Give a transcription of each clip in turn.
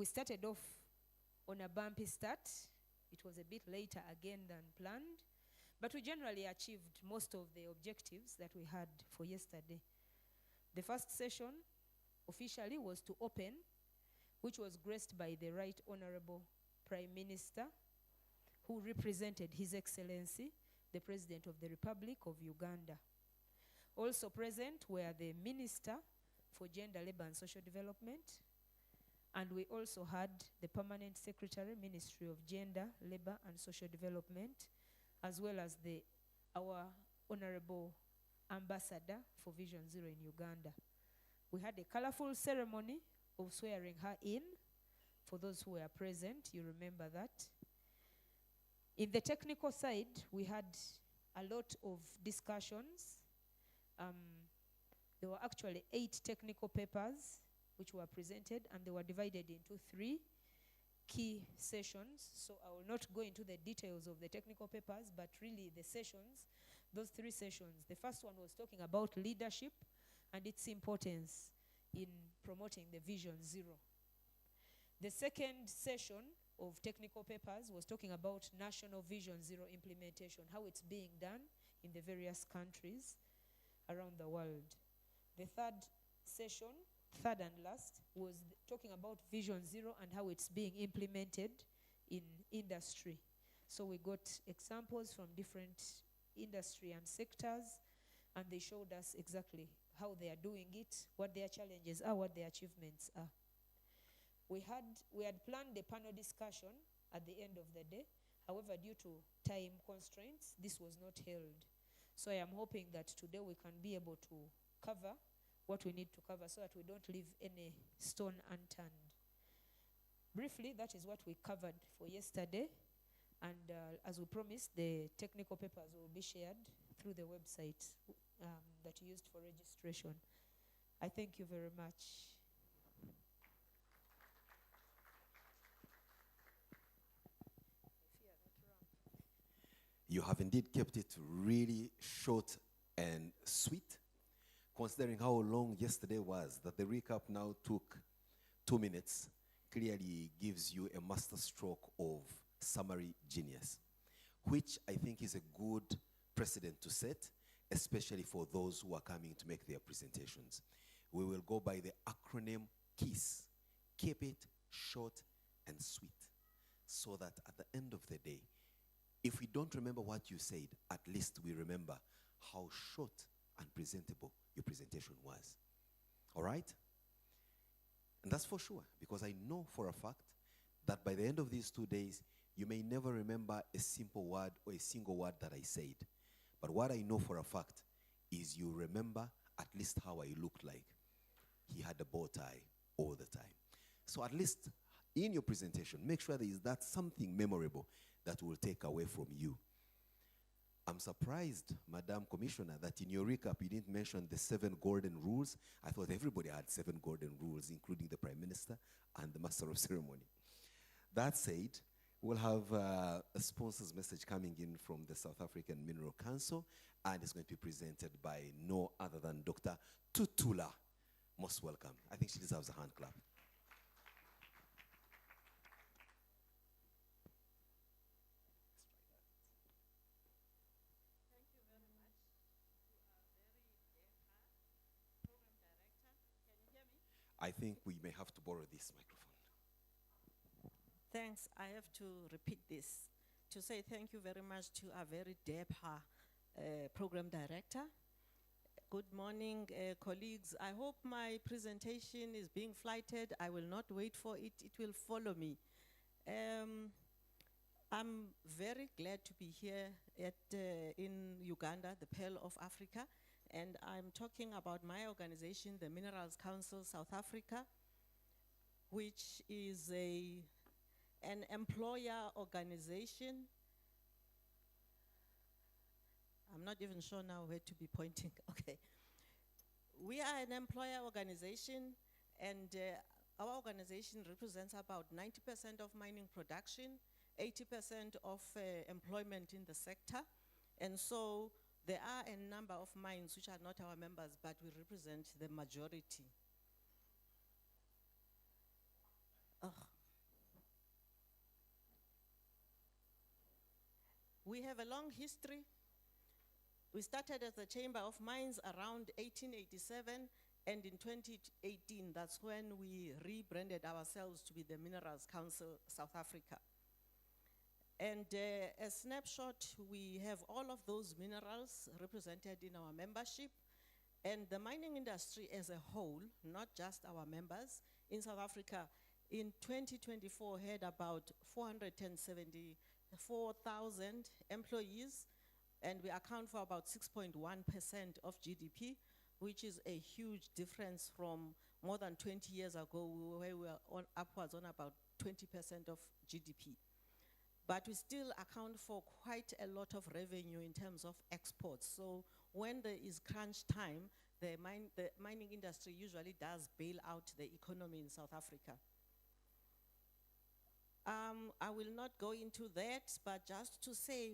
We started off on a bumpy start. It was a bit later again than planned, but we generally achieved most of the objectives that we had for yesterday. The first session officially was to open, which was graced by the Right Honorable Prime Minister, who represented His Excellency, the President of the Republic of Uganda. Also present were the Minister for Gender, Labour and Social Development, and we also had the Permanent Secretary, Ministry of Gender, Labour and Social Development, as well as our Honorable Ambassador for Vision Zero in Uganda. We had a colorful ceremony of swearing her in. For those who were present, you remember that. In the technical side, we had a lot of discussions. There were actually 8 technical papers which were presented, and they were divided into 3 key sessions. So I will not go into the details of the technical papers, but really the sessions, those 3 sessions. The first one was talking about leadership and its importance in promoting the Vision Zero. The second session of technical papers was talking about National Vision Zero implementation, how it's being done in the various countries around the world. The third session, third and last, was talking about Vision Zero and how it's being implemented in industry. So we got examples from different industry and sectors, and they showed us exactly how they are doing it, what their challenges are, what their achievements are. We had planned a panel discussion at the end of the day. However, due to time constraints, this was not held. So I am hoping that today we can be able to cover what we need to cover so that we don't leave any stone unturned. Briefly, that is what we covered for yesterday. And as we promised, the technical papers will be shared through the website that you used for registration. I thank you very much. You have indeed kept it really short and sweet, considering how long yesterday was. That the recap now took 2 minutes clearly gives you a masterstroke of summary genius, which I think is a good precedent to set, especially for those who are coming to make their presentations. We will go by the acronym KISS. Keep it short and sweet, so that at the end of the day, if we don't remember what you said, at least we remember how short and presentable your presentation was. All right? And that's for sure, because I know for a fact that by the end of these 2 days, you may never remember a simple word or a single word that I said. But what I know for a fact is you remember at least how I looked like. He had a bow tie all the time. So at least in your presentation, make sure there is that something memorable that will take away from you. I'm surprised, Madam Commissioner, that in your recap you didn't mention the 7 golden rules. I thought everybody had 7 golden rules, including the Prime Minister and the Master of Ceremony. That said, we'll have a sponsor's message coming in from the South African Mineral Council, and it's going to be presented by no other than Dr. Tutula. Most welcome. I think she deserves a hand clap. I think we may have to borrow this microphone. Thanks. I have to repeat this to say thank you very much to our very DEPA program director. Good morning, colleagues. I hope my presentation is being flighted. I will not wait for it. It will follow me. I'm very glad to be here in Uganda, the Pearl of Africa. And I'm talking about my organization, the Minerals Council South Africa, which is an employer organization. I'm not even sure now where to be pointing. Okay. We are an employer organization, and our organization represents about 90% of mining production, 80% of employment in the sector. And so there are a number of mines which are not our members, but we represent the majority. Oh. We have a long history. We started as the Chamber of Mines around 1887, and in 2018, that's when we rebranded ourselves to be the Minerals Council South Africa. And a snapshot, we have all of those minerals represented in our membership, and the mining industry as a whole, not just our members, in South Africa, in 2024 had about 474,000 employees, and we account for about 6.1% of GDP, which is a huge difference from more than 20 years ago, where we were on upwards on about 20% of GDP. But we still account for quite a lot of revenue in terms of exports. So when there is crunch time, the mining industry usually does bail out the economy in South Africa. I will not go into that, but just to say,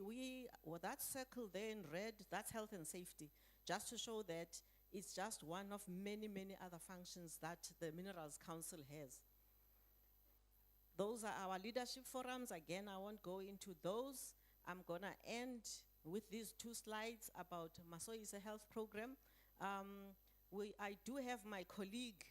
that circle there in red, that's health and safety, just to show that it's just one of many, many other functions that the Minerals Council has. Those are our leadership forums. Again, I won't go into those. I'm gonna end with these two slides about Masoyise Health Program. I do have my colleague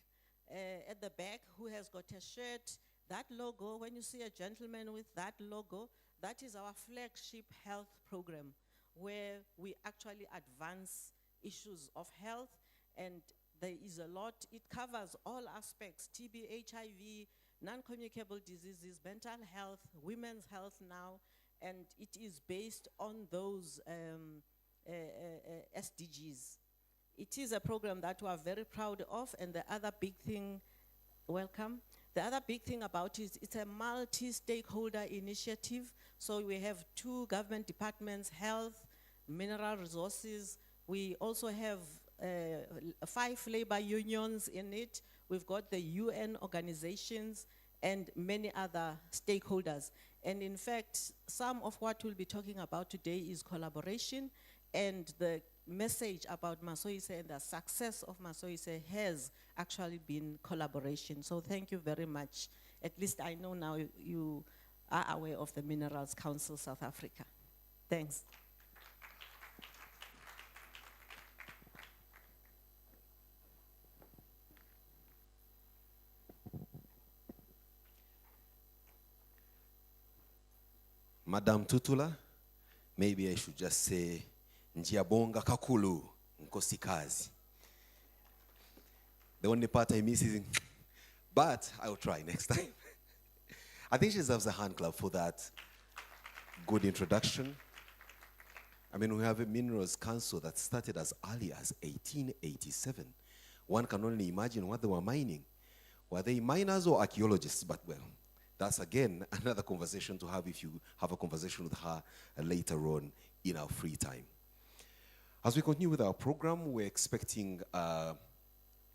at the back who has got a shirt. That logo, when you see a gentleman with that logo, that is our flagship health program, where we actually advance issues of health, and there is a lot. It covers all aspects: TB, HIV, non-communicable diseases, mental health, women's health now, and it is based on those SDGs. It is a program that we are very proud of, and the other big thing, welcome. The other big thing about it, it's a multi-stakeholder initiative. So we have 2 government departments, health, mineral resources. We also have 5 labor unions in it. We've got the UN organizations and many other stakeholders. And in fact, some of what we'll be talking about today is collaboration, and the message about Masoyise and the success of Masoyise has actually been collaboration. So thank you very much. At least I know now you are aware of the Minerals Council South Africa. Thanks. Madam Tutula, maybe I should just say, Njiabonga kakulu, nkosikazi. The only part I miss is, but I'll try next time. I think she deserves a hand clap for that good introduction. I mean, we have a Minerals Council that started as early as 1887. One can only imagine what they were mining. Were they miners or archaeologists? But well, that's again another conversation to have if you have a conversation with her later on in our free time. As we continue with our program, we're expecting a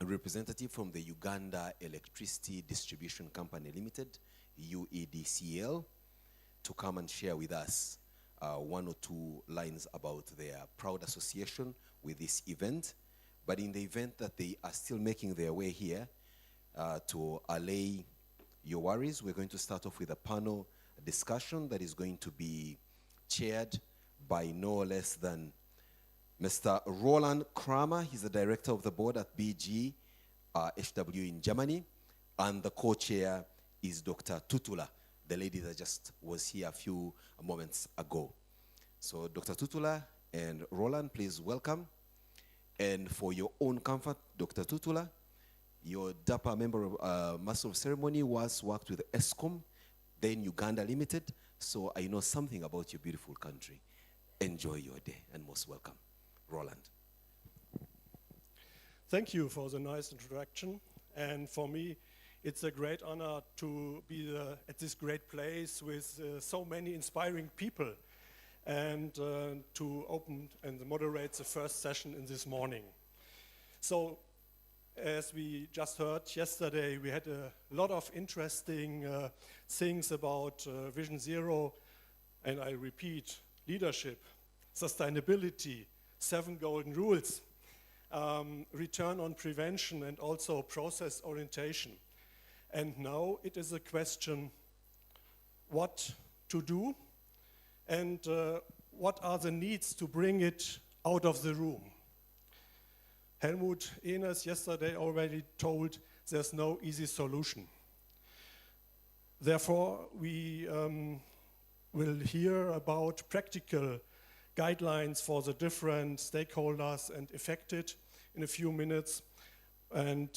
representative from the Uganda Electricity Distribution Company Limited, UEDCL, to come and share with us 1 or 2 lines about their proud association with this event. But in the event that they are still making their way here, to allay your worries, we're going to start off with a panel discussion that is going to be chaired by no less than Mr. Roland Kramer. He's the director of the board at BG HW in Germany, and the co-chair is Dr. Tutula, the lady that just was here a few moments ago. So Dr. Tutula and Roland, please welcome. And for your own comfort, Dr. Tutula, your DAPA member of Master of Ceremony worked with ESCOM, then Uganda Limited, so I know something about your beautiful country. Enjoy your day, and most welcome. Roland. Thank you for the nice introduction. And for me, it's a great honor to be at this great place with so many inspiring people, and to open and moderate the first session in this morning. So, as we just heard yesterday, we had a lot of interesting things about Vision Zero, and I repeat, leadership, sustainability, 7 golden rules, return on prevention, and also process orientation. And now it is a question what to do and what are the needs to bring it out of the room? Helmut Ehners yesterday already told there's no easy solution. Therefore, we will hear about practical guidelines for the different stakeholders and affected in a few minutes. And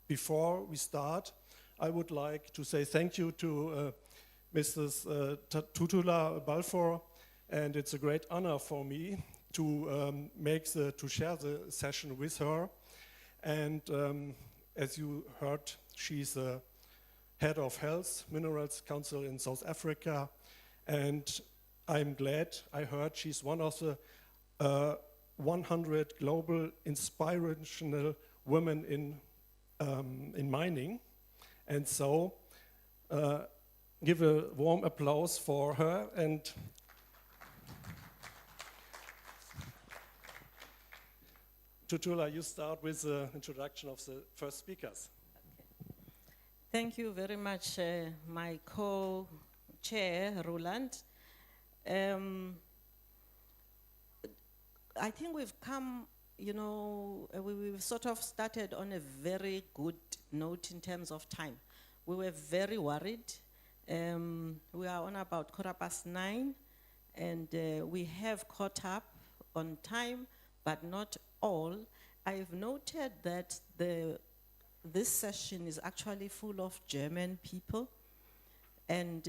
before we start, I would like to say thank you to Mrs. Tutula Balfour, and it's a great honor for me to share the session with her. And as you heard, she's a head of Health Minerals Council in South Africa, and I'm glad I heard she's one of the 100 global inspirational women in mining. And so give a warm applause for her. And Tutula, you start with the introduction of the first speakers. Thank you very much, my co-chair, Roland. I think we've come, we've sort of started on a very good note in terms of time. We were very worried. We are on about 9:15, and we have caught up on time, but not all. I've noted that this session is actually full of German people, and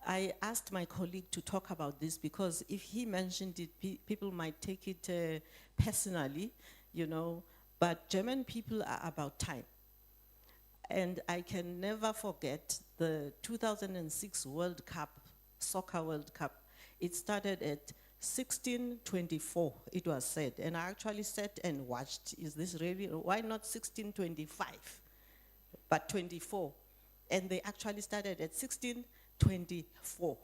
I asked my colleague to talk about this because if he mentioned it, people might take it personally, but German people are about time. And I can never forget the 2006 World Cup, Soccer World Cup. It started at 16:24, it was said. And I actually sat and watched. Is this really, why not 16:25, but 24? And they actually started at 16:24.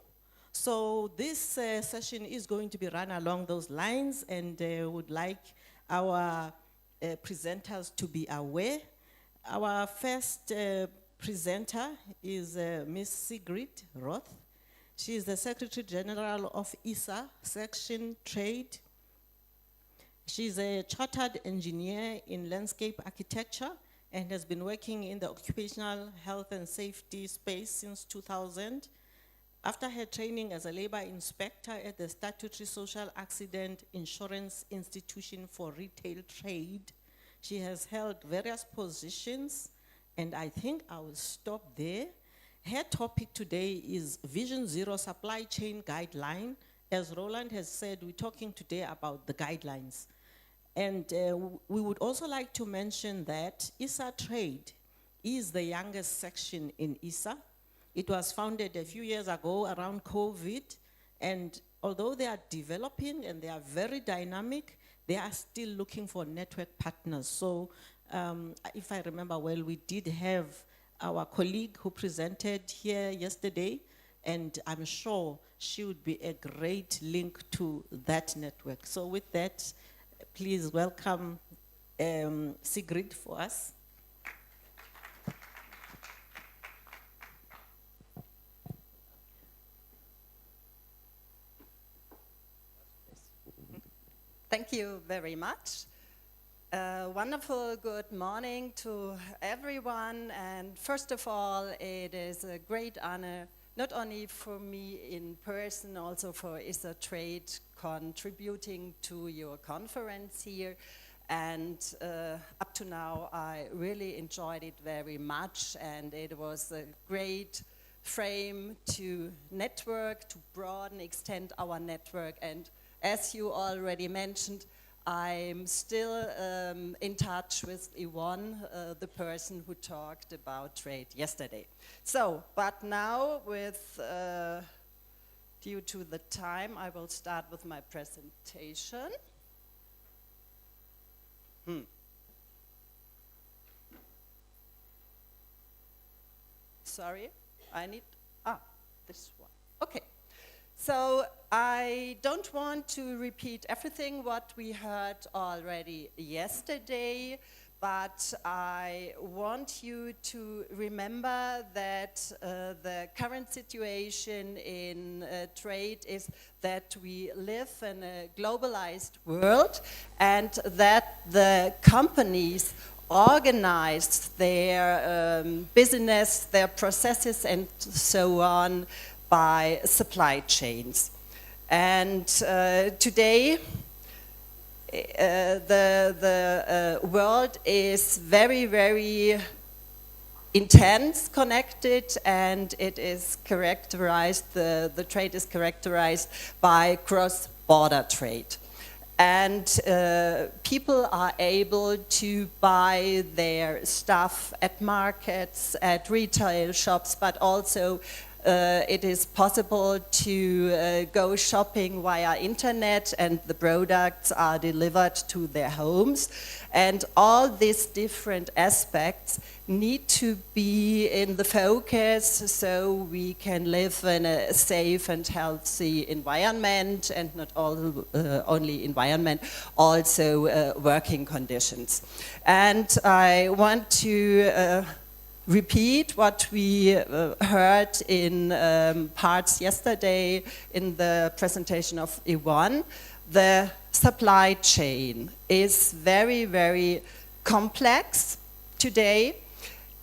So this session is going to be run along those lines, and would like our presenters to be aware. Our first presenter is Ms. Sigrid Roth. She is the Secretary General of ISA, Section Trade. She's a chartered engineer in landscape architecture and has been working in the occupational health and safety space since 2000. After her training as a labor inspector at the Statutory Social Accident Insurance Institution for Retail Trade, she has held various positions, and I think I will stop there. Her topic today is Vision Zero Supply Chain Guideline. As Roland has said, we're talking today about the guidelines. And we would also like to mention that ISA Trade is the youngest section in ISA. It was founded a few years ago around COVID, and although they are developing and they are very dynamic, they are still looking for network partners. So if I remember well, we did have our colleague who presented here yesterday, and I'm sure she would be a great link to that network. So with that, please welcome Sigrid for us. Thank you very much. Wonderful good morning to everyone. And first of all, it is a great honor, not only for me in person, also for ISA Trade contributing to your conference here. And up to now, I really enjoyed it very much. And it was a great frame to network, to broaden, extend our network. And as you already mentioned, I'm still in touch with Yvonne, the person who talked about trade yesterday. So, but now due to the time, I will start with my presentation. Sorry, I need, this one. Okay. So I don't want to repeat everything what we heard already yesterday, but I want you to remember that the current situation in trade is that we live in a globalized world and that the companies organize their business, their processes and so on by supply chains. And today, the world is very, very intense connected, and it is characterized, the trade is characterized by cross-border trade. And people are able to buy their stuff at markets, at retail shops, but also it is possible to go shopping via internet, and the products are delivered to their homes. And all these different aspects need to be in the focus so we can live in a safe and healthy environment, and not only environment, also working conditions. And I want to repeat what we heard in parts yesterday in the presentation of Yvonne. The supply chain is very, very complex today.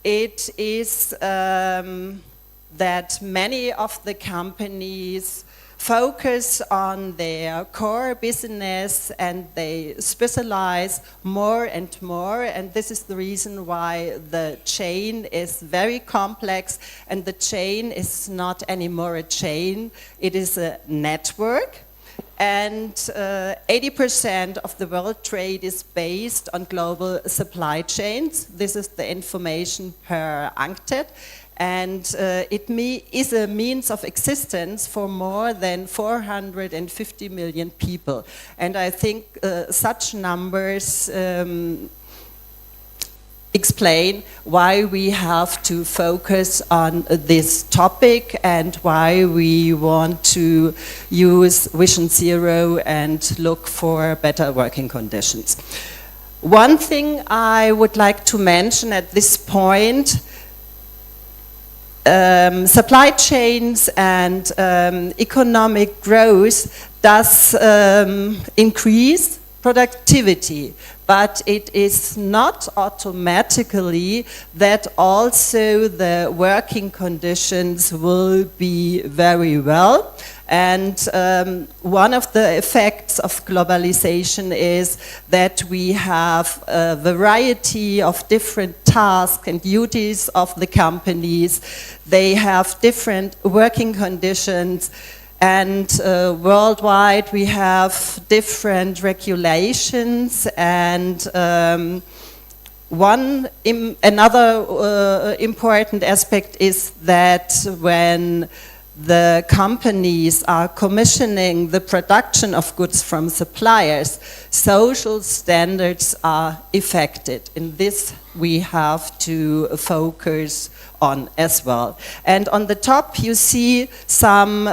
It is that many of the companies focus on their core business and they specialize more and more, and this is the reason why the chain is very complex, and the chain is not anymore a chain, it is a network. And 80% of the world trade is based on global supply chains. This is the information per UNCTAD. And it is a means of existence for more than 450 million people. And I think such numbers explain why we have to focus on this topic and why we want to use Vision Zero and look for better working conditions. One thing I would like to mention at this point, supply chains and economic growth does increase productivity, but it is not automatically that also the working conditions will be very well. And one of the effects of globalization is that we have a variety of different tasks and duties of the companies. They have different working conditions, and worldwide we have different regulations, and another important aspect is that when the companies are commissioning the production of goods from suppliers, social standards are affected. In this we have to focus on as well. And on the top you see some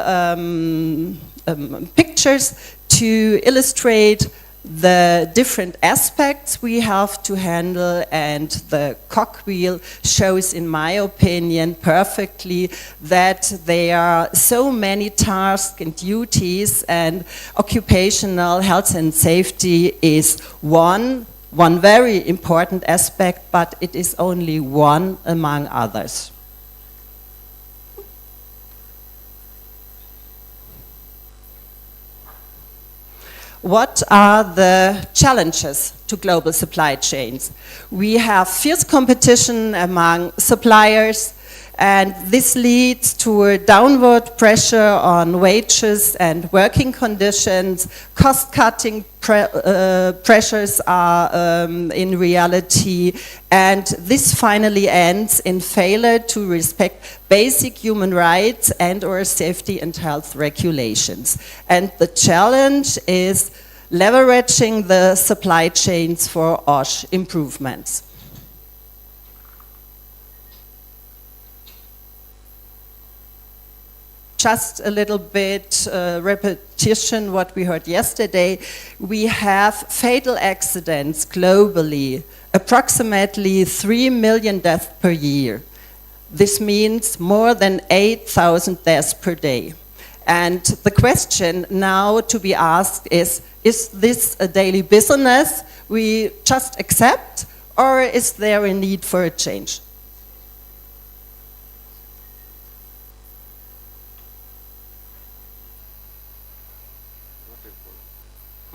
pictures to illustrate the different aspects we have to handle, and the cogwheel shows, in my opinion, perfectly that there are so many tasks and duties, and occupational health and safety is one very important aspect, but it is only one among others. What are the challenges to global supply chains? We have fierce competition among suppliers, and this leads to a downward pressure on wages and working conditions. Cost-cutting pressures are in reality, and this finally ends in failure to respect basic human rights and or safety and health regulations. And the challenge is leveraging the supply chains for OSH improvements. just a little bit repetition what we heard yesterday. We have fatal accidents globally, approximately 3 million deaths per year. This means more than 8,000 deaths per day. And the question now to be asked is this a daily business we just accept, or is there a need for a change?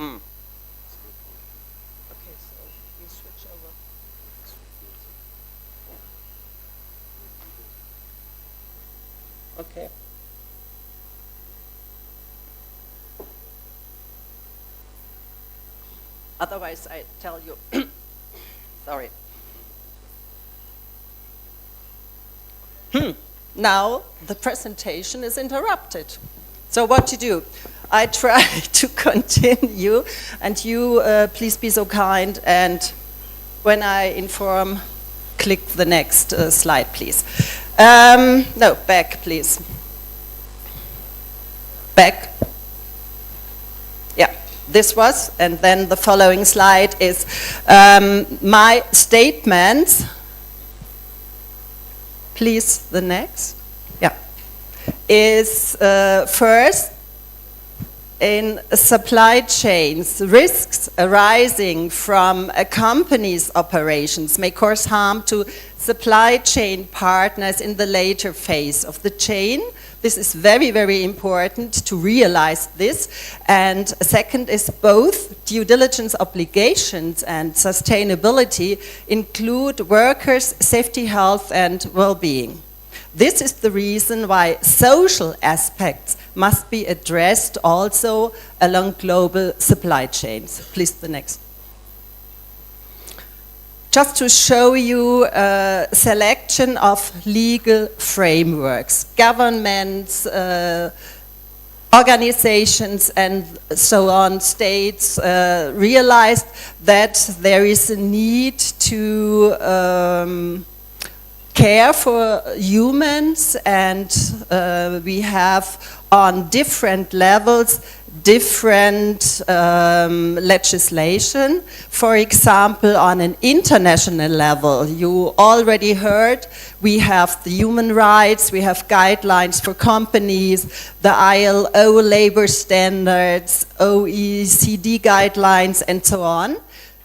Okay, so we switch over. Okay. Otherwise, I tell you. Sorry. Now the presentation is interrupted. So what to do? I try to continue, and you please be so kind, and when I inform, click the next slide, please. No, back, please. Back. Yeah, this was, and then the following slide is my statements. Please, the next. Yeah. Is first, in supply chains, risks arising from a company's operations may cause harm to supply chain partners in the later phase of the chain. This is very, very important to realize this. And second is both due diligence obligations and sustainability include workers' safety, health, and well-being. This is the reason why social aspects must be addressed also along global supply chains. Please, the next. Just to show you a selection of legal frameworks, governments, organizations, and so on, states realized that there is a need to care for humans, and we have on different levels different legislation. For example, on an international level, you already heard, we have the human rights, we have guidelines for companies, the ILO labor standards, OECD guidelines, and so on.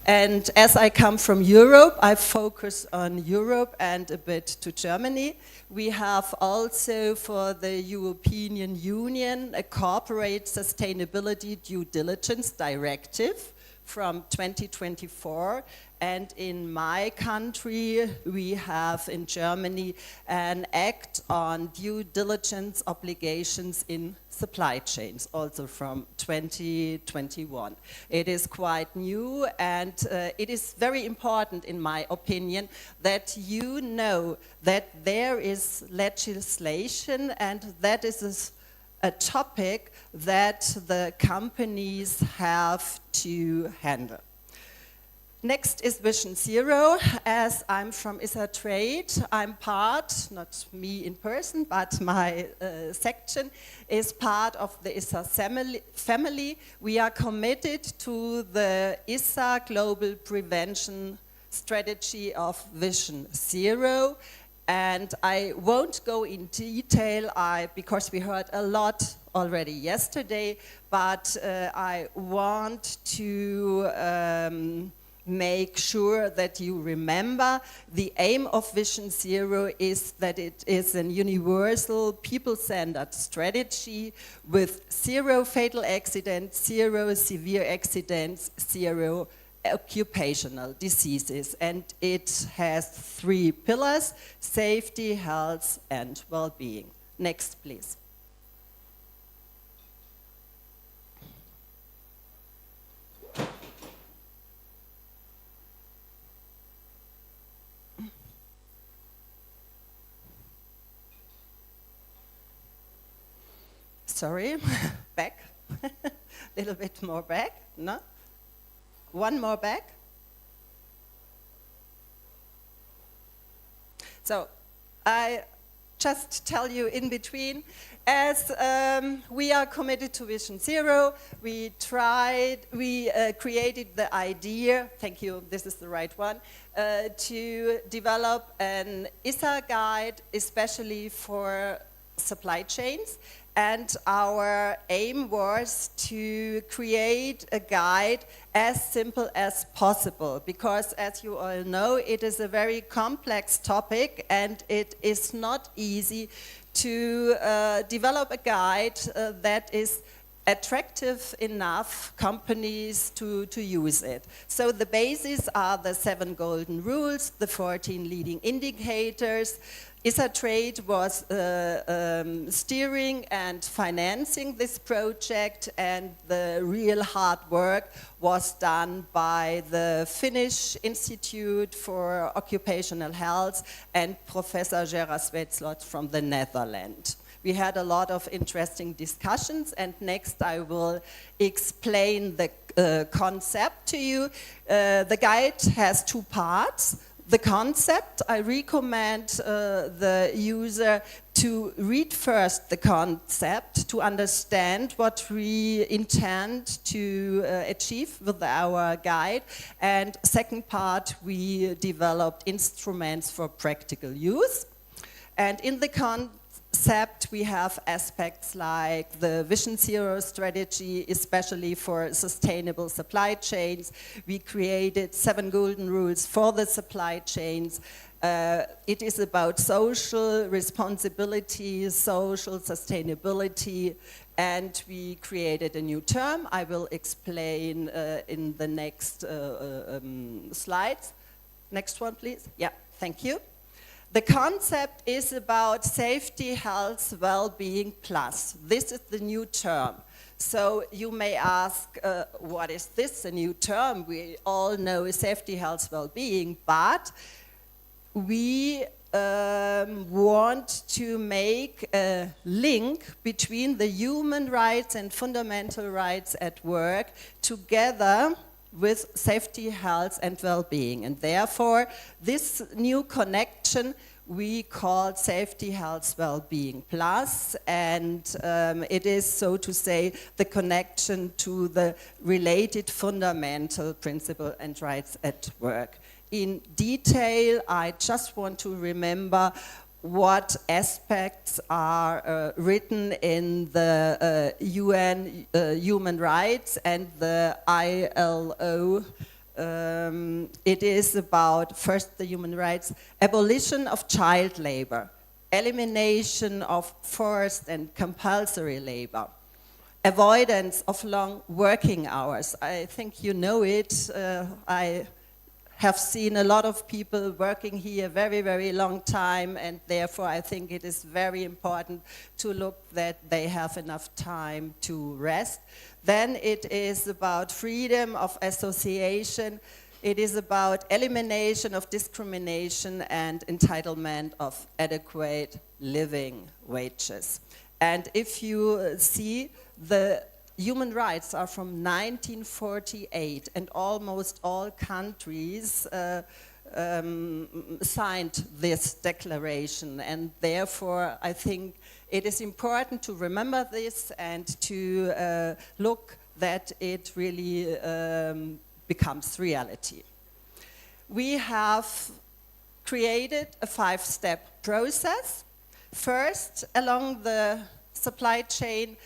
And as I come from Europe, I focus on Europe and a bit to Germany. We have also for the European Union a corporate sustainability due diligence directive from 2024. And in my country, we have in Germany an act on due diligence obligations in supply chains, also from 2021. It is quite new, and it is very important, in my opinion, that you know that there is legislation, and that is a topic that the companies have to handle. Next is Vision Zero. As I'm from ISA Trade, I'm part, not me in person, but my section is part of the ISA family. We are committed to the ISA Global Prevention Strategy of Vision Zero. And I won't go in detail because we heard a lot already yesterday, but I want to make sure that you remember the aim of Vision Zero is that it is a universal people-centered strategy with zero fatal accidents, zero severe accidents, zero occupational diseases. And it has 3 pillars: safety, health, and well-being. Next, please. Sorry, back, a little bit more back, no? One more back. So I just tell you in between. As we are committed to Vision Zero, we created the idea, thank you, this is the right one, to develop an ISA guide, especially for supply chains. And our aim was to create a guide as simple as possible, because as you all know, it is a very complex topic and it is not easy to develop a guide that is attractive enough companies to use it. So the basis are the 7 golden rules, the 14 leading indicators. ISA Trade was steering and financing this project, and the real hard work was done by the Finnish Institute for Occupational Health and Professor Gerard Svetslot from the Netherlands. We had a lot of interesting discussions, and next I will explain the concept to you. The guide has 2 parts. The concept, I recommend the user to read first the concept to understand what we intend to achieve with our guide. And second part, we developed instruments for practical use. And in the concept, we have aspects like the Vision Zero strategy, especially for sustainable supply chains. We created 7 golden rules for the supply chains. It is about social responsibility, social sustainability, and we created a new term. I will explain in the next slides. Next one, please. Yeah, thank you. The concept is about safety, health, well-being plus. This is the new term. So you may ask, what is this, a new term? We all know safety, health, well-being, but we want to make a link between the human rights and fundamental rights at work together with safety, health, and well-being. And therefore, this new connection we call Safety, Health, Well-being Plus, and it is, so to say, the connection to the related fundamental principle and rights at work. In detail, I just want to remember what aspects are written in the UN human rights and the ILO. It is about, first, the human rights, abolition of child labor, elimination of forced and compulsory labor, avoidance of long working hours. I think you know it. I have seen a lot of people working here very, very long time, and therefore I think it is very important to look that they have enough time to rest. Then it is about freedom of association. It is about elimination of discrimination and entitlement of adequate living wages. And if you see, the human rights are from 1948, and almost all countries signed this declaration, and therefore I think it is important to remember this and to look that it really becomes reality. We have created a 5-step process. First, along the supply chain,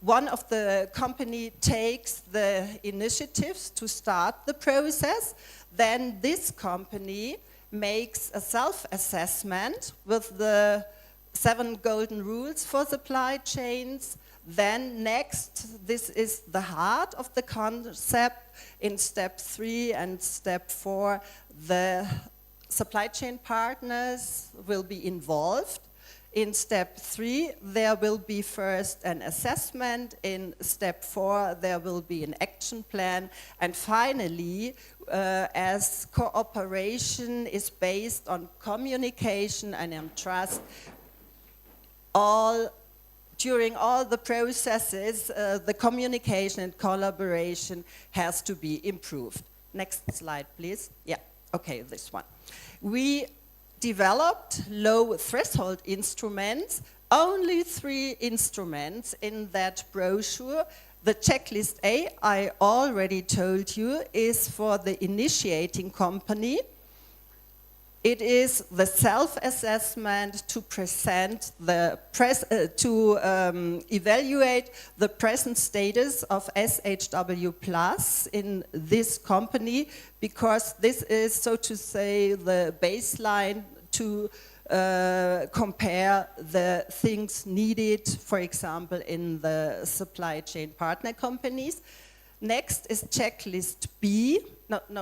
one of the company takes the initiatives to start the process. Then this company makes a self-assessment with the 7 golden rules for supply chains. Then next, this is the heart of the concept. In step 3 and step 4, the supply chain partners will be involved. In step 3, there will be first an assessment. In step 4, there will be an action plan. And finally, as cooperation is based on communication and on trust, during all the processes, the communication and collaboration has to be improved. Next slide, please. Yeah, okay, this one. We developed low threshold instruments, only 3 instruments in that brochure. The checklist A, I already told you, is for the initiating company. It is the self-assessment to evaluate the present status of SHW plus in this company, because this is, so to say, the baseline to compare the things needed, for example, in the supply chain partner companies. Next is checklist B.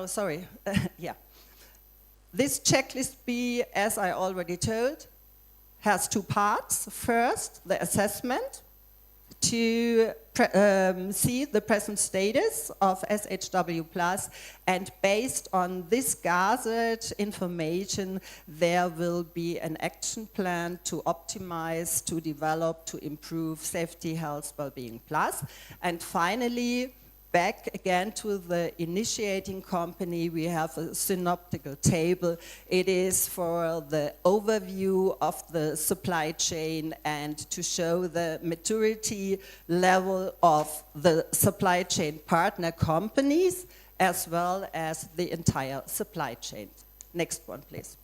Sorry. Yeah. This checklist B, as I already told, has 2 parts. First, the assessment to see the present status of SHW+, and based on this gathered information, there will be an action plan to optimize, to develop, to improve safety, health, well-being plus. And finally, back again to the initiating company, we have a synoptical table. It is for the overview of the supply chain and to show the maturity level of the supply chain partner companies as well as the entire supply chain. Next one, please.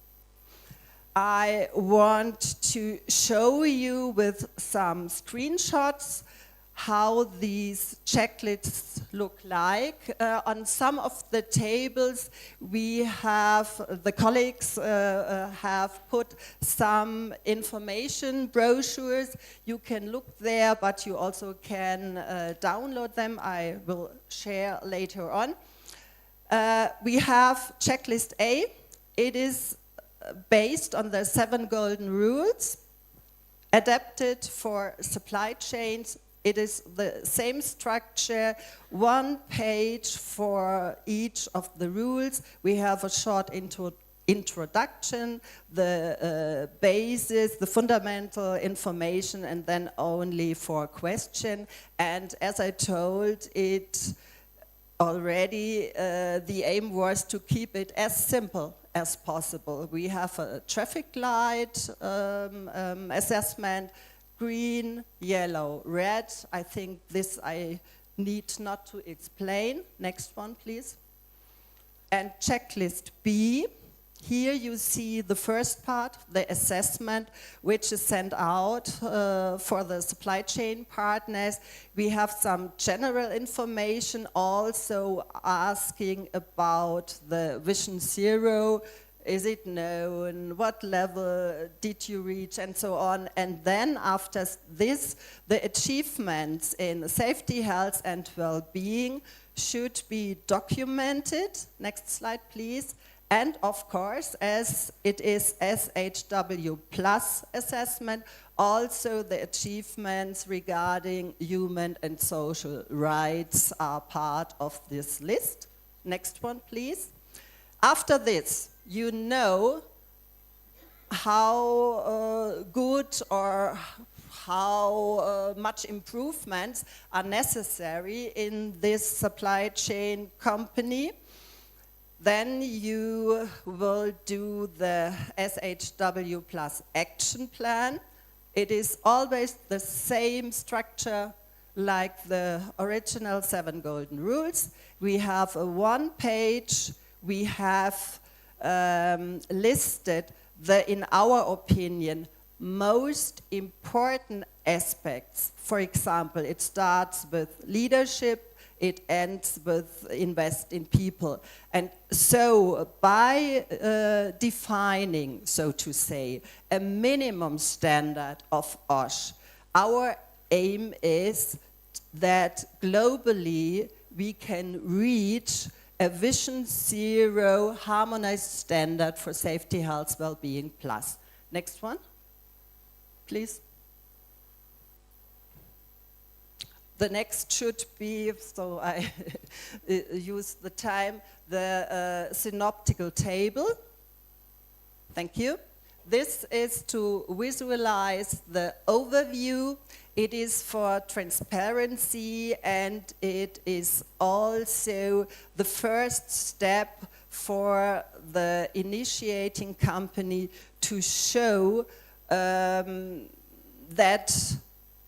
I want to show you with some screenshots how these checklists look like. On some of the tables, we have, the colleagues have put some information brochures. You can look there, but you also can download them. I will share later on. We have checklist A. It is based on the 7 golden rules, adapted for supply chains. It is the same structure, 1 page for each of the rules. We have a short introduction, the basis, the fundamental information, and then only for question. And as I told it already, the aim was to keep it as simple as possible. We have a traffic light assessment, green, yellow, red. I think this I need not to explain. Next one, please. And checklist B. Here you see the first part, the assessment, which is sent out for the supply chain partners. We have some general information also asking about the Vision Zero. Is it known? What level did you reach? And so on. And then after this, the achievements in safety, health, and well-being should be documented. Next slide, please. And of course, as it is SHW plus assessment, also the achievements regarding human and social rights are part of this list. Next one, please. After this, you know how good or how much improvements are necessary in this supply chain company. Then you will do the SHW plus action plan. It is always the same structure like the original 7 golden rules. We have a 1 page. We have listed the, in our opinion, most important aspects. For example, it starts with leadership, it ends with invest in people. And so by defining, so to say, a minimum standard of OSH, our aim is that globally we can reach a Vision Zero harmonized standard for safety, health, well-being plus. Next one, please. The next should be, so I use the time, the synoptical table. Thank you. This is to visualize the overview. It is for transparency, and it is also the first step for the initiating company to show that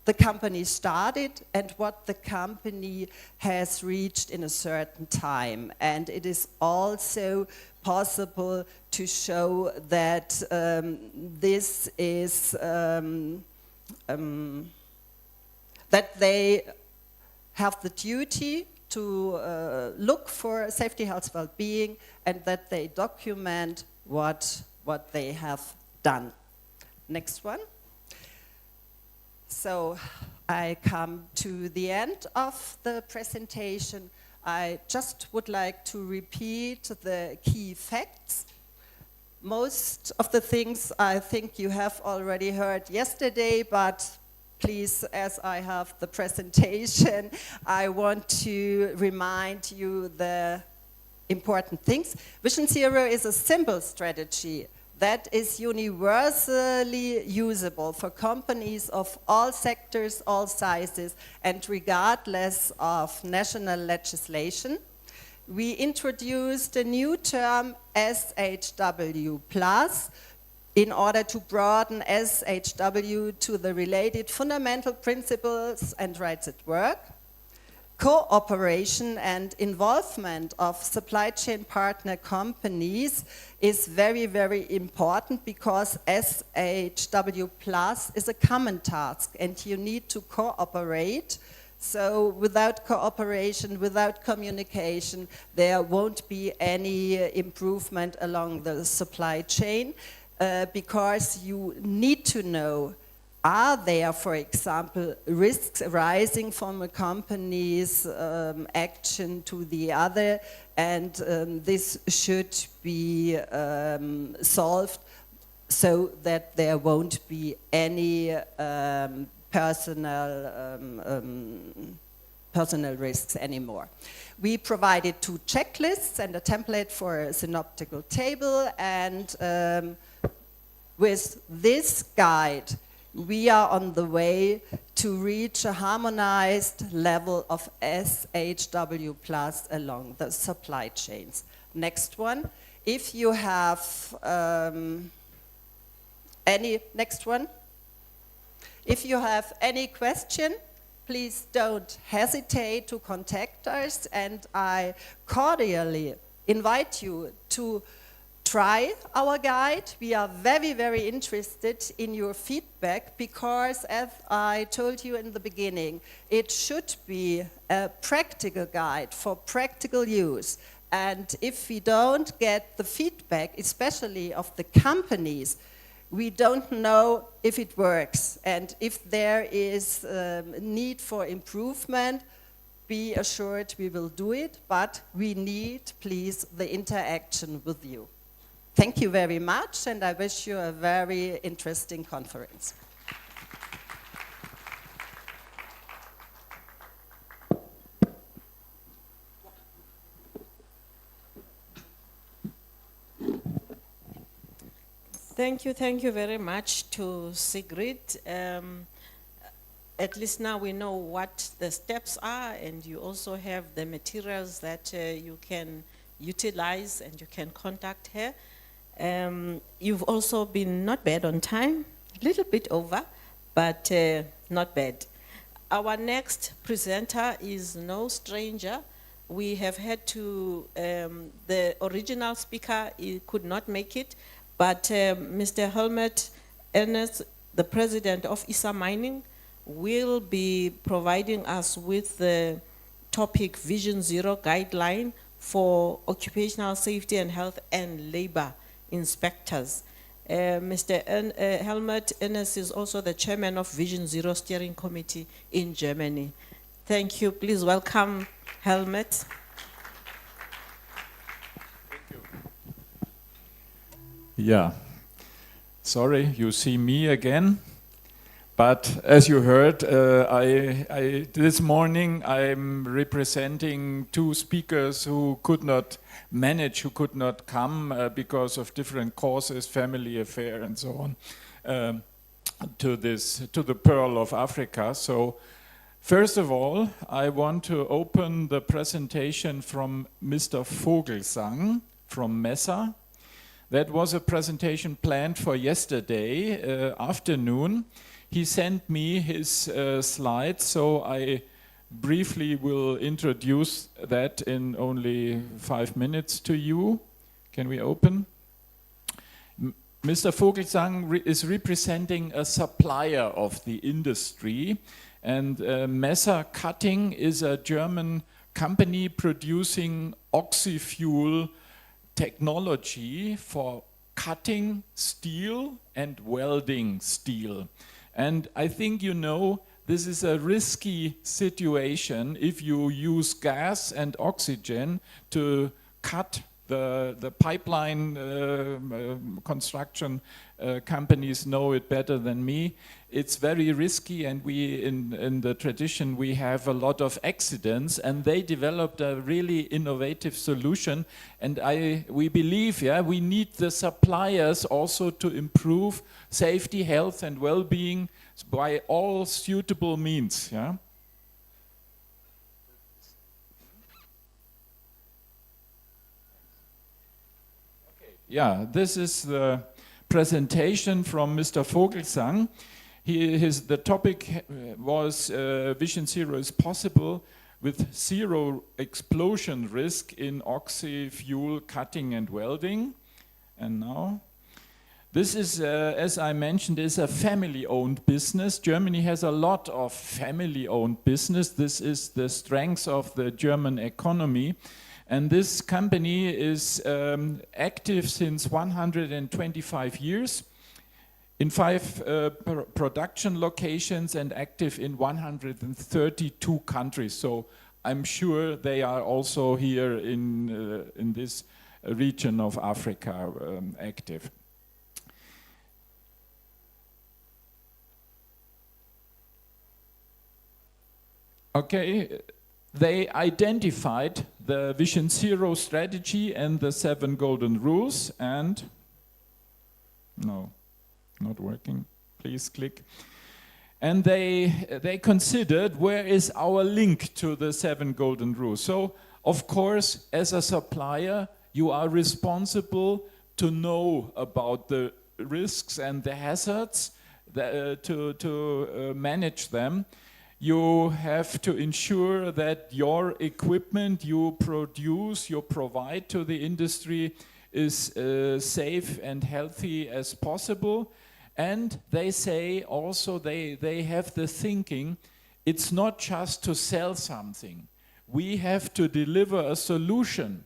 the company started and what the company has reached in a certain time. And it is also possible to show that this is that they have the duty to look for safety, health, well-being, and that they document what they have done. Next one. So I come to the end of the presentation. I just would like to repeat the key facts. Most of the things I think you have already heard yesterday, but please, as I have the presentation, I want to remind you the important things. Vision Zero is a simple strategy that is universally usable for companies of all sectors, all sizes, and regardless of national legislation. We introduced a new term, SHW+, in order to broaden SHW to the related fundamental principles and rights at work. Cooperation and involvement of supply chain partner companies is very, very important because SHW Plus is a common task and you need to cooperate. So without cooperation, without communication, there won't be any improvement along the supply chain because you need to know, are there, for example, risks arising from a company's action to the other, and this should be solved so that there won't be any personal risks anymore. We provided 2 checklists and a template for a synoptical table, and with this guide, we are on the way to reach a harmonized level of SHW plus along the supply chains. Next one. If you have next one. If you have any question, please don't hesitate to contact us, and I cordially invite you to try our guide. We are very, very interested in your feedback because, as I told you in the beginning, it should be a practical guide for practical use. And if we don't get the feedback, especially of the companies, we don't know if it works. And if there is a need for improvement, be assured we will do it, but we need, please, the interaction with you. Thank you very much, and I wish you a very interesting conference. Thank you very much to Sigrid. At least now we know what the steps are, and you also have the materials that you can utilize, and you can contact her. You've also been not bad on time, a little bit over, but not bad. Our next presenter is no stranger. We have had to, the original speaker he could not make it, but Mr. Helmut Ernest, the president of ISA Mining, will be providing us with the topic Vision Zero guideline for occupational safety and health and labor inspectors. Mr. Helmut Ernest is also the chairman of Vision Zero Steering Committee in Germany. Thank you. Please welcome Helmut. Yeah, sorry, you see me again. But as you heard, this morning I'm representing 2 speakers who could not manage, who could not come because of different causes, family affair and so on, to the Pearl of Africa. So first of all, I want to open the presentation from Mr. Vogelsang from Mesa. That was a presentation planned for yesterday afternoon. He sent me his slides, so I briefly will introduce that in only 5 minutes to you. Can we open? Mr. Vogelsang is representing a supplier of the industry, and Messer Cutting is a German company producing oxy-fuel technology for cutting steel and welding steel. And I think you know this is a risky situation if you use gas and oxygen to cut the pipeline construction companies know it better than me. It's very risky, and we in the tradition we have a lot of accidents, and they developed a really innovative solution, and we believe we need the suppliers also to improve safety, health and well-being by all suitable means. This is the presentation from Mr. Vogelsang. The topic was Vision Zero is possible with zero explosion risk in oxy-fuel cutting and welding. And now, this is, as I mentioned, is a family-owned business. Germany has a lot of family-owned business. This is the strength of the German economy. And this company is active since 125 years in 5 production locations and active in 132 countries. So I'm sure they are also here in this region of Africa active. Okay. They identified the Vision Zero strategy and the 7 golden rules, and no, not working. Please click. And they considered where is our link to the 7 golden rules. So, of course, as a supplier, you are responsible to know about the risks and the hazards to manage them. You have to ensure that your equipment you produce, you provide to the industry is safe and healthy as possible. And they say also, they have the thinking, it's not just to sell something. We have to deliver a solution.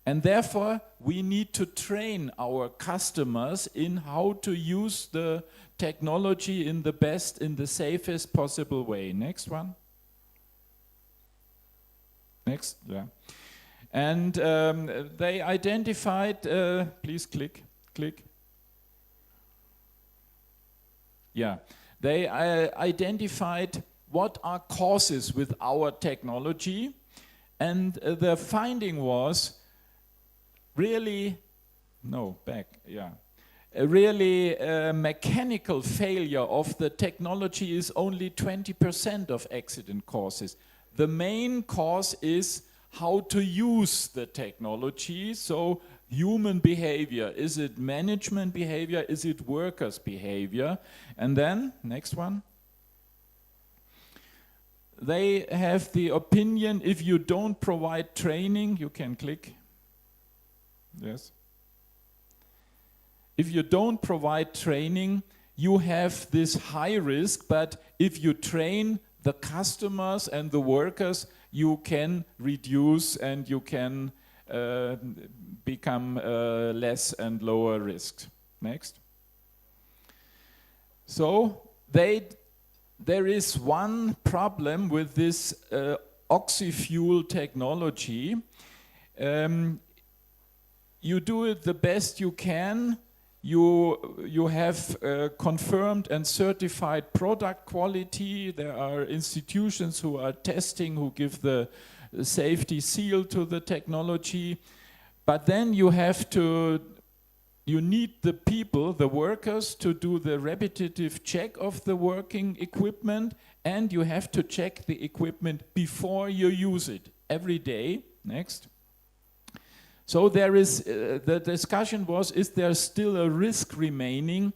And therefore, we need to train our customers in how to use the technology in the best, in the safest possible way. Next one. Next, yeah. And they identified, please click. Yeah, they identified what are causes with our technology, and the finding was really, a really mechanical failure of the technology is only 20% of accident causes. The main cause is how to use the technology, so human behavior. Is it management behavior? Is it workers' behavior? And then, next one. They have the opinion if you don't provide training, you can click. Yes. If you don't provide training, you have this high risk, but if you train the customers and the workers, you can reduce and you can become less and lower risk. Next. So there is one problem with this oxy-fuel technology. You do it the best you can. You have confirmed and certified product quality. There are institutions who are testing, who give the safety seal to the technology. But then you need the people, the workers, to do the repetitive check of the working equipment, and you have to check the equipment before you use it every day. Next. So there is, the discussion was, is there still a risk remaining?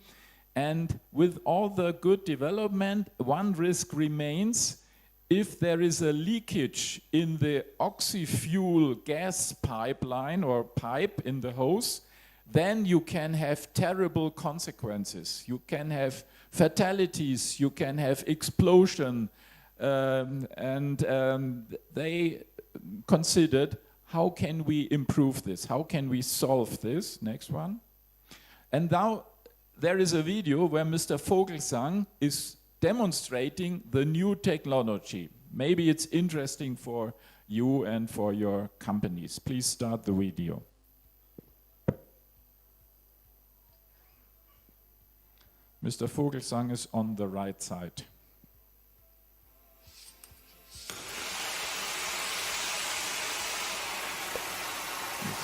And with all the good development, one risk remains. If there is a leakage in the oxy-fuel gas pipeline or pipe in the hose, then you can have terrible consequences. You can have fatalities, you can have explosion, they considered, how can we improve this? How can we solve this? Next one. And now there is a video where Mr. Vogelsang is demonstrating the new technology. Maybe it's interesting for you and for your companies. Please start the video. Mr. Vogelsang is on the right side.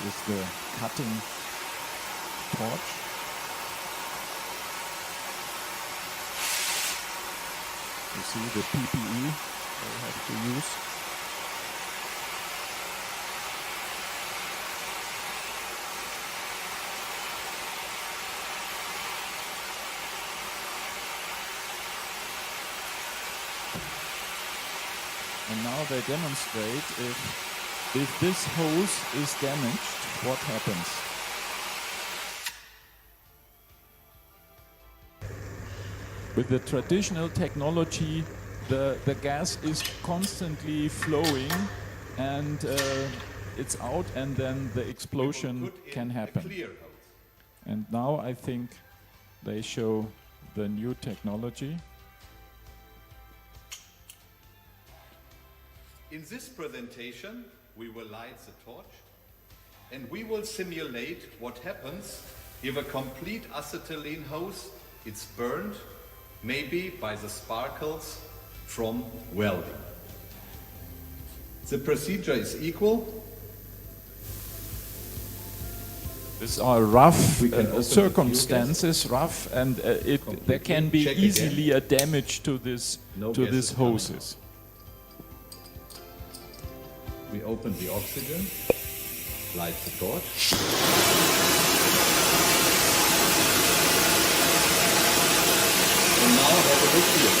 This is the cutting torch. You see the PPE they have to use. And now they demonstrate if this hose is damaged, what happens? With the traditional technology, the gas is constantly flowing and it's out, and then the explosion can happen. And now I think they show the new technology. In this presentation, we will light the torch and we will simulate what happens if a complete acetylene hose is burned, maybe by the sparkles from welding. The procedure is equal. These are rough circumstances, rough, and there can be easily a damage to these hoses. We open the oxygen, light the torch. And now have a look here.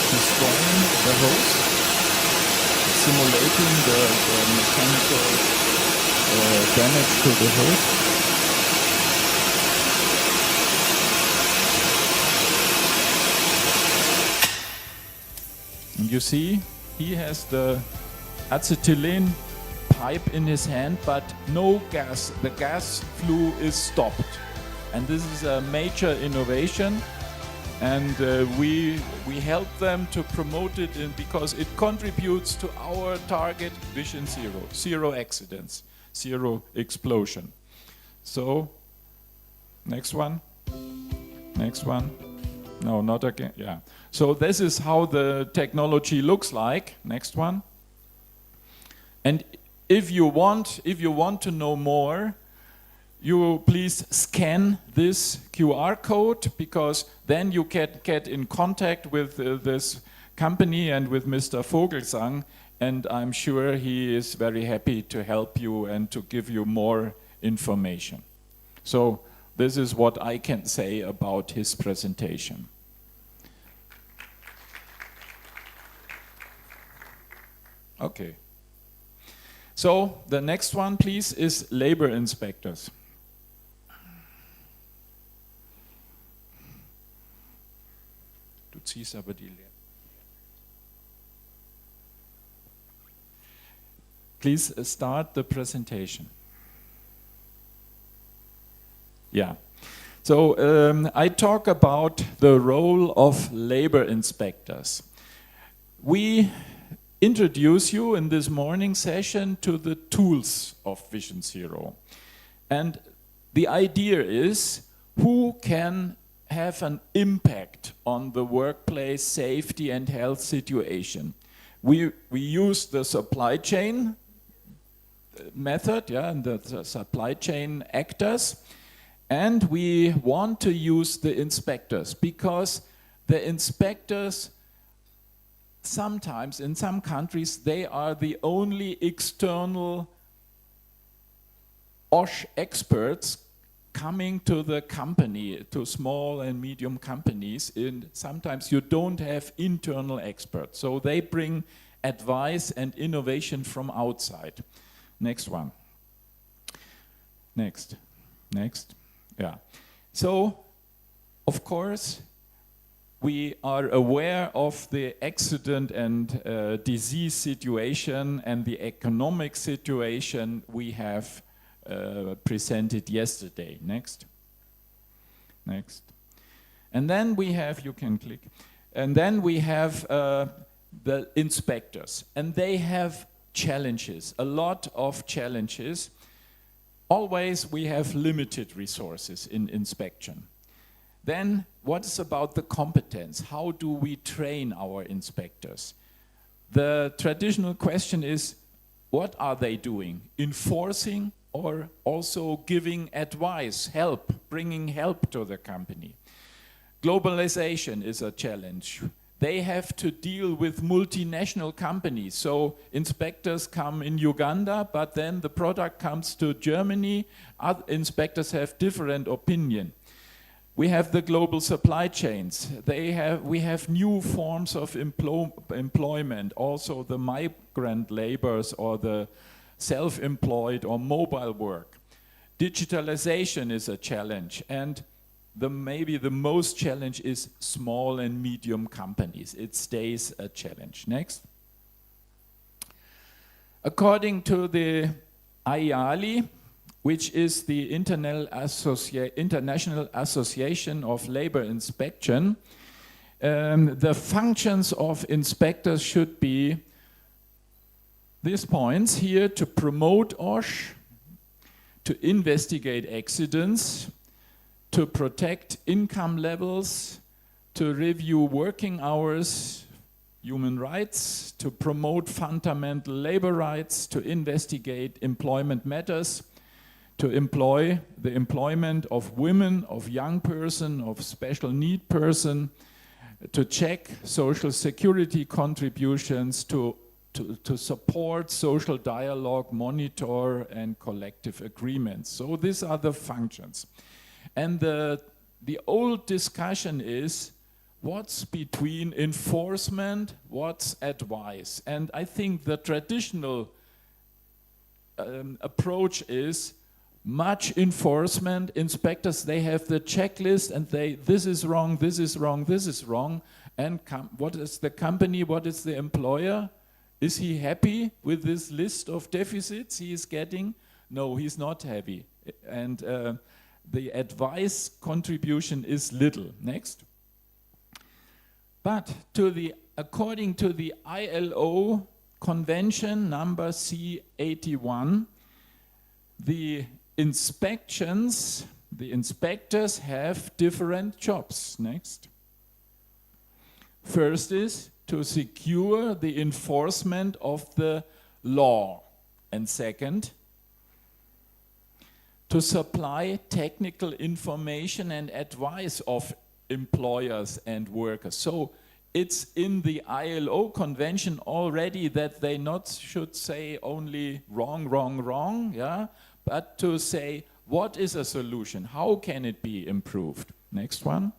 Destroying the hose, simulating the mechanical damage to the hose. And you see, he has the acetylene pipe in his hand, but no gas. The gas flow is stopped. And this is a major innovation. And we help them to promote it because it contributes to our target, Vision Zero. Zero accidents, zero explosion. So, next one. Next one. No, not again. Yeah. So this is how the technology looks like. Next one. And if you want to know more, you please scan this QR code, because then you can get in contact with this company and with Mr. Vogelsang, and I'm sure he is very happy to help you and to give you more information. So this is what I can say about his presentation. Okay. So the next one, please, is labor inspectors. Du ziehst aber die Leer. Please start the presentation. Yeah. So I talk about the role of labor inspectors. We introduce you in this morning session to the tools of Vision Zero. And the idea is, who can have an impact on the workplace safety and health situation? We use the supply chain method, yeah, and the supply chain actors, and we want to use the inspectors, because the inspectors, sometimes in some countries, they are the only external OSH experts coming to the company, to small and medium companies. And sometimes you don't have internal experts. So they bring advice and innovation from outside. Next one. Next. Yeah. So, of course, we are aware of the accident and disease situation and the economic situation we have presented yesterday. Next. And then we have, you can click, and then we have the inspectors, and they have challenges, a lot of challenges. Always we have limited resources in inspection. Then what is about the competence? How do we train our inspectors? The traditional question is, what are they doing? Enforcing or also giving advice, help, bringing help to the company? Globalization is a challenge. They have to deal with multinational companies. So inspectors come in Uganda, but then the product comes to Germany. Other inspectors have different opinion. We have the global supply chains. We have new forms of employment, also the migrant laborers or the self-employed or mobile work. Digitalization is a challenge, and maybe the most challenge is small and medium companies. It stays a challenge. Next. According to the IALI, which is the International Association of Labor Inspection, the functions of inspectors should be these points here: to promote OSH, to investigate accidents, to protect income levels, to review working hours, human rights, to promote fundamental labor rights, to investigate employment matters, to employ the employment of women, of young person, of special need person, to check social security contributions, to support social dialogue, monitor and collective agreements. So these are the functions. And the old discussion is what's between enforcement, what's advice. And I think the traditional approach is much enforcement. Inspectors, they have the checklist and this is wrong, this is wrong, this is wrong. And what is the company, what is the employer? Is he happy with this list of deficits he is getting? No, he's not happy. And the advice contribution is little. Next. But according to the ILO Convention number C81, the inspectors have different jobs. Next. First is to secure the enforcement of the law. And second, to supply technical information and advice of employers and workers. So it's in the ILO convention already that they not should say only wrong, wrong, wrong, yeah, but to say what is a solution, how can it be improved. Next one.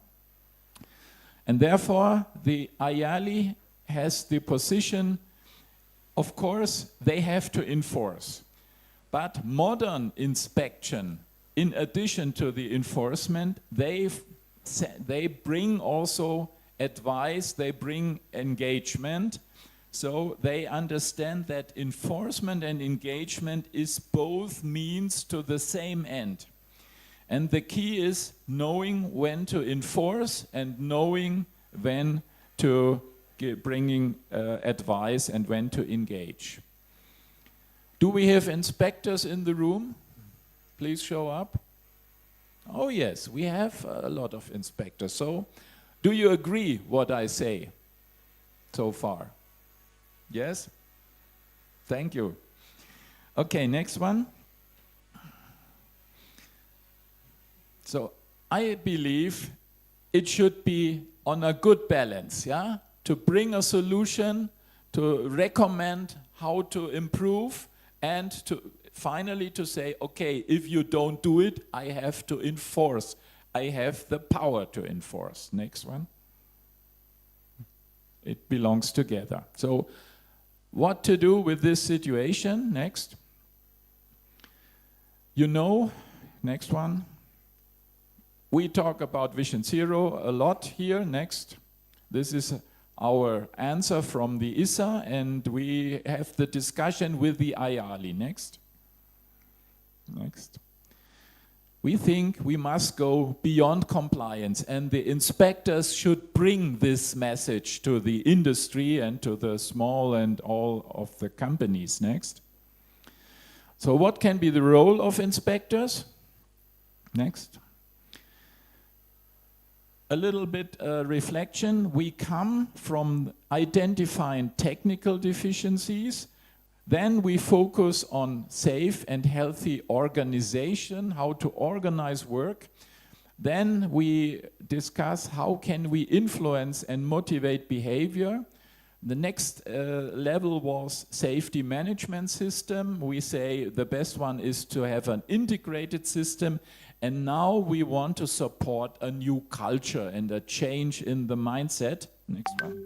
And therefore the IALI has the position, of course, they have to enforce. But modern inspection, in addition to the enforcement, they bring also advice, they bring engagement. So they understand that enforcement and engagement is both means to the same end. And the key is knowing when to enforce and knowing when to bringing advice and when to engage. Do we have inspectors in the room? Please show up. Oh yes, we have a lot of inspectors. So, do you agree what I say so far? Yes? Thank you. Okay, next one. So, I believe it should be on a good balance, yeah? To bring a solution, to recommend how to improve, and to finally to say, okay, if you don't do it, I have to enforce. I have the power to enforce. Next one. It belongs together. So what to do with this situation? Next. You know, next one. We talk about Vision Zero a lot here. Next. This is our answer from the ISA, and we have the discussion with the IALI. Next. Next. We think we must go beyond compliance, and the inspectors should bring this message to the industry and to the small and all of the companies. Next. So what can be the role of inspectors? Next. A little bit reflection. We come from identifying technical deficiencies. Then we focus on safe and healthy organization, how to organize work. Then we discuss how can we influence and motivate behavior. The next level was safety management system. We say the best one is to have an integrated system. And now we want to support a new culture and a change in the mindset. Next one.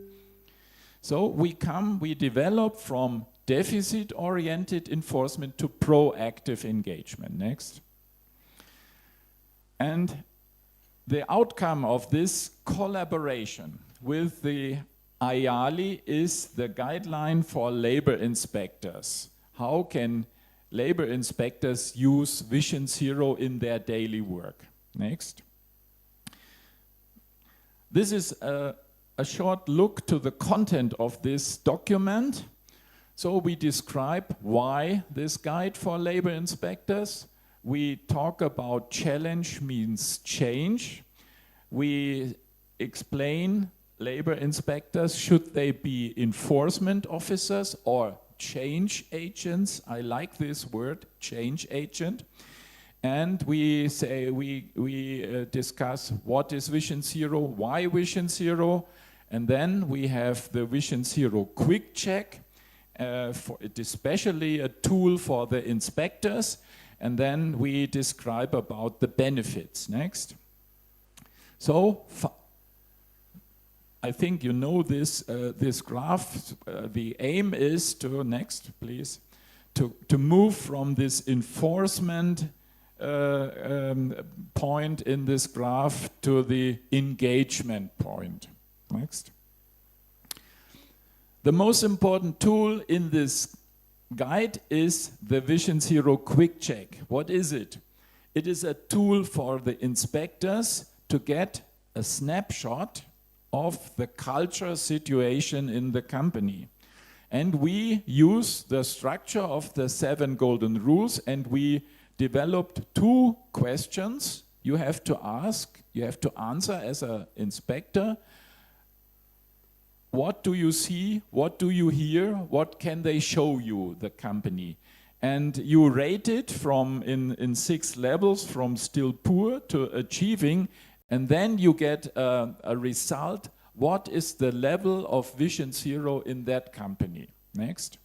So we develop from deficit-oriented enforcement to proactive engagement. Next. And the outcome of this collaboration with the IALI is the guideline for labor inspectors. How can labor inspectors use Vision Zero in their daily work? Next. This is a short look to the content of this document. So we describe why this guide for labor inspectors. We talk about challenge means change. We explain labor inspectors, should they be enforcement officers or change agents? I like this word, change agent. And we say, we discuss what is Vision Zero, why Vision Zero, and then we have the Vision Zero quick check. It is especially a tool for the inspectors, and then we describe about the benefits. Next. So I think you know this this graph. The aim is to, next please, to move from this enforcement point in this graph to the engagement point. Next. The most important tool in this guide is the Vision Zero Quick Check. What is it? It is a tool for the inspectors to get a snapshot of the culture situation in the company. And we use the structure of the 7 golden rules, and we developed 2 questions you have to ask, you have to answer as an inspector. What do you see? What do you hear? What can they show you, the company? And you rate it from in 6 levels, from still poor to achieving, and then you get a result. What is the level of Vision Zero in that company? Next.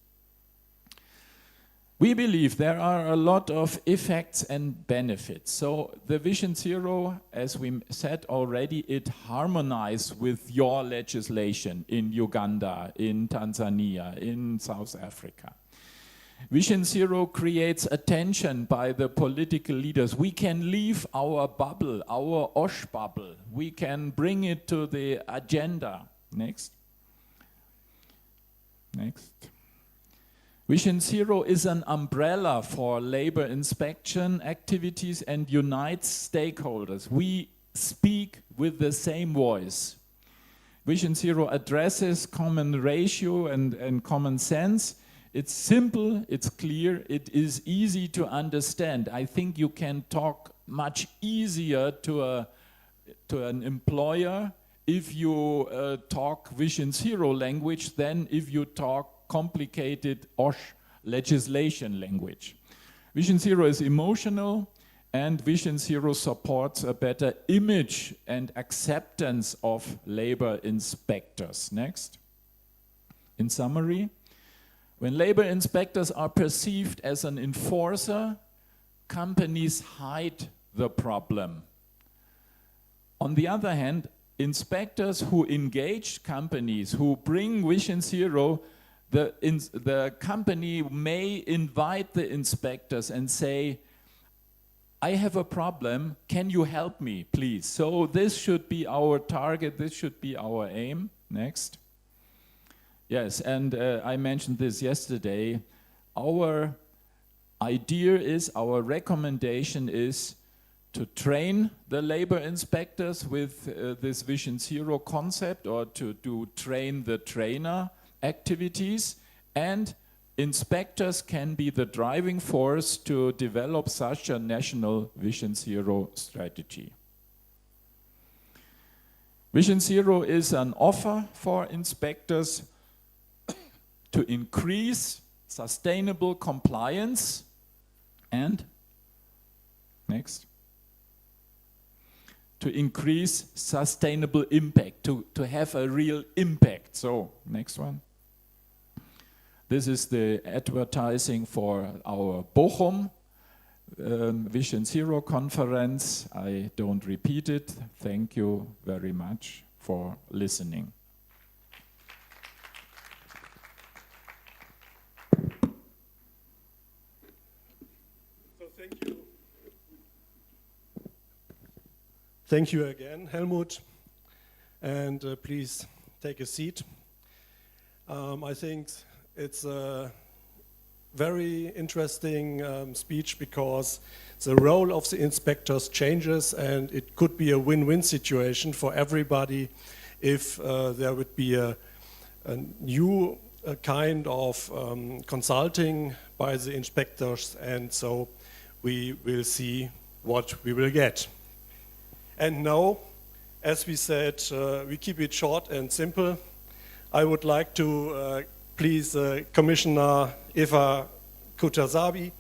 We believe there are a lot of effects and benefits. So the Vision Zero, as we said already, it harmonizes with your legislation in Uganda, in Tanzania, in South Africa. Vision Zero creates attention by the political leaders. We can leave our bubble, our OSH bubble. We can bring it to the agenda. Next. Next. Vision Zero is an umbrella for labor inspection activities and unites stakeholders. We speak with the same voice. Vision Zero addresses common ratio and common sense. It's simple, it's clear, it is easy to understand. I think you can talk much easier to an employer if you talk Vision Zero language than if you talk complicated OSH legislation language. Vision Zero is emotional, And Vision Zero supports a better image and acceptance of labor inspectors. Next. In summary, when labor inspectors are perceived as an enforcer, companies hide the problem. On the other hand, inspectors who engage companies, who bring Vision Zero, the company may invite the inspectors and say, I have a problem, can you help me, please? So this should be our target, this should be our aim. Next. Yes, and I mentioned this yesterday. Our idea is, our recommendation is to train the labor inspectors with this Vision Zero concept, or to train the trainer activities, and inspectors can be the driving force to develop such a national Vision Zero strategy. Vision Zero is an offer for inspectors to increase sustainable compliance and, next, to increase sustainable impact, to have a real impact. So, next one. This is the advertising for our Bochum Vision Zero conference. I don't repeat it. Thank you very much for listening. So thank you. Thank you again, Helmut. And please take a seat. I think it's a very interesting speech, because the role of the inspectors changes, and it could be a win-win situation for everybody if there would be a new kind of consulting by the inspectors, and so we will see what we will get. And now, as we said, we keep it short and simple. I would like to please Commissioner Eva Kutasabi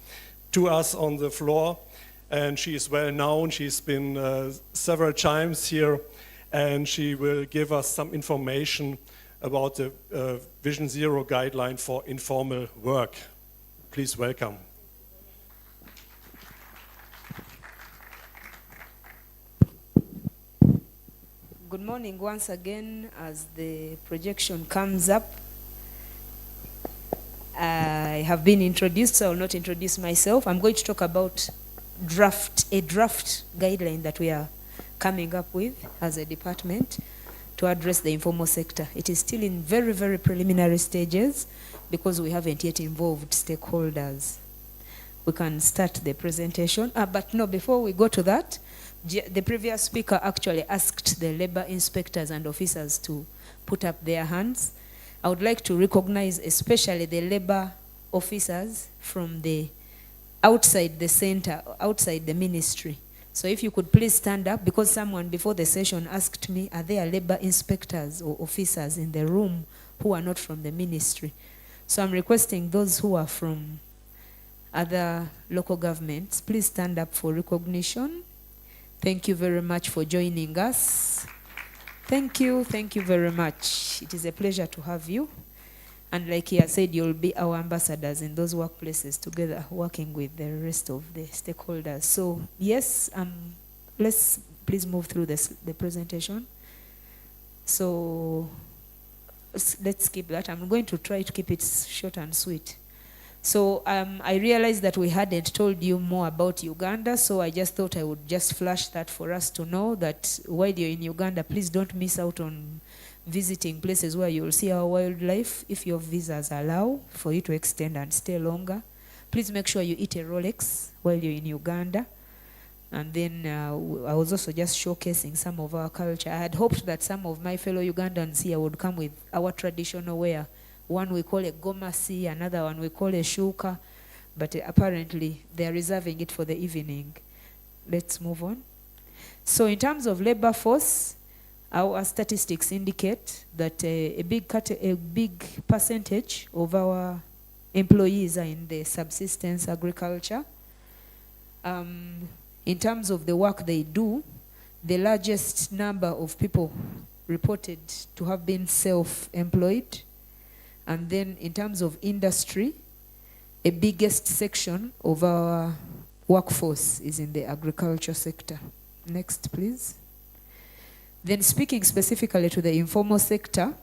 to us on the floor, and she is well known. She's been several times here, and she will give us some information about the Vision Zero guideline for informal work. Please welcome. Good morning once again. As the projection comes up, I have been introduced, so I will not introduce myself. I'm going to talk about a draft guideline that we are coming up with as a department to address the informal sector. It is still in very, very preliminary stages because we haven't yet involved stakeholders. We can start the presentation. But no, before we go to that, the previous speaker actually asked the labor inspectors and officers to put up their hands. I would like to recognize especially the labor officers from the outside the center, outside the ministry. So if you could please stand up, because someone before the session asked me, are there labor inspectors or officers in the room who are not from the ministry? So I'm requesting those who are from other local governments, please stand up for recognition. Thank you very much for joining us. Thank you very much. It is a pleasure to have you. And like he has said, you'll be our ambassadors in those workplaces together, working with the rest of the stakeholders. So yes, let's please move through the presentation. So let's skip that. I'm going to try to keep it short and sweet. So I realized that we hadn't told you more about Uganda, so I just thought I would just flash that for us to know that while you're in Uganda, please don't miss out on visiting places where you'll see our wildlife, if your visas allow for you to extend and stay longer. Please make sure you eat a Rolex while you're in Uganda. And then I was also just showcasing some of our culture. I had hoped that some of my fellow Ugandans here would come with our traditional wear. One we call a gomasi, another one we call a shuka, but apparently they are reserving it for the evening. Let's move on. So in terms of labor force, our statistics indicate that a big percentage of our employees are in the subsistence agriculture. In terms of the work they do, the largest number of people reported to have been self-employed. And then in terms of industry, a biggest section of our workforce is in the agriculture sector. Next, please. Then speaking specifically to the informal sector,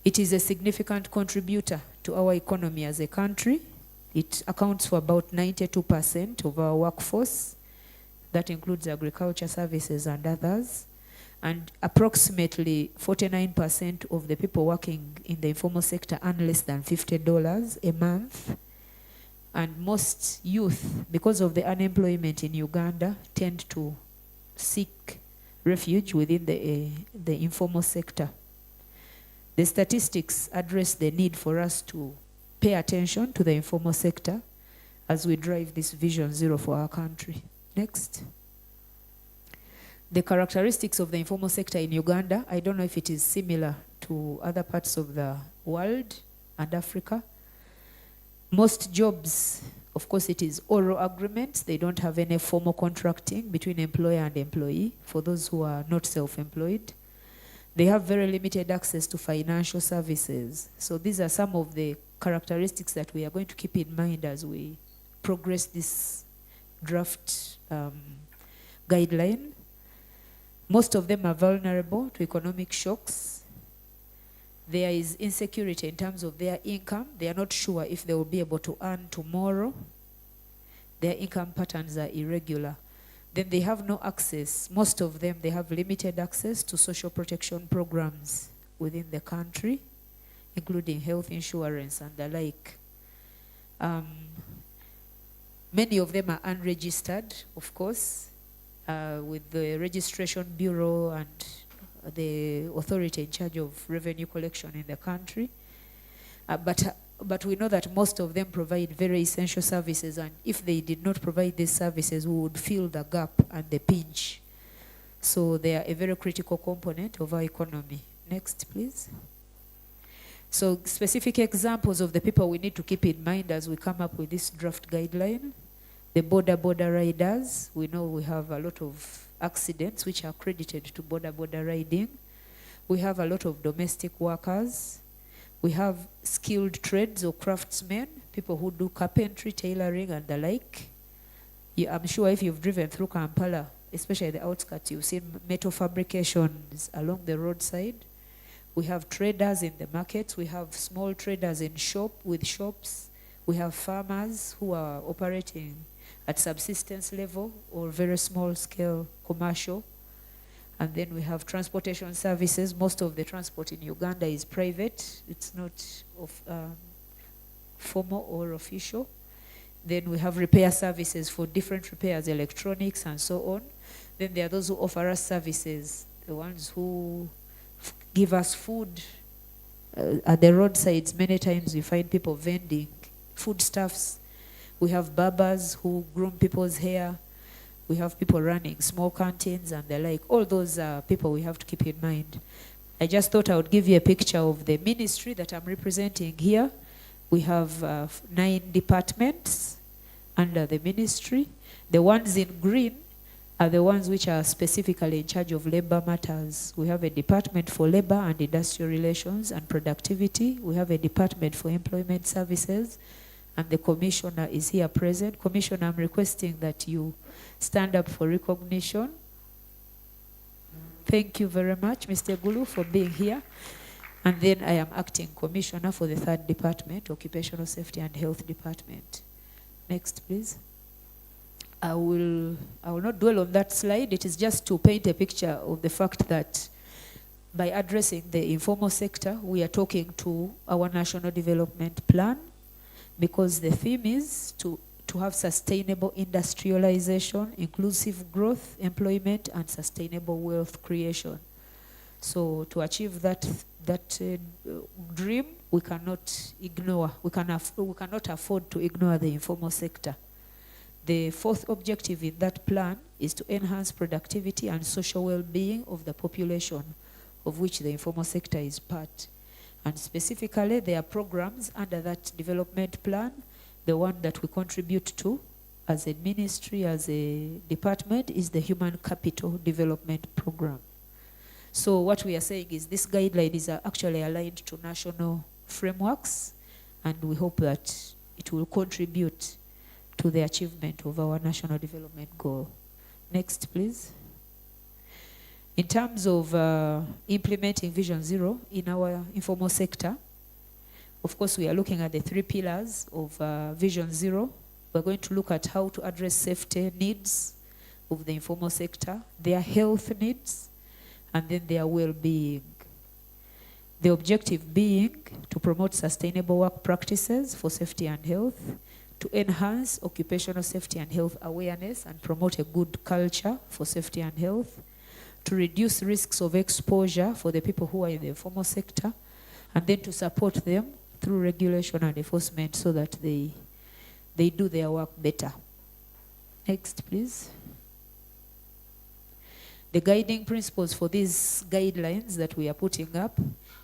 it is a significant contributor to our economy as a country. It accounts for about 92% of our workforce. That includes agriculture services and others. And approximately 49% of the people working in the informal sector earn less than $50 a month. And most youth, because of the unemployment in Uganda, tend to seek refuge within the informal sector. The statistics address the need for us to pay attention to the informal sector as we drive this Vision Zero for our country. Next. The characteristics of the informal sector in Uganda, I don't know if it is similar to other parts of the world and Africa. Most jobs, of course, it is oral agreements. They don't have any formal contracting between employer and employee for those who are not self-employed. They have very limited access to financial services. So these are some of the characteristics that we are going to keep in mind as we progress this draft guideline. Most of them are vulnerable to economic shocks. There is insecurity in terms of their income. They are not sure if they will be able to earn tomorrow. Their income patterns are irregular. Then they have no access. Most of them, they have limited access to social protection programs within the country, including health insurance and the like. Many of them are unregistered, of course, with the Registration Bureau and the authority in charge of revenue collection in the country. But we know that most of them provide very essential services, and if they did not provide these services, we would feel the gap and the pinch. So they are a very critical component of our economy. Next, please. So specific examples of the people we need to keep in mind as we come up with this draft guideline. The border riders, we know we have a lot of accidents which are credited to border riding. We have a lot of domestic workers. We have skilled trades or craftsmen, people who do carpentry, tailoring, and the like. I'm sure if you've driven through Kampala, especially the outskirts, you've seen metal fabrications along the roadside. We have traders in the markets. We have small traders with shops. We have farmers who are operating at subsistence level or very small scale commercial. And then we have transportation services. Most of the transport in Uganda is private. It's not formal or official. Then we have repair services for different repairs, electronics and so on. Then there are those who offer us services, the ones who give us food. At the roadsides, many times we find people vending foodstuffs. We have barbers who groom people's hair. We have people running small canteens and the like. All those are people we have to keep in mind. I just thought I would give you a picture of the ministry that I'm representing here. We have 9 departments under the ministry. The ones in green are the ones which are specifically in charge of labor matters. We have a department for labor and industrial relations and productivity. We have a department for employment services, and the commissioner is here present. Commissioner, I'm requesting that you stand up for recognition. Thank you very much, Mr. Gulu, for being here. And then I am acting commissioner for the 3rd department, Occupational Safety and Health Department. Next, please. I will not dwell on that slide. It is just to paint a picture of the fact that by addressing the informal sector, we are talking to our national development plan, because the theme is to have sustainable industrialization, inclusive growth, employment, and sustainable wealth creation. So to achieve that dream, we cannot afford to ignore the informal sector. The 4th objective in that plan is to enhance productivity and social well-being of the population, of which the informal sector is part. And specifically, there are programs under that development plan. The one that we contribute to as a ministry, as a department, is the Human Capital Development Program. So what we are saying is this guideline is actually aligned to national frameworks, and we hope that it will contribute to the achievement of our national development goal. Next, please. In terms of implementing Vision Zero in our informal sector, of course, we are looking at the 3 pillars of Vision Zero. We're going to look at how to address safety needs of the informal sector, their health needs, and then their well-being. The objective being to promote sustainable work practices for safety and health, to enhance occupational safety and health awareness and promote a good culture for safety and health, to reduce risks of exposure for the people who are in the informal sector, and then to support them through regulation and enforcement so that they do their work better. Next, please. The guiding principles for these guidelines that we are putting up,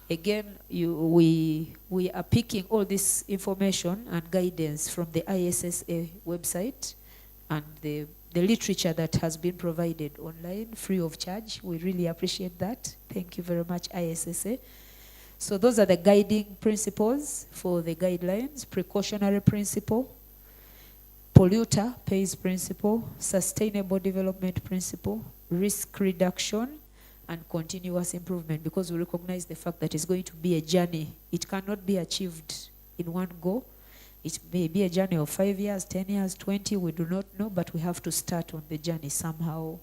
again, we are picking all this information and guidance from the ISSA website and the literature that has been provided online free of charge. We really appreciate that. Thank you very much, ISSA. So those are the guiding principles for the guidelines: precautionary principle, polluter pays principle, sustainable development principle, risk reduction, and continuous improvement, because we recognize the fact that it's going to be a journey. It cannot be achieved in one go. It may be a journey of 5 years, 10 years, 20, we do not know, but we have to start on the journey somehow.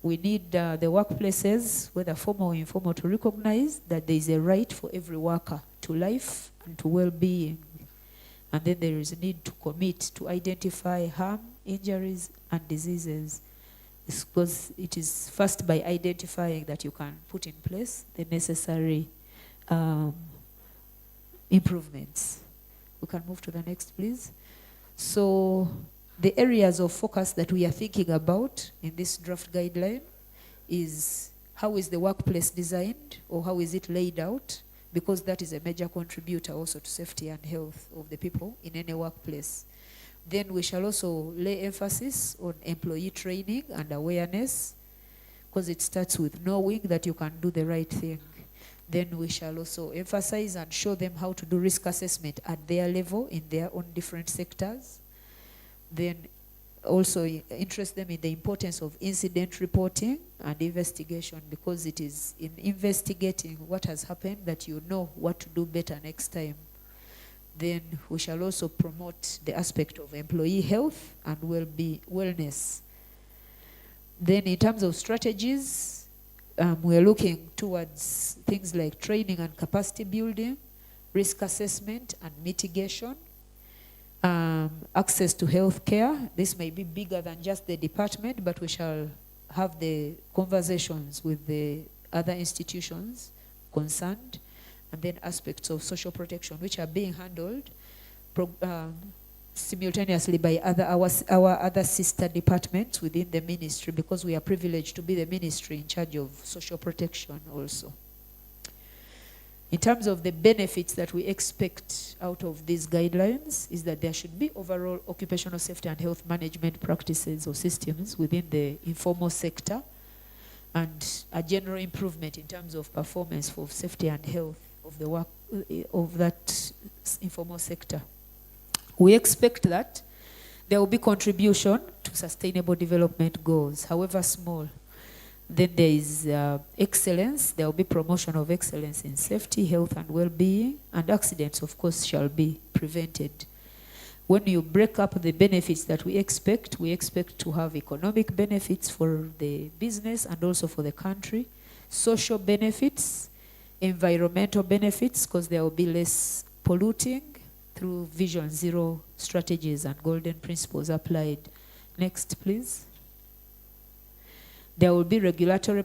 We need the workplaces, whether formal or informal, to recognize that there is a right for every worker to life and to well-being. And then there is a need to commit to identify harm, injuries, and diseases. It's because it is first by identifying that you can put in place the necessary improvements. We can move to the next, please. So the areas of focus that we are thinking about in this draft guideline is how is the workplace designed, or how is it laid out, because that is a major contributor also to safety and health of the people in any workplace. Then we shall also lay emphasis on employee training and awareness, because it starts with knowing that you can do the right thing. Then we shall also emphasize and show them how to do risk assessment at their level in their own different sectors. Then also interest them in the importance of incident reporting and investigation, because it is in investigating what has happened that you know what to do better next time. Then we shall also promote the aspect of employee health and wellness. Then in terms of strategies, we are looking towards things like training and capacity building, risk assessment and mitigation, access to health care. This may be bigger than just the department, but we shall have the conversations with the other institutions concerned, and then aspects of social protection, which are being handled simultaneously by our other sister departments within the ministry, because we are privileged to be the ministry in charge of social protection also. In terms of the benefits that we expect out of these guidelines, is that there should be overall occupational safety and health management practices or systems within the informal sector, and a general improvement in terms of performance for safety and health of the work of that informal sector. We expect that there will be contribution to sustainable development goals, however small. Then there is excellence. There will be promotion of excellence in safety, health, and well-being, and accidents, of course, shall be prevented. When you break up the benefits that we expect to have economic benefits for the business and also for the country, social benefits, environmental benefits, because there will be less polluting through Vision Zero strategies and golden principles applied. Next, please. There will be regulatory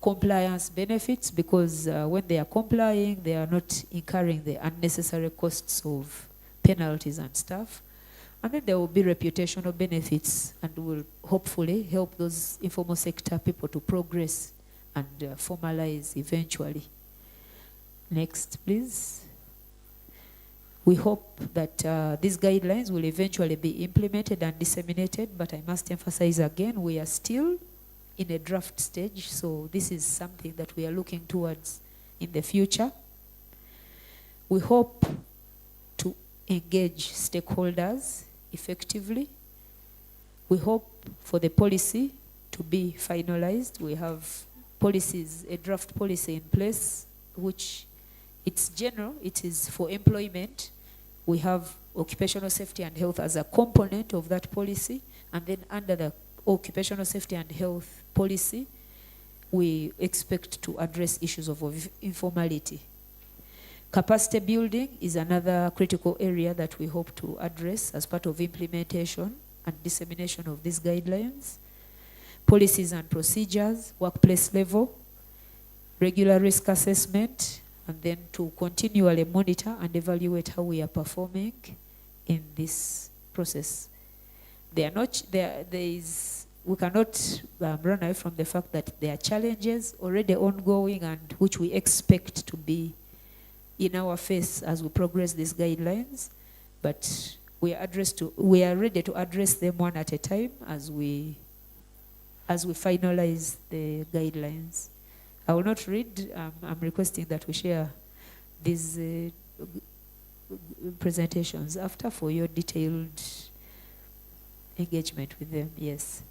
compliance benefits, because when they are complying, they are not incurring the unnecessary costs of penalties and stuff. And then there will be reputational benefits, and will hopefully help those informal sector people to progress and formalize eventually. Next, please. We hope that these guidelines will eventually be implemented and disseminated, but I must emphasize again, we are still in a draft stage, so this is something that we are looking towards in the future. We hope to engage stakeholders effectively. We hope for the policy to be finalized. We have policies, a draft policy in place, which it's general, it is for employment. We have occupational safety and health as a component of that policy, and then under the occupational safety and health policy, we expect to address issues of informality. Capacity building is another critical area that we hope to address as part of implementation and dissemination of these guidelines. Policies and procedures, workplace level, regular risk assessment, and then to continually monitor and evaluate how we are performing in this process. We cannot run away from the fact that there are challenges already ongoing and which we expect to be in our face as we progress these guidelines, but we are ready to address them one at a time as we finalize the guidelines. I will not read. I'm requesting that we share these presentations after for your detailed engagement with them. Yes.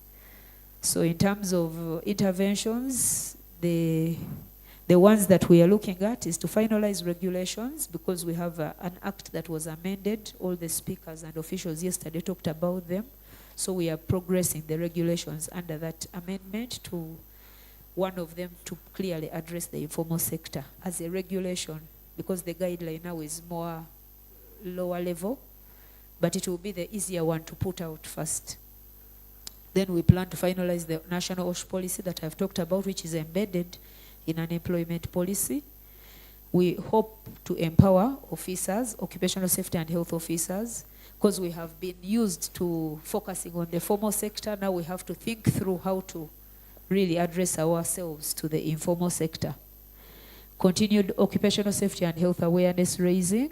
So in terms of interventions, the ones that we are looking at is to finalize regulations, because we have an act that was amended. All the speakers and officials yesterday talked about them. So we are progressing the regulations under that amendment, to one of them to clearly address the informal sector as a regulation, because the guideline now is more lower level, but it will be the easier one to put out first. Then we plan to finalize the national OSH policy that I've talked about, which is embedded in an employment policy. We hope to empower officers, occupational safety and health officers, because we have been used to focusing on the formal sector. Now we have to think through how to really address ourselves to the informal sector. Continued occupational safety and health awareness raising,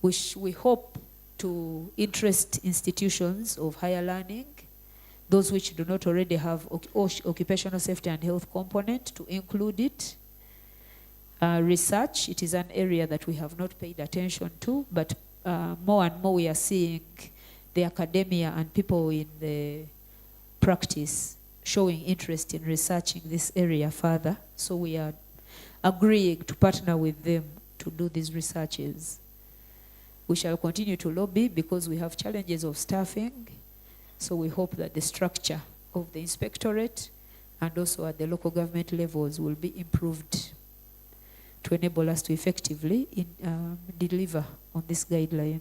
which we hope to interest institutions of higher learning, those which do not already have occupational safety and health component, to include it. Research, it is an area that we have not paid attention to, but more and more we are seeing the academia and people in the practice showing interest in researching this area further. So we are agreeing to partner with them to do these researches. We shall continue to lobby because we have challenges of staffing. So we hope that the structure of the inspectorate and also at the local government levels will be improved to enable us to effectively deliver on this guideline.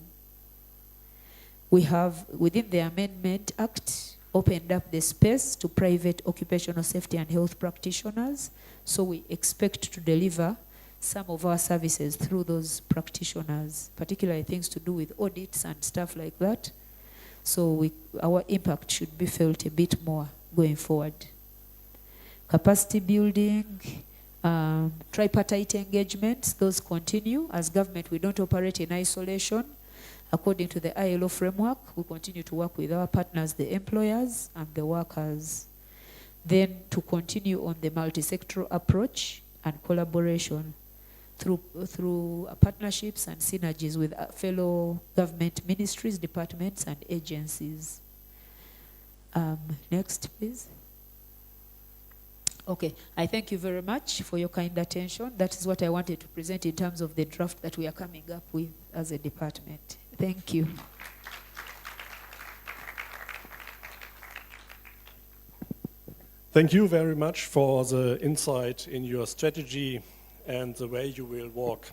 We have, within the Amendment Act, opened up the space to private occupational safety and health practitioners. So we expect to deliver some of our services through those practitioners, particularly things to do with audits and stuff like that. So our impact should be felt a bit more going forward. Capacity building, tripartite engagements, those continue. As government, we don't operate in isolation. According to the ILO framework, we continue to work with our partners, the employers and the workers. Then to continue on the multi-sectoral approach and collaboration through partnerships and synergies with fellow government ministries, departments, and agencies. Next, please. Okay, I thank you very much for your kind attention. That is what I wanted to present in terms of the draft that we are coming up with as a department. Thank you. Thank you very much for the insight in your strategy and the way you will walk.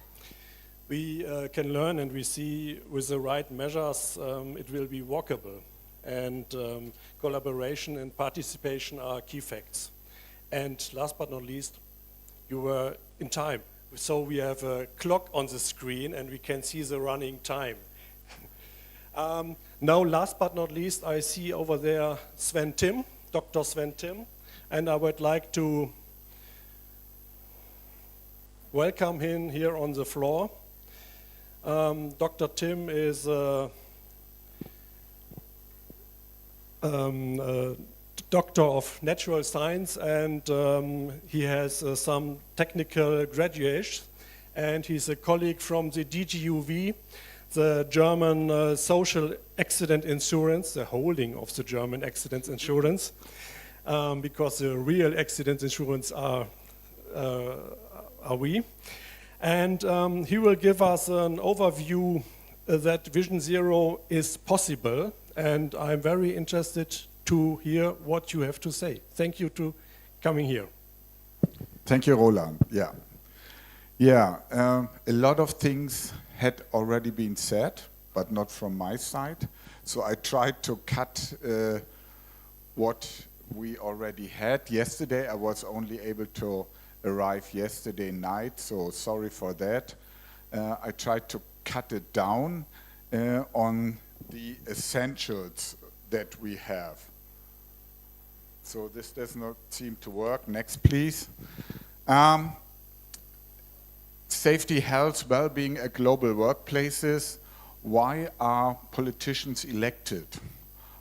We can learn and we see with the right measures it will be walkable, and collaboration and participation are key facts. And last but not least, you were in time. So we have a clock on the screen and we can see the running time. Now, last but not least, I see over there Sven Tim, Dr. Sven Tim, and I would like to welcome him here on the floor. Dr. Tim is doctor of natural science, and he has some technical graduates, and he's a colleague from the DGUV, the German social accident insurance, the holding of the German accident insurance, because the real accident insurance are we. And he will give us an overview that Vision Zero is possible, and I'm very interested to hear what you have to say. Thank you for coming here. Thank you, Roland. Yeah, a lot of things had already been said, but not from my side. So I tried to cut what we already had. Yesterday, I was only able to arrive yesterday night, so sorry for that. I tried to cut it down on the essentials that we have. So this does not seem to work. Next, please. Safety, health, well-being at global workplaces. Why are politicians elected?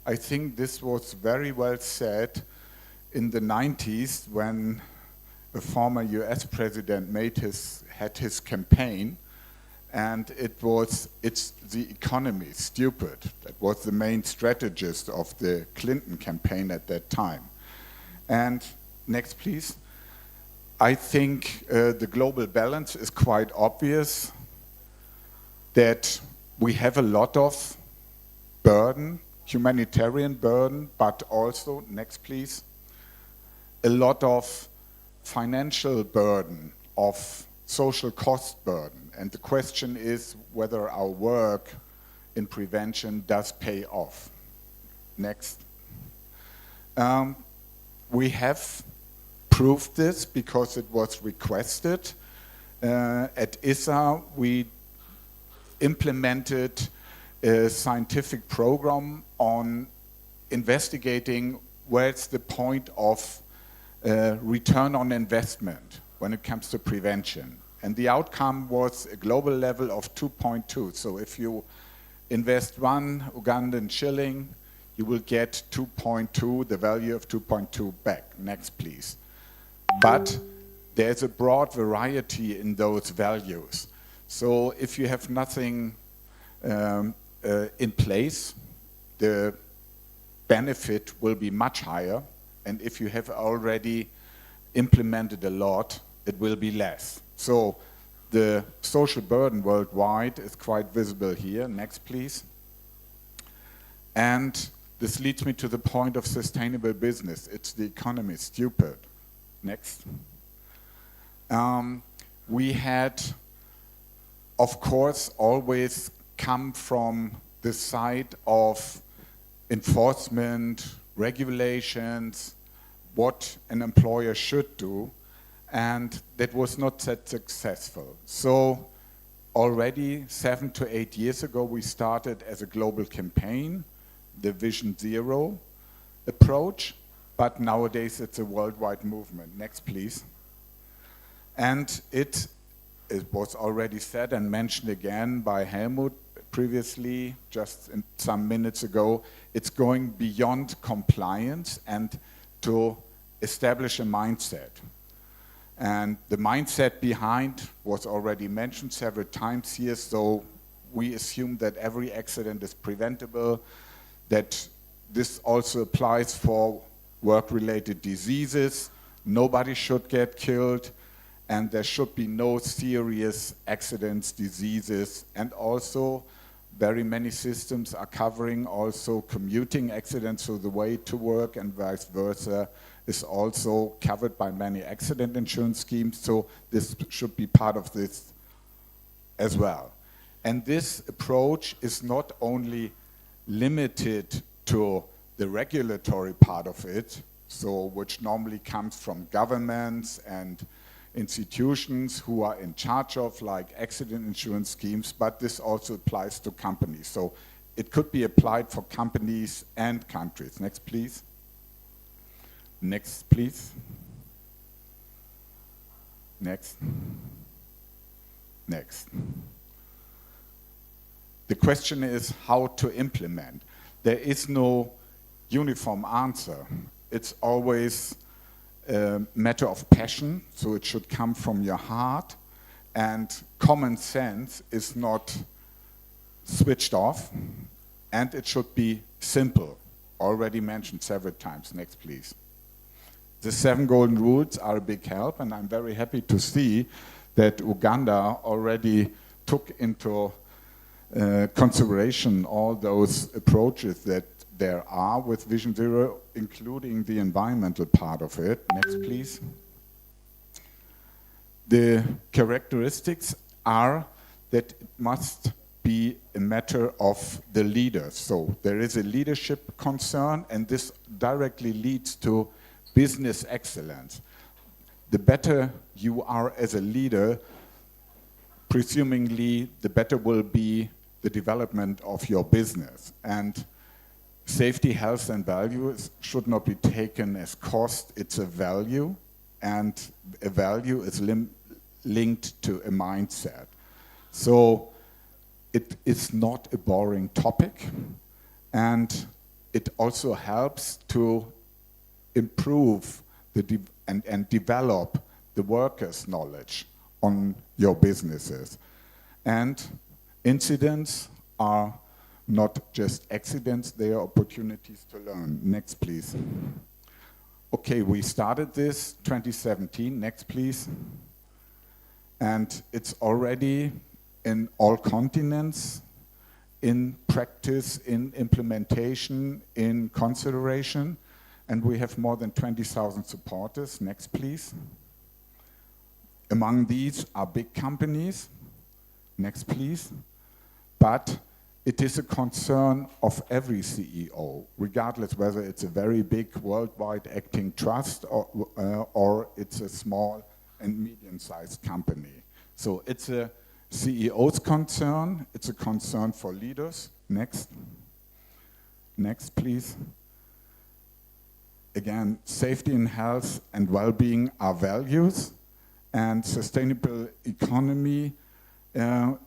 I think this was very well said in the 90s when a former US president had his campaign, and it's the economy, stupid. That was the main strategist of the Clinton campaign at that time. And next, please. I think the global balance is quite obvious, that we have a lot of burden, humanitarian burden, but also, next please, a lot of financial burden, of social cost burden. And the question is whether our work in prevention does pay off. Next. We have proved this because it was requested. At ISA, we implemented a scientific program on investigating where's the point of return on investment when it comes to prevention. And the outcome was a global level of 2.2. So if you invest 1 Ugandan shilling, you will get 2.2, the value of 2.2 back. Next, please. But there's a broad variety in those values. So if you have nothing in place, the benefit will be much higher. And if you have already implemented a lot, it will be less. So the social burden worldwide is quite visible here. Next, please. And this leads me to the point of sustainable business. It's the economy, stupid. Next. We had, of course, always come from the side of enforcement, regulations, what an employer should do, and that was not that successful. So already 7 to 8 years ago, we started as a global campaign, the Vision Zero approach, but nowadays it's a worldwide movement. Next, please. And it was already said and mentioned again by Helmut previously, just some minutes ago, it's going beyond compliance and to establish a mindset. And the mindset behind was already mentioned several times here, so we assume that every accident is preventable, that this also applies for work-related diseases, nobody should get killed, and there should be no serious accidents, diseases, and also very many systems are covering also commuting accidents, so the way to work and vice versa is also covered by many accident insurance schemes, so this should be part of this as well. And this approach is not only limited to the regulatory part of it, so which normally comes from governments and institutions who are in charge of like accident insurance schemes, but this also applies to companies. So it could be applied for companies and countries. Next, please. Next, please. Next. Next. The question is how to implement. There is no uniform answer. It's always a matter of passion, so it should come from your heart, and common sense is not switched off, and it should be simple. Already mentioned several times. Next, please. The 7 golden rules are a big help, and I'm very happy to see that Uganda already took into consideration all those approaches that there are with Vision Zero, including the environmental part of it. Next, please. The characteristics are that it must be a matter of the leaders. So there is a leadership concern, and this directly leads to business excellence. The better you are as a leader, presumably the better will be the development of your business. And safety, health, and values should not be taken as cost. It's a value, and a value is linked to a mindset. So it is not a boring topic, and it also helps to improve and develop the workers' knowledge on your businesses. And incidents are not just accidents, they are opportunities to learn. Next, please. Okay, we started this 2017. Next, please. And it's already in all continents, in practice, in implementation, in consideration. And we have more than 20,000 supporters. Next, please. Among these are big companies. Next, please. But it is a concern of every CEO, regardless whether it's a very big worldwide acting trust or it's a small and medium-sized company. So it's a CEO's concern, it's a concern for leaders. Next. Next, please. Again, safety and health and well-being are values, and sustainable economy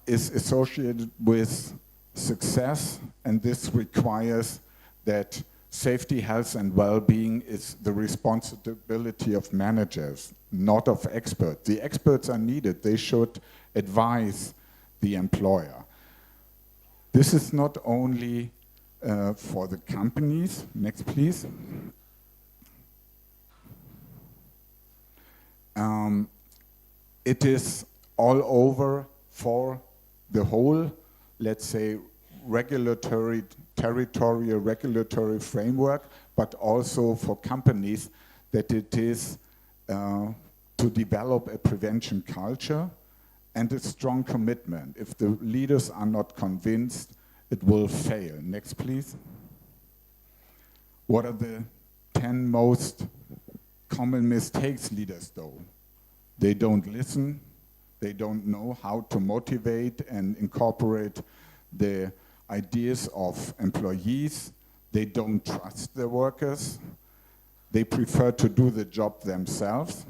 is associated with success, and this requires that safety, health, and well-being is the responsibility of managers, not of experts. The experts are needed. They should advise the employer. This is not only for the companies. Next, please. It is all over for the whole, let's say, territorial regulatory framework, but also for companies that it is to develop a prevention culture and a strong commitment. If the leaders are not convinced, it will fail. Next, please. What are the 10 most common mistakes leaders do? They don't listen. They don't know how to motivate and incorporate the ideas of employees. They don't trust their workers. They prefer to do the job themselves.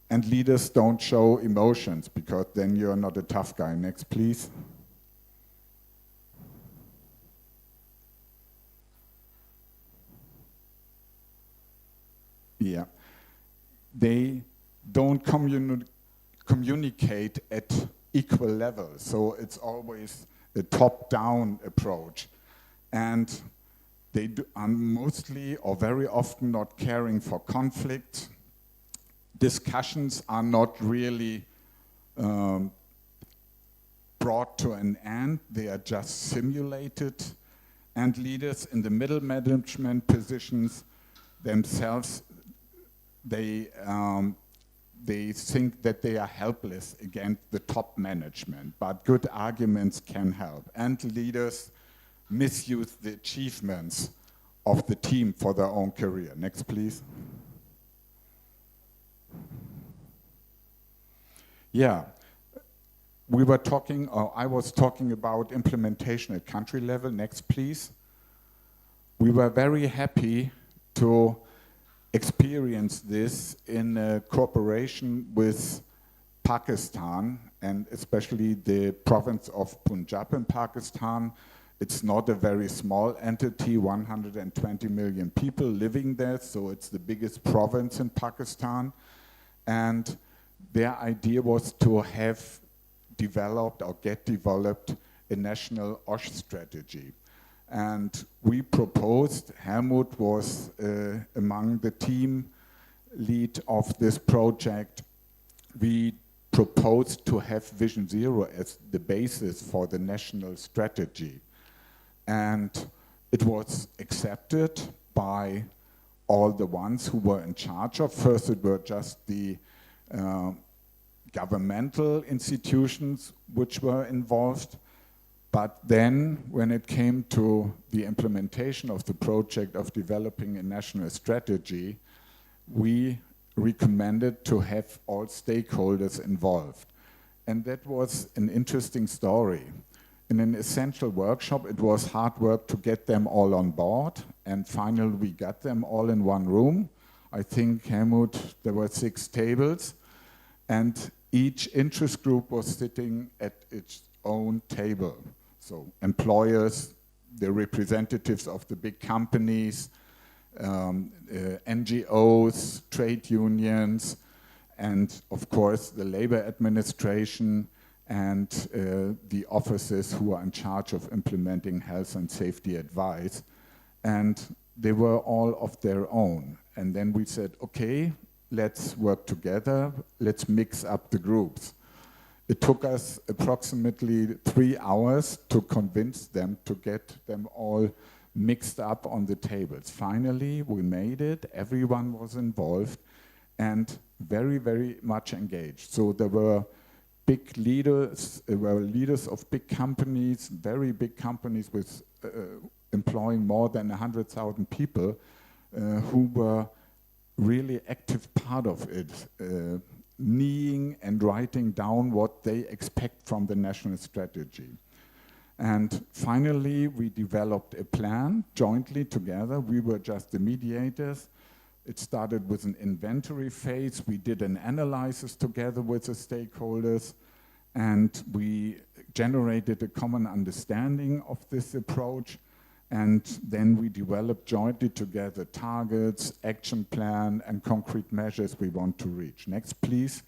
And leaders don't show emotions, because then you're not a tough guy. Next, please. Yeah. They don't communicate at equal level, so it's always a top-down approach. And they are mostly or very often not caring for conflict. Discussions are not really brought to an end, they are just simulated. And leaders in the middle management positions themselves, they think that they are helpless against the top management, but good arguments can help. And leaders misuse the achievements of the team for their own career. Next, please. Yeah, we were talking, or I was talking about implementation at country level. Next, please. We were very happy to experience this in cooperation with Pakistan, and especially the province of Punjab in Pakistan. It's not a very small entity, 120 million people living there, so it's the biggest province in Pakistan. And their idea was to have developed or get developed a national OSH strategy. And we proposed, Helmut was among the team lead of this project. We proposed to have Vision Zero as the basis for the national strategy. And it was accepted by all the ones who were in charge of. First, it were just the governmental institutions which were involved. But then, when it came to the implementation of the project of developing a national strategy, we recommended to have all stakeholders involved. And that was an interesting story. In an essential workshop, it was hard work to get them all on board, and finally we got them all in one room. I think, Helmut, there were 6 tables, and each interest group was sitting at its own table. So employers, the representatives of the big companies, NGOs, trade unions, and of course the labor administration and the officers who are in charge of implementing health and safety advice. And they were all of their own. And then we said, okay, let's work together, let's mix up the groups. It took us approximately 3 hours to convince them to get them all mixed up on the tables. Finally, we made it, everyone was involved and very, very much engaged. So there were big leaders, leaders of big companies, very big companies with employing more than 100,000 people who were really active part of it, kneeing and writing down what they expect from the national strategy. And finally, we developed a plan jointly together. We were just the mediators. It started with an inventory phase. We did an analysis together with the stakeholders, and we generated a common understanding of this approach. And then we developed jointly together targets, action plan, and concrete measures we want to reach. Next, please.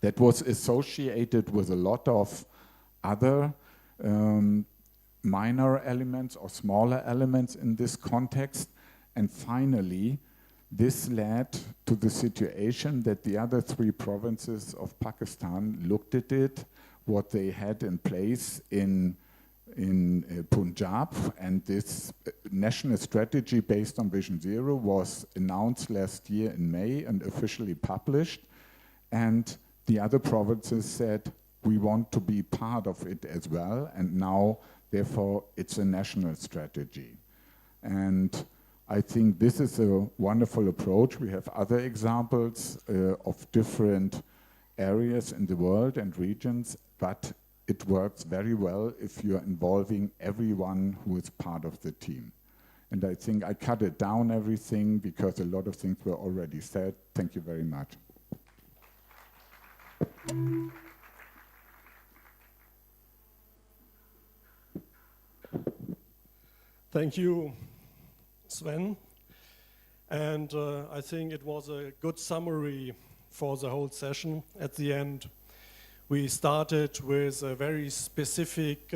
That was associated with a lot of other minor elements or smaller elements in this context. And finally, this led to the situation that the other 3 provinces of Pakistan looked at it, what they had in place in Punjab, and this national strategy based on Vision Zero was announced last year in May and officially published. And the other provinces said, we want to be part of it as well, and now, therefore, it's a national strategy. And I think this is a wonderful approach. We have other examples of different areas in the world and regions, but it works very well if you're involving everyone who is part of the team. And I think I cut it down everything because a lot of things were already said. Thank you very much. Thank you, Sven. And I think it was a good summary for the whole session at the end. We started with very specific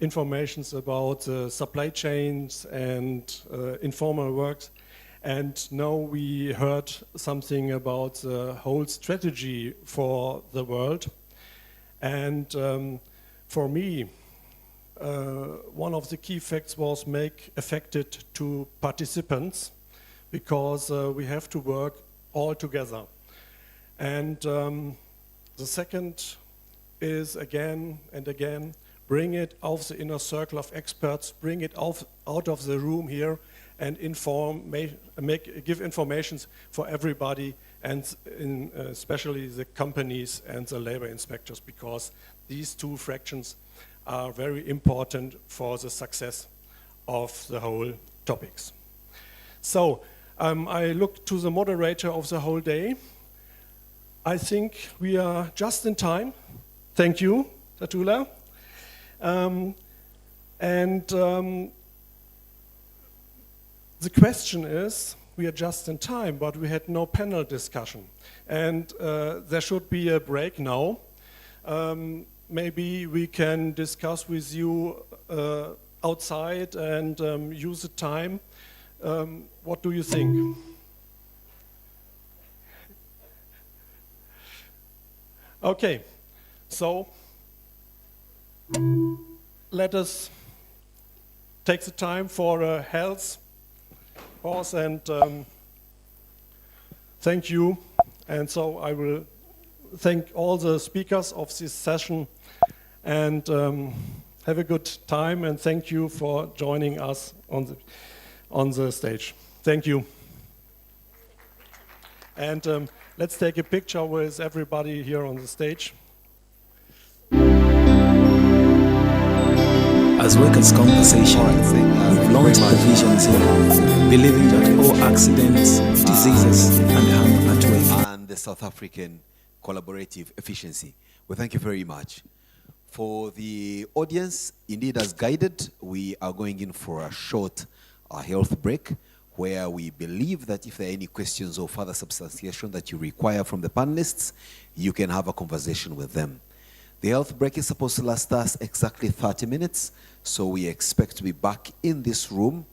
informations about supply chains and informal works. And now we heard something about the whole strategy for the world. And for me, one of the key facts was make affected to participants, because we have to work all together. And the second is again and again, bring it out of the inner circle of experts, bring it out of the room here and give information for everybody, and especially the companies and the labor inspectors, because these 2 fractions are very important for the success of the whole topics. So I look to the moderator of the whole day. I think we are just in time. Thank you, Tatula. The question is, we are just in time, but we had no panel discussion. And there should be a break now. Maybe we can discuss with you outside and use the time. What do you think? Okay, so let us take the time for a health pause and thank you. And so I will thank all the speakers of this session and have a good time, and thank you for joining us on the stage. Thank you. And let's take a picture with everybody here on the stage. As workers' compensation, we've launched the Vision Zero, believing that all accidents, diseases, and harm at work. And the South African collaborative efficiency. We thank you very much. For the audience, indeed as guided, we are going in for a short health break, where we believe that if there are any questions or further substantiation that you require from the panelists, you can have a conversation with them. The health break is supposed to last us exactly 30 minutes, so we expect to be back in this room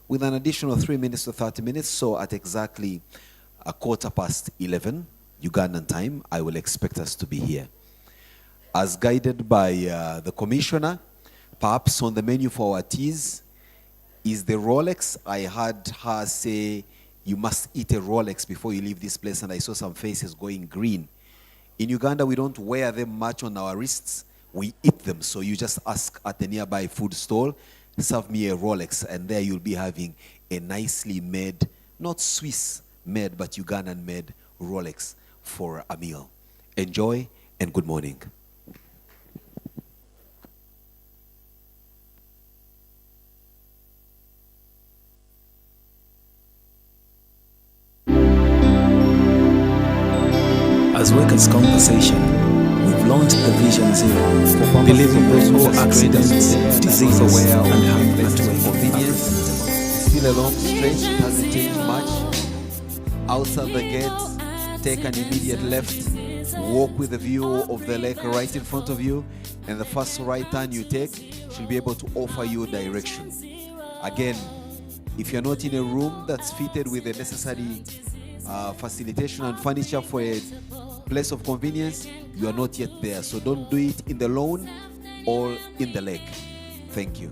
with an additional 3 minutes to 30 minutes, so at exactly 11:15 Ugandan time, I will expect us to be here. As guided by the commissioner, perhaps on the menu for our teas is the Rolex. I heard her say, you must eat a Rolex before you leave this place, and I saw some faces going green. In Uganda, we don't wear them much on our wrists, we eat them. So you just ask at the nearby food stall, serve me a Rolex, and there you'll be having a nicely made, not Swiss made, but Ugandan made Rolex for a meal. Enjoy and good morning. As workers' compensation, we've launched the Vision Zero, believing that all accidents, diseases, and harm at work. Convenience. Still a long stretch, it hasn't changed much. Outside the gates, take an immediate left, walk with a view of the lake right in front of you, and the first right turn you take should be able to offer you direction. Again, if you're not in a room that's fitted with the necessary facilitation and furniture for a place of convenience, you are not yet there. So don't do it in the lawn or in the lake. Thank you.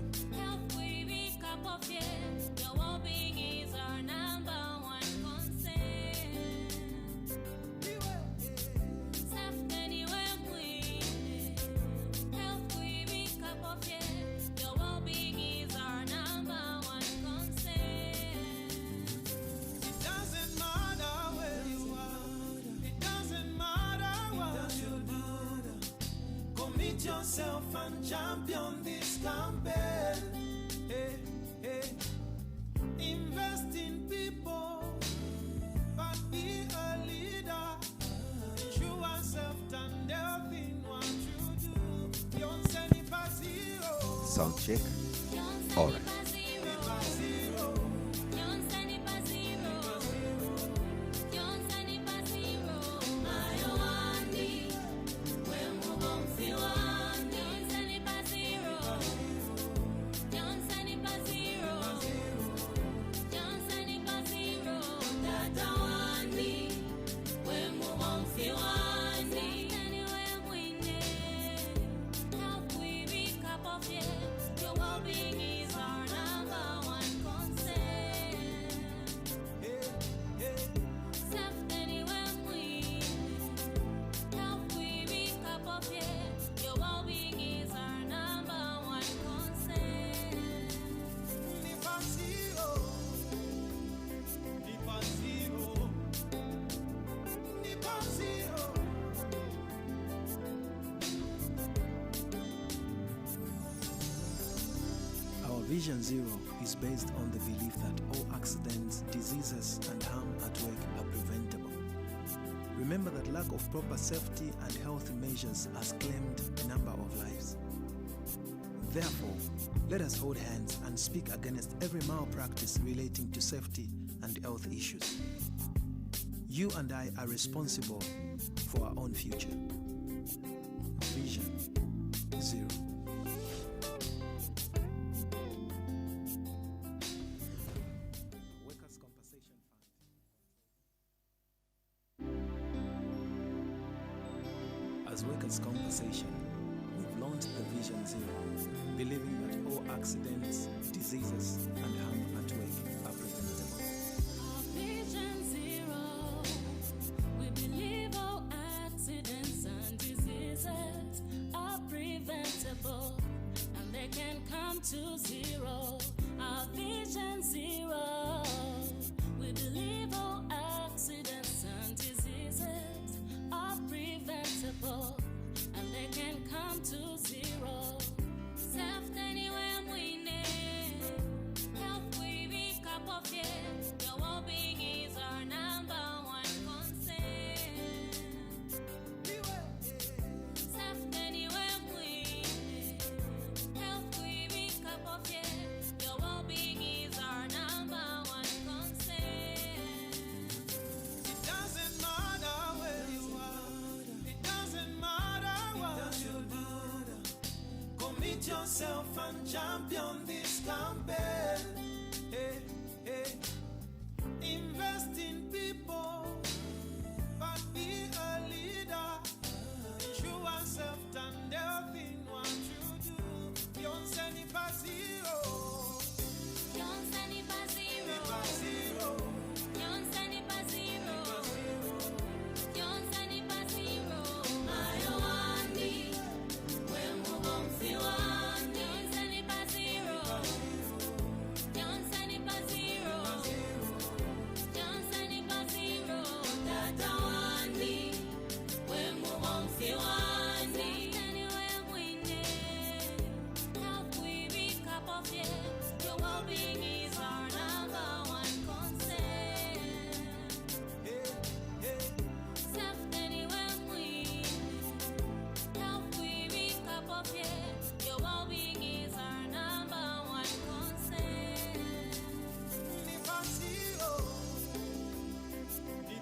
Yourself and champion this campaign. Hey, hey. Invest in people, but be a leader. True and self-turned in what you do. Don't send it by zero. Sound check. All right. Vision Zero is based on the belief that all accidents, diseases, and harm at work are preventable. Remember that lack of proper safety and health measures has claimed a number of lives. Therefore, let us hold hands and speak against every malpractice relating to safety and health issues. You and I are responsible for our own future. Vision Zero. Workers' Compensation Fund. As Workers' Compensation, we've launched the Vision Zero, believing that all accidents, diseases, and harm at work are preventable. Vision Zero, we believe all accidents and diseases are preventable, and they can come to zero. Our Vision Zero, we believe all accidents and diseases are preventable, and they can come to zero. Safety anywhere we need, health we wake up of it. Your well-being is our number one concern. Safety anywhere we need, health we wake up of it. Your well-being is our number one concern. It doesn't matter where you are. It doesn't matter what you do. Commit yourself and champion this campaign. Hey, hey. Invest in people, but be a leader. Ensure safety and health in what you do. Don't send it by zero. Don't send it by zero. By zero. Don't send it by zero. Don't send it by zero. I don't want it. When we won't see one. Don't send it by zero. Don't send it by zero. Don't send it by zero. That I want it. When we won't see one. Anywhere we need. Help we wake up of it. Your well-being is our number one concern. Hey, hey. Safety anywhere we need. Help we wake up of it. Your well-being is our number one concern. By zero.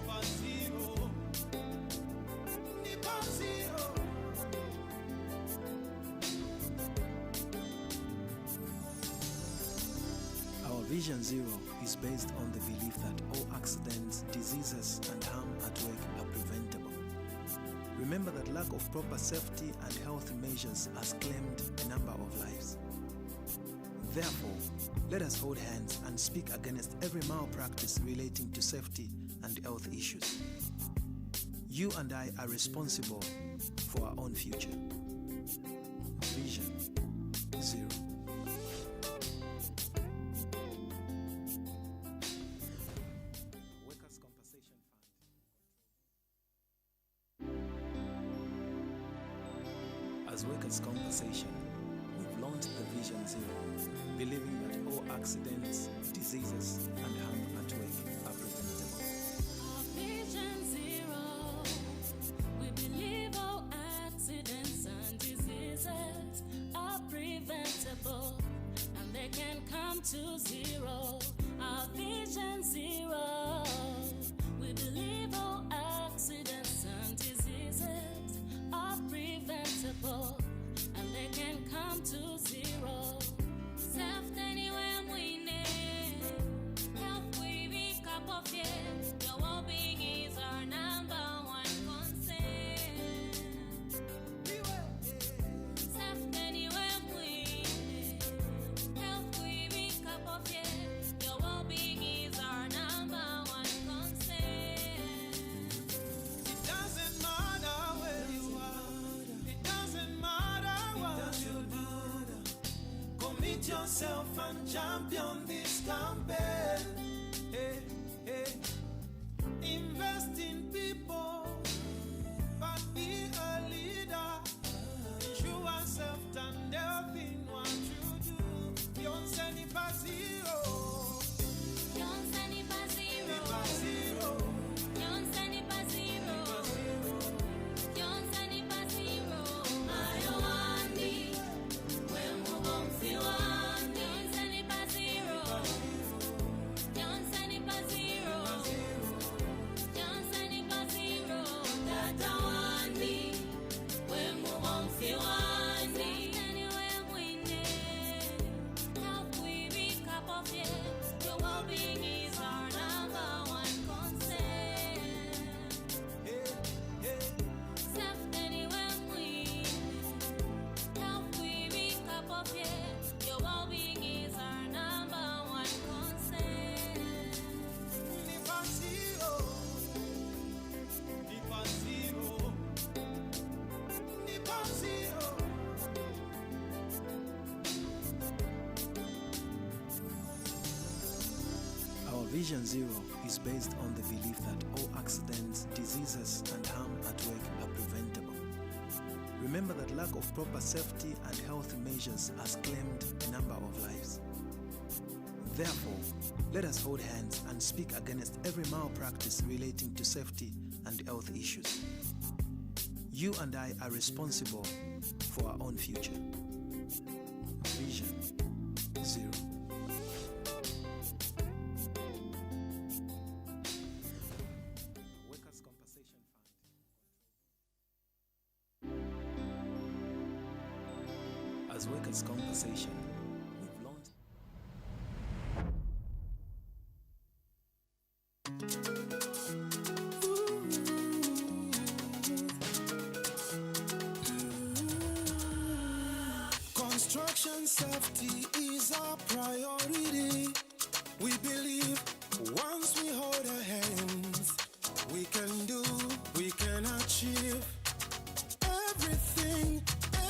By zero. By zero. Our Vision Zero is based on the belief that all accidents, diseases, and harm at work are preventable. Remember that lack of proper safety and health measures has claimed a number of lives. Therefore, let us hold hands and speak against every malpractice relating to safety and health issues. You and I are responsible for our own future. Vision Zero. Workers' Compensation Fund. As Workers' Compensation, we've launched the Vision Zero, believing that all accidents, diseases, and harm at work are preventable. Our Vision Zero, we believe all accidents and diseases are preventable, and they can come to zero. Our Vision Zero, we believe all accidents and diseases are preventable, and they can come to zero. Safety anywhere we need, health we wake up of it. Your well-being is our number one concern. Safety anywhere we need, health we wake up of it. Your well-being is our number one concern. It doesn't matter where you are. It doesn't matter what you do. Commit yourself and champion this campaign. Hey, hey. Invest in people, but be a leader. Ensure safety and health in what you do. Don't send it by zero. Don't send it by zero. By zero. Don't send it by zero. Vision Zero is based on the belief that all accidents, diseases, and harm at work are preventable. Remember that lack of proper safety and health measures has claimed a number of lives. Therefore, let us hold hands and speak against every malpractice relating to safety and health issues. You and I are responsible for our own future. Vision Zero. Workers' Compensation Fund. As workers' compensation, we've launched. Construction safety is our priority. We believe once we hold our hands, we can do, we can achieve everything,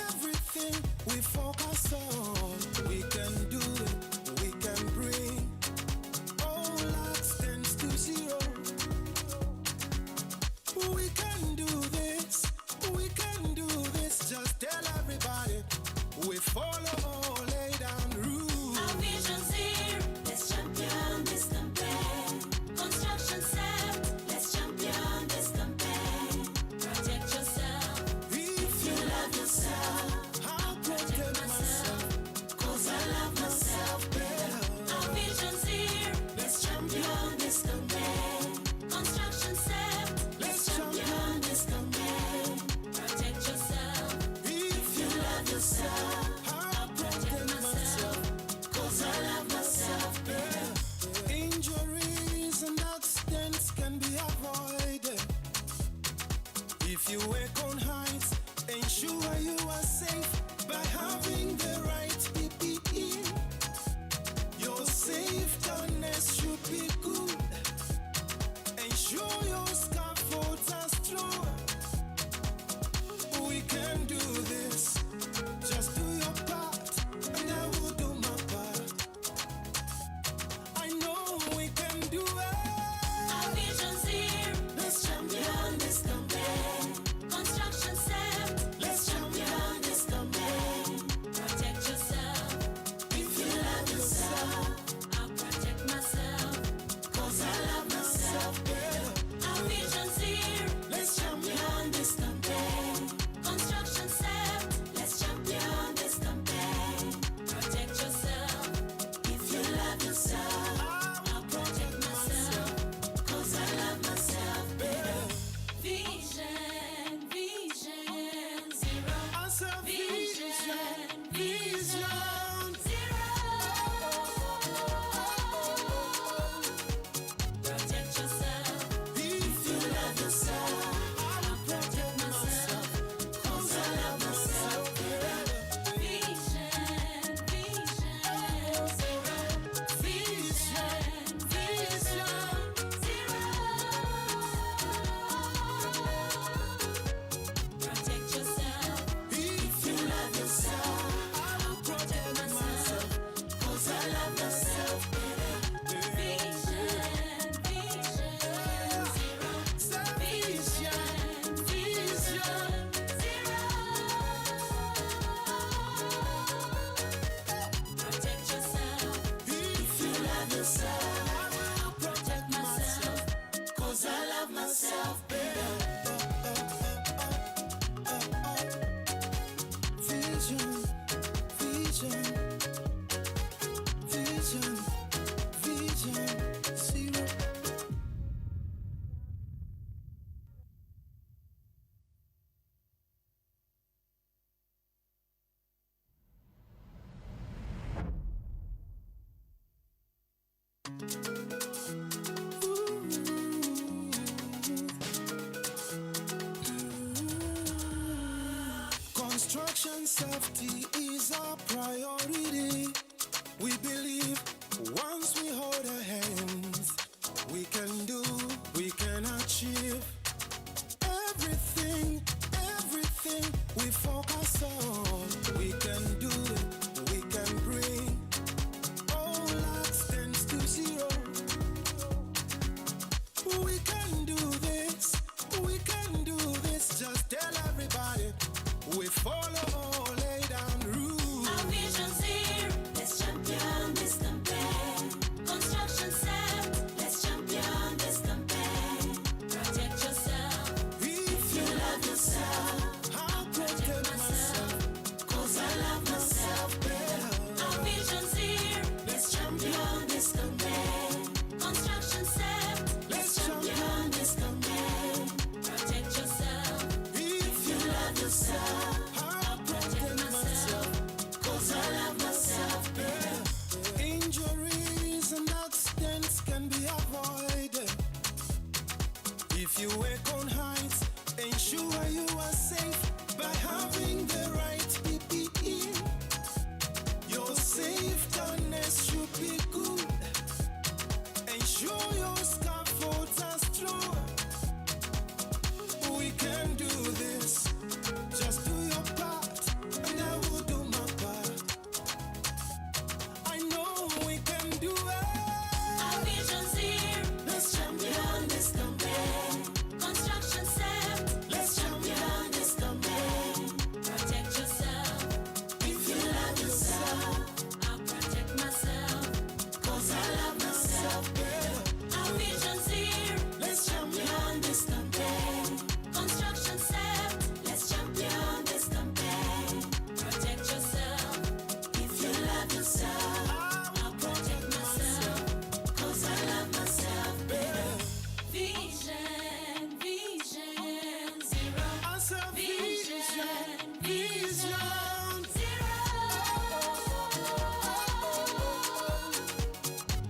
everything we focus on. We can do it, we can bring all accidents to zero. We can do this, we can do this. Just tell everybody we follow all lay down rules. Our vision zero, let's champion this campaign. Construction safe, let's champion this campaign. Protect yourself, If you love yourself. I'll protect myself, 'cause I love myself better. Our vision zero, let's champion this campaign. Construction safe, let's champion this campaign. Protect yourself, If you love yourself. I'll protect myself, 'cause I love myself better. Injuries and accidents can be avoided if you work on heights. Ensure you are safe by having the right PPE. Your safetyness should be good. Ensure your scaffolds are strong. We can do this. Just do your part, and I will do my part. I know we can do it. Our vision zero, let's champion this campaign. Construction safe, let's champion this campaign. Protect yourself, If you love yourself. I'll protect myself, 'cause I love myself better. Our vision zero, let's champion this campaign. Construction safe, let's champion this campaign. Protect yourself, if you love yourself. I'll protect myself, 'cause I love myself better. Vision, vision zero. I said Vision, vision. zero. Protect yourself, If you love yourself. I'll protect myself, 'cause I love myself better. Vision, vision zero. Vision, vision zero. Protect yourself, If you love yourself. I'll protect myself, 'Cause I love myself better. Vision, vision zero. Vision, vision zero. Protect yourself, If you love yourself. I will Protect myself, 'cause I love myself better. Vision, vision, vision, vision, zero. Construction safety is our priority. We believe once we hold our hands, we can do, we can achieve everything, everything we focus on. We can do it, we can bring all accidents to zero. We can do this. We can do this. Just tell everybody. We follow, lay down rules. Our vision's here. Let's champion this campaign. Construction set. Let's champion this campaign. Protect yourself. If You love yourself. I'll protect myself. 'Cause I love myself better. Our vision's here. Let's champion this campaign. Construction set. Let's champion this campaign. Protect yourself. If You love yourself. I'll Protect myself. 'Cause I love myself better. Injuries and accidents can be avoided if you work on heights. Ensure you are safe by having the right PPE. Your safetyness should be good. Ensure your scaffolds are strong. We can do this. Just do your part, and I will do my part. I know we can do it. Our vision's here. Let's champion this campaign. Construction set. Let's champion this campaign. Protect yourself. If you love yourself, I'll protect myself. 'Cause I love myself better. Our vision's here. Let's champion this campaign. Construction set. Let's champion this campaign. Protect yourself. If you love yourself, I'll protect myself. 'Cause I love myself better. Vision, vision, zero. As a Vision, vision. zero.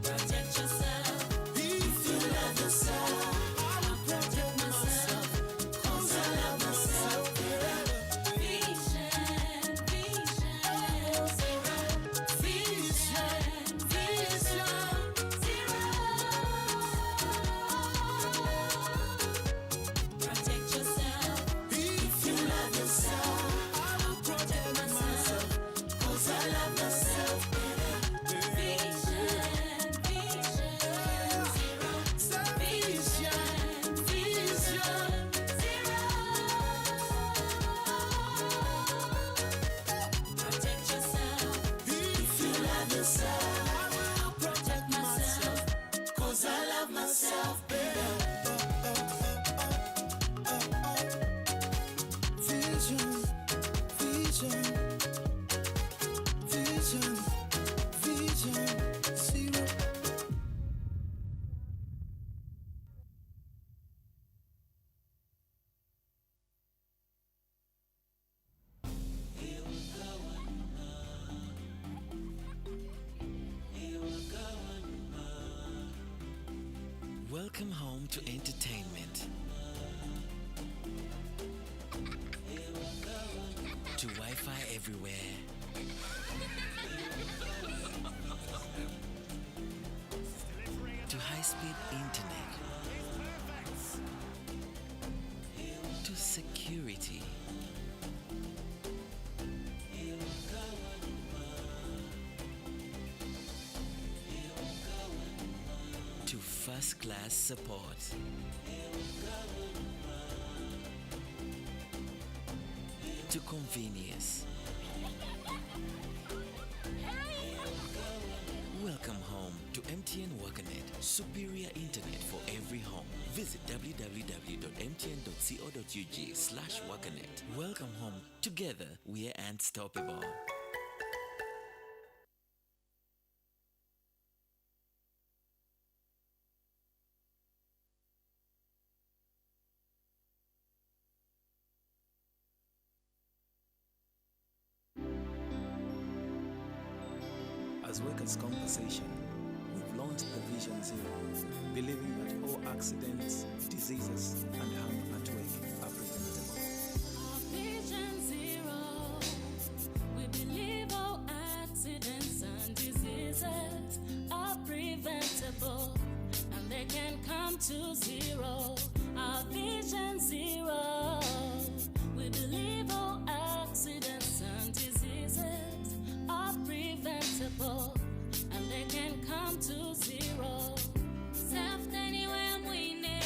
Protect yourself. If You love yourself. I'll protect myself. 'Cause I love myself better. Vision, vision, zero. Vision, vision, zero. Protect yourself. If You love yourself. I'll protect myself. 'Cause I love myself better. Vision, vision, zero. Vision, vision, zero. Protect yourself. If You love yourself. I'll protect myself. 'Cause I love myself better. vision, vision, vision, vision, zero. Welcome home to entertainment. To Wi-Fi everywhere. To high-speed internet. To security. To first-class support. To convenience. Welcome home to MTN WakaNet, superior internet for every home. Visit www.mtn.co.ug/wakanet. Welcome home. Together, we're unstoppable. As Workers' Conversation, we've launched the Vision Zero, believing that all accidents, diseases, and harm at work are preventable. Our vision zero. We believe all accidents and diseases are preventable, and they can come to zero. Our vision zero. We believe all accidents and diseases are preventable, and they can come to zero. Safety anywhere mwine,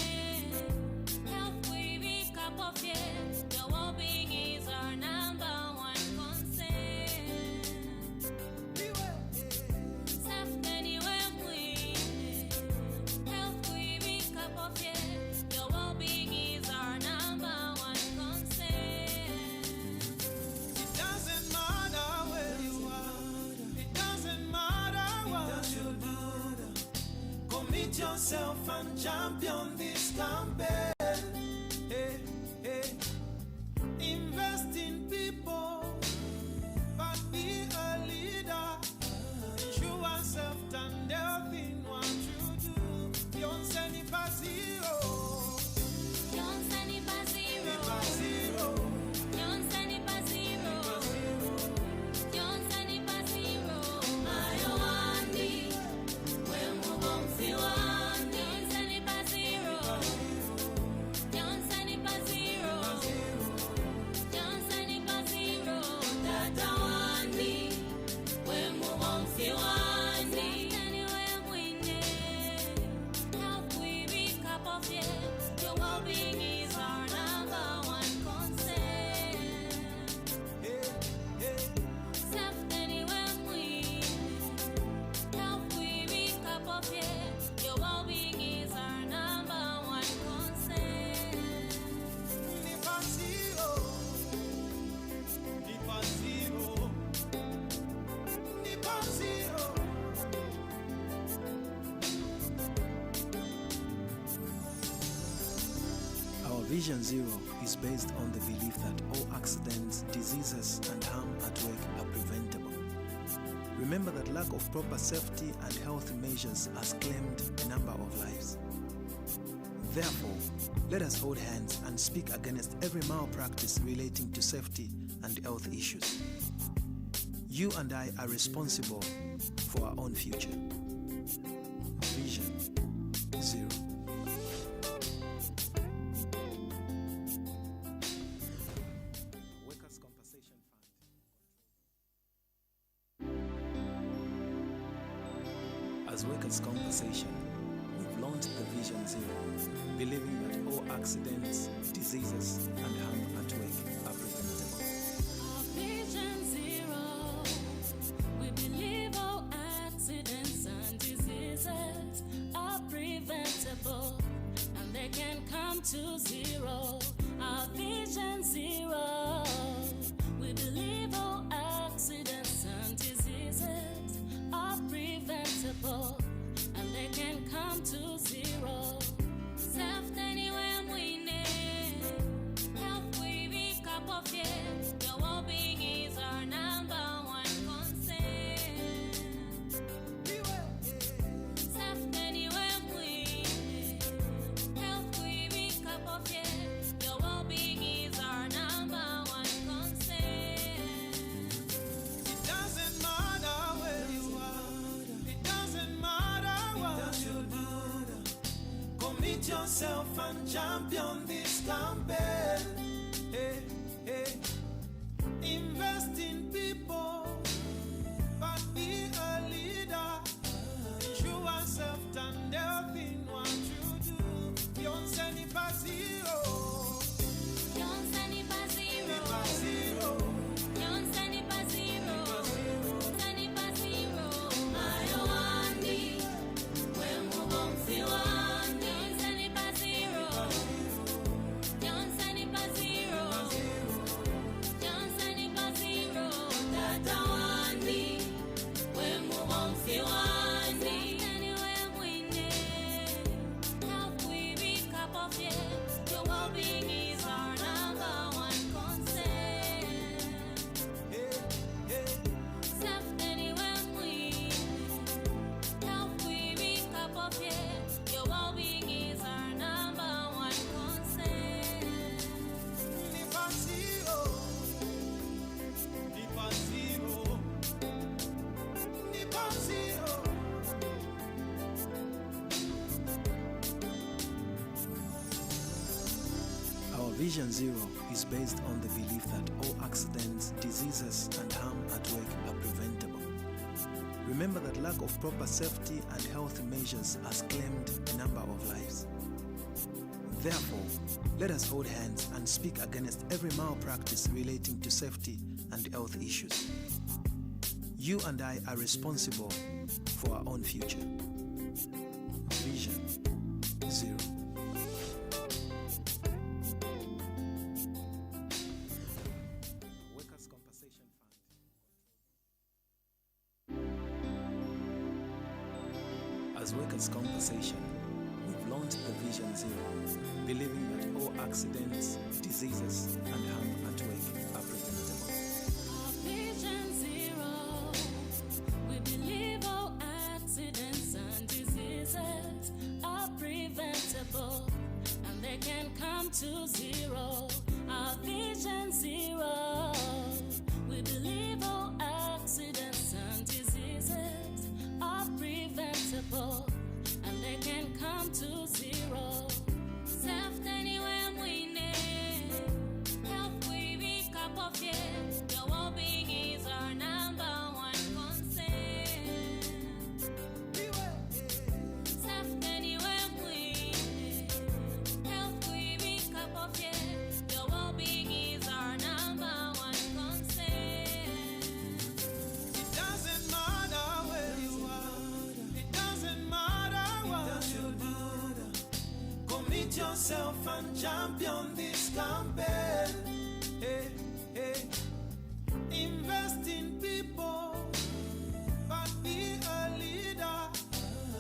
Commit yourself and champion this campaign. Hey, hey. Invest in people, but be a leader. Ensure self and health in what you do. Don't send it by zero. Don't send it by zero. By zero. Don't send it by zero. Don't send it by zero. Ayo wandi, when we won't see one. Don't send it by zero. Don't send it by zero. Don't send it by zero. Tata wandi, when we won't see one. Anywhere we need, help we pick up of it. Your well-being is our number one concern. Self anywhere we help we pick up of it. Your well-being is our number one concern. By zero. By zero. By zero. Our Vision Zero is based on the belief that all accidents, diseases, and harm at work are preventable. Remember that lack of proper safety and health measures has claimed a number of lives. Therefore, let us hold hands and speak against every malpractice relating to safety and health issues. You and I are responsible for our own future. Vision Zero. Workers' Compensation Fund. As Workers' Compensation, we've launched the Vision Zero, believing that all accidents, diseases, and harm at work are preventable. Our Vision Zero, we believe all accidents and diseases are preventable, and they can come to zero. Our Vision Zero, we believe all accidents and diseases are preventable, and they can come to zero. Self anywhere we need, help we pick up of it. Your well-being is our number one concern. Self anywhere we need, help we pick up of it. Your well-being is our number one concern. It doesn't matter where you are. It doesn't matter what you do. Commit yourself and champion this campaign. Hey, hey. Invest in people, but be a leader. Ensure self and health in what you do. Don't send it by zero. Don't send it by zero. By zero. Don't send it by zero. Send it by zero. Ayo wandi, when we won't see one. Don't send it by zero. Don't send it by zero. Don't send it by zero. Tata wandi, when we won't see one. Anywhere we need, help we pick up of it. Your well-being is our number one concern. Self anywhere we help we pick up of it. Your well-being is our number one concern. By zero. By zero. By zero. Our Vision Zero is based on the belief that all accidents, diseases, and harm at work are preventable. Remember that lack of proper safety and health measures has claimed a number of lives. Therefore, let us hold hands and speak against every malpractice relating to safety and health issues. You and I are responsible for our own future. Vision Zero. Workers' Compensation Fund. As workers' compensation, we've launched the Vision Zero, believing that all accidents, diseases, and harm at work are preventable. Vision Zero. We believe all accidents and diseases are preventable, and they can come to zero. Our Vision Zero. We believe all accidents and diseases are preventable, and they can come to zero. Safety anywhere we need. Health we wake up of it. Your well-being is our number one concern. Safety anywhere we need. Health we wake up of it. Your well-being is our number one concern. It doesn't matter where you are. It doesn't matter what you do. Commit yourself and champion this campaign. Hey, hey. Invest in people, but be a leader.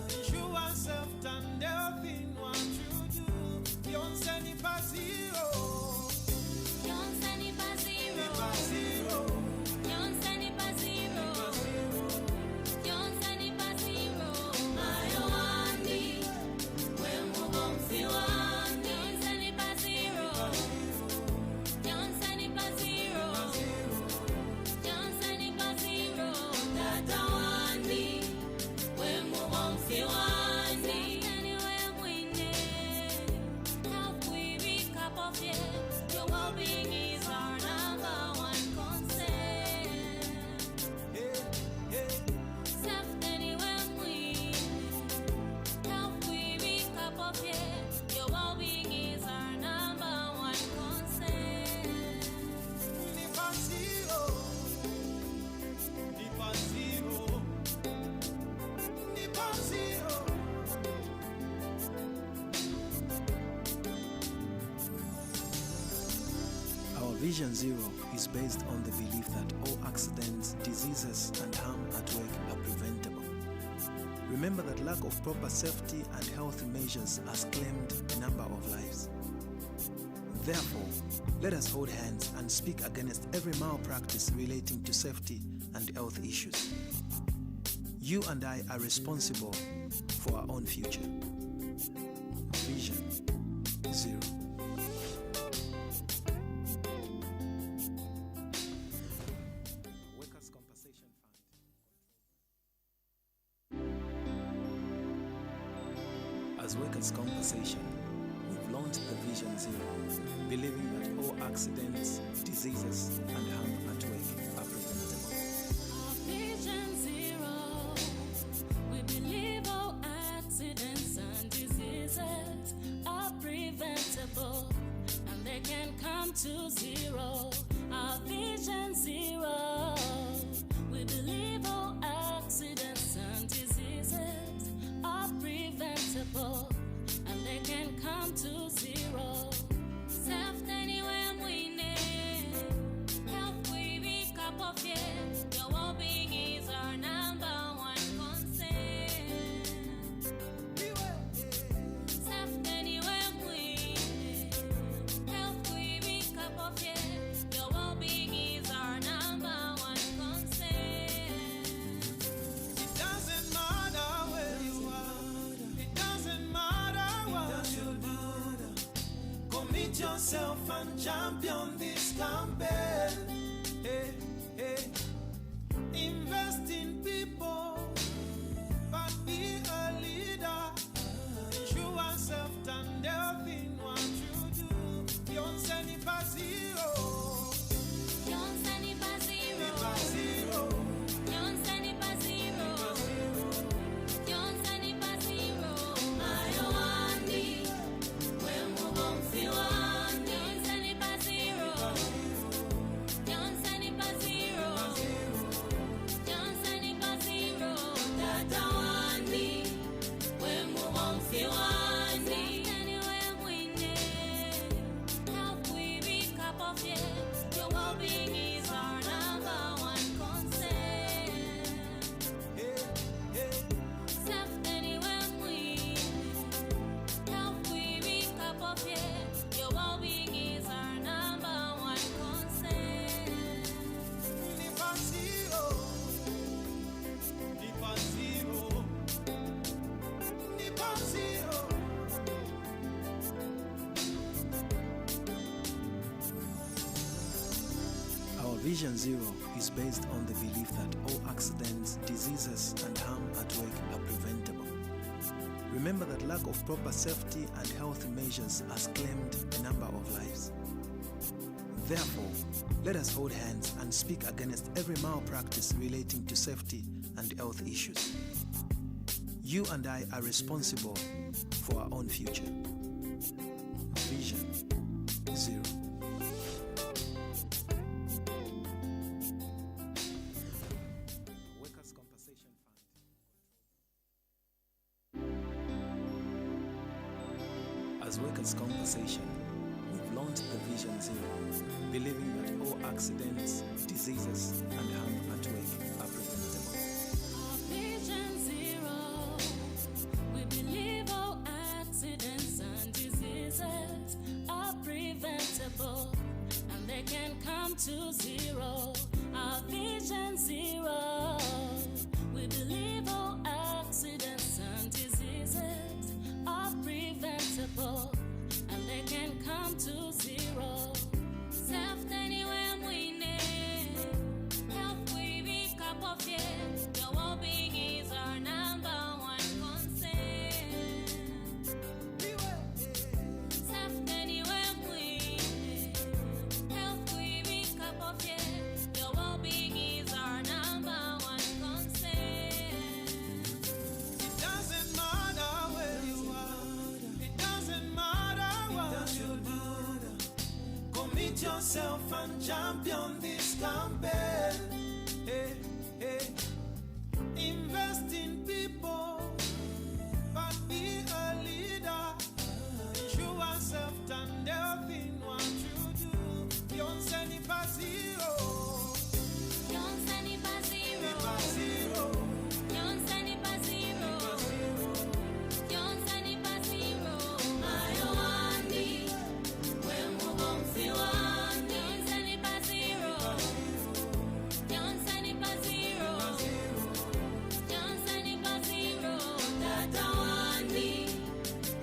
Ensure self and health in what you do. Don't send it by zero. Don't send it by zero. By zero. Don't send it by zero. Don't send it by zero. Ayo andi, when we won't feel one. Don't send it by zero. Don't send it by zero. Don't send it by zero. That andi, when we won't feel one. Anywhere we need. Help we wake up of it. Your well-being is our number one concern. Safety anywhere we need. Help we wake up of it. Your well-being is our number one concern. By zero. By zero. By zero. Our Vision Zero is based on the belief that all accidents, diseases, and harm at work are preventable. Remember that lack of proper safety and health measures has claimed a number of lives. Therefore, let us hold hands and speak against every malpractice relating to safety and health issues. You and I are responsible for our own future. Vision Zero. Workers' Compensation Fund. As workers' compensation, we've launched the Vision Zero, believing that all accidents, diseases, and harm at work are preventable. Vision Zero. We believe all accidents and diseases are preventable, and they can come to zero. Our Vision Zero. We believe all accidents and diseases are preventable, and they can come to zero. Safety anywhere we need. Help we wake up of it. Your well-being is our number one concern. Safety anywhere we need. Help we wake up of it. Your well-being is our number one concern. It doesn't matter where you are. It doesn't matter what you do. Commit yourself and champion this campaign. Hey, hey. Invest in people, but be a leader. Ensure self and health in what you do. Don't send it by zero. Don't send it by zero. By zero. Don't send it by zero. Don't send it by zero. Ayo andi, when we won't feel one. Don't send it by zero. Don't send it by zero. Don't send it by zero. That andi, when we won't feel one. Anywhere we need. Help we wake up Vision Zero is based on the belief that all accidents, diseases, and harm at work are preventable. Remember that lack of proper safety and health measures has claimed a number of lives. Therefore, let us hold hands and speak against every malpractice relating to safety and health issues. You and I are responsible for our own future. Vision Zero. Workers' Compensation Fund. As Workers' Compensation, we've launched the Vision Zero, believing that all accidents, diseases, and harm at work are preventable. Vision Zero. We believe all accidents and diseases are preventable, and they can come to zero. Our Vision Zero. We believe all accidents and diseases are preventable, and they can come to zero. Self anywhere we need. Health we be cup of it. Your well-being is our number one concern. Self anywhere we need. Health we be cup of it. Your well-being is our number one concern. It doesn't matter where you are. It doesn't matter what you do. Commit yourself and champion this campaign. Hey, hey. Invest in people, but be a leader. Ensure self and health in what you do. Yonse ni pa zero. Yonse ni pa zero. Ni pa zero. Yonse ni pa zero. Yonse ni pa zero. Ayo wandi, we mubomfi wandi. Yonse ni pa zero. Yonse ni pa zero. Yonse ni pa zero. Tata wandi,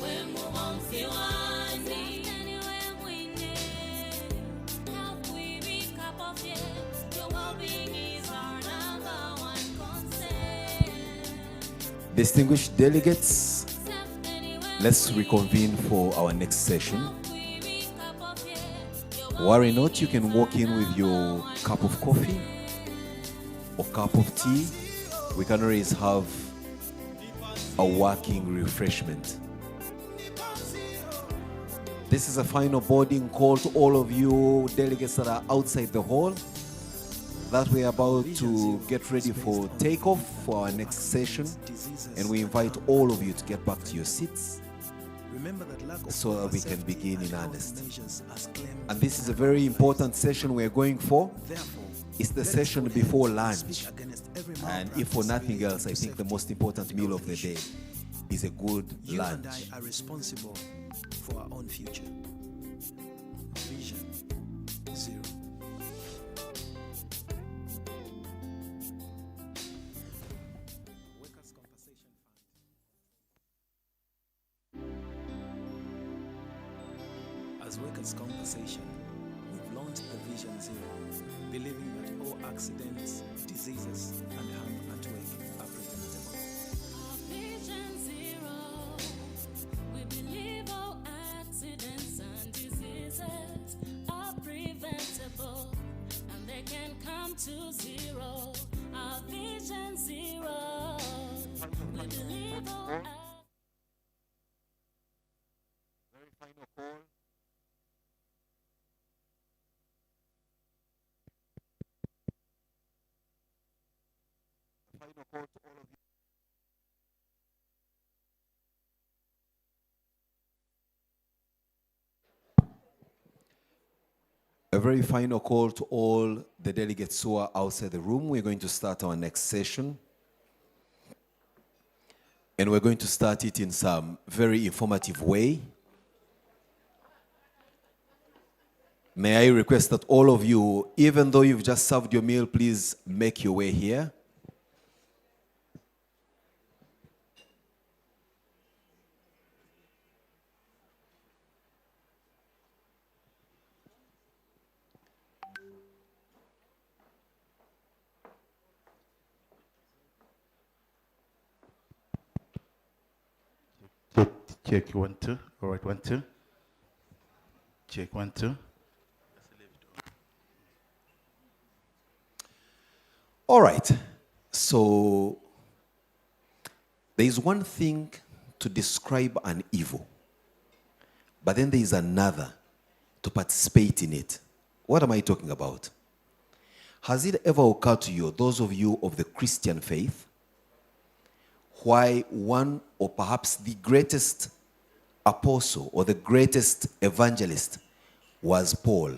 we mubomfi wandi. Anywhere we need, help we be cup of it. Your well-being is our number one concern. Distinguished delegates, let's reconvene for our next session. Worry not, you can walk in with your cup of coffee or cup of tea. We can always have a working refreshment. This is a final boarding call to all of you delegates that are outside the hall, that we're about to get ready for takeoff for our next session, and we invite all of you to get back to your seats Remember that lack of so that proper we can safety begin and in health earnest. measures has claimed And this is a very important session we're going for. Therefore, It's the let us session hold before hands and lunch. speak against every And if for malpractice nothing relating else, I to think the safety most important and meal health of the day issues. is a good You and lunch. I are responsible for our own future. Vision Zero. Workers' Compensation Fund. As Workers' Compensation, we've launched the Vision Zero, believing that all accidents, diseases, and harm at work are preventable. Vision Zero. We believe all accidents and diseases are preventable, and they can come to zero. Our Vision Zero. We believe all. Very final call. Final call to all of you. A very final call to all the delegates who are outside the room. We're going to start our next session. And we're going to start it in some very informative way. May I request that all of you, even though you've just served your meal, please make your way here. Check 1 2. All right, 1 2. Check 1 2. All right. So there is one thing to describe an evil, but then there is another to participate in it. What am I talking about? Has it ever occurred to you, those of you of the Christian faith, why one or perhaps the greatest apostle or the greatest evangelist was Paul?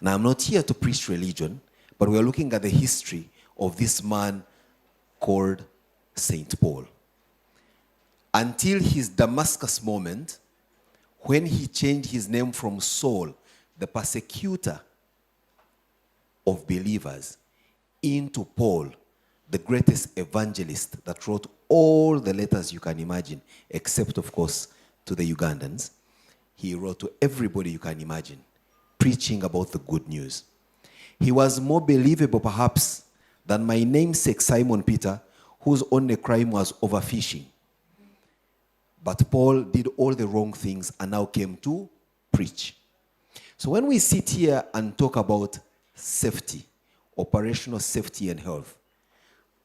Now, I'm not here to preach religion, but we're looking at the history of this man called Saint Paul. Until his Damascus moment, when he changed his name from Saul, the persecutor of believers, into Paul, the greatest evangelist that wrote all the letters you can imagine, except, of course, to the Ugandans. He wrote to everybody you can imagine, preaching about the good news. He was more believable, perhaps, than my namesake Simon Peter, whose only crime was overfishing. But Paul did all the wrong things and now came to preach. So when we sit here and talk about safety, operational safety and health,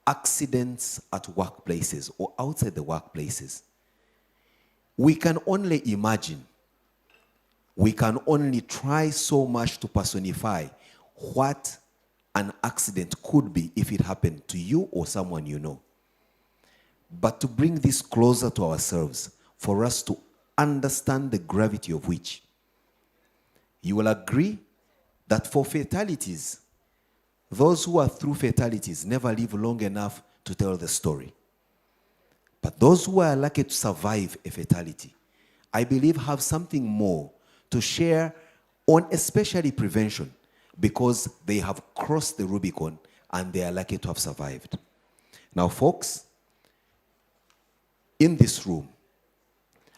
accidents at workplaces or outside the workplaces, we can only imagine, we can only try so much to personify what an accident could be if it happened to you or someone you know. But to bring this closer to ourselves, for us to understand the gravity of which, you will agree that for fatalities, those who are through fatalities never live long enough to tell the story. But those who are lucky to survive a fatality, I believe have something more to share on, especially prevention, because they have crossed the Rubicon and they are lucky to have survived. Now, folks, in this room,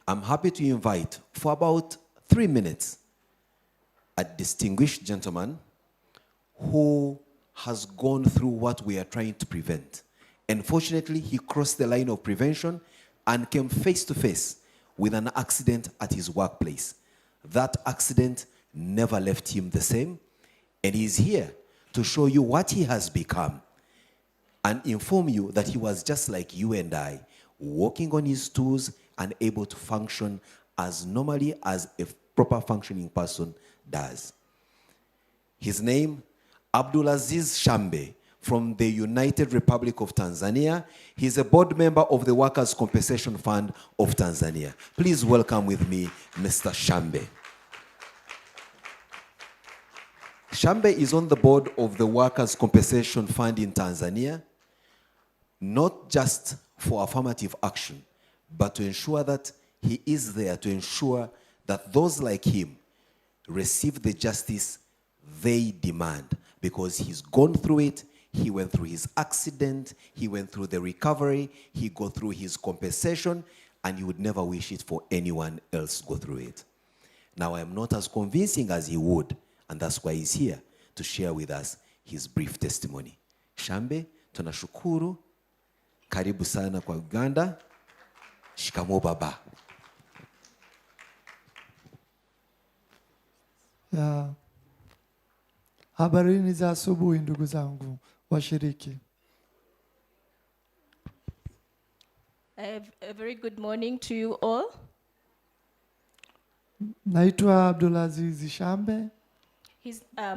I'm happy to invite for about 3 minutes a distinguished gentleman who has gone through what we are trying to prevent. Unfortunately, he crossed the line of prevention and came face to face with an accident at his workplace. That accident never left him the same, and he's here to show you what he has become and inform you that he was just like you and I, walking on his toes and able to function as normally as a proper functioning person does. His name, Abdulaziz Shambe, from the United Republic of Tanzania. He's a board member of the Workers' Compensation Fund of Tanzania. Please welcome with me, Mr. Shambe. Shambe is on the board of the Workers' Compensation Fund in Tanzania, not just for affirmative action, but to ensure that he is there to ensure that those like him receive the justice they demand, because he's gone through it. He went through his accident, he went through the recovery, he go through his compensation, and he would never wish it for anyone else to go through it. Now, I'm not as convincing as he would, and that's why he's here to share with us his brief testimony. Shambe, tunashukuru. Karibu sana kwa Uganda. Shikamo baba. Habarini za asubuhi ndugu zangu washiriki. A very good morning to you all. Naitwa Abdulaziz Shambe.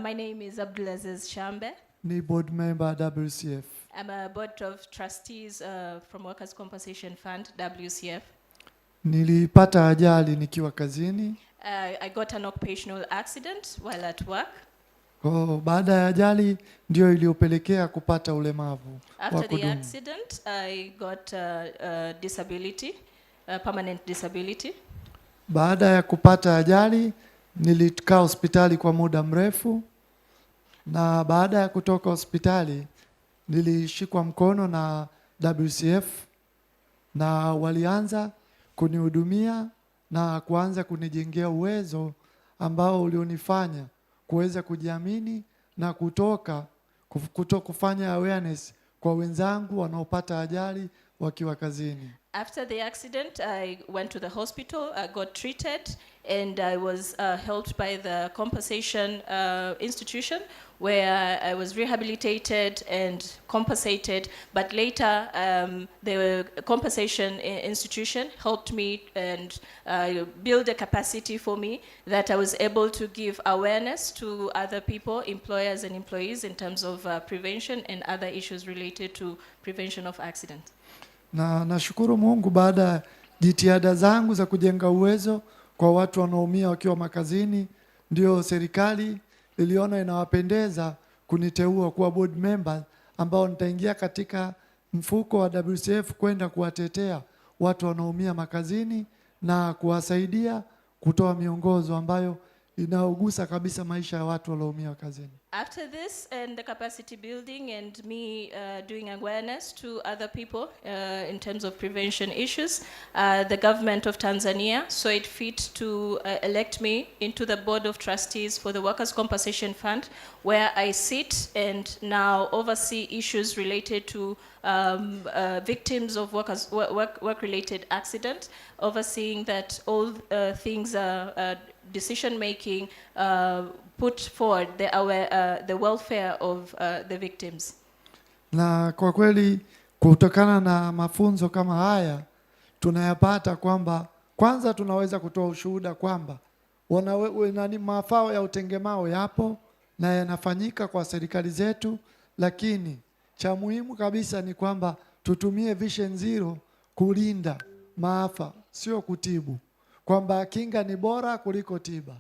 My name is Abdulaziz Shambe. Ni board member WCF. I'm a board of trustees from Workers' Compensation Fund, WCF. Nilipata ajali nikiwa kazini. I got an occupational accident while at work. Baada ya ajali ndio iliyopelekea kupata ulemavu wa kudumu. After the accident, I got disability, permanent disability. Baada ya kupata ajali nilikaa hospitali kwa muda mrefu, na baada ya kutoka hospitali nilishikwa mkono na WCF na walianza kunihudumia na kuanza kunijengea uwezo ambao ulionifanya kuweza kujiamini na kufanya awareness kwa wenzangu wanaopata ajali wakiwa kazini. After the accident, I went to the hospital, I got treated, and I was helped by the compensation institution where I was rehabilitated and compensated. But later, the compensation institution helped me and build a capacity for me that I was able to give awareness to other people, employers and employees, in terms of prevention and other issues related to prevention of accidents. Na nashukuru Mungu, baada ya jitihada zangu za kujenga uwezo kwa watu wanaoumia wakiwa makazini, ndio serikali iliona inawapendeza kuniteua kuwa board member, ambao nitaingia katika mfuko wa WCF kwenda kuwatetea watu wanaoumia makazini na kuwasaidia kutoa miongozo ambayo inaogusa kabisa maisha ya watu walioumia kazini. After this and the capacity building and me doing awareness to other people in terms of prevention issues, the government of Tanzania saw it fit to elect me into the board of trustees for the Workers' Compensation Fund, where I sit and now oversee issues related to victims of work-related accident, overseeing that all things are decision-making put forward the welfare of the victims. Na kwa kweli kutokana na mafunzo kama haya tunayapata kwamba kwanza tunaweza kutoa ushuhuda kwamba mafao ya utengemao yapo na yanafanyika kwa serikali zetu, lakini cha muhimu kabisa ni kwamba tutumie Vision Zero kulinda maafa, sio kutibu, kwamba kinga ni bora kuliko tiba.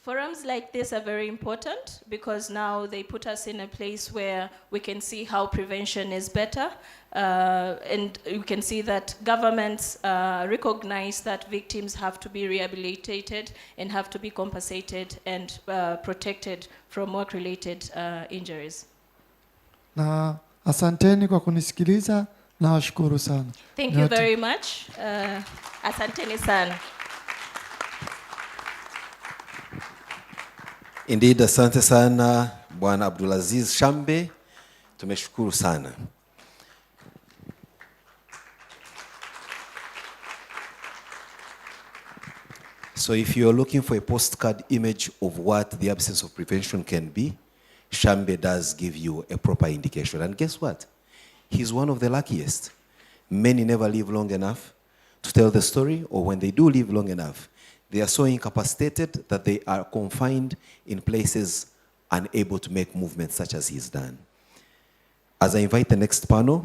Forums like this are very important because now they put us in a place where we can see how prevention is better, and you can see that governments recognize that victims have to be rehabilitated and have to be compensated and protected from work-related injuries. Na asanteni kwa kunisikiliza na washukuru sana. Thank you very much. Asanteni sana. Indeed, asante sana Bwana Abdulaziz Shambe. Tumeshukuru sana. So if you're looking for a postcard image of what the absence of prevention can be, Shambe does give you a proper indication. And guess what? He's one of the luckiest. Many never live long enough to tell the story, or when they do live long enough, they are so incapacitated that they are confined in places unable to make movements such as he's done. As I invite the next panel,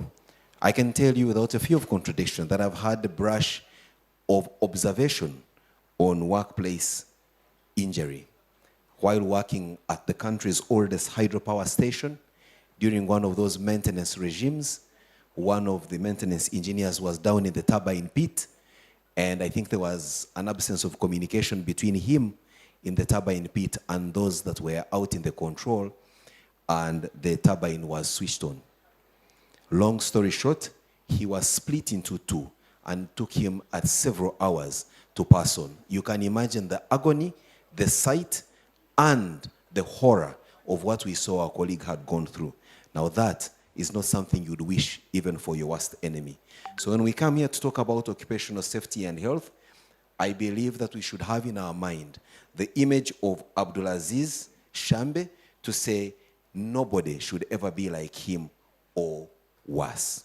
I can tell you without a fear of contradiction that I've had the brush of observation on workplace injury. While working at the country's oldest hydropower station, during one of those maintenance regimes, one of the maintenance engineers was down in the turbine pit, and I think there was an absence of communication between him in the turbine pit and those that were out in the control, and the turbine was switched on. Long story short, he was split into two and took him at several hours to pass on. You can imagine the agony, the sight, and the horror of what we saw our colleague had gone through. Now that is not something you'd wish even for your worst enemy. So when we come here to talk about occupational safety and health, I believe that we should have in our mind the image of Abdulaziz Shambe to say nobody should ever be like him or worse.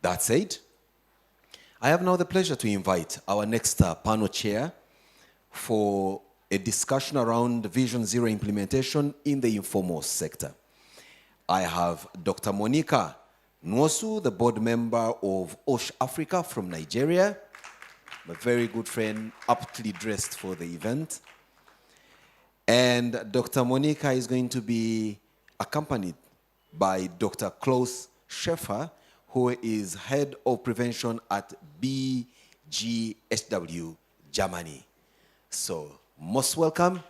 That said, I have now the pleasure to invite our next panel chair for a discussion around Vision Zero implementation in the informal sector. I have Dr. Monica Nwosu, the board member of OSH Africa from Nigeria, my very good friend, aptly dressed for the event. And Dr. Monica is going to be accompanied by Dr. Klaus Schäfer, who is head of prevention at BGSW, Germany. So, most welcome.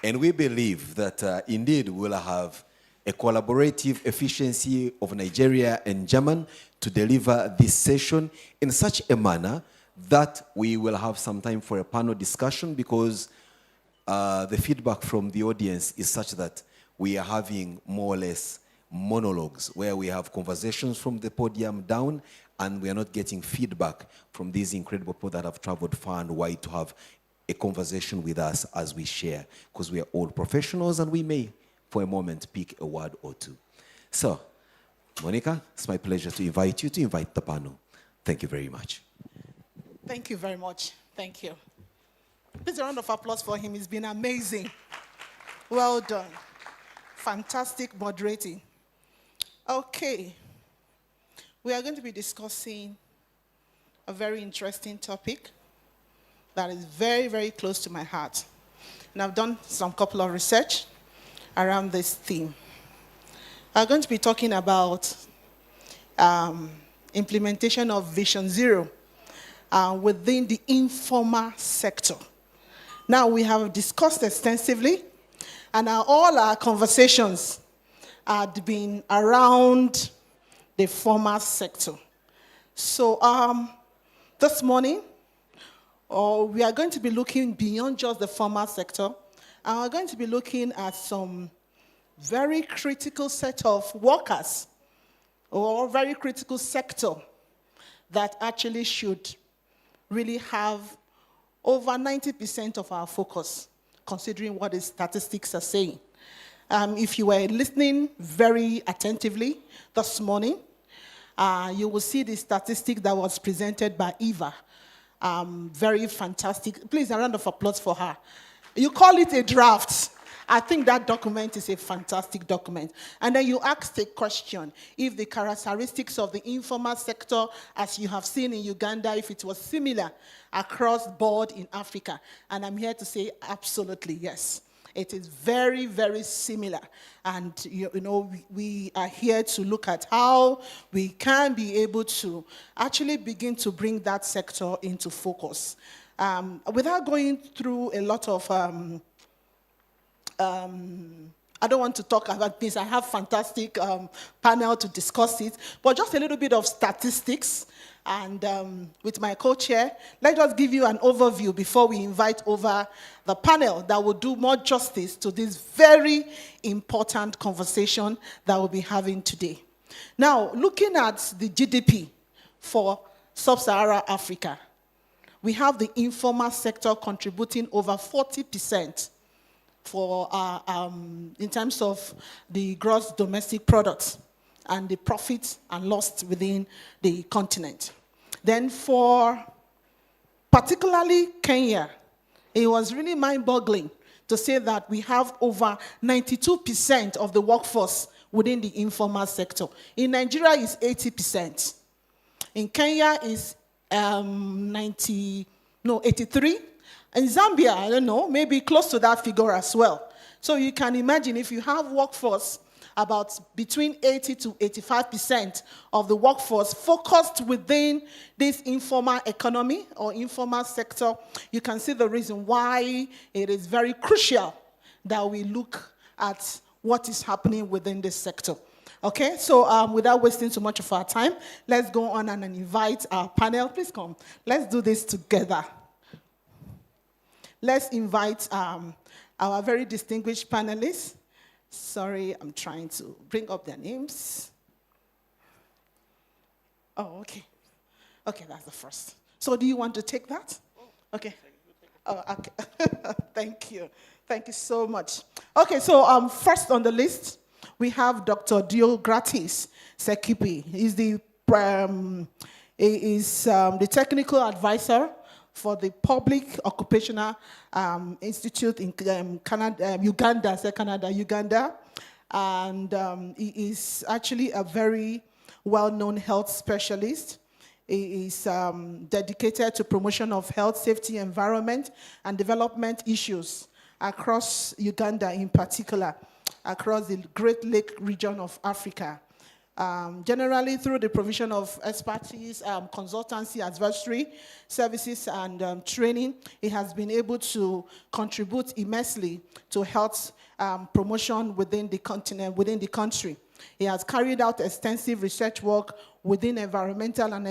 And we believe that indeed we'll have a collaborative efficiency of Nigeria and Germany to deliver this session in such a manner that we will have some time for a panel discussion, because the feedback from the audience is such that we are having more or less monologues where we have conversations from the podium down and we are not getting feedback from these incredible people that have traveled far and wide to have a conversation with us as we share, because we are all professionals and we may, for a moment, pick a word or two. So, Monica, it's my pleasure to invite you to invite the panel. Thank you very much. Thank you very much. Thank you. Please, a round of applause for him. It's been amazing. Well done. Fantastic moderating. Okay. We are going to be discussing a very interesting topic that is very, very close to my heart. And I've done some couple of research around this theme. I'm going to be talking about implementation of Vision Zero within the informal sector. Now, we have discussed extensively, and all our conversations had been around the formal sector. So this morning, we are going to be looking beyond just the formal sector, and we're going to be looking at some very critical set of workers or very critical sector that actually should really have over 90% of our focus, considering what the statistics are saying. If you were listening very attentively this morning, you will see the statistic that was presented by Eva. Very fantastic. Please, a round of applause for her. You call it a draft. I think that document is a fantastic document. And then you ask the question, if the characteristics of the informal sector, as you have seen in Uganda, if it was similar across board in Africa. And I'm here to say absolutely yes. It is very, very similar. And we are here to look at how we can be able to actually begin to bring that sector into focus. Without going through a lot of I don't want to talk about this. I have fantastic panel to discuss it, but just a little bit of statistics. And with my co-chair, let us give you an overview before we invite over the panel that will do more justice to this very important conversation that we'll be having today. Now, looking at the GDP for Sub-Saharan Africa, we have the informal sector contributing over 40% for in terms of the gross domestic product and the profit and loss within the continent. Then for particularly Kenya, it was really mind-boggling to say that we have over 92% of the workforce within the informal sector. In Nigeria, it's 80%. In Kenya, it's 83. In Zambia, I don't know, maybe close to that figure as well. So you can imagine if you have workforce, about between 80 to 85% of the workforce focused within this informal economy or informal sector, you can see the reason why it is very crucial that we look at what is happening within this sector. Okay, so without wasting too much of our time, let's go on and invite our panel. Please come. Let's do this together. Let's invite our very distinguished panelists. Sorry, I'm trying to bring up their names. Oh, okay. Okay, that's the first. So do you want to take that? Okay. Oh, okay. Thank you. Thank you so much. Okay, so first on the list, we have Dr. Deogratis Sekipi. He's the technical advisor for the Public Occupational Institute in Uganda. And he is actually a very well-known health specialist. He is dedicated to promotion of health, safety, environment, and development issues across Uganda in particular, across the Great Lake region of Africa. Generally through the provision of expertise, consultancy, advisory services, and training, he has been able to contribute immensely to health promotion within the continent, within the country. He has carried out extensive research work within environmental and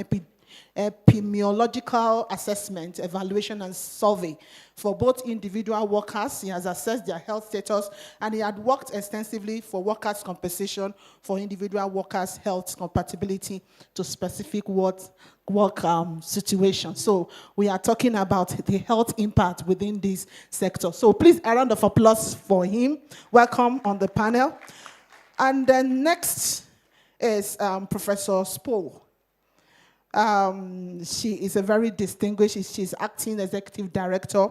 epidemiological assessment, evaluation, and survey for both individual workers. He has assessed their health status, and he had worked extensively for workers' compensation for individual workers' health compatibility to specific work situations. So we are talking about the health impact within this sector. So please, a round of applause for him. Welcome on the panel. And then next is Professor Spohl. She is a very distinguished, she's acting executive director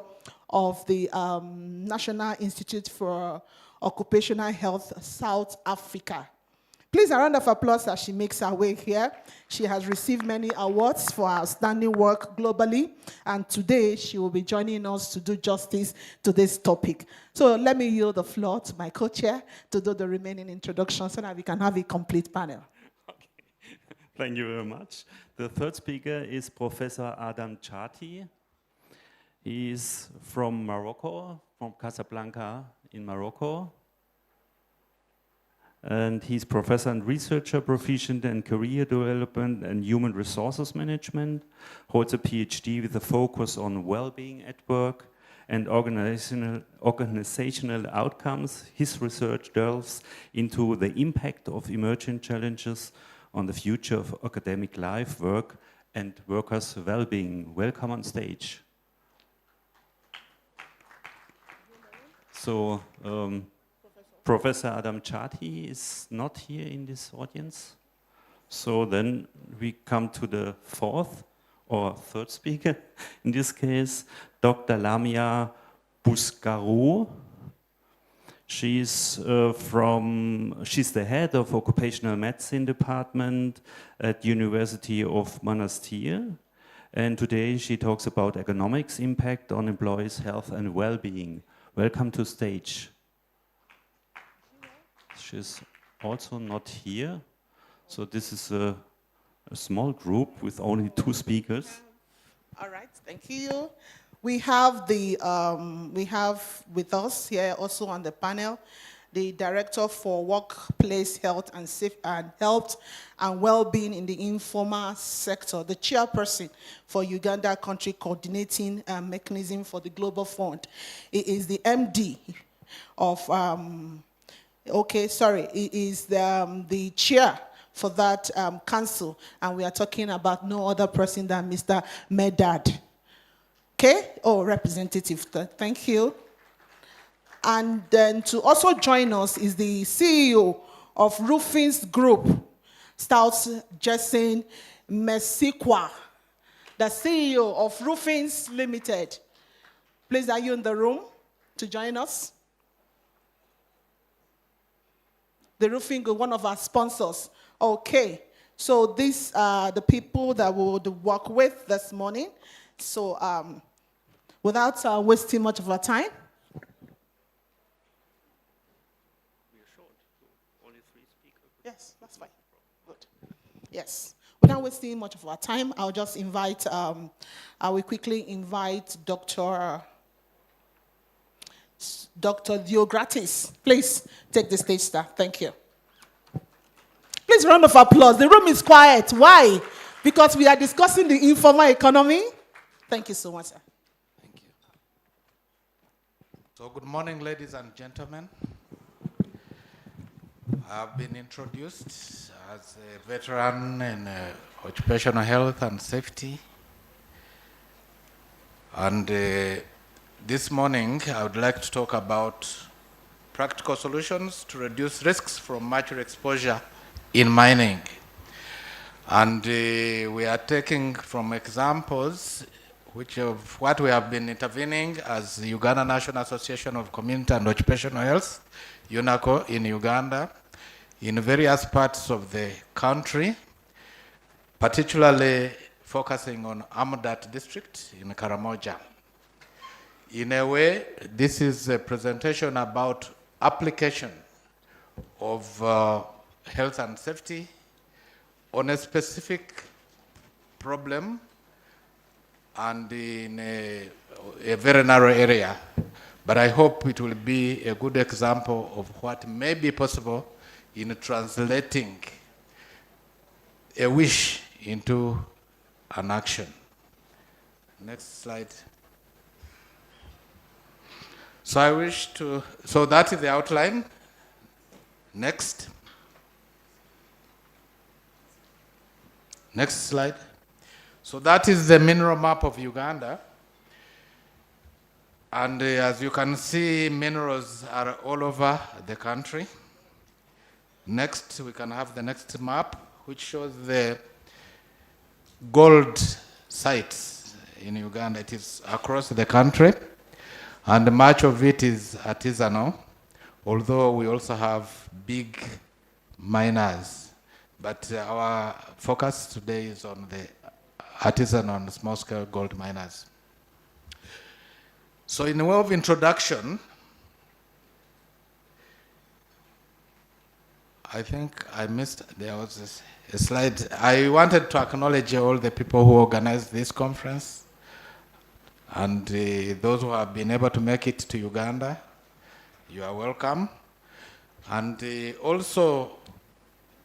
of the National Institute for Occupational Health, South Africa. Please, a round of applause as she makes her way here. She has received many awards for her outstanding work globally, and today she will be joining us to do justice to this topic. So let me yield the floor to my co-chair to do the remaining introduction so that we can have a complete panel. Thank you very much. The third speaker is Professor Adam Chati. He is from Morocco, from Casablanca in Morocco. And he's professor and researcher, proficient in career development and human resources management, holds a PhD with a focus on well-being at work and organizational outcomes. His research delves into the impact of emerging challenges on the future of academic life, work, and workers' well-being. Welcome on stage. So, Professor Adam Chati is not here in this audience. So then we come to the fourth or third speaker, in this case, Dr. Lamia Buscarou. She's the head of Occupational Medicine Department at University of Monastir. And today she talks about economics impact on employees' health and well-being. Welcome to stage. She's also not here. So this is a small group with only 2 speakers. All right, thank you. We have with us here also on the panel the Director for Workplace Health and Health and Well-being in the Informal Sector, the chairperson for Uganda Country Coordinating Mechanism for the Global Fund. It is the MD of, it is the chair for that council, and we are talking about no other person than Mr. Medad. Okay? Oh, representative, thank you. And then to also join us is the CEO of Roofings Group, Stout Jason Mesikwa, the CEO of Roofings Limited. Please, are you in the room to join us? The Roofing Group, one of our sponsors. Okay, so these are the people that we would work with this morning. So without wasting much of our time. Yes, that's fine. Good. Yes. Without wasting much of our time, I'll just invite, I will quickly invite Dr. Diokratis. Please take the stage, sir. Thank you. Please, round of applause. The room is quiet. Why? Because we are discussing the informal economy. Thank you so much, sir. Thank you. So good morning, ladies and gentlemen. I've been introduced as a veteran in occupational health and safety. And this morning, I would like to talk about practical solutions to reduce risks from mercury exposure in mining. And we are taking from examples which of what we have been intervening as the Uganda National Association of Community and Occupational Health, UNACO, in Uganda, in various parts of the country, particularly focusing on Amudat district in Karamoja. In a way, this is a presentation about application of health and safety on a specific problem and in a very narrow area. But I hope it will be a good example of what may be possible in translating a wish into an action. Next slide. So I wish to, so that is the outline. Next. Next slide. So that is the mineral map of Uganda. And as you can see, minerals are all over the country. Next, we can have the next map, which shows the gold sites in Uganda. It is across the country, and much of it is artisanal, although we also have big miners. But our focus today is on the artisanal and small-scale gold miners. So in the way of introduction, I think I missed, there was a slide. I wanted to acknowledge all the people who organized this conference and those who have been able to make it to Uganda. You are welcome. And also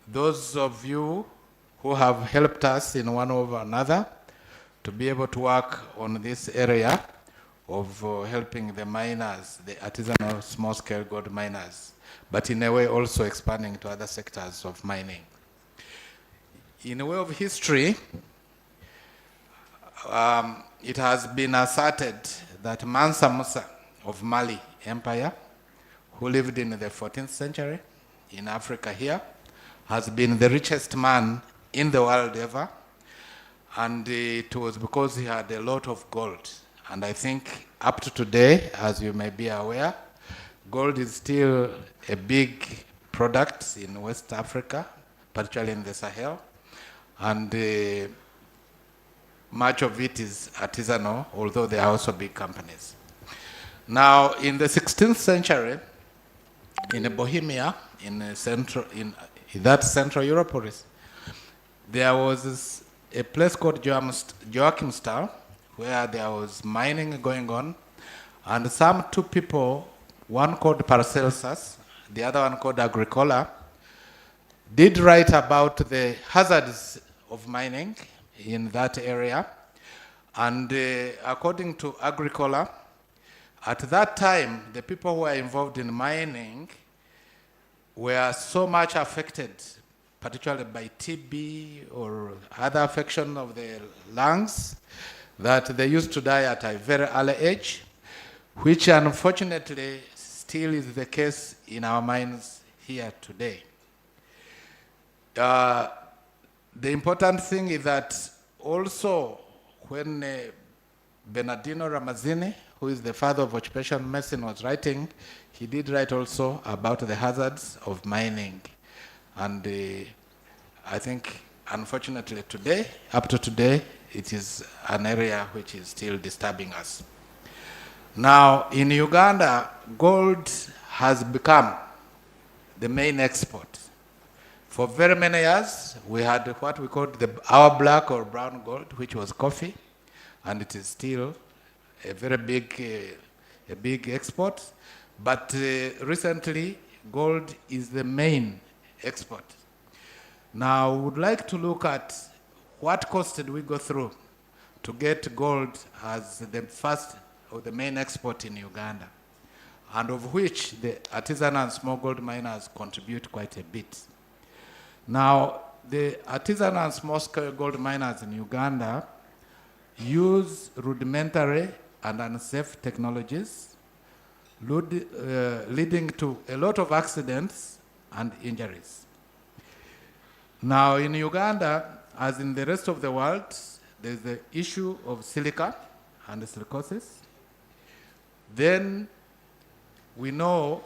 those of you who have helped us in one way or another to be able to work on this area of helping the miners, the artisanal small-scale gold miners, but in a way also expanding to other sectors of mining. In a way of history, it has been asserted that Mansa Musa of Mali Empire, who lived in the 14th century in Africa here, has been the richest man in the world ever. And it was because he had a lot of gold. And I think up to today, as you may be aware, gold is still a big product in West Africa, particularly in the Sahel. And much of it is artisanal, although there are also big companies. Now, in the 16th century, in Bohemia, in that Central Europe, there was a place called Joachimsthal, where there was mining going on, and some two people, one called Paracelsus, the other one called Agricola, did write about the hazards of mining in that area. And according to Agricola, at that time, the people who were involved in mining were so much affected, particularly by TB or other affection of the lungs, that they used to die at a very early age, which unfortunately still is the case in our mines here today. The important thing is that also when Bernardino Ramazzini, who is the father of occupational medicine, was writing, he did write also about the hazards of mining. And I think, unfortunately today, up to today, it is an area which is still disturbing us. Now, in Uganda, gold has become the main export. For very many years, we had what we called our black or brown gold, which was coffee, and it is still a very big export. But recently, gold is the main export. Now, we would like to look at what cost did we go through to get gold as the first or the main export in Uganda, and of which the artisanal and small gold miners contribute quite a bit. Now, the artisanal and small-scale gold miners in Uganda use rudimentary and unsafe technologies, leading to a lot of accidents and injuries. Now, in Uganda, as in the rest of the world, there's the issue of silica and silicosis. Then we know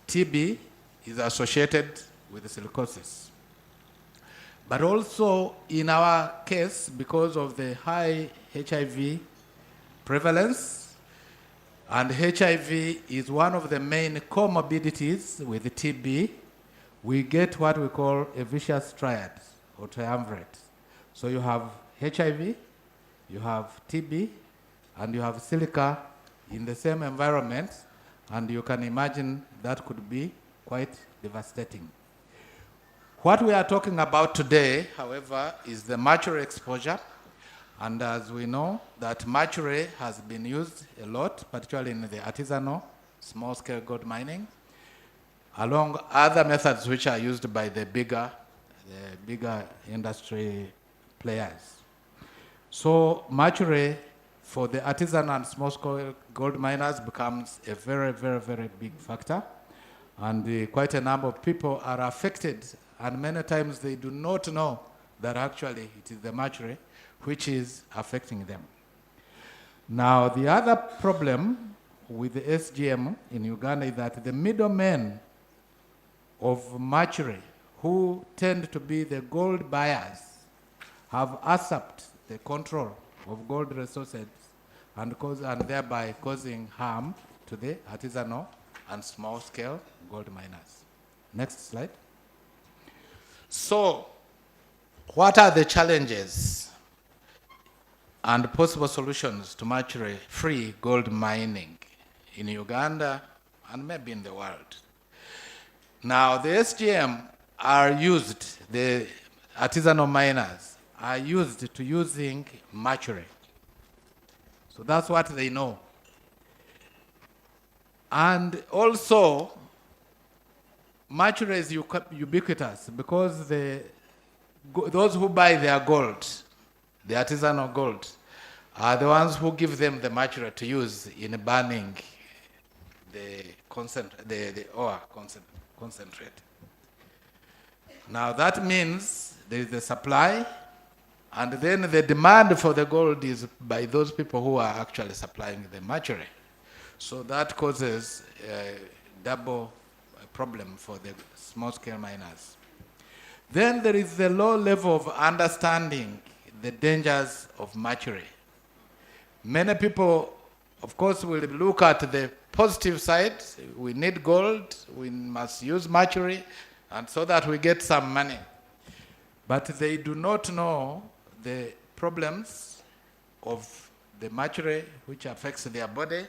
TB is associated with the silicosis. But also in our case, because of the high HIV prevalence, and HIV is one of the main comorbidities with TB, we get what we call a vicious triad or triumvirate. So you have HIV, you have TB, and you have silica in the same environment, and you can imagine that could be quite devastating. What we are talking about today, however, is the mercury exposure. And as we know, that mercury has been used a lot, particularly in the artisanal, small-scale gold mining, along other methods which are used by the bigger industry players. So mercury for the artisan and small-scale gold miners becomes a very, very, very big factor. And quite a number of people are affected, and many times they do not know that actually it is the mercury which is affecting them. Now, the other problem with the SGM in Uganda is that the middlemen of mercury, who tend to be the gold buyers, have usurped the control of gold resources and thereby causing harm to the artisanal and small-scale gold miners. Next slide. So, what are the challenges and possible solutions to mercury-free gold mining in Uganda and maybe in the world? Now, the SGM are used, the artisanal miners are used to using mercury. So that's what they know. And also, mercury is ubiquitous because those who buy their gold, the artisanal gold, are the ones who give them the mercury to use in burning the ore concentrate. Now that means there is the supply, and then the demand for the gold is by those people who are actually supplying the mercury. So that causes a double problem for the small-scale miners. Then there is the low level of understanding the dangers of mercury. Many people, of course, will look at the positive side. We need gold, we must use mercury, and so that we get some money. But they do not know the problems of the mercury which affects their body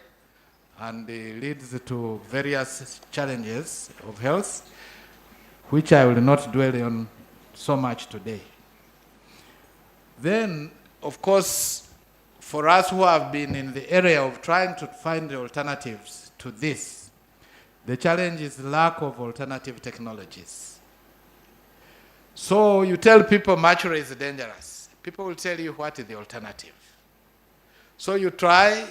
and leads to various challenges of health, which I will not dwell on so much today. Then, of course, for us who have been in the area of trying to find alternatives to this, the challenge is lack of alternative technologies. So you tell people mercury is dangerous. People will tell you what is the alternative. So you try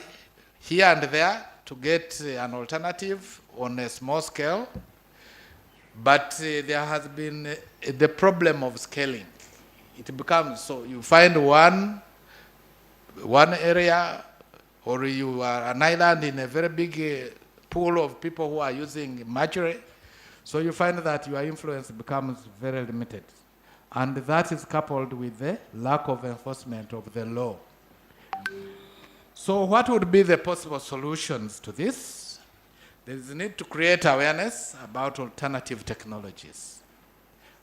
here and there to get an alternative on a small scale, but there has been the problem of scaling. It becomes so you find one area, or you are an island in a very big pool of people who are using mercury, so you find that your influence becomes very limited. And that is coupled with the lack of enforcement of the law. So what would be the possible solutions to this? There is a need to create awareness about alternative technologies.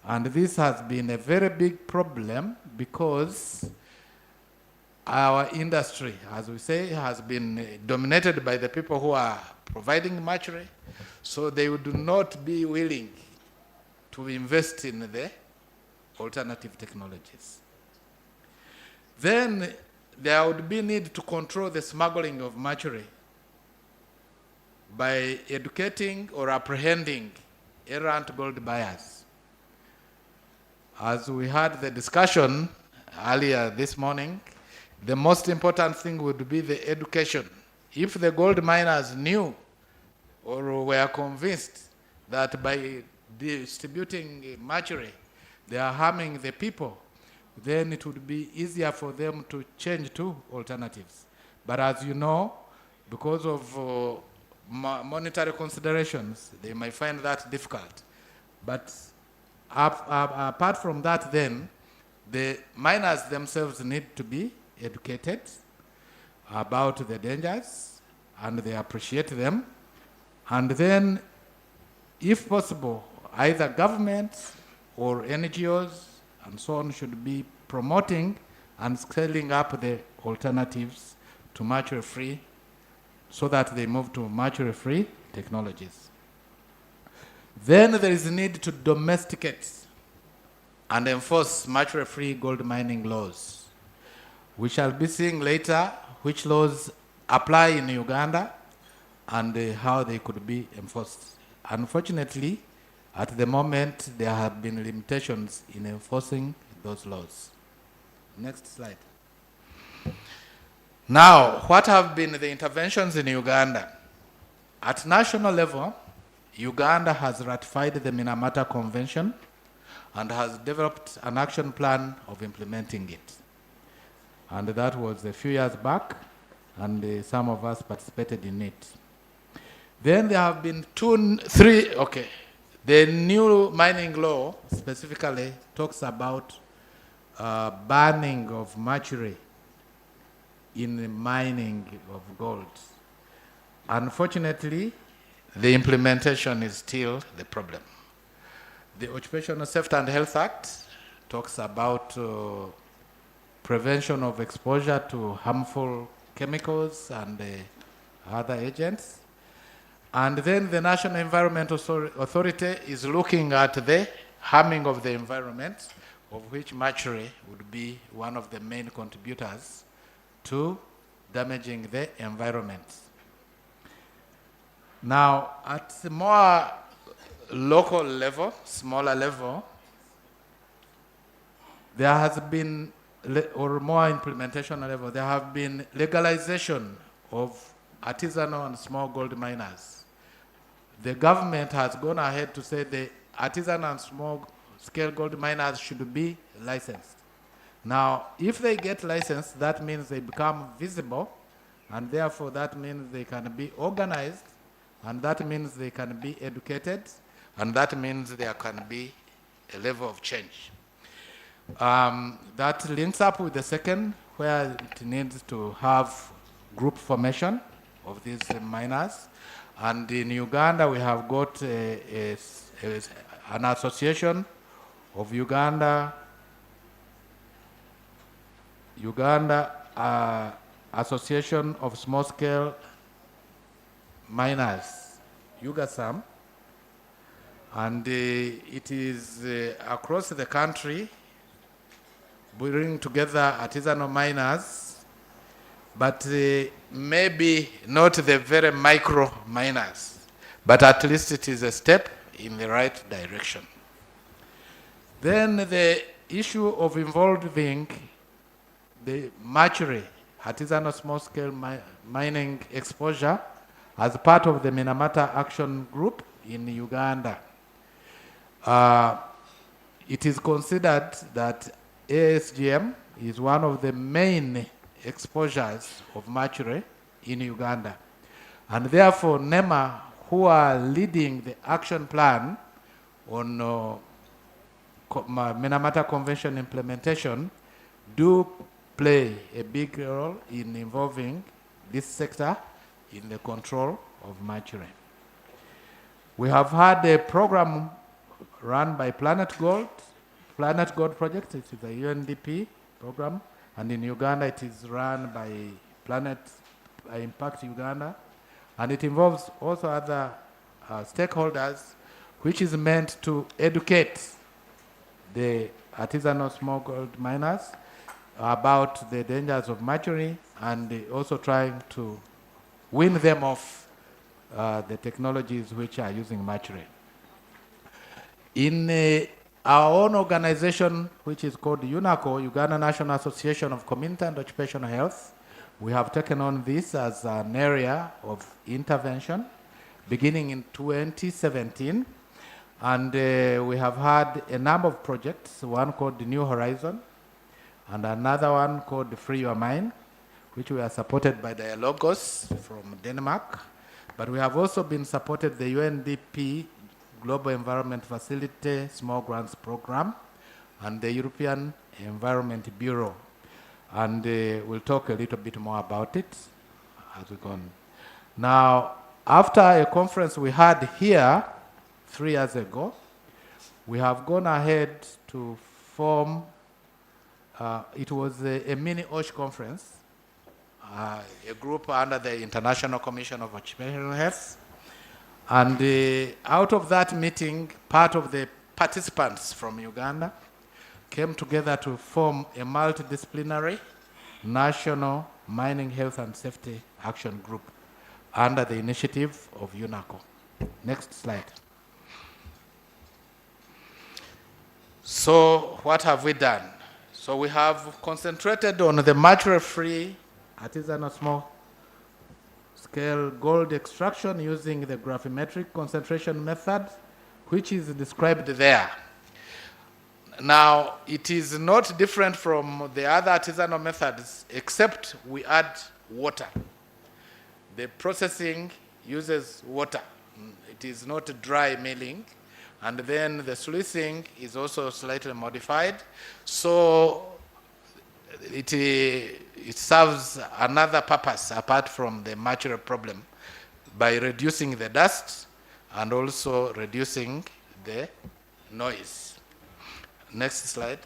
And this has been a very big problem because our industry, as we say, has been dominated by the people who are providing mercury, so they would not be willing to invest in the alternative technologies. Then there would be need to control the smuggling of mercury by educating or apprehending errant gold buyers. As we had the discussion earlier this morning, the most important thing would be the education. If the gold miners knew or were convinced that by distributing mercury they are harming the people, then it would be easier for them to change to alternatives. But as you know, because of monetary considerations, they might find that difficult. But apart from that, then, the miners themselves need to be educated about the dangers, and they appreciate them. And then, if possible, either governments or NGOs and so on should be promoting and scaling up the alternatives to mercury-free so that they move to mercury-free technologies. Then there is a need to domesticate and enforce mercury-free gold mining laws. We shall be seeing later which laws apply in Uganda and how they could be enforced. Unfortunately, at the moment, there have been limitations in enforcing those laws. Next slide. Now, what have been the interventions in Uganda? At national level, Uganda has ratified the Minamata Convention and has developed an action plan of implementing it. And that was a few years back, and some of us participated in it. Then there have been the new mining law specifically talks about banning of mercury in the mining of gold. Unfortunately, the implementation is still the problem. The Occupational Safety and Health Act talks about prevention of exposure to harmful chemicals and other agents. And then the National Environment Authority is looking at the harming of the environment, of which mercury would be one of the main contributors to damaging the environment. Now, at a more local level, smaller level, there has been, or more implementation level, there have been legalization of artisanal and small gold miners. The government has gone ahead to say the artisanal and small-scale gold miners should be licensed. Now, if they get licensed, that means they become visible, and therefore that means they can be organized, and that means they can be educated, and that means there can be a level of change. That links up with the second, where it needs to have group formation of these miners. And in Uganda, we have got an association of Uganda Association of Small-Scale Miners, UGASAM, and it is across the country, bringing together artisanal miners, but maybe not the very micro miners, but at least it is a step in the right direction. Then the issue of involving the mercury, artisanal small-scale mining exposure as part of the Minamata Action Group in Uganda. It is considered that ASGM is one of the main exposures of mercury in Uganda. And therefore, NEMA, who are leading the action plan on Minamata Convention implementation, do play a big role in involving this sector in the control of mercury. We have had a program run by Planet Gold Project. It is a UNDP program, and in Uganda it is run by Planet Impact Uganda, and it involves also other stakeholders, which is meant to educate the artisanal small gold miners about the dangers of mercury, and also trying to win them off the technologies which are using mercury. In our own organization, which is called UNACO, Uganda National Association of Community and Occupational Health, we have taken on this as an area of intervention beginning in 2017. And we have had a number of projects, one called the New Horizon, and another one called Free Your Mind, which we are supported by Dialogos from Denmark. But we have also been supported the UNDP Global Environment Facility Small Grants Program and the European Environment Bureau. And we'll talk a little bit more about it as we go on. Now, after a conference we had here 3 years ago, we have gone ahead to form, it was a mini OSH conference, a group under the International Commission of Occupational Health. And out of that meeting, part of the participants from Uganda came together to form a multidisciplinary national mining health and safety action group under the initiative of UNACO. Next slide. So what have we done? So we have concentrated on the mercury-free artisanal small-scale gold extraction using the gravimetric concentration method, which is described there. Now, it is not different from the other artisanal methods, except we add water. The processing uses water. It is not dry milling. And then the sluicing is also slightly modified. So it serves another purpose apart from the mercury problem by reducing the dust and also reducing the noise. Next slide.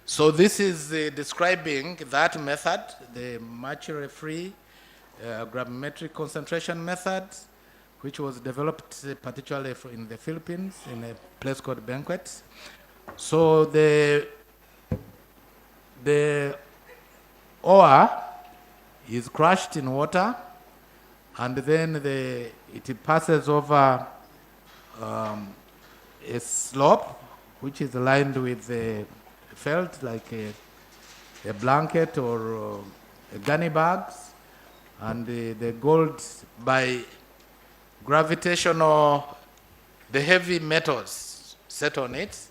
So this is describing that method, the mercury-free gravimetric concentration method, which was developed particularly in the Philippines in a place called Banquet. So the ore is crushed in water, and then it passes over a slope which is lined with felt like a blanket or a gunny bags, and the gold by gravitational, the heavy metals set on it,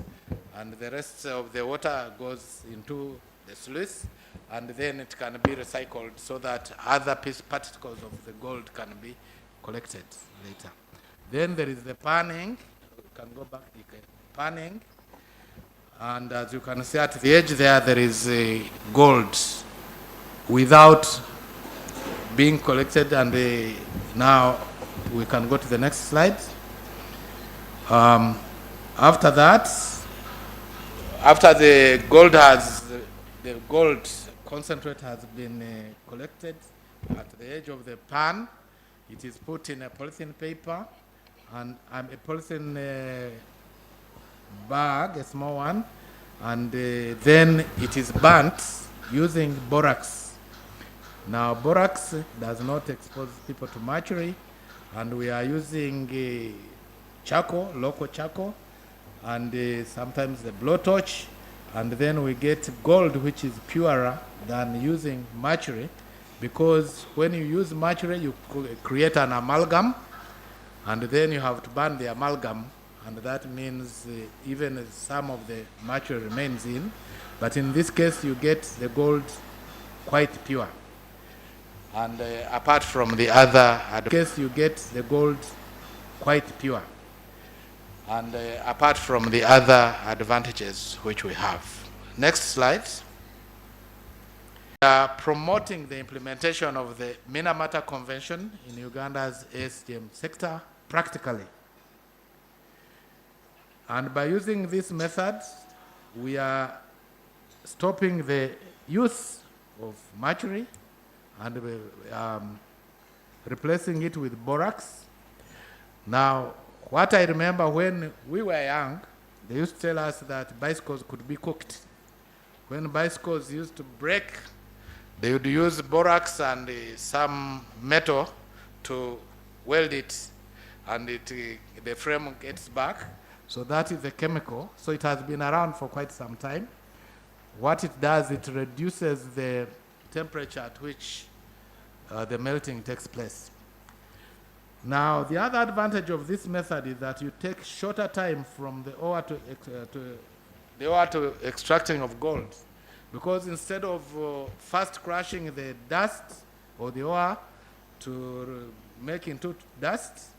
and the rest of the water goes into the sluice, and then it can be recycled so that other particles of the gold can be collected later. Then there is the panning. You can go back to the panning. And as you can see at the edge there is gold without being collected, and now we can go to the next slide. After that, after the gold concentrate has been collected at the edge of the pan, it is put in a polythene paper and a polythene bag, a small one, and then it is burnt using borax. Now, borax does not expose people to mercury, and we are using charcoal, local charcoal, and sometimes the blowtorch, and then we get gold, which is purer than using mercury, because when you use mercury, you create an amalgam, and then you have to burn the amalgam, and that means even some of the mercury remains in, but in this case, you get the gold quite pure. And apart from the other, you get the gold quite pure. And apart from the other advantages which we have. Next slide. We are promoting the implementation of the Minamata Convention in Uganda's ASTM sector practically. And by using this method, we are stopping the use of mercury and replacing it with borax. Now, what I remember when we were young, they used to tell us that bicycles could be cooked. When bicycles used to break, they would use borax and some metal to weld it, and the frame gets back. So that is the chemical. So it has been around for quite some time. What it does, it reduces the temperature at which the melting takes place. Now, the other advantage of this method is that you take shorter time from the ore to extracting of gold, because instead of first crushing the dust or the ore to make into dust,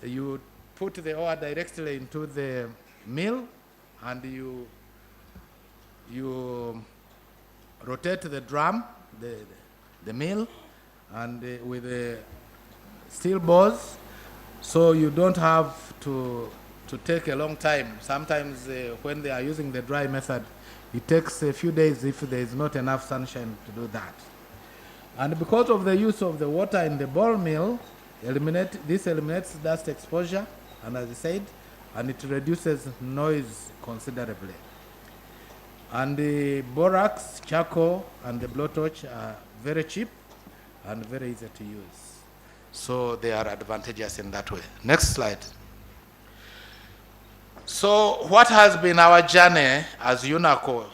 you put the ore directly into the mill, and you rotate the drum, the mill, and with the steel balls, so you don't have to take a long time. Sometimes when they are using the dry method, it takes a few days if there is not enough sunshine to do that. And because of the use of the water in the ball mill, this eliminates dust exposure, and as I said, and it reduces noise considerably. And the borax, charcoal, and the blowtorch are very cheap and very easy to use. So they are advantageous in that way. Next slide. So what has been our journey as UNACO,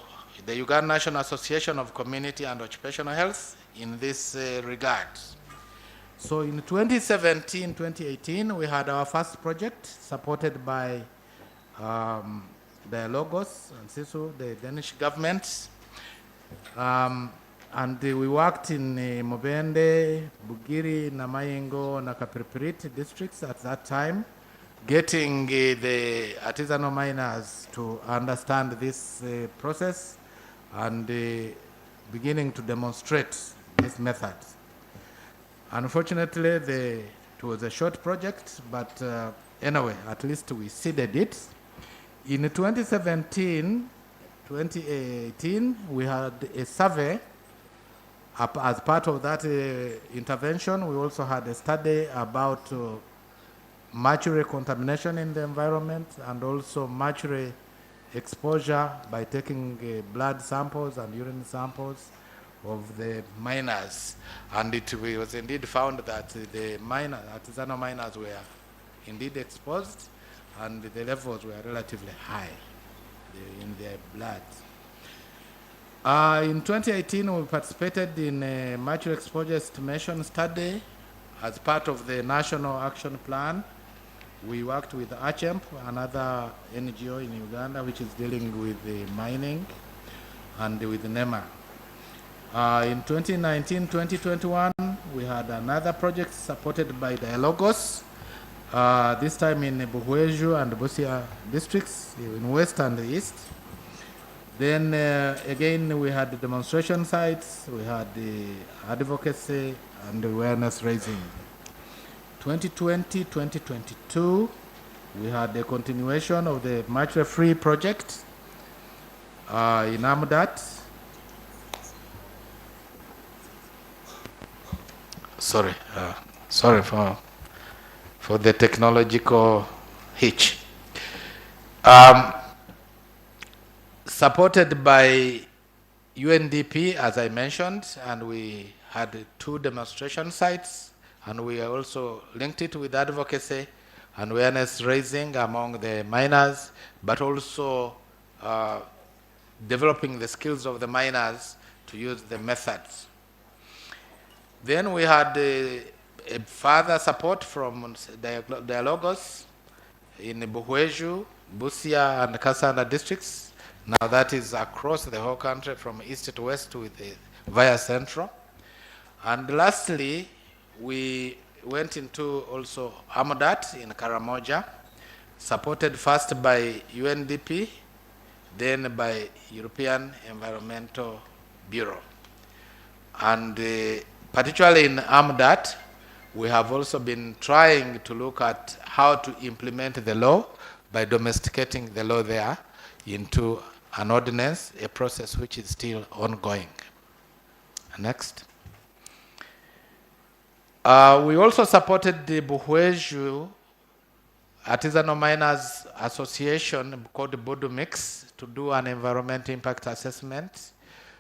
the Uganda National Association of Community and Occupational Health, in this regard? So in 2017, 2018, we had our first project supported by the Logos and CISU, the Danish government. And we worked in Mubende, Bugiri, Namayengo, Nakapiripirit districts at that time, getting the artisanal miners to understand this process and beginning to demonstrate this method. Unfortunately, it was a short project, but anyway, at least we seeded it. In 2017, 2018, we had a survey. As part of that intervention, we also had a study about mercury contamination in the environment and also mercury exposure by taking blood samples and urine samples of the miners. And it was indeed found that the artisanal miners were indeed exposed and the levels were relatively high in their blood. In 2018, we participated in a mercury exposure estimation study as part of the National Action Plan. We worked with ACHEMP, another NGO in Uganda, which is dealing with the mining, and with NEMA. In 2019-2021, we had another project supported by Dialogos, this time in Buhweju and Busia districts in west and east. Then again, we had the demonstration sites, we had the advocacy and awareness raising. 2020-2022, we had the continuation of the mercury-free project in Amdat. Sorry for the technological hitch. Supported by UNDP, as I mentioned, and we had 2 demonstration sites, and we also linked it with advocacy and awareness raising among the miners, but also developing the skills of the miners to use the methods. Then we had a further support from Dialogos in Buhweju, Busia, and Kasanda districts. Now that is across the whole country from east to west via central. And lastly, we went into also Amudat in Karamoja, supported first by UNDP, then by European Environmental Bureau. And particularly in Amudat, we have also been trying to look at how to implement the law by domesticating the law there into an ordinance, a process which is still ongoing. Next. We also supported the Buhweju Artisanal Miners Association called Bodu Mix to do an environmental impact assessment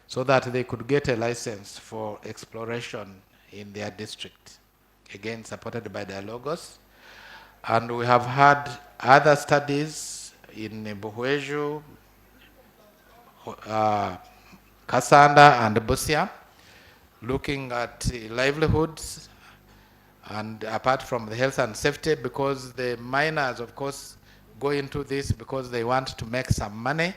so that they could get a license for exploration in their district. Again, supported by Dialogos. And we have had other studies in Buhweju, Kasanda, and Busia, looking at livelihoods and apart from the health and safety, because the miners, of course, go into this because they want to make some money.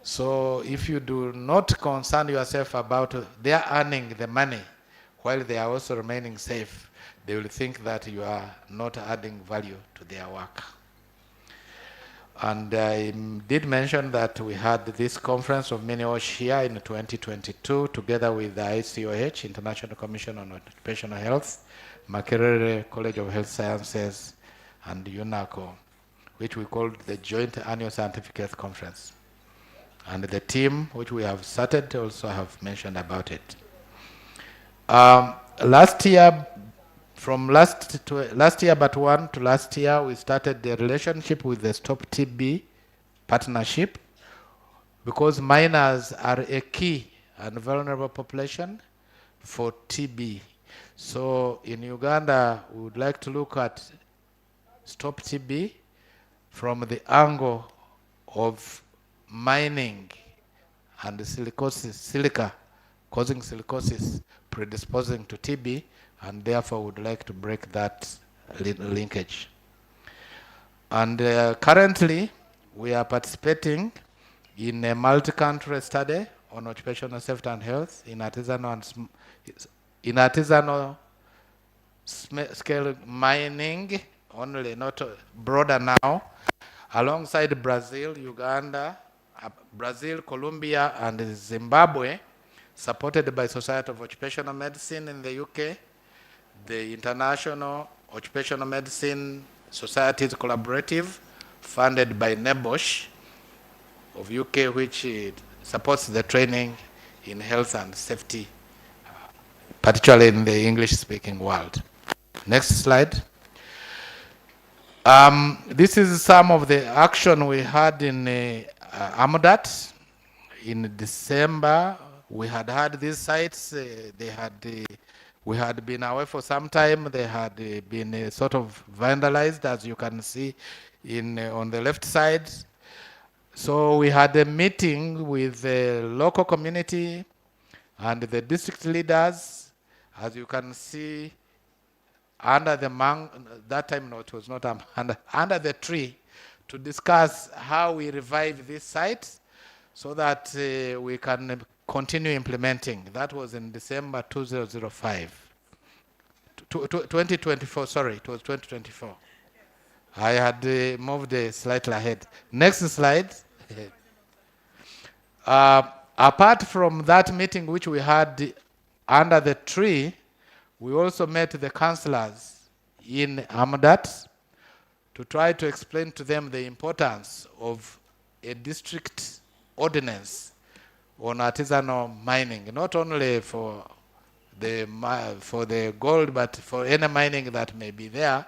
So if you do not concern yourself about their earning the money while they are also remaining safe, they will think that you are not adding value to their work. And I did mention that we had this conference of Miniosh here in 2022 together with the ICOH, International Commission on Occupational Health, Makerere College of Health Sciences, and UNACO, which we called the Joint Annual Scientific Health Conference. And the team, which we have started, also have mentioned about it. Last year, from last year but one to last year, we started the relationship with the Stop TB partnership, because minors are a key and vulnerable population for TB. So in Uganda, we would like to look at Stop TB from the angle of mining and silicosis, silica causing silicosis, predisposing to TB, and therefore would like to break that linkage. And currently, we are participating in a multi-country study on occupational safety and health in artisanal scale mining, only not broader now, alongside Brazil, Uganda, Brazil, Colombia, and Zimbabwe, supported by Society of Occupational Medicine in the UK, the International Occupational Medicine Societies Collaborative, funded by NEBOSH of UK, which supports the training in health and safety, particularly in the English-speaking world. Next slide. This is some of the action we had in Amudat. In December, we had these sites. We had been away for some time. They had been sort of vandalized, as you can see on the left side. So we had a meeting with the local community and the district leaders, as you can see, under the that time no, it was not under the tree, to discuss how we revive this site so that we can continue implementing. That was in December 2005. 2024, sorry, it was 2024. I had moved slightly ahead. Next slide. Apart from that meeting which we had under the tree, we also met the councillors in Amudat to try to explain to them the importance of a district ordinance on artisanal mining, not only for the gold, but for any mining that may be there.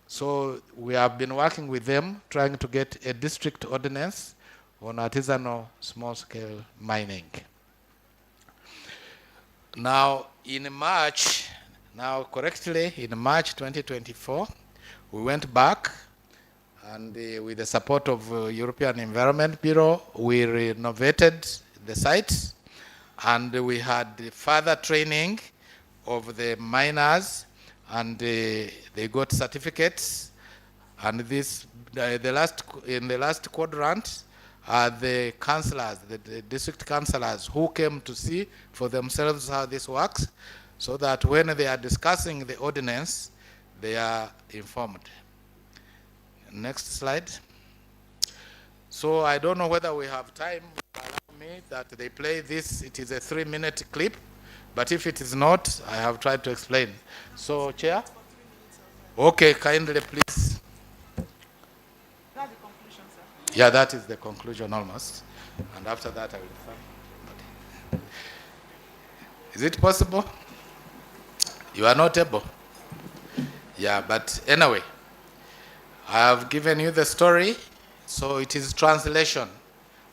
So we have been working with them, trying to get a district ordinance on artisanal small-scale mining. Now, in March 2024, we went back, and with the support of European Environment Bureau, we renovated the site, and we had further training of the miners, and they got certificates. And this, in the last quadrant, are the councillors, the district councillors, who came to see for themselves how this works, so that when they are discussing the ordinance, they are informed. Next slide. So I don't know whether we have time. Allow me that they play this. It is a 3-minute clip, but if it is not, I have tried to explain. So, Chair? Okay, kindly, please. That's the conclusion, sir. Yeah, that is the conclusion almost. And after that, I will find. Is it possible? You are not able. Yeah, but anyway, I have given you the story. So it is translation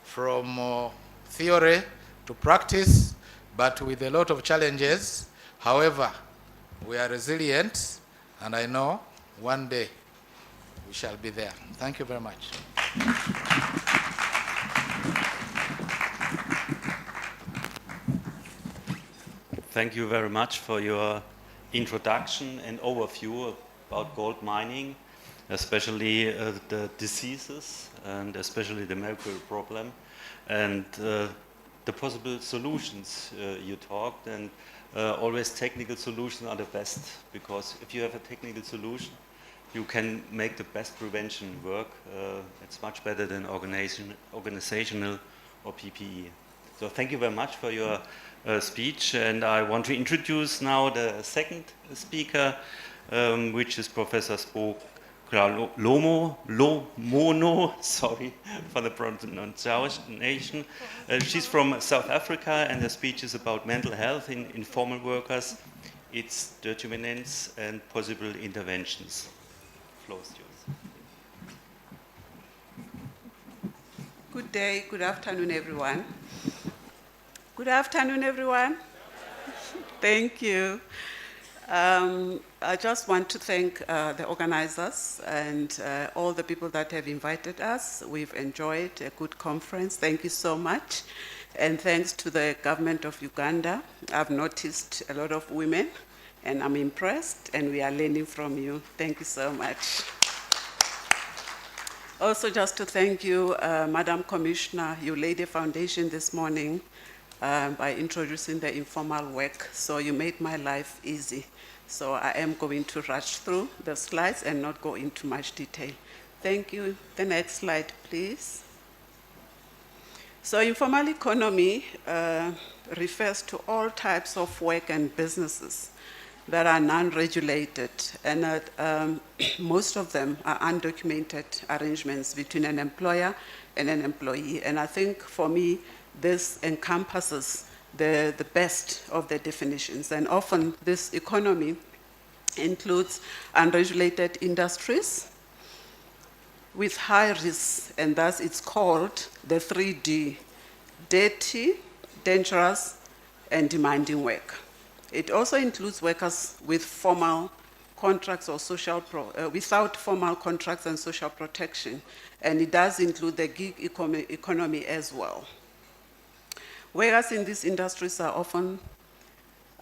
from theory to practice, but with a lot of challenges. However, we are resilient, and I know one day we shall be there. Thank you very much. Thank you very much for your introduction and overview about gold mining, especially the diseases and especially the mercury problem and the possible solutions you talked. And always technical solutions are the best, because if you have a technical solution, you can make the best prevention work. It's much better than organizational or PPE. So thank you very much for your speech, and I want to introduce now the second speaker, which is Professor Spo Lomono, sorry for the pronunciation. She's from South Africa, and her speech is about mental health in informal workers, its determinants and possible interventions. The floor is yours. Good day, good afternoon, everyone. Good afternoon, everyone. Thank you. I just want to thank the organizers and all the people that have invited us. We've enjoyed a good conference. Thank you so much. And thanks to the government of Uganda. I've noticed a lot of women, and I'm impressed, and we are learning from you. Thank you so much. Also, just to thank you, Madam Commissioner, you laid a foundation this morning by introducing the informal work, so you made my life easy. So I am going to rush through the slides and not go into much detail. Thank you. The next slide, please. So informal economy refers to all types of work and businesses that are non-regulated, and most of them are undocumented arrangements between an employer and an employee. And I think for me, this encompasses the best of the definitions. And often this economy includes unregulated industries with high risks, and thus it's called the 3D: dirty, dangerous, and demanding work. It also includes workers with formal contracts or without formal contracts and social protection, and it does include the gig economy as well. Workers in these industries are often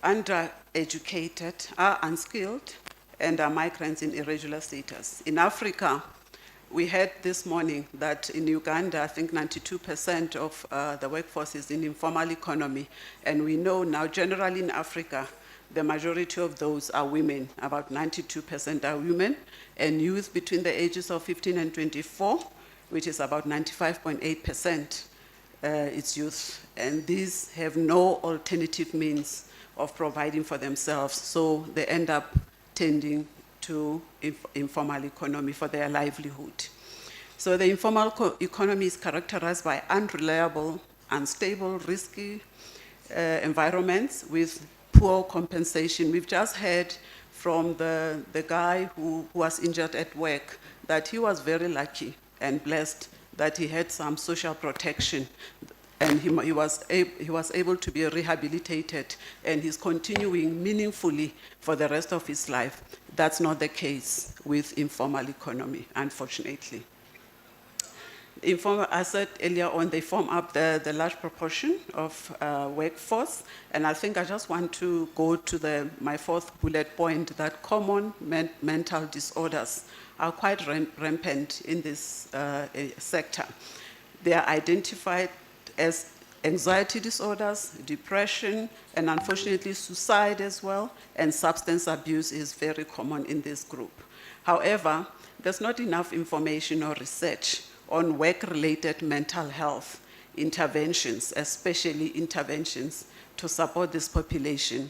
undereducated, are unskilled, and are migrants in irregular status. In Africa, we heard this morning that in Uganda, I think 92% of the workforce is in informal economy. And we know now, generally in Africa, the majority of those are women. About 92% are women. And youth between the ages of 15 and 24, which is about 95.8%, is youth. And these have no alternative means of providing for themselves. So they end up tending to informal economy for their livelihood. So the informal economy is characterized by unreliable, unstable, risky environments with poor compensation. We've just heard from the guy who was injured at work that he was very lucky and blessed that he had some social protection, and he was able to be rehabilitated, and he's continuing meaningfully for the rest of his life. That's not the case with informal economy, unfortunately. Informal, I said earlier on, they form up the large proportion of workforce, and I think I just want to go to my fourth bullet point, that common mental disorders are quite rampant in this sector. They are identified as anxiety disorders, depression, and unfortunately suicide as well, and substance abuse is very common in this group. However, there's not enough information or research on work-related mental health interventions, especially interventions to support this population.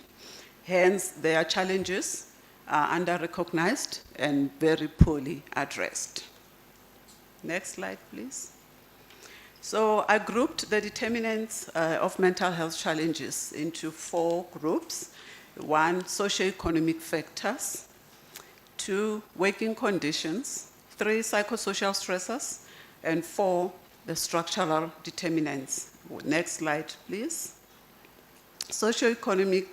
Hence, their challenges are under-recognized and very poorly addressed. Next slide, please. So I grouped the determinants of mental health challenges into 4 groups. 1, socioeconomic factors. 2, working conditions. 3, psychosocial stressors. And 4, the structural determinants. Next slide, please. Socioeconomic,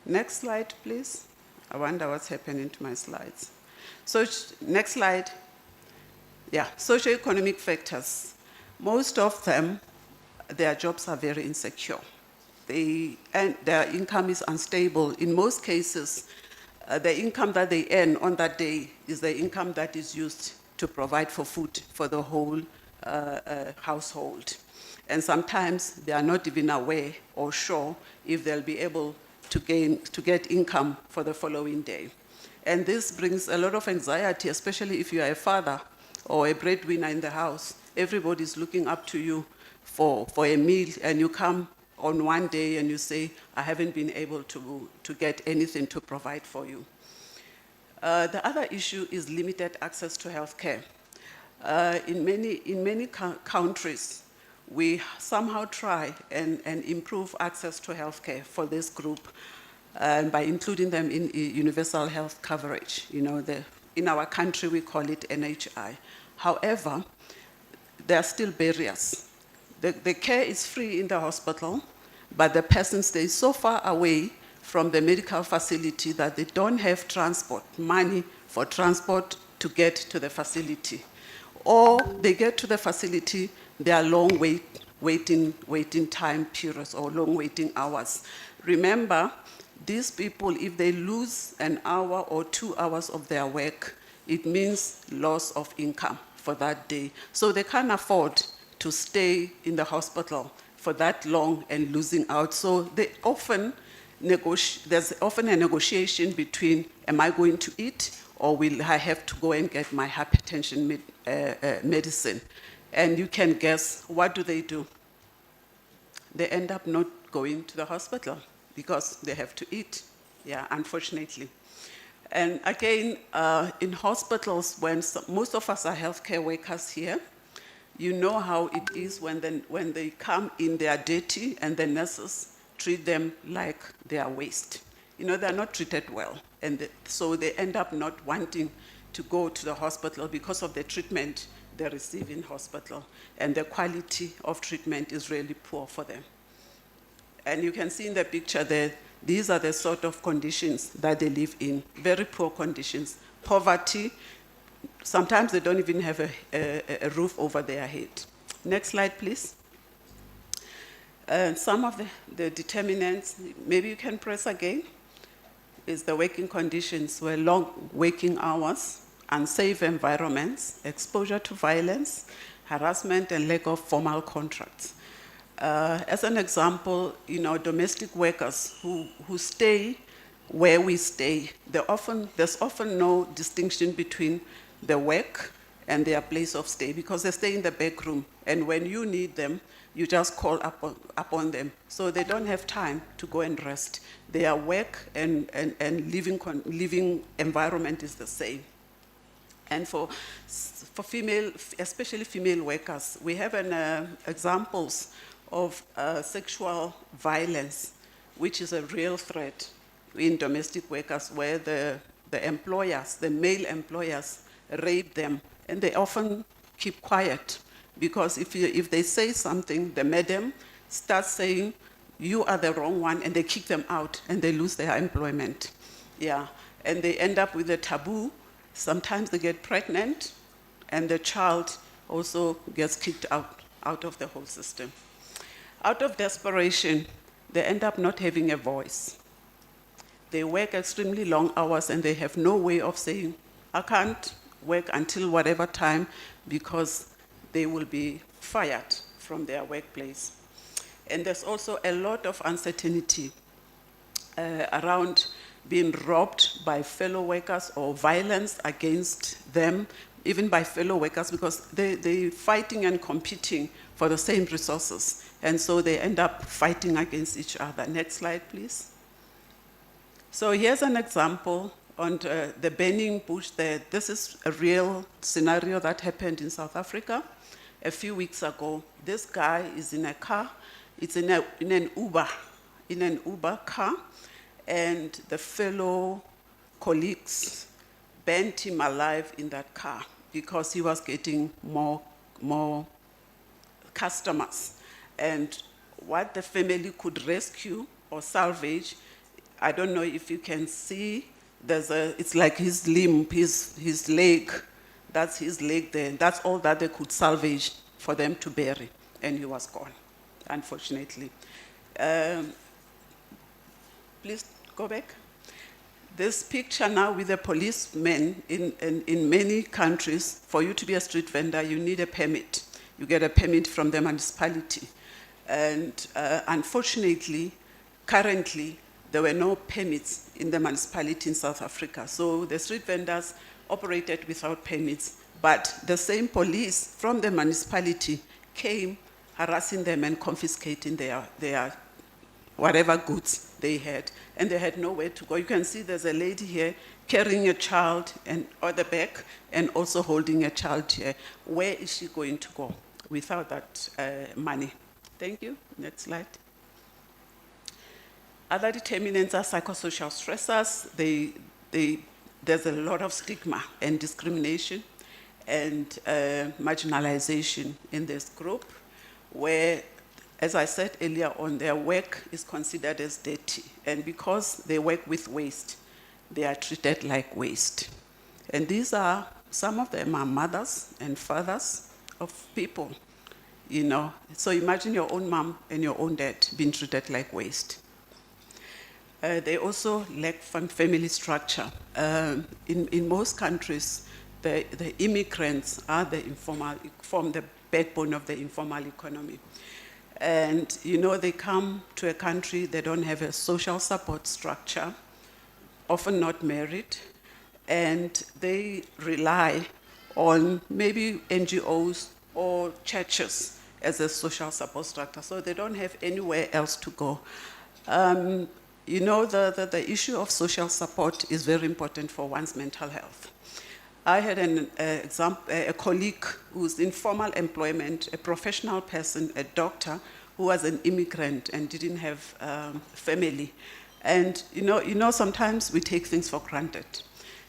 next slide, please. I wonder what's happening to my slides. So next slide. Yeah, socioeconomic factors. Most of them, their jobs are very insecure. Their income is unstable. In most cases, the income that they earn on that day is the income that is used to provide for food for the whole household. And sometimes they are not even aware or sure if they'll be able to get income for the following day. And this brings a lot of anxiety, especially if you are a father or a breadwinner in the house. Everybody's looking up to you for a meal, and you come on one day and you say, I haven't been able to get anything to provide for you. The other issue is limited access to healthcare. In many countries, we somehow try and improve access to healthcare for this group by including them in universal health coverage. You know, in our country, we call it NHI. However, there are still barriers. The care is free in the hospital, but the person stays so far away from the medical facility that they don't have transport, money for transport to get to the facility. Or they get to the facility, there are long waiting time periods or long waiting hours. Remember, these people, if they lose an hour or 2 hours of their work, it means loss of income for that day. So they can't afford to stay in the hospital for that long and losing out. So they often there's often a negotiation between, am I going to eat or will I have to go and get my hypertension medicine? And you can guess, what do? They end up not going to the hospital because they have to eat, yeah, unfortunately. And again, in hospitals, most of us are healthcare workers here, you know how it is when they come in, they are dirty, and the nurses treat them like they are waste. You know, they're not treated well. And so they end up not wanting to go to the hospital because of the treatment they receive in hospital. And the quality of treatment is really poor for them. And you can see in the picture there, these are the sort of conditions that they live in, very poor conditions. Poverty, sometimes they don't even have a roof over their head. Next slide, please. Some of the determinants, maybe you can press again, is the working conditions where long working hours, unsafe environments, exposure to violence, harassment, and lack of formal contracts. As an example, you know, domestic workers who stay where we stay, there's often no distinction between their work and their place of stay because they stay in the back room. And when you need them, you just call upon them. So they don't have time to go and rest. Their work and living environment is the same. And for female, especially female workers, we have examples of sexual violence, which is a real threat in domestic workers, where the employers, the male employers, rape them, and they often keep quiet because if they say something, the madam starts saying, "You are the wrong one," and they kick them out, and they lose their employment. Yeah, and they end up with a taboo. Sometimes they get pregnant, and the child also gets kicked out of the whole system. Out of desperation, they end up not having a voice. They work extremely long hours, and they have no way of saying, "I can't work until whatever time," because they will be fired from their workplace. And there's also a lot of uncertainty around being robbed by fellow workers or violence against them, even by fellow workers, because they're fighting and competing for the same resources. And so they end up fighting against each other. Next slide, please. So here's an example on the burning bush there. This is a real scenario that happened in South Africa a few weeks ago. This guy is in a car. It's in an Uber car, and the fellow colleagues burnt him alive in that car because he was getting more customers. And what the family could rescue or salvage, I don't know if you can see, it's like his limb, his leg, that's his leg there. That's all that they could salvage for them to bury, and he was gone, unfortunately. Please go back. This picture now with the policemen in many countries, for you to be a street vendor, you need a permit. You get a permit from the municipality. And unfortunately, currently, there were no permits in the municipality in South Africa. So the street vendors operated without permits. But the same police from the municipality came harassing them and confiscating their whatever goods they had. And they had nowhere to go. You can see there's a lady here carrying a child on the back and also holding a child here. Where is she going to go without that money? Thank you. Next slide. Other determinants are psychosocial stressors. There's a lot of stigma and discrimination. and marginalization in this group, where, as I said earlier on, their work is considered as dirty. And because they work with waste, they are treated like waste. And these are, some of them are mothers and fathers of people, you know. So imagine your own mom and your own dad being treated like waste. They also lack family structure. In most countries, the immigrants are form the backbone of the informal economy. And, you know, they come to a country, they don't have a social support structure, often not married, and they rely on maybe NGOs or churches as a social support structure, so they don't have anywhere else to go. You know, the issue of social support is very important for one's mental health. I had a colleague who's in formal employment, a professional person, a doctor, who was an immigrant and didn't have family. And you know, sometimes we take things for granted.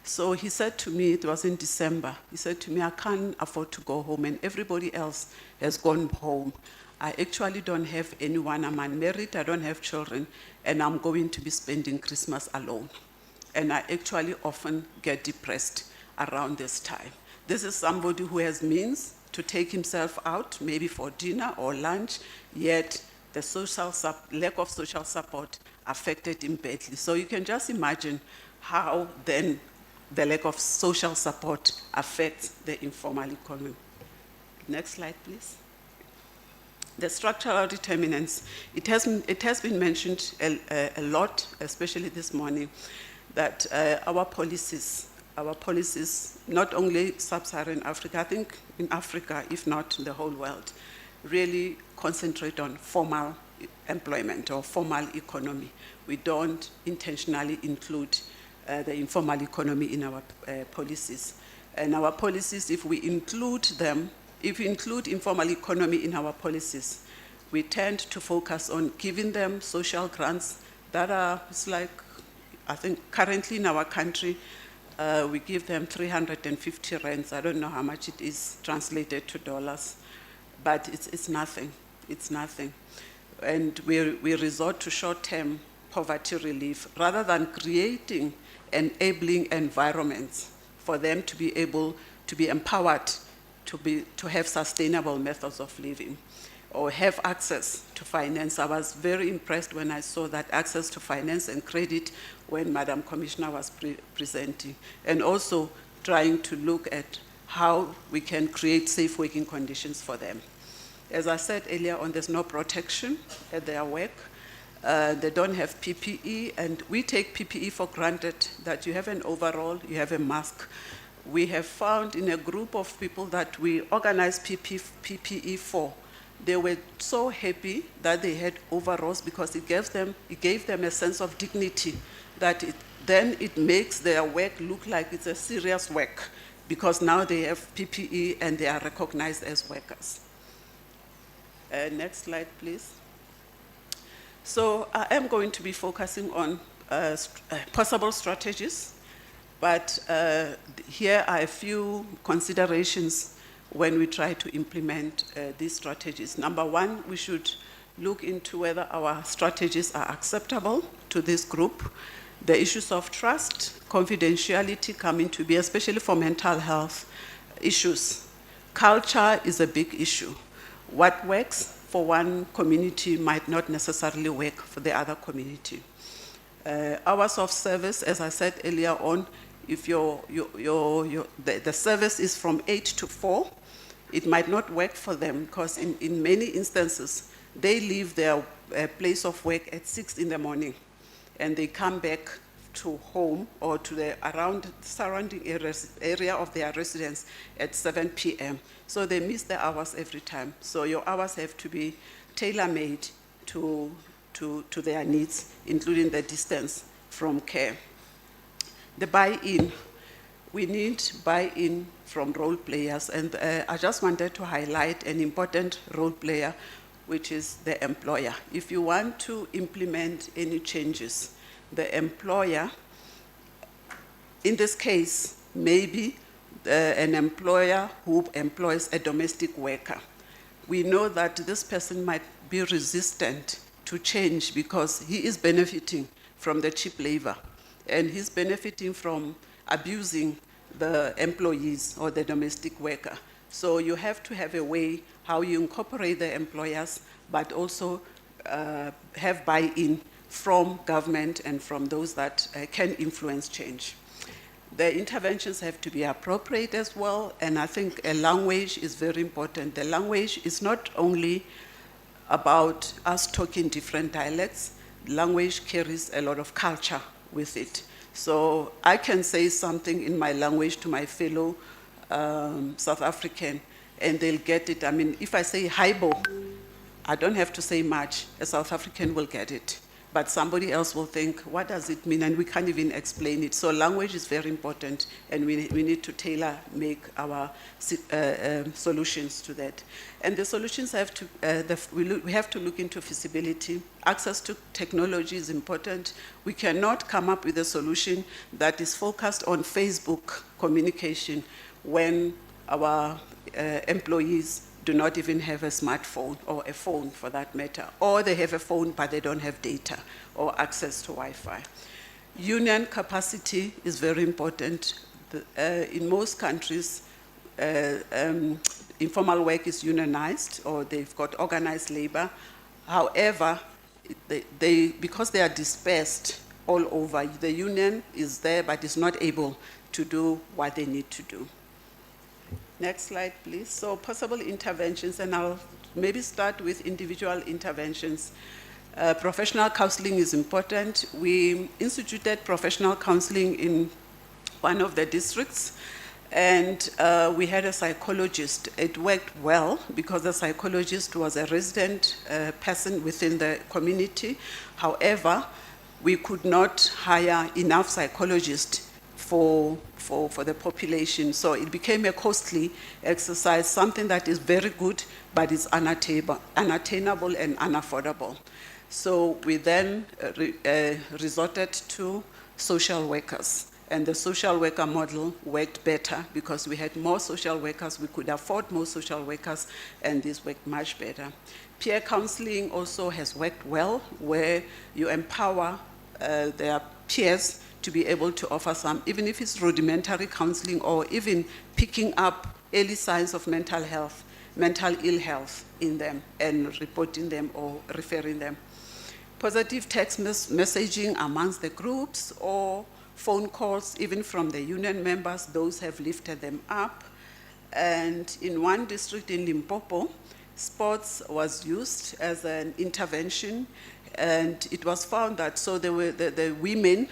So he said to me, it was in December, he said to me, I can't afford to go home, and everybody else has gone home. I actually don't have anyone, I'm unmarried, I don't have children, and I'm going to be spending Christmas alone. And I actually often get depressed around this time. This is somebody who has means to take himself out, maybe for dinner or lunch, yet the lack of social support affected him badly. So you can just imagine how then the lack of social support affects the informal economy. Next slide, please. The structural determinants. It has been mentioned a lot, especially this morning, that our policies, not only sub-Saharan Africa, I think in Africa, if not the whole world, really concentrate on formal employment or formal economy. We don't intentionally include the informal economy in our policies. And our policies, if we include them, if we include informal economy in our policies, we tend to focus on giving them social grants that are, it's like, I think currently in our country, we give them 350 rands. I don't know how much it is translated to dollars, but it's nothing. It's nothing. And we resort to short-term poverty relief rather than creating enabling environments for them to be able to be empowered to have sustainable methods of living or have access to finance. I was very impressed when I saw that access to finance and credit when Madam Commissioner was presenting, and also trying to look at how we can create safe working conditions for them. As I said earlier on, there's no protection at their work. They don't have PPE, and we take PPE for granted, that you have an overall, you have a mask. We have found in a group of people that we organized PPE for, they were so happy that they had overalls because it gave them a sense of dignity, that then it makes their work look like it's a serious work because now they have PPE and they are recognized as workers. Next slide, please. So I am going to be focusing on possible strategies, but here are a few considerations when we try to implement these strategies. Number one, we should look into whether our strategies are acceptable to this group. The issues of trust, confidentiality come into be, especially for mental health issues. Culture is a big issue. What works for one community might not necessarily work for the other community. Hours of service, as I said earlier on, if the service is from 8 to 4, it might not work for them because in many instances, they leave their place of work at 6 in the morning and they come back to home or to the surrounding area of their residence at 7 p.m. So they miss their hours every time. So your hours have to be tailor-made to their needs, including the distance from care. The buy-in, we need buy-in from role players, and I just wanted to highlight an important role player, which is the employer. If you want to implement any changes, the employer, in this case, maybe an employer who employs a domestic worker. We know that this person might be resistant to change because he is benefiting from the cheap labor and he's benefiting from abusing the employees or the domestic worker. So you have to have a way how you incorporate the employers, but also have buy-in from government and from those that can influence change. The interventions have to be appropriate as well, and I think a language is very important. The language is not only about us talking different dialects. Language carries a lot of culture with it. So I can say something in my language to my fellow South African, and they'll get it. I mean, if I say haibo, I don't have to say much. A South African will get it. But somebody else will think, what does it mean? And we can't even explain it. So language is very important, and we need to tailor-make our solutions to that. And the solutions have to, we have to look into feasibility. Access to technology is important. We cannot come up with a solution that is focused on Facebook communication when our employees do not even have a smartphone or a phone for that matter, or they have a phone but they don't have data or access to Wi-Fi. Union capacity is very important. In most countries, informal work is unionized or they've got organized labor. However, because they are dispersed all over, the union is there but is not able to do what they need to do. Next slide, please. So possible interventions, and I'll maybe start with individual interventions. Professional counseling is important. We instituted professional counseling in one of the districts, and we had a psychologist. It worked well because the psychologist was a resident person within the community. However, we could not hire enough psychologists for the population. So it became a costly exercise, something that is very good, but is unattainable and unaffordable. So we then resorted to social workers. And the social worker model worked better because we had more social workers, we could afford more social workers, and this worked much better. Peer counseling also has worked well, where you empower their peers to be able to offer some, even if it's rudimentary counseling or even picking up early signs of mental ill health in them and reporting them or referring them. Positive text messaging amongst the groups or phone calls, even from the union members, those have lifted them up. And in one district in Limpopo, sports was used as an intervention, and it was found that so the women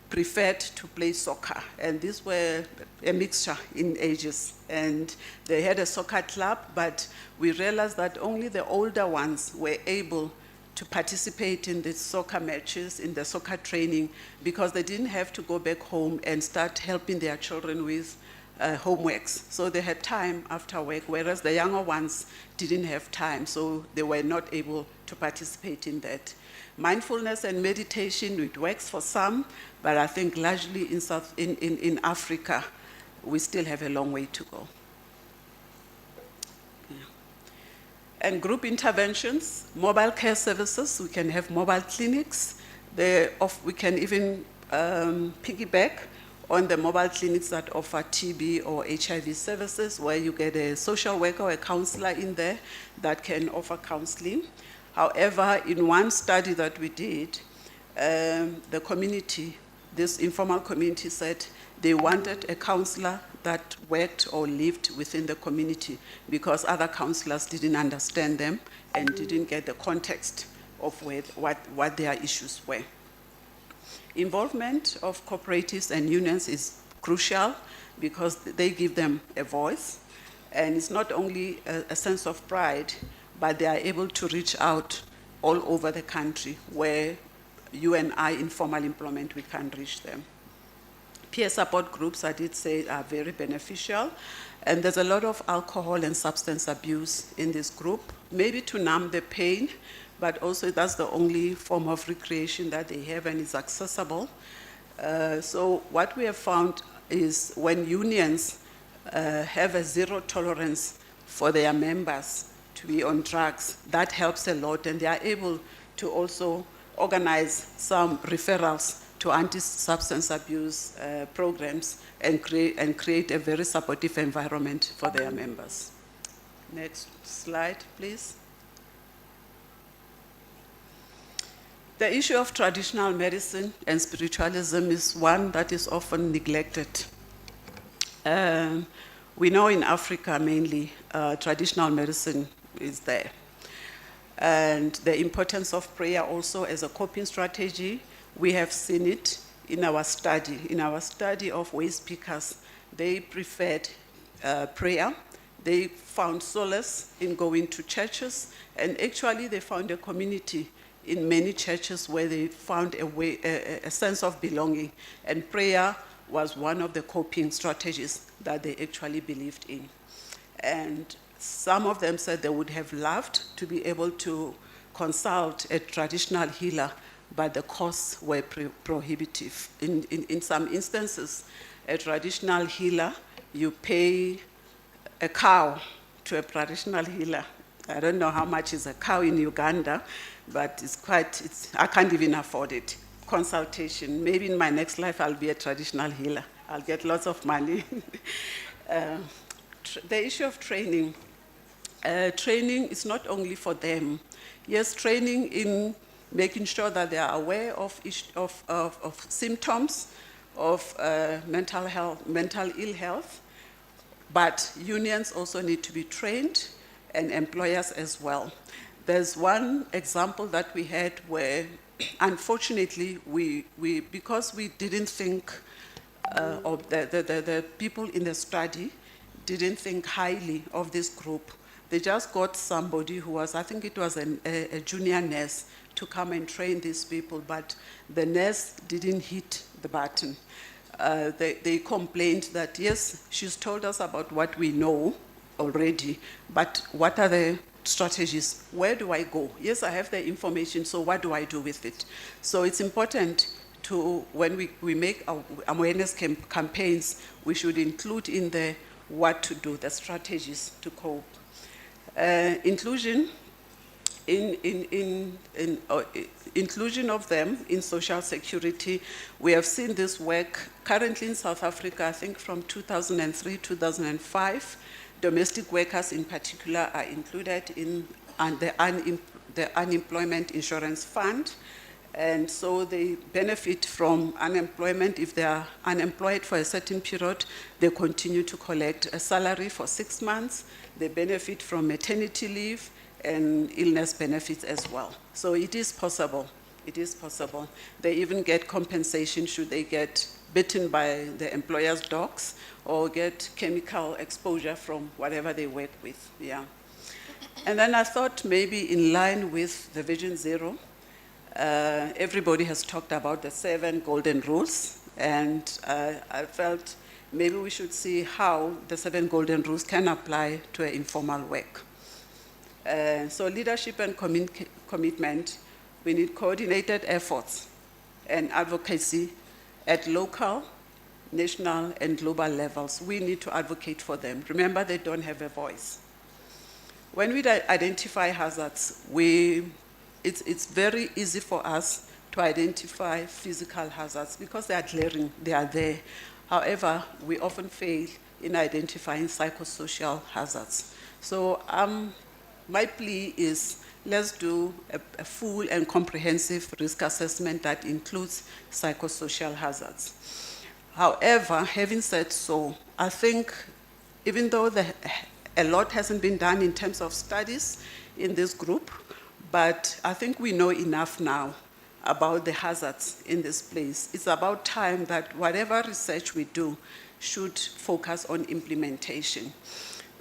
preferred to play soccer, and these were a mixture in ages, and they had a soccer club, but we realized that only the older ones were able to participate in the soccer matches, in the soccer training, because they didn't have to go back home and start helping their children with homeworks. So they had time after work, whereas the younger ones didn't have time, so they were not able to participate in that. Mindfulness and meditation, it works for some, but I think largely in Africa, we still have a long way to go. Yeah. And group interventions, mobile care services, we can have mobile clinics. We can even piggyback on the mobile clinics that offer TB or HIV services, where you get a social worker or a counselor in there that can offer counseling. However, in one study that we did, the community, this informal community, said they wanted a counselor that worked or lived within the community because other counselors didn't understand them and didn't get the context of what their issues were. Involvement of cooperatives and unions is crucial because they give them a voice, and it's not only a sense of pride, but they are able to reach out all over the country where you and I, informal employment, we can reach them. Peer support groups, I did say, are very beneficial, and there's a lot of alcohol and substance abuse in this group, maybe to numb the pain, but also that's the only form of recreation that they have and is accessible. So what we have found is when unions have a zero tolerance for their members to be on drugs. That helps a lot, and they are able to also organize some referrals to anti-substance abuse programs and create a very supportive environment for their members. Next slide, please. The issue of traditional medicine and spiritualism is one that is often neglected. We know in Africa mainly, traditional medicine is there. And the importance of prayer also as a coping strategy, we have seen it in our study. In our study of way speakers, they preferred prayer. They found solace in going to churches, and actually they found a community in many churches where they found a sense of belonging, and prayer was one of the coping strategies that they actually believed in. And some of them said they would have loved to be able to consult a traditional healer, but the costs were prohibitive. In some instances, a traditional healer, you pay a cow to a traditional healer. I don't know how much is a cow in Uganda, but I can't even afford it. Consultation, maybe in my next life I'll be a traditional healer. I'll get lots of money. The issue of training. Training is not only for them. Yes, training in making sure that they are aware of symptoms of mental ill health, but unions also need to be trained, and employers as well. There's one example that we had where, unfortunately, because we didn't think, or the people in the study didn't think highly of this group. They just got somebody who was, I think it was a junior nurse, to come and train these people, but the nurse didn't hit the button. They complained that, yes, she's told us about what we know already, but what are the strategies? Where do I go? Yes, I have the information, so what do I do with it? So it's important to, when we make awareness campaigns, we should include in there what to do, the strategies to cope. Inclusion inclusion of them in social security. We have seen this work currently in South Africa, I think from 2003, 2005. Domestic workers in particular are included in the Unemployment Insurance Fund. And so they benefit from unemployment. If they are unemployed for a certain period, they continue to collect a salary for 6 months. They benefit from maternity leave and illness benefits as well. So it is possible. It is possible. They even get compensation should they get bitten by the employer's dogs or get chemical exposure from whatever they work with. Yeah. And then I thought maybe in line with the Vision Zero, everybody has talked about the 7 golden rules, and I felt maybe we should see how the 7 golden rules can apply to informal work. So leadership and commitment, we need coordinated efforts and advocacy at local, national, and global levels. We need to advocate for them. Remember, they don't have a voice. When we identify hazards, it's very easy for us to identify physical hazards because they are glaring, they are there. However, we often fail in identifying psychosocial hazards. So my plea is let's do a full and comprehensive risk assessment that includes psychosocial hazards. However, having said so, I think even though a lot hasn't been done in terms of studies in this group, but I think we know enough now about the hazards in this place. It's about time that whatever research we do should focus on implementation.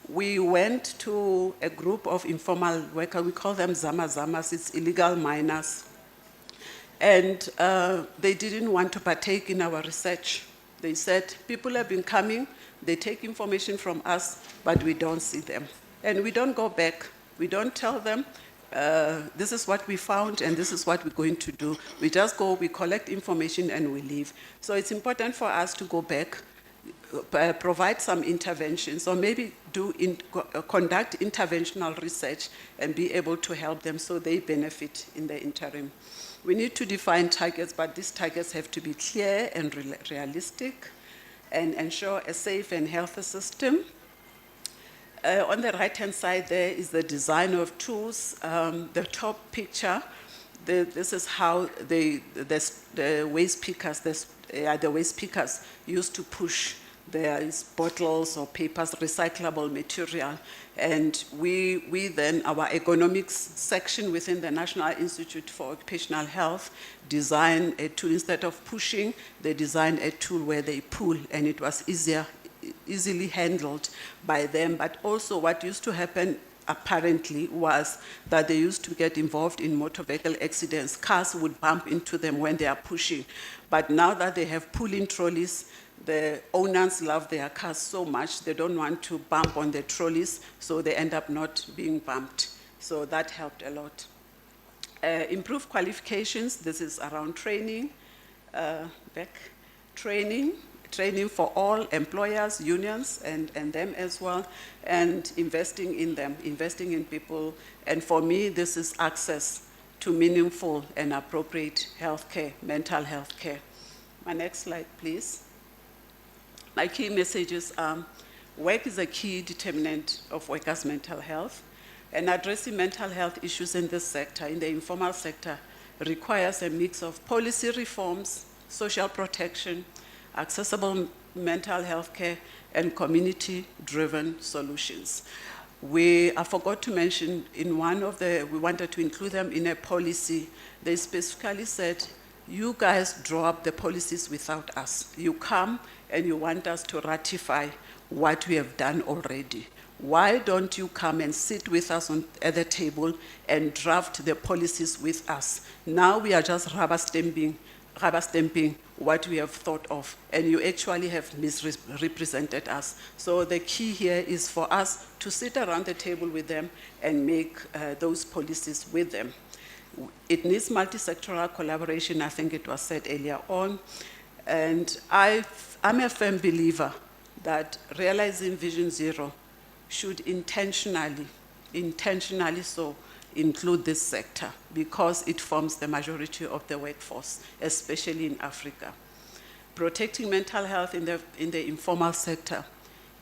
We went to a group of informal workers, we call them Zama-Zamas, it's illegal miners. And they didn't want to partake in our research. They said, people have been coming, they take information from us, but we don't see them. And we don't go back, we don't tell them, this is what we found and this is what we're going to do. We just go, we collect information and we leave. So it's important for us to go back provide some interventions, or maybe conduct interventional research and be able to help them so they benefit in the interim. We need to define targets, but these targets have to be clear and realistic and ensure a safe and healthy system. On the right-hand side there is the design of tools. The top picture, this is how the waste pickers, the waste pickers used to push their bottles or papers, recyclable material. And we then, our economics section within the National Institute for Occupational Health, designed a tool. Instead of pushing, they designed a tool where they pull, and it was easily handled by them. But also what used to happen apparently was that they used to get involved in motor vehicle accidents. Cars would bump into them when they are pushing. But now that they have pull-in trolleys, the owners love their cars so much, they don't want to bump on the trolleys, so they end up not being bumped. So that helped a lot. Improved qualifications, this is around training, training for all employers, unions, and them as well, and investing in them, investing in people. And for me, this is access to meaningful and appropriate healthcare, mental health care. My next slide, please. My key messages are, work is a key determinant of workers' mental health, and addressing mental health issues in this sector, in the informal sector, requires a mix of policy reforms, social protection, accessible mental health care, and community-driven solutions. I forgot to mention in one of we wanted to include them in a policy. They specifically said, you guys draw up the policies without us. You come and you want us to ratify what we have done already. Why don't you come and sit with us at the table and draft the policies with us? Now we are just rubber stamping what we have thought of, and you actually have misrepresented us. So the key here is for us to sit around the table with them and make those policies with them. It needs multi-sectoral collaboration, I think it was said earlier on. And I'm a firm believer that realizing Vision Zero should intentionally so include this sector, because it forms the majority of the workforce, especially in Africa. Protecting mental health in the informal sector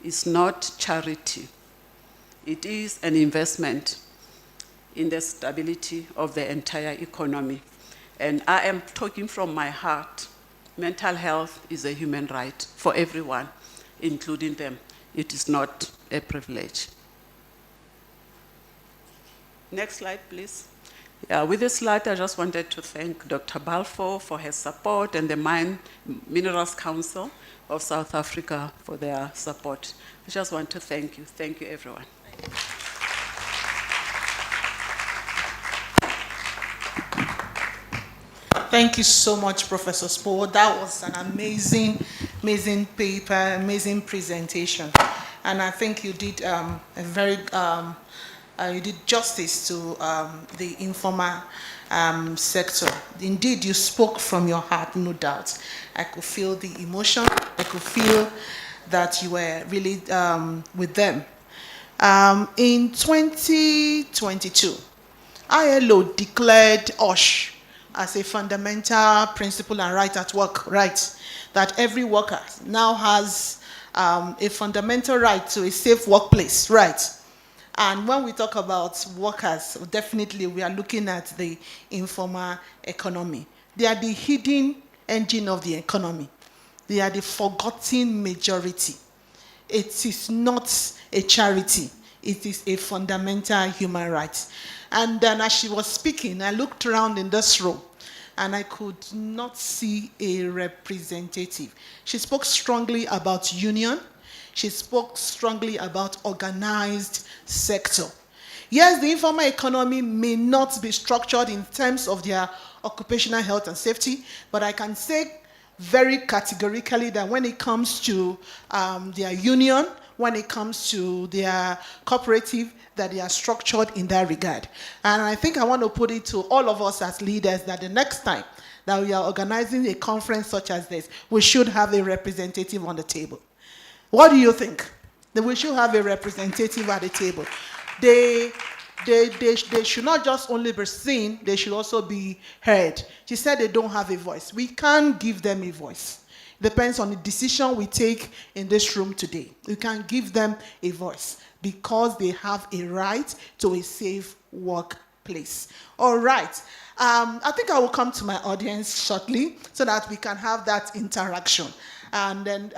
is not charity. It is an investment in the stability of the entire economy. And I am talking from my heart. Mental health is a human right for everyone, including them. It is not a privilege. Next slide, please. With this slide, I just wanted to thank Dr. Balfour for her support and the Minerals Council of South Africa for their support. I just want to thank you. Thank you, everyone. Thank you so much, Professor Spohr. That was an amazing paper, amazing presentation. And I think you did you did justice to the informal sector. Indeed, you spoke from your heart, no doubt. I could feel the emotion. I could feel that you were really with them. In 2022, ILO declared OSH as a fundamental principle and right at work, right? That every worker now has a fundamental right to a safe workplace, right? And when we talk about workers, definitely we are looking at the informal economy. They are the hidden engine of the economy. They are the forgotten majority. It is not a charity. It is a fundamental human right. And then as she was speaking, I looked around in this room and I could not see a representative. She spoke strongly about union. She spoke strongly about organized sector. Yes, the informal economy may not be structured in terms of their occupational health and safety, but I can say very categorically that when it comes to their union, when it comes to their cooperative, that they are structured in that regard. And I think I want to put it to all of us as leaders that the next time that we are organizing a conference such as this, we should have a representative on the table. What do you think? That we should have a representative at the table. They should not just only be seen, they should also be heard. She said they don't have a voice. We can't give them a voice. Depends on the decision we take in this room today. We can give them a voice because they have a right to a safe workplace. All right. I think I will come to my audience shortly so that we can have that interaction. And then,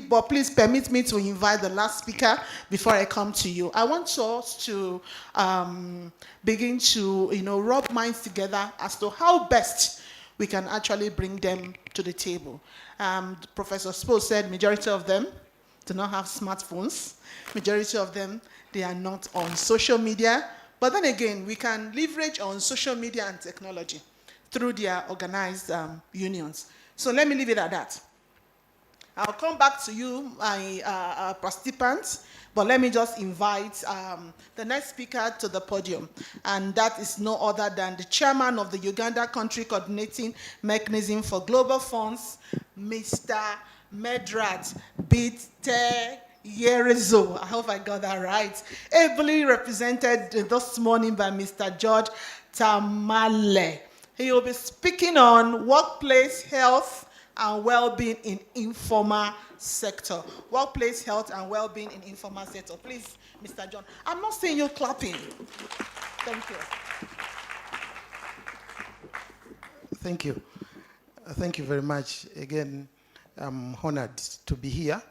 but please permit me to invite the last speaker before I come to you. I want us to begin to, rub minds together as to how best we can actually bring them to the table. Professor Spo said majority of them do not have smartphones. Majority of them, they are not on social media. But then again, we can leverage on social media and technology through their organized unions. So let me leave it at that. I'll come back to you, my participants, but let me just invite the next speaker to the podium. And that is no other than the chairman of the Uganda Country Coordinating Mechanism for Global Funds, Mr. Medrat Biteyerezo. I hope I got that right. Ably represented this morning by Mr. George Tamale. He will be speaking on workplace health and well-being in informal sector. Workplace health and well-being in informal sector. Please, Mr. John. I'm not seeing you clapping. Thank you. Thank you. Thank you very much. Again, I'm honored to be here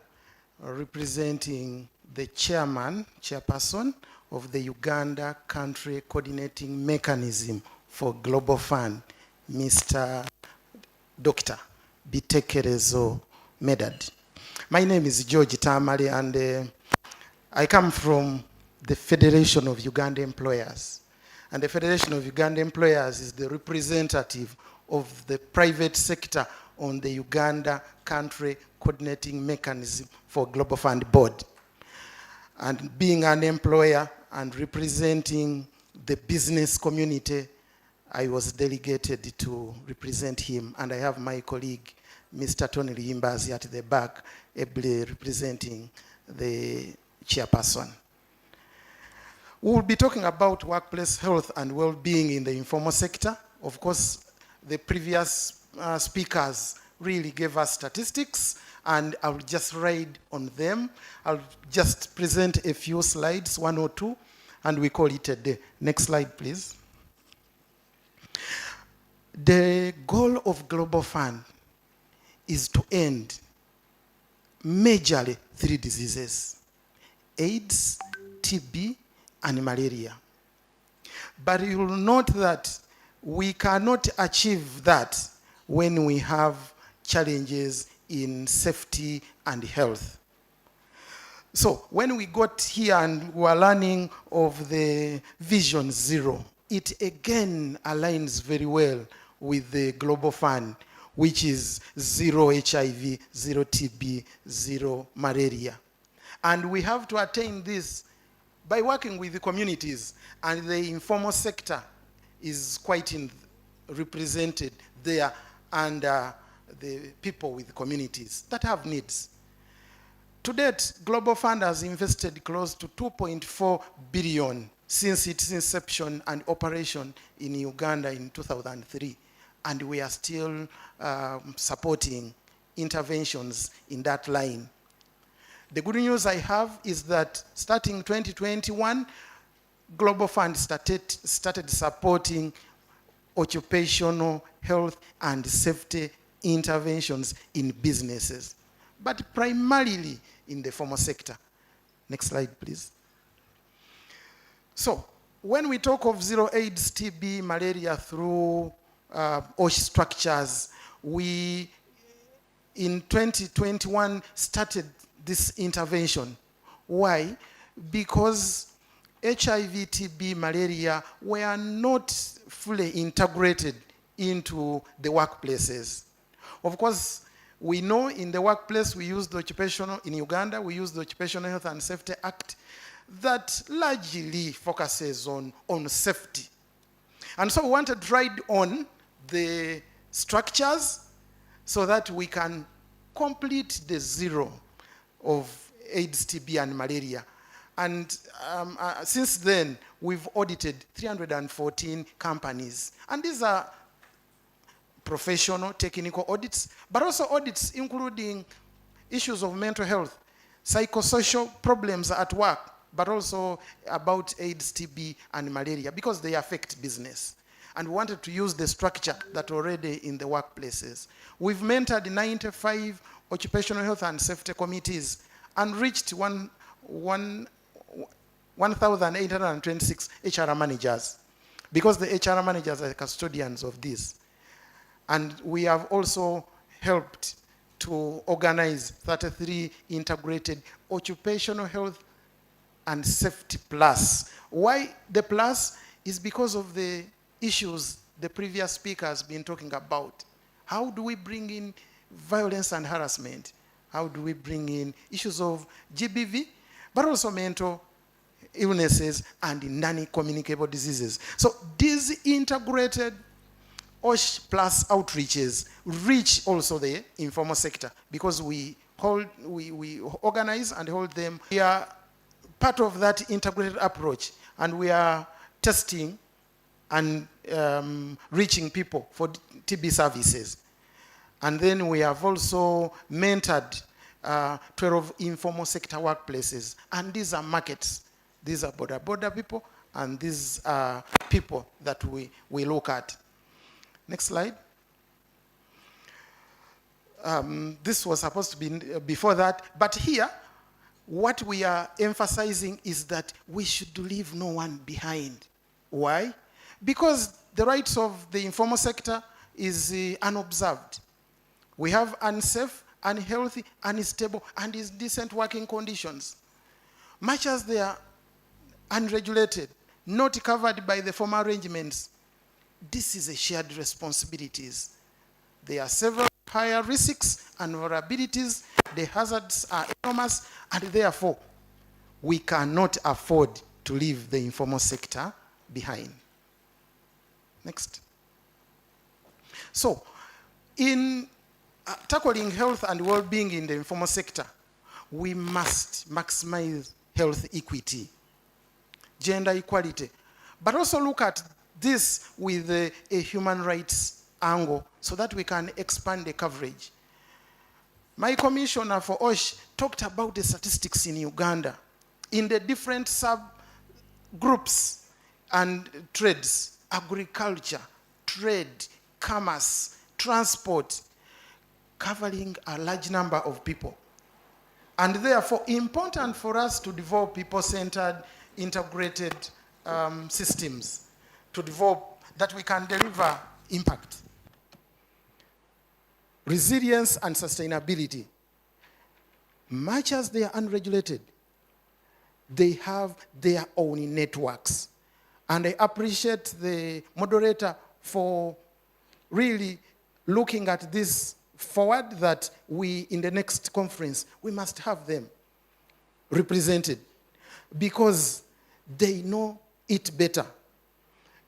representing the chairperson of the Uganda Country Coordinating Mechanism for Global Fund, Mr. Dr. Bitekerezo Medad. My name is George Tamale, and I come from the Federation of Uganda Employers. And the Federation of Uganda Employers is the representative of the private sector on the Uganda Country Coordinating Mechanism for Global Fund Board. And being an employer and representing the business community, I was delegated to represent him, and I have my colleague, Mr. Tony Limbazi, at the back, ably representing the chairperson. We will be talking about workplace health and well-being in the informal sector. Of course, the previous speakers really gave us statistics, and I'll just ride on them. I'll just present a few slides, one or two, and we call it a day. Next slide, please. The goal of Global Fund is to end majorly 3 diseases: AIDS, TB, and malaria. But you will note that we cannot achieve that when we have challenges in safety and health. So when we got here and we were learning of the Vision Zero, it again aligns very well with the Global Fund, which is 0 HIV, 0 TB, 0 malaria. And we have to attain this by working with the communities, and the informal sector is quite represented there, and the people with communities that have needs. To date, Global Fund has invested close to 2.4 billion since its inception and operation in Uganda in 2003. And we are still supporting interventions in that line. The good news I have is that starting 2021, Global Fund started supporting occupational health and safety interventions in businesses, but primarily in the formal sector. Next slide, please. So, when we talk of 0 AIDS, TB, malaria through OSH structures, we, in 2021, started this intervention. Why? Because HIV, TB, malaria were not fully integrated into the workplaces. Of course, we know in the workplace we use the occupational, in Uganda, we use the Occupational Health and Safety Act that largely focuses on safety. And so we want to ride on the structures so that we can complete the zero of AIDS, TB, and malaria. And since then, we've audited 314 companies. And these are professional, technical audits, but also audits including issues of mental health, psychosocial problems at work, but also about AIDS, TB, and malaria, because they affect business. And we wanted to use the structure that already in the workplaces. We've mentored 95 occupational health and safety committees and reached 1,826 HR managers, because the HR managers are custodians of this. And we have also helped to organize 33 integrated occupational health and safety plus. Why the plus is because of the issues the previous speaker has been talking about. How do we bring in violence and harassment? How do we bring in issues of GBV, but also mental illnesses and non-communicable diseases? So these integrated OSH plus outreaches reach also the informal sector, because we organize and hold them. We are part of that integrated approach, and we are testing and reaching people for TB services. And then we have also mentored 12 informal sector workplaces, and these are markets. These are border people, and these are people that we look at. Next slide. This was supposed to be before that, but here, what we are emphasizing is that we should leave no one behind. Why? Because the rights of the informal sector is unobserved. We have unsafe, unhealthy, unstable, and indecent working conditions. Much as they are unregulated, not covered by the formal arrangements, this is a shared responsibilities. There are several higher risks and vulnerabilities. The hazards are enormous, and therefore, we cannot afford to leave the informal sector behind. Next. So, in tackling health and well-being in the informal sector, we must maximize health equity, gender equality, but also look at this with a human rights angle so that we can expand the coverage. My commissioner for OSH talked about the statistics in Uganda in the different subgroups and trades: agriculture, trade, commerce, transport, covering a large number of people. And therefore, important for us to develop people-centered, integrated systems, to develop that we can deliver impact. Resilience and sustainability. Much as they are unregulated, they have their own networks. And I appreciate the moderator for really looking at this forward, that we, in the next conference, we must have them represented, because they know it better.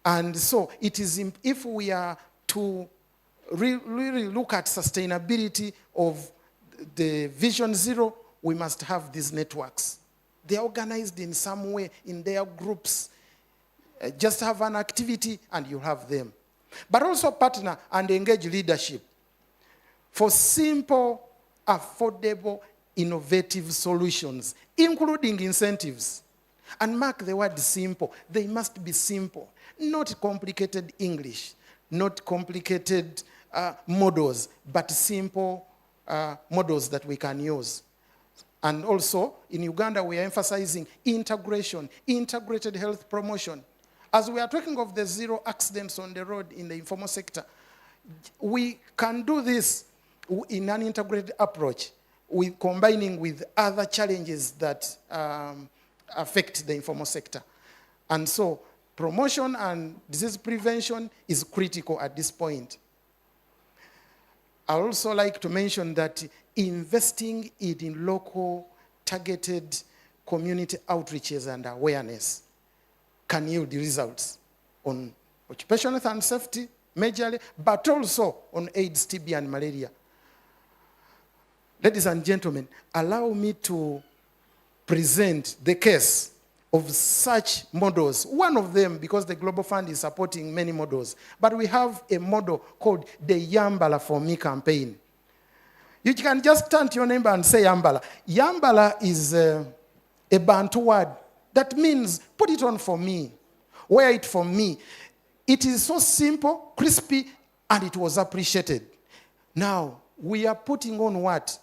And so it is, if we are to really look at sustainability of the Vision Zero, we must have these networks. They are organized in some way in their groups. Just have an activity and you have them. But also partner and engage leadership for simple, affordable, innovative solutions, including incentives. And mark the word simple. They must be simple, not complicated English, not complicated models, but simple models that we can use. And also, in Uganda, we are emphasizing integration, integrated health promotion. As we are talking of the zero accidents on the road in the informal sector, we can do this in an integrated approach, with combining with other challenges that affect the informal sector. And so, promotion and disease prevention is critical at this point. I also like to mention that investing in local targeted community outreaches and awareness can yield results on occupational health and safety, majorly, but also on AIDS, TB, and malaria. ladies and gentlemen, allow me to present the case of such models. One of them, because the Global Fund is supporting many models, but we have a model called the Yambala for Me campaign. You can just turn to your neighbor and say Yambala. Yambala is a Bantu word that means put it on for me, wear it for me. It is so simple, crispy, and it was appreciated. Now, we are putting on what?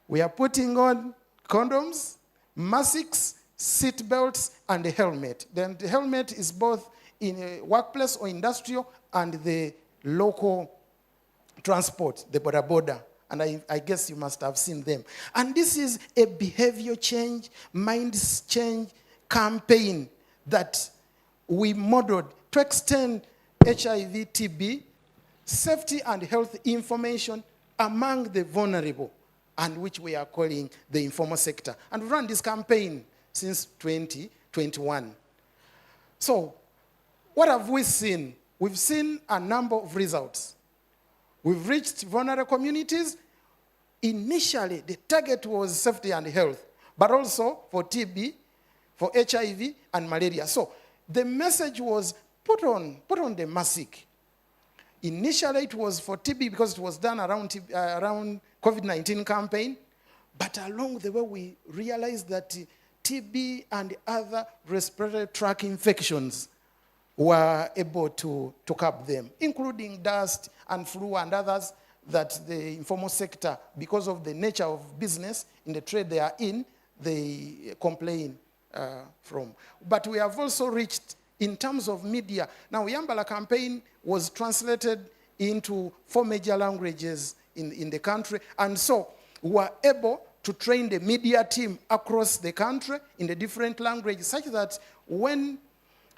We are putting on condoms, masks, seat belts, and a helmet. Then the helmet is both in a workplace or industrial and the local transport, the boda boda. And I guess you must have seen them. And this is a behavior change, minds change campaign that we modeled to extend HIV, TB, safety and health information among the vulnerable, and which we are calling the informal sector. And we've run this campaign since 2021. So, what have we seen? We've seen a number of results. We've reached vulnerable communities. Initially, the target was safety and health, but also for TB, for HIV, and malaria. So, the message was put on the mask. Initially, it was for TB because it was done around COVID-19 campaign, but along the way, we realized that TB and other respiratory tract infections were able to curb them, including dust and flu and others that the informal sector, because of the nature of business in the trade they are in, they complain from. But we have also reached, in terms of media, now Yambala campaign was translated into 4 major languages in the country, and so we were able to train the media team across the country in the different languages, such that when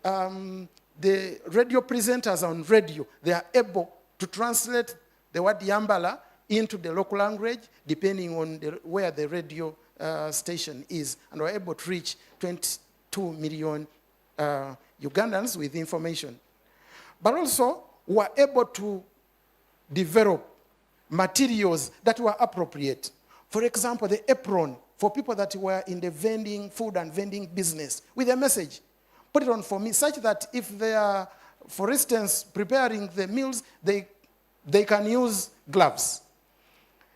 the radio presenters on radio, they are able to translate the word Yambala into the local language, depending on where the radio station is. And we're able to reach 22 million Ugandans with information. But also, we're able to develop materials that were appropriate. For example, the apron for people that were in the food and vending business, with a message. Put it on for me, such that if they are, for instance, preparing the meals, they can use gloves.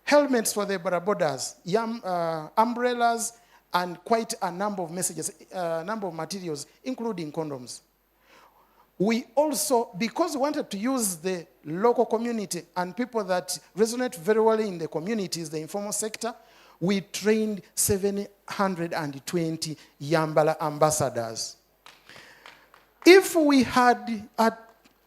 Helmets for the bodabodas, umbrellas, and quite a number of messages, a number of materials, including condoms. We also, because we wanted to use the local community and people that resonate very well in the communities, the informal sector, we trained 720 Yambala ambassadors. If we had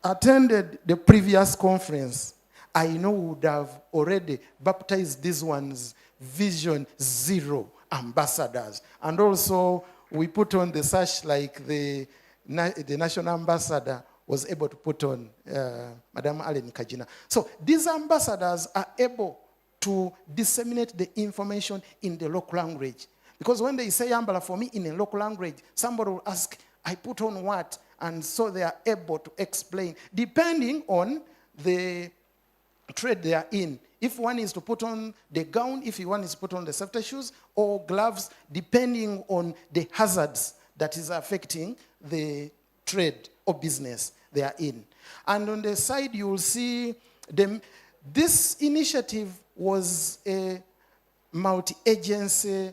attended the previous conference, I know we would have already baptized these ones Vision Zero ambassadors. And also, we put on the sash like the national ambassador was able to put on, Madam Allen Kajina. So these ambassadors are able to disseminate the information in the local language. Because when they say Yambala for me in a local language, somebody will ask, I put on what? And so they are able to explain, depending on the trade they are in. If one is to put on the gown, if one is to put on the safety shoes or gloves, depending on the hazards that is affecting the trade or business they are in. And on the side, you will see this initiative was a multi-agency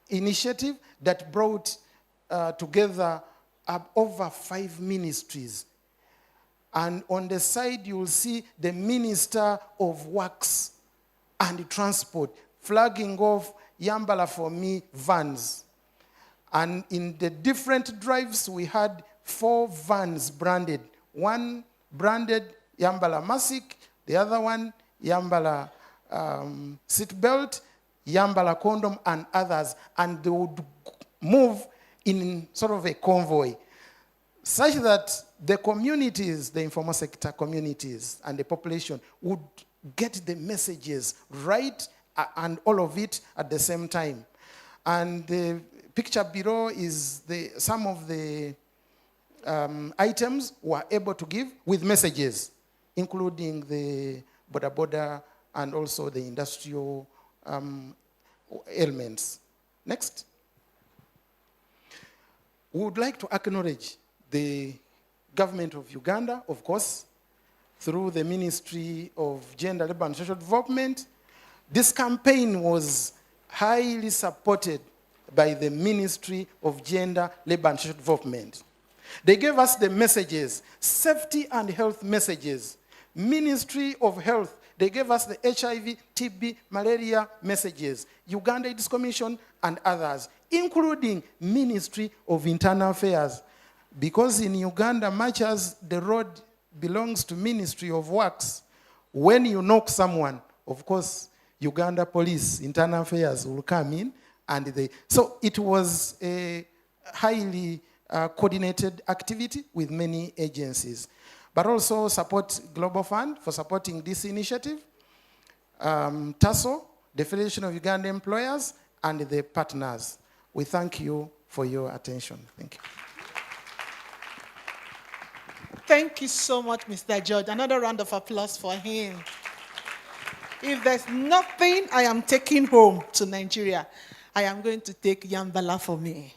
initiative that brought together over 5 ministries. And on the side, you will see the Minister of Works and Transport flagging off Yambala for Me vans. And in the different drives, we had 4 vans branded. One branded Yambala Masik, the other one Yambala seatbelt, Yambala condom, and others. And they would move in sort of a convoy, such that the communities, the informal sector communities and the population would get the messages right and all of it at the same time. And the picture below is some of the items we're able to give with messages, including the boda boda and also the industrial ailments. Next. We would like to acknowledge the government of Uganda, of course, through the Ministry of Gender, Labour and Social Development. This campaign was highly supported by the Ministry of Gender, Labour and Social Development. They gave us the messages, safety and health messages. Ministry of Health, they gave us the HIV, TB, malaria messages. Uganda AIDS Commission and others, including Ministry of Internal Affairs. Because in Uganda, much as the road belongs to Ministry of Works, when you knock someone, of course, Uganda Police, Internal Affairs will come in, and so it was a highly coordinated activity with many agencies. But also support Global Fund for supporting this initiative, TASO, the Federation of Uganda Employers, and the partners. We thank you for your attention. Thank you. Thank you so much, Mr. George. Another round of applause for him. If there's nothing I am taking home to Nigeria, I am going to take Yambala for me.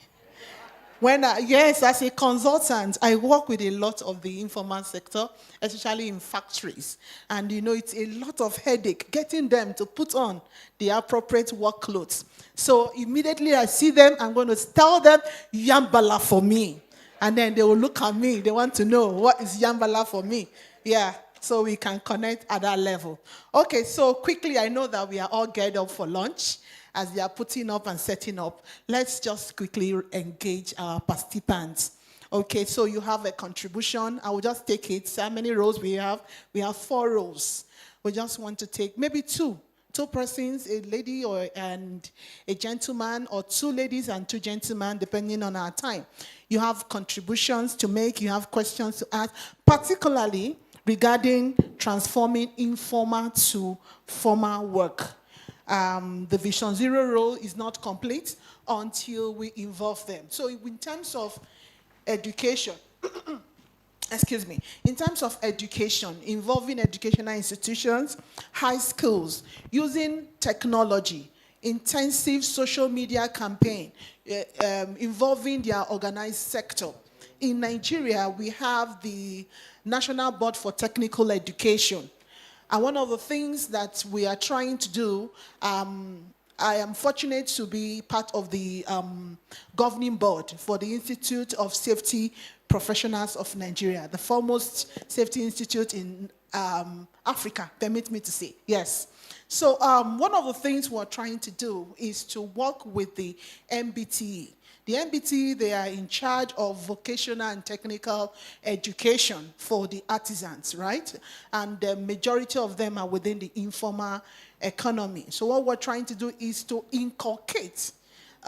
Yes, as a consultant, I work with a lot of the informal sector, especially in factories. And it's a lot of headache getting them to put on the appropriate work clothes. So immediately I see them, I'm going to tell them, Yambala for me. And then they will look at me. They want to know, what is Yambala for me? Yeah, so we can connect at that level. Okay, so quickly, I know that we are all geared up for lunch. As they are putting up and setting up, let's just quickly engage our participants. Okay, so you have a contribution. I will just take it. So how many rows we have? We have 4 rows. We just want to take maybe 2 persons, a lady and a gentleman, or 2 ladies and 2 gentlemen, depending on our time. You have contributions to make. You have questions to ask, particularly regarding transforming informal to formal work. The Vision Zero role is not complete until we involve them. So in terms of education, excuse me, in terms of education, involving educational institutions, high schools, using technology, intensive social media campaign, involving their organized sector. In Nigeria, we have the National Board for Technical Education. And one of the things that we are trying to do, I am fortunate to be part of the governing board for the Institute of Safety Professionals of Nigeria, the foremost safety institute in Africa, permit me to say, yes. So one of the things we're trying to do is to work with the MBTE. The MBT, they are in charge of vocational and technical education for the artisans, right? And the majority of them are within the informal economy. So what we're trying to do is to inculcate,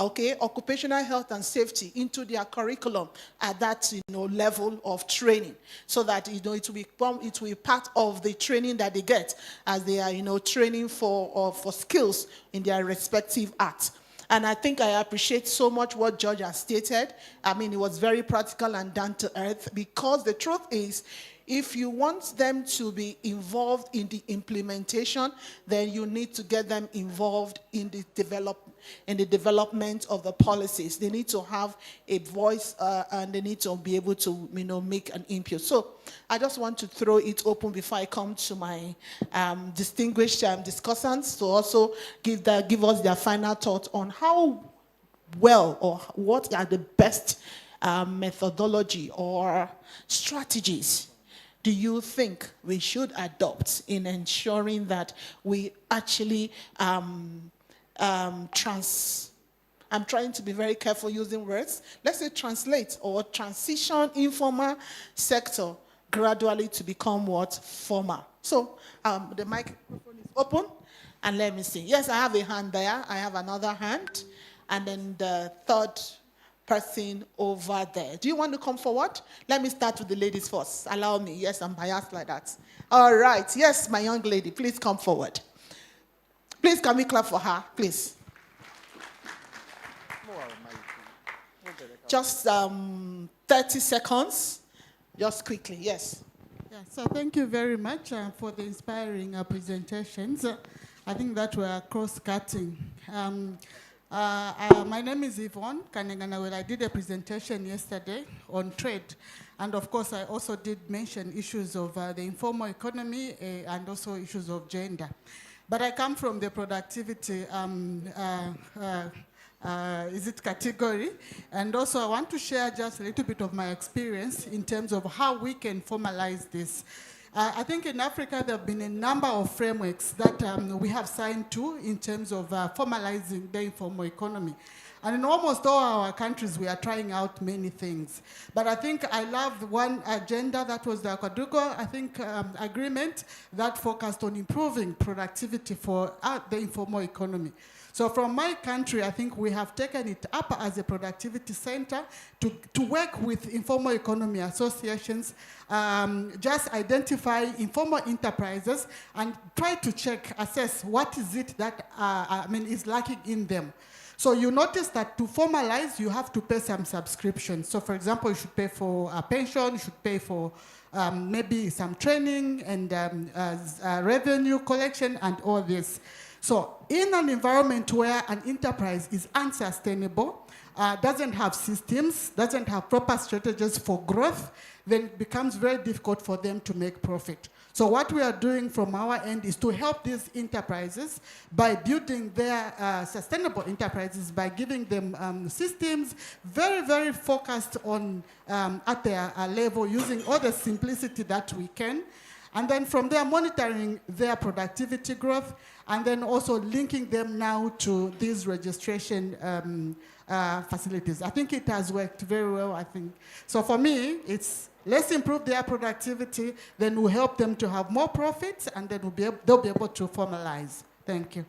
occupational health and safety into their curriculum at that level of training, so that it will be part of the training that they get as they are training for skills in their respective arts. And I think I appreciate so much what George has stated. I mean, it was very practical and down to earth, because the truth is, if you want them to be involved in the implementation, then you need to get them involved in the development of the policies. They need to have a voice, and they need to be able to make an input. So I just want to throw it open before I come to my distinguished discussants to also give us their final thoughts on how well, or what are the best methodology or strategies do you think we should adopt in ensuring that we actually I'm trying to be very careful using words. Let's say translate or transition informal sector gradually to become what? Formal. So the microphone is open, and let me see. Yes, I have a hand there. I have another hand. And then the third person over there. Do you want to come forward? Let me start with the ladies first. Allow me. Yes, I'm biased like that. All right. Yes, my young lady, please come forward. Please, can we clap for her, please? Just 30 seconds. Just quickly, yes. Yeah, so thank you very much for the inspiring presentations. I think that we're cross-cutting. My name is Yvonne Kanenganawela. I did a presentation yesterday on trade. And of course, I also did mention issues of the informal economy and also issues of gender. But I come from the productivity category. And also I want to share just a little bit of my experience in terms of how we can formalize this. I think in Africa there have been a number of frameworks that we have signed to in terms of formalizing the informal economy. And in almost all our countries, we are trying out many things. But I think I love one agenda that was the Ouagadougou, agreement that focused on improving productivity for the informal economy. So from my country, I think we have taken it up as a productivity center to work with informal economy associations, just identify informal enterprises and try to assess what is it that is lacking in them. So you notice that to formalize, you have to pay some subscription. So for example, you should pay for a pension, you should pay for maybe some training and revenue collection and all this. So in an environment where an enterprise is unsustainable, doesn't have systems, doesn't have proper strategies for growth, then it becomes very difficult for them to make profit. So what we are doing from our end is to help these enterprises by building their sustainable enterprises, by giving them systems very, very focused on at their level, using all the simplicity that we can. And then from there, monitoring their productivity growth, and then also linking them now to these registration facilities. I think it has worked very well, I think. So for me, it's let's improve their productivity, then we'll help them to have more profits, and then they'll be able to formalize. Thank you.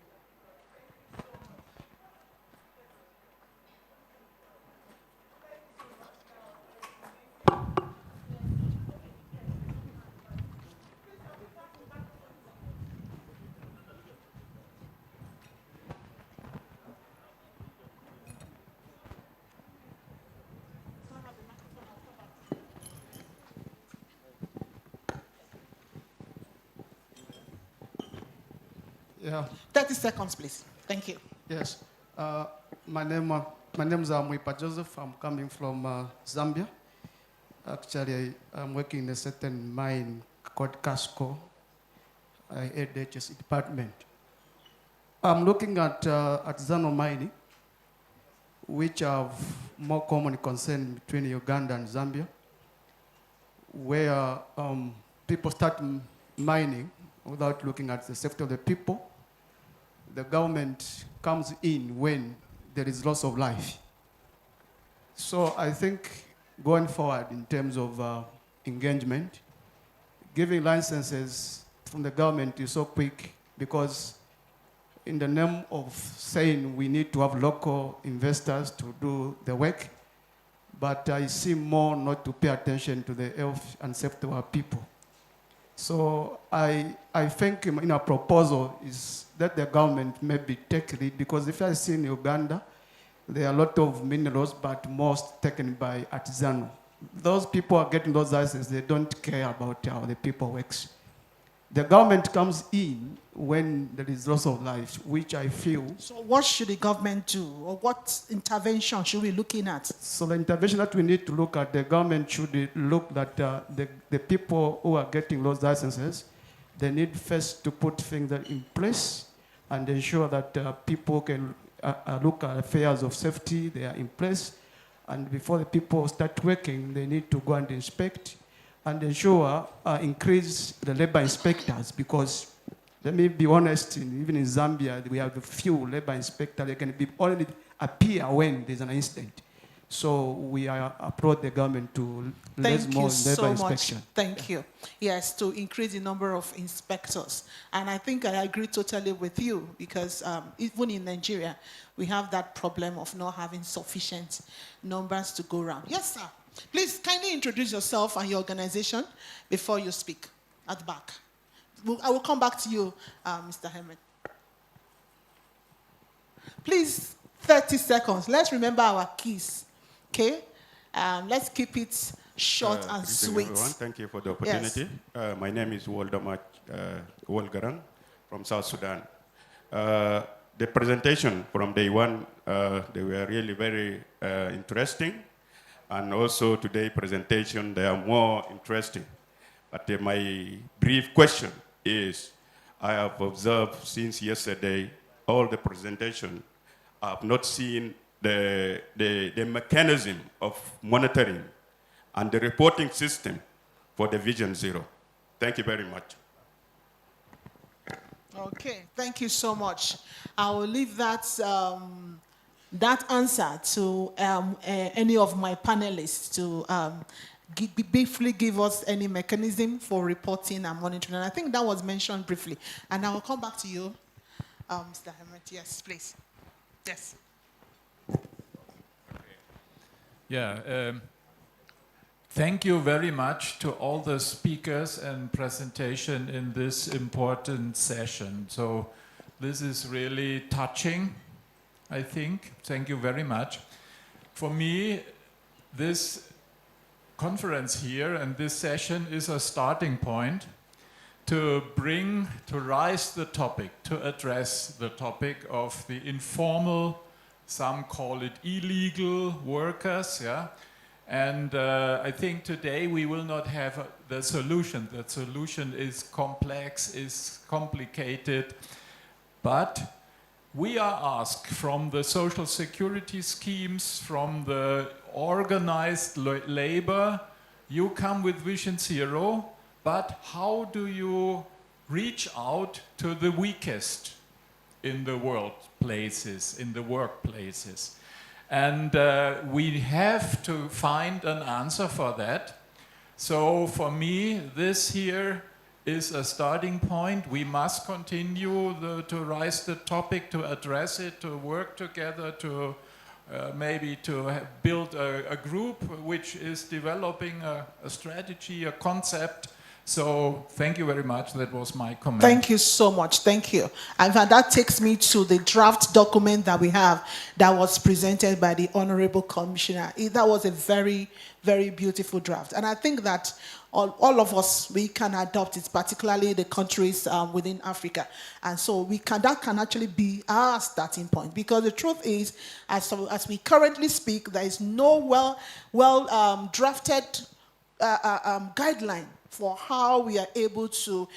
Yeah. 30 seconds, please. Thank you. Yes. My name is Mwipa Joseph. I'm coming from Zambia. Actually, I'm working in a certain mine called Casco, ADHS department. I'm looking at artisanal mining, which have more common concern between Uganda and Zambia, where people start mining without looking at the safety of the people. The government comes in when there is loss of life. So I think going forward in terms of engagement, giving licenses from the government is so quick because in the name of saying we need to have local investors to do the work, but I see more not to pay attention to the health and safety of our people. So I think in our proposal is that the government maybe take lead, because if I see in Uganda, there are a lot of minerals, but most taken by artisanal. Those people are getting those licenses, they don't care about how the people works. The government comes in when there is loss of life, which I feel. So what should the government do, or what intervention should we be looking at? So the intervention that we need to look at, the government should look at the people who are getting those licenses, they need first to put things in place and ensure that people can look at affairs of safety, they are in place. And before the people start working, they need to go and inspect and ensure increase the labor inspectors, because let me be honest, even in Zambia, we have a few labor inspectors. They can only appear when there's an incident. So we approach the government to raise more labor inspection. Thank you. Yes, to increase the number of inspectors. And I think I agree totally with you, because even in Nigeria, we have that problem of not having sufficient numbers to go around. Yes, sir. Please kindly introduce yourself and your organization before you speak at the back. I will come back to you, Mr. Herman. Please, 30 seconds. Let's remember our keys, okay? Let's keep it short and sweet. Everyone. Thank you for the opportunity. Yes. My name is Wolgarang from South Sudan. The presentation from day one, they were really very interesting. And also today's presentation, they are more interesting. But my brief question is, I have observed since yesterday all the presentation. I have not seen the mechanism of monitoring and the reporting system for the Vision Zero. Thank you very much. Okay, thank you so much. I will leave that that answer to any of my panelists to briefly give us any mechanism for reporting and monitoring. And I think that was mentioned briefly. And I will come back to you, Mr. Hemet. Yes, please. Yes. Yeah. Thank you very much to all the speakers and presentation in this important session. So this is really touching, I think. Thank you very much. For me, this conference here and this session is a starting point to rise the topic, to address the topic of the informal, some call it illegal workers, yeah. And I think today we will not have the solution. The solution is complex, is complicated, but we are asked from the social security schemes, from the organized labor, you come with Vision Zero, but how do you reach out to the weakest in the workplaces? And we have to find an answer for that. So for me, this here is a starting point. We must continue to rise the topic, to address it, to work together, to maybe to build a group which is developing a strategy, a concept. So thank you very much. That was my comment. Thank you so much. Thank you. And that takes me to the draft document that we have that was presented by the Honorable Commissioner. That was a very, very beautiful draft. And I think that all of us, we can adopt it, particularly the countries within Africa. And so that can actually be our starting point. Because the truth is, as we currently speak, there is no well drafted guideline for how we are able to,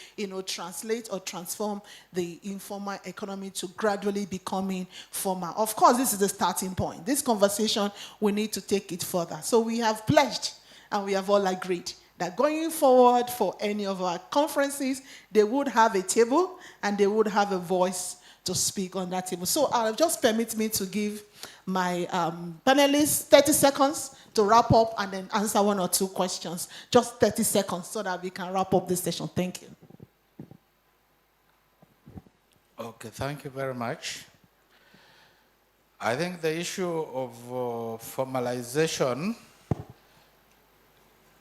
translate or transform the informal economy to gradually becoming formal. Of course, this is the starting point. This conversation, we need to take it further. So we have pledged and we have all agreed that going forward for any of our conferences, they would have a table and they would have a voice to speak on that table. So just permit me to give my panelists 30 seconds to wrap up and then answer one or two questions. Just 30 seconds so that we can wrap up this session. Thank you. Okay, thank you very much. I think the issue of formalization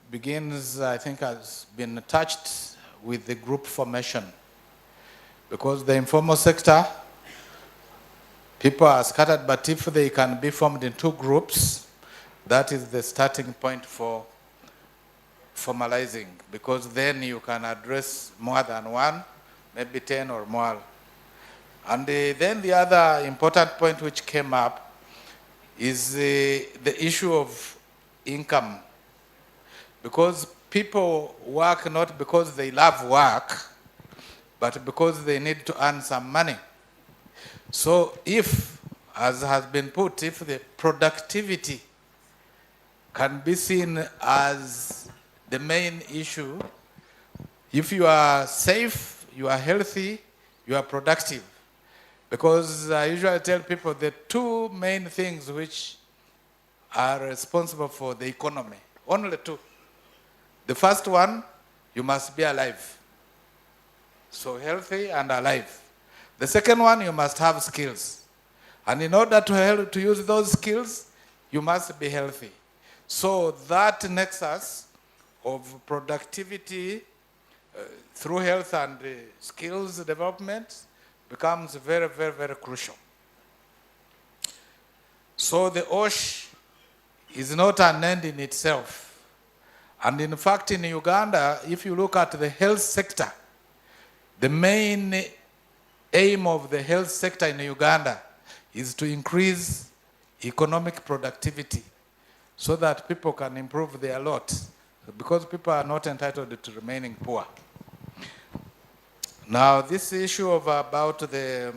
begins, I think, has been touched with the group formation. Because the informal sector, people are scattered, but if they can be formed in two groups, that is the starting point for formalizing, because then you can address more than one, maybe 10 or more. And then the other important point which came up is the issue of income. Because people work not because they love work, but because they need to earn some money. So if, as has been put, if the productivity can be seen as the main issue, if you are safe, you are healthy, you are productive. Because I usually tell people the two main things which are responsible for the economy, only two. The first one, you must be alive. So healthy and alive. The second one, you must have skills. And in order to use those skills, you must be healthy. So that nexus of productivity through health and skills development becomes very, very, very crucial. So the OSH is not an end in itself. And in fact, in Uganda, if you look at the health sector, the main aim of the health sector in Uganda is to increase economic productivity so that people can improve their lot, because people are not entitled to remaining poor. Now, this issue of about the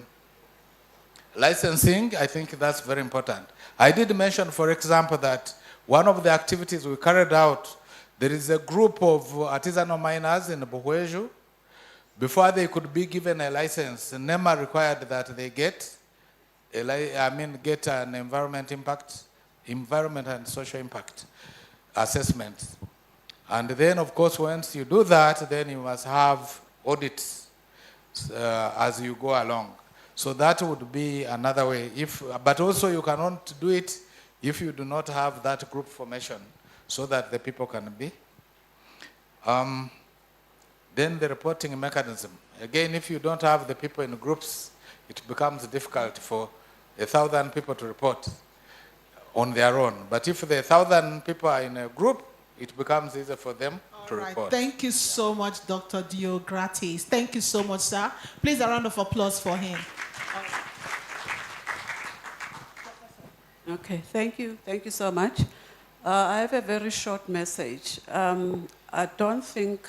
licensing, I think that's very important. I did mention, for example, that one of the activities we carried out, there is a group of artisanal miners in Buhweju. Before they could be given a license, NEMA required that they get an environment and social impact assessment. And then, of course, once you do that, then you must have audits as you go along. So that would be another way. But also you cannot do it if you do not have that group formation so that the people can be. Then the reporting mechanism. Again, if you don't have the people in groups, it becomes difficult for 1,000 people to report on their own. But if the 1,000 people are in a group, it becomes easier for them to report. Thank you so much, Dr. Diokratis. Thank you so much, sir. Please, a round of applause for him. Okay, thank you. Thank you so much. I have a very short message. I don't think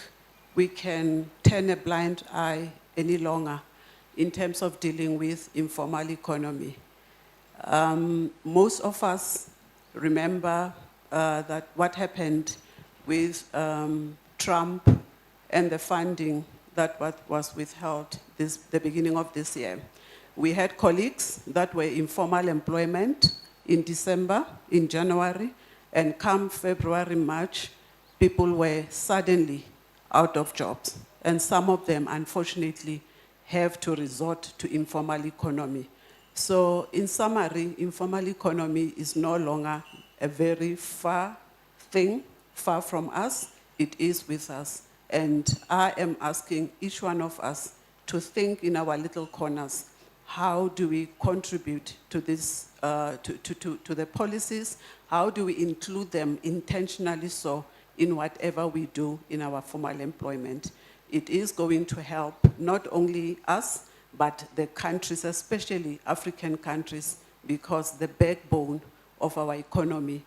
we can turn a blind eye any longer in terms of dealing with informal economy. Most of us remember that what happened with Trump and the funding that was withheld the beginning of this year. We had colleagues that were in formal employment in December, in January, and come February, March, people were suddenly out of jobs. And some of them, unfortunately, have to resort to informal economy. So in summary, informal economy is no longer a very far thing, far from us. It is with us. And I am asking each one of us to think in our little corners, how do we contribute to this, to the policies? How do we include them intentionally so in whatever we do in our formal employment? It is going to help not only us, but the countries, especially African countries, because the backbone of our economy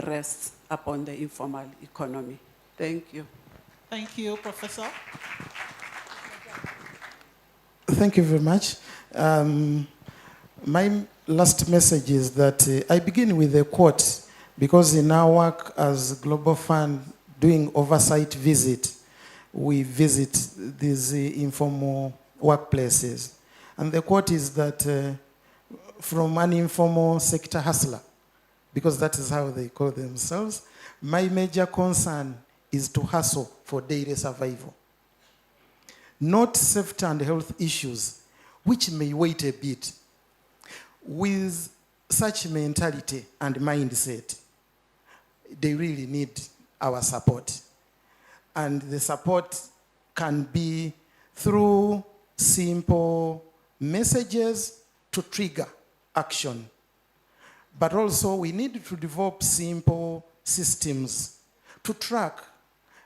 rests upon the informal economy. Thank you. Thank you, Professor. Thank you very much. My last message is that I begin with a quote, because in our work as Global Fund doing oversight visit, we visit these informal workplaces. And the quote is that from an informal sector hustler, because that is how they call themselves, my major concern is to hustle for daily survival. Not safety and health issues, which may wait a bit. With such mentality and mindset, they really need our support. And the support can be through simple messages to trigger action. But also we need to develop simple systems to track.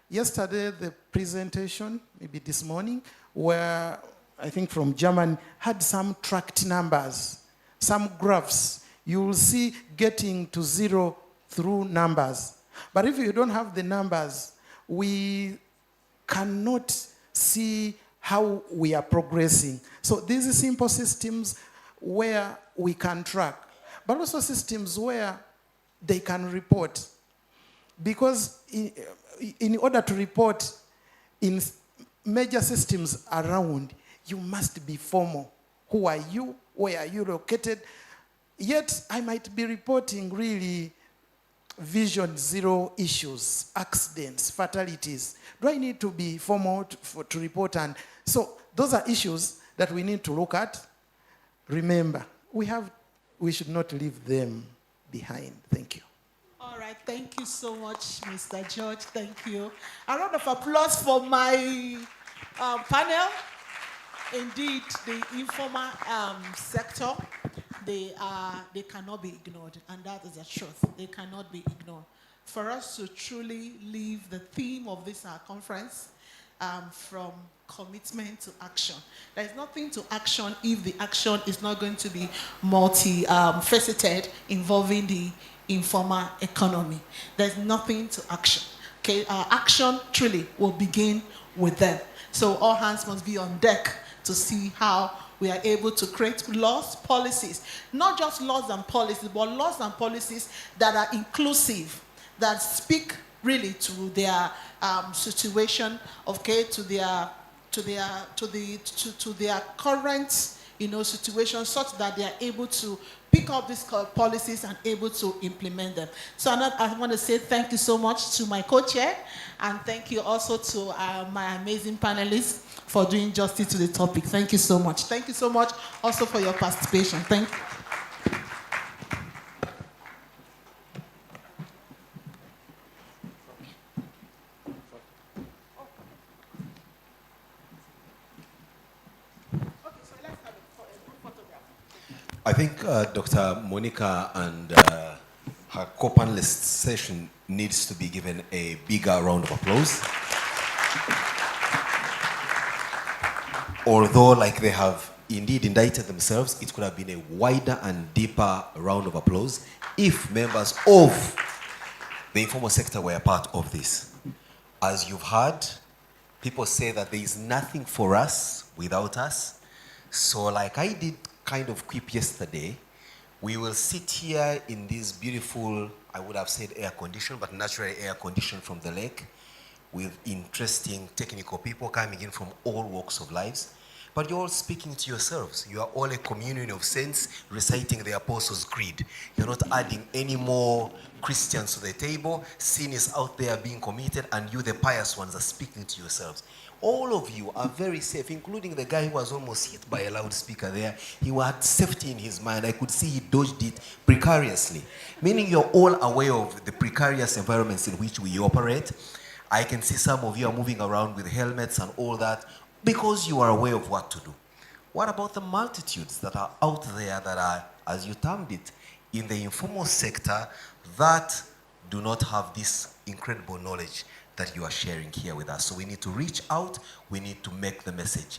Yesterday, the presentation, maybe this morning, where I think from Germany, had some tracked numbers, some graphs. You will see getting to zero through numbers. But if you don't have the numbers, we cannot see how we are progressing. So these are simple systems where we can track, but also systems where they can report. Because in order to report in major systems around, you must be formal. Who are you? Where are you located? Yet I might be reporting really vision zero issues, accidents, fatalities. Do I need to be formal to report? And so those are issues that we need to look at. Remember, we should not leave them behind. Thank you. All right, thank you so much, Mr. George. Thank you. A round of applause for my panel. Indeed, the informal sector, they cannot be ignored, and that is the truth. They cannot be ignored. For us to truly leave the theme of this conference, from commitment to action. There is nothing to action if the action is not going to be multi-faceted, involving the informal economy. There's nothing to action. Okay, our action truly will begin with them. So all hands must be on deck to see how we are able to create laws, policies, not just laws and policies, but laws and policies that are inclusive, that speak really to their situation, okay, to their current, situation, such that they are able to pick up these policies and able to implement them. So I want to say thank you so much to my co-chair, and thank you also to my amazing panelists for doing justice to the topic. Thank you so much. Thank you so much also for your participation. Thank you. I think Dr. Monica and her co-panelist session needs to be given a bigger round of applause. Although, like they have indeed indicted themselves, it could have been a wider and deeper round of applause if members of the informal sector were a part of this. As you've heard, people say that there is nothing for us without us. So like I did kind of quip yesterday, we will sit here in this beautiful, I would have said air condition, but naturally air condition from the lake, with interesting technical people coming in from all walks of lives. But you're all speaking to yourselves. You are all a communion of saints reciting the Apostles' Creed. You're not adding any more Christians to the table. Sin is out there being committed, and you, the pious ones, are speaking to yourselves. All of you are very safe, including the guy who was almost hit by a loudspeaker there. He had safety in his mind. I could see he dodged it precariously. Meaning you're all aware of the precarious environments in which we operate. I can see some of you are moving around with helmets and all that because you are aware of what to do. What about the multitudes that are out there that are, as you termed it, in the informal sector that do not have this incredible knowledge that you are sharing here with us? So we need to reach out, we need to make the message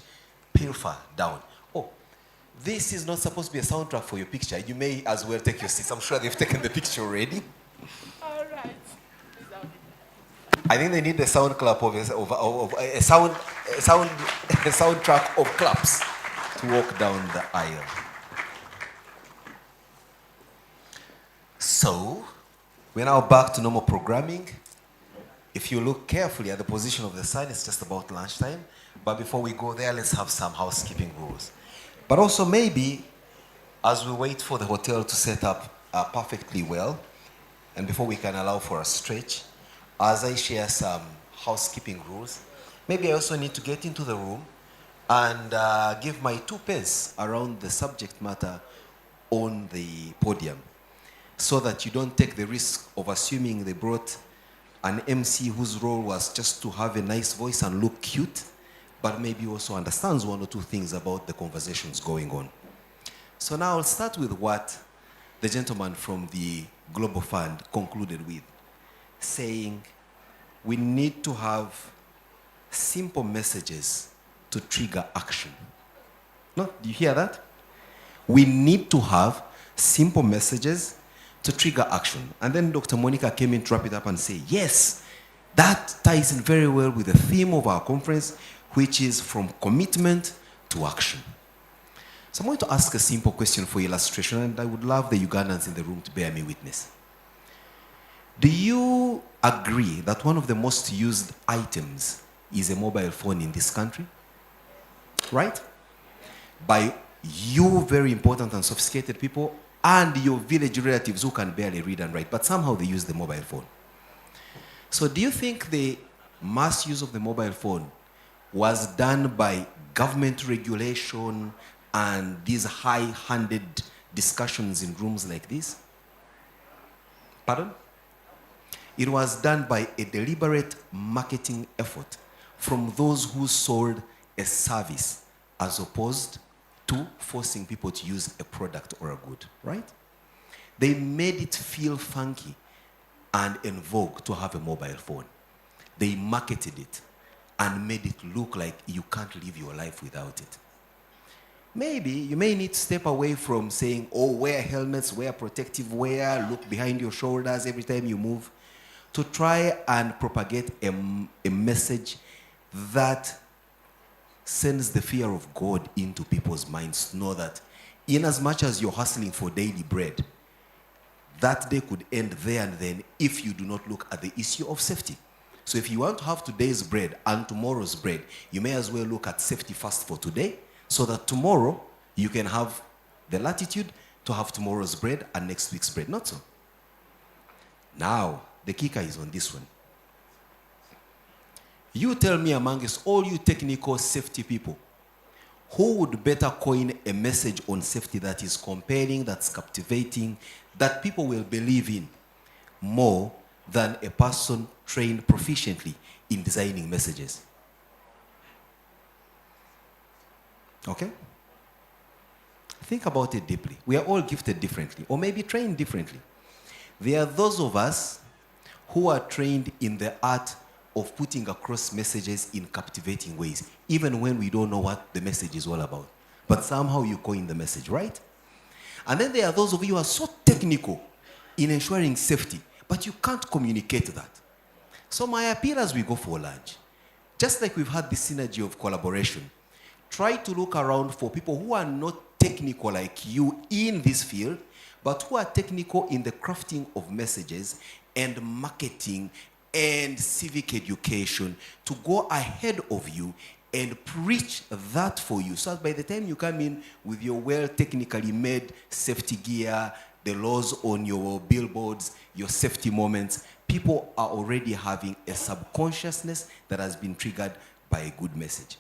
pilfer down. Oh, this is not supposed to be a soundtrack for your picture. You may as well take your seats. I'm sure they've taken the picture already. All right. I think they need a sound clap of a soundtrack of claps to walk down the aisle. So, we're now back to normal programming. If you look carefully at the position of the sun, it's just about lunchtime. But before we go there, let's have some housekeeping rules. But also maybe, as we wait for the hotel to set up perfectly well, and before we can allow for a stretch, as I share some housekeeping rules, maybe I also need to get into the room and give my 2 pence around the subject matter on the podium, so that you don't take the risk of assuming they brought an MC whose role was just to have a nice voice and look cute, but maybe also understands 1 or 2 things about the conversations going on. So now I'll start with what the gentleman from the Global Fund concluded with, saying we need to have simple messages to trigger action. No, do you hear that? We need to have simple messages to trigger action. And then Dr. Monica came in to wrap it up and say, yes, that ties in very well with the theme of our conference, which is from commitment to action. So I'm going to ask a simple question for illustration, and I would love the Ugandans in the room to bear me witness. Do you agree that one of the most used items is a mobile phone in this country? Right? By you very important and sophisticated people and your village relatives who can barely read and write, but somehow they use the mobile phone. So do you think the mass use of the mobile phone was done by government regulation and these high-handed discussions in rooms like this? Pardon? It was done by a deliberate marketing effort from those who sold a service as opposed to forcing people to use a product or a good, right? They made it feel funky and en vogue to have a mobile phone. They marketed it and made it look like you can't live your life without it. Maybe you may need to step away from saying, oh, wear helmets, wear protective wear, look behind your shoulders every time you move, to try and propagate a message that sends the fear of God into people's minds to know that in as much as you're hustling for daily bread, that day could end there and then if you do not look at the issue of safety. So if you want to have today's bread and tomorrow's bread, you may as well look at safety first for today, so that tomorrow you can have the latitude to have tomorrow's bread and next week's bread. Not so. Now, the kicker is on this one. You tell me, amongst all you technical safety people, who would better coin a message on safety that is compelling, that's captivating, that people will believe in more than a person trained proficiently in designing messages? Okay? Think about it deeply. We are all gifted differently, or maybe trained differently. There are those of us who are trained in the art of putting across messages in captivating ways, even when we don't know what the message is all about. But somehow you coin the message, right? And then there are those of you who are so technical in ensuring safety, but you can't communicate that. So my appeal as we go for lunch, just like we've had this synergy of collaboration, try to look around for people who are not technical like you in this field, but who are technical in the crafting of messages and marketing and civic education, to go ahead of you and preach that for you. So that by the time you come in with your well technically made safety gear, the laws on your billboards, your safety moments, people are already having a subconsciousness that has been triggered by a good message.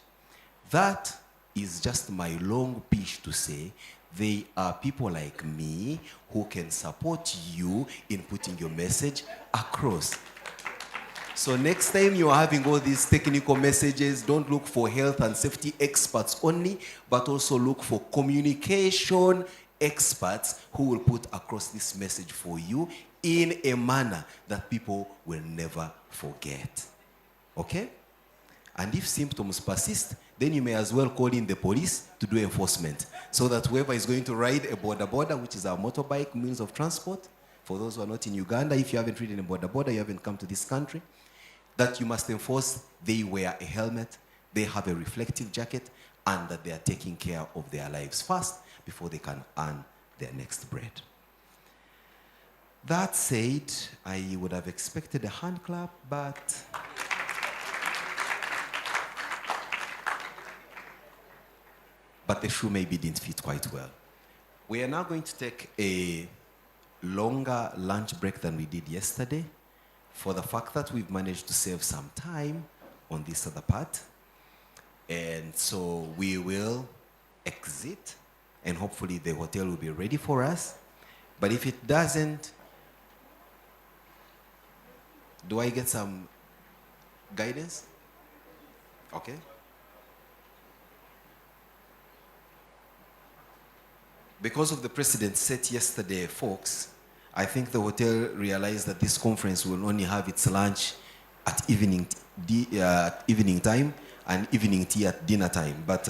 That is just my long pitch to say they are people like me who can support you in putting your message across. So next time you're having all these technical messages, don't look for health and safety experts only, but also look for communication experts who will put across this message for you in a manner that people will never forget. Okay? And if symptoms persist, then you may as well call in the police to do enforcement, so that whoever is going to ride a border, which is our motorbike means of transport, for those who are not in Uganda, if you haven't ridden a border, you haven't come to this country, that you must enforce they wear a helmet, they have a reflective jacket, and that they are taking care of their lives first before they can earn their next bread. That said, I would have expected a hand clap, but the shoe maybe didn't fit quite well. We are now going to take a longer lunch break than we did yesterday, for the fact that we've managed to save some time on this other part. And so we will exit, and hopefully the hotel will be ready for us. But if it doesn't, do I get some guidance? Okay. Because of the precedent set yesterday, folks, I think the hotel realized that this conference will only have its lunch at evening time and evening tea at dinner time. But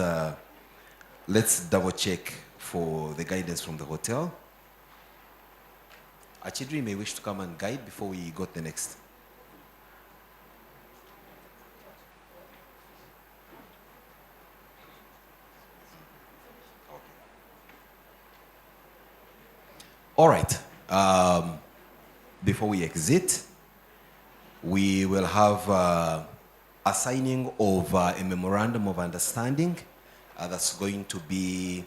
let's double check for the guidance from the hotel. Achidri may wish to come and guide before we go to the next. All right. Before we exit, we will have a signing of a memorandum of understanding that's going to be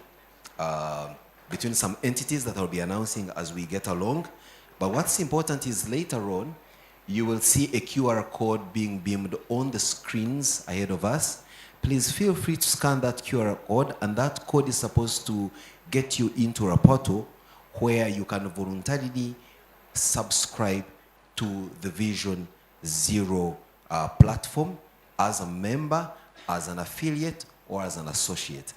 between some entities that I'll be announcing as we get along. But what's important is later on, you will see a QR code being beamed on the screens ahead of us. Please feel free to scan that QR code, and that code is supposed to get you into a portal where you can voluntarily subscribe to the Vision Zero platform as a member, as an affiliate, or as an associate.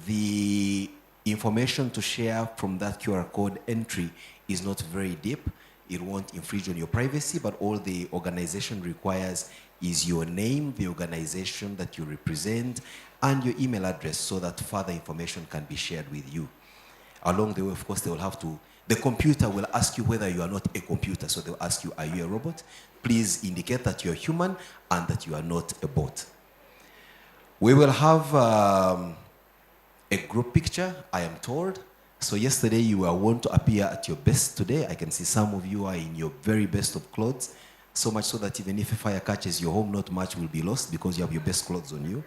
The information to share from that QR code entry is not very deep. It won't infringe on your privacy, but all the organization requires is your name, the organization that you represent, and your email address so that further information can be shared with you. Along the way, of course, they will have to, the computer will ask you whether you are not a computer. So they'll ask you, are you a robot? Please indicate that you're human and that you are not a bot. We will have a group picture, I am told. So yesterday you were wont to appear at your best. Today I can see some of you are in your very best of clothes, so much so that even if a fire catches your home, not much will be lost because you have your best clothes on you.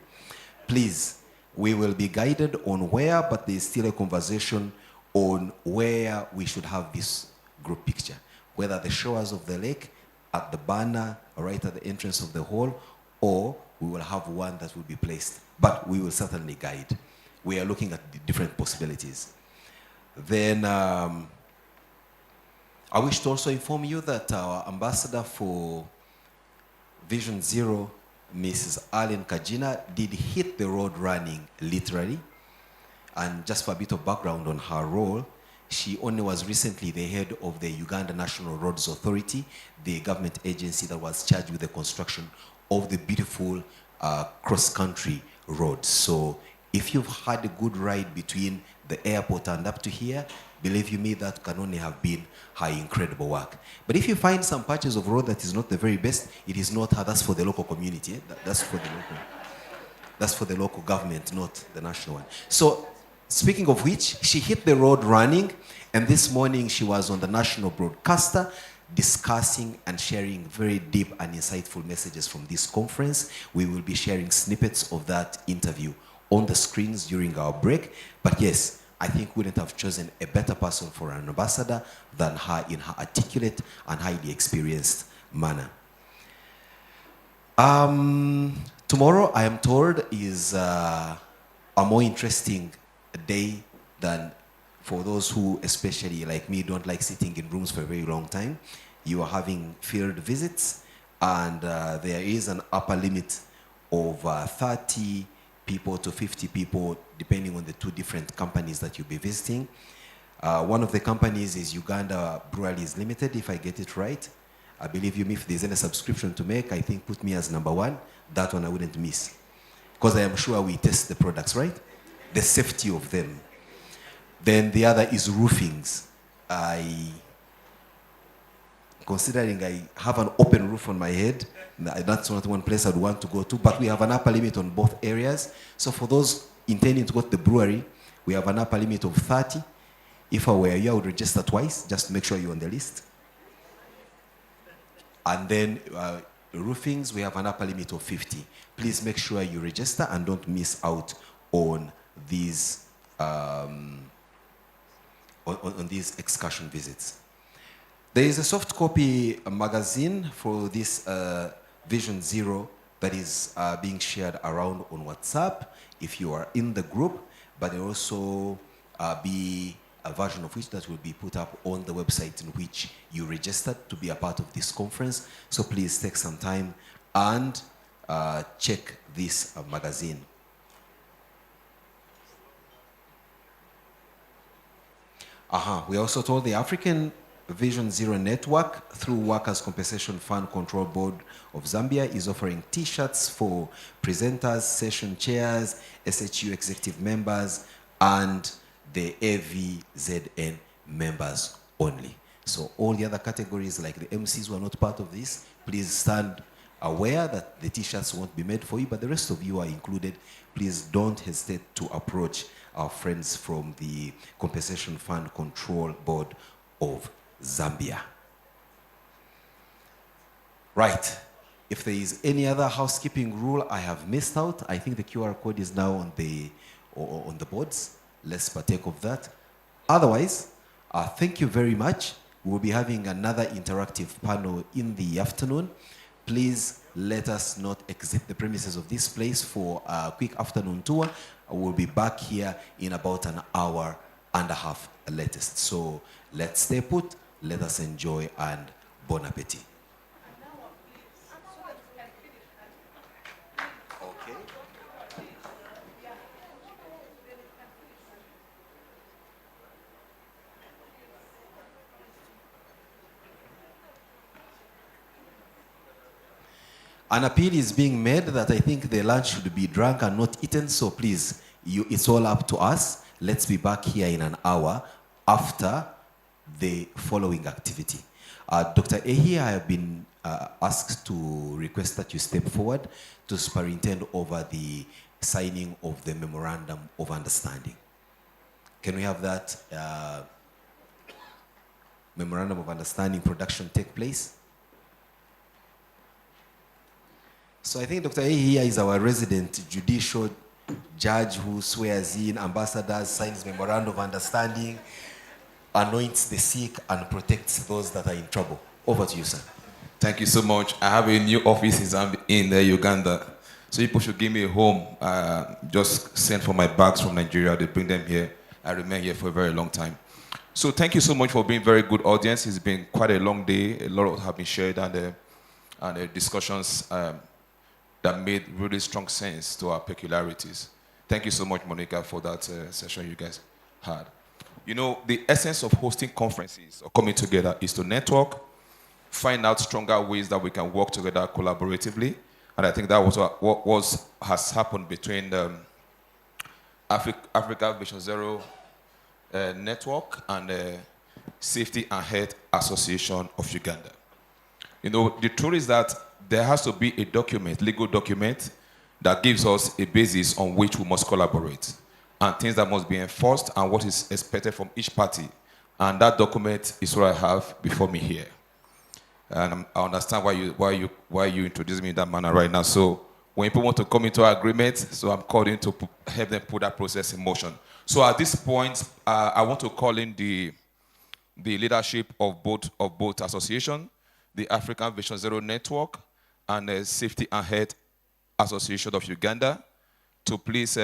Please, we will be guided on where, but there is still a conversation on where we should have this group picture. Whether the shores of the lake, at the banner, or right at the entrance of the hall, or we will have one that will be placed. But we will certainly guide. We are looking at the different possibilities. Then I wish to also inform you that our ambassador for Vision Zero, Mrs. Arlene Kajina, did hit the road running, literally. And just for a bit of background on her role, she only was recently the head of the Uganda National Roads Authority, the government agency that was charged with the construction of the beautiful cross-country roads. So if you've had a good ride between the airport and up to here, believe you me, that can only have been her incredible work. But if you find some patches of road that is not the very best, it is not her, that's for the local community. That's for the local. That's for the local government, not the national one. So speaking of which, she hit the road running, and this morning she was on the national broadcaster discussing and sharing very deep and insightful messages from this conference. We will be sharing snippets of that interview on the screens during our break. But yes, I think we wouldn't have chosen a better person for an ambassador than her in her articulate and highly experienced manner. Tomorrow, I am told, is a more interesting day than for those who, especially like me, don't like sitting in rooms for a very long time. You are having field visits, and there is an upper limit of 30 people to 50 people, depending on the two different companies that you'll be visiting. One of the companies is Uganda Breweries Limited, if I get it right. I believe you, if there's any subscription to make, I think put me as number one. That one I wouldn't miss. Because I am sure we test the products, right? The safety of them. Then the other is roofings. Considering I have an open roof on my head, that's not one place I'd want to go to, but we have an upper limit on both areas. So for those intending to go to the brewery, we have an upper limit of 30. If I were you, I would register twice, just to make sure you're on the list. And then roofings, we have an upper limit of 50. Please make sure you register and don't miss out on these on these excursion visits. There is a soft copy magazine for this Vision Zero that is being shared around on WhatsApp if you are in the group, but there will also be a version of which that will be put up on the website in which you registered to be a part of this conference. So please take some time and check this magazine. We also told the African Vision Zero Network through Workers' Compensation Fund Control Board of Zambia is offering t-shirts for presenters, session chairs, SHU executive members, and the AVZN members only. So all the other categories like the MCs who are not part of this, please stand aware that the t-shirts won't be made for you, but the rest of you are included. Please don't hesitate to approach our friends from the Compensation Fund Control Board of Zambia. Right. If there is any other housekeeping rule I have missed out, I think the QR code is now on the boards. Let's partake of that. Otherwise, thank you very much. We'll be having another interactive panel in the afternoon. Please let us not exit the premises of this place for a quick afternoon tour. We'll be back here in about an hour and a half latest. So let's stay put, let us enjoy, and bon appetit. An appeal is being made that I think the lunch should be drunk and not eaten, so please, it's all up to us. Let's be back here in an hour after the following activity. Dr. Ehi, I have been asked to request that you step forward to superintend over the signing of the Memorandum of Understanding. Can we have that Memorandum of Understanding production take place? So I think Dr. A here is our resident judicial judge who swears in ambassadors, signs memorandum of understanding, anoints the sick, and protects those that are in trouble. Over to you, sir. Thank you so much. I have a new office in Uganda. So people should give me a home. Just send for my bags from Nigeria. They bring them here. I remain here for a very long time. So thank you so much for being a very good audience. It's been quite a long day. A lot have been shared and discussions that made really strong sense to our peculiarities. Thank you so much, Monica, for that session you guys had. You know, the essence of hosting conferences or coming together is to network, find out stronger ways that we can work together collaboratively. And I think that was what has happened between the Africa Vision Zero Network and the Safety and Health Association of Uganda. You know, the truth is that there has to be a document, legal document, that gives us a basis on which we must collaborate, and things that must be enforced and what is expected from each party. And that document is what I have before me here. And I understand why you introduced me in that manner right now. So when people want to come into agreement, so I'm calling to help them put that process in motion. So at this point, I want to call in the leadership of both associations, the African Vision Zero Network and the Safety and Health Association of Uganda, to please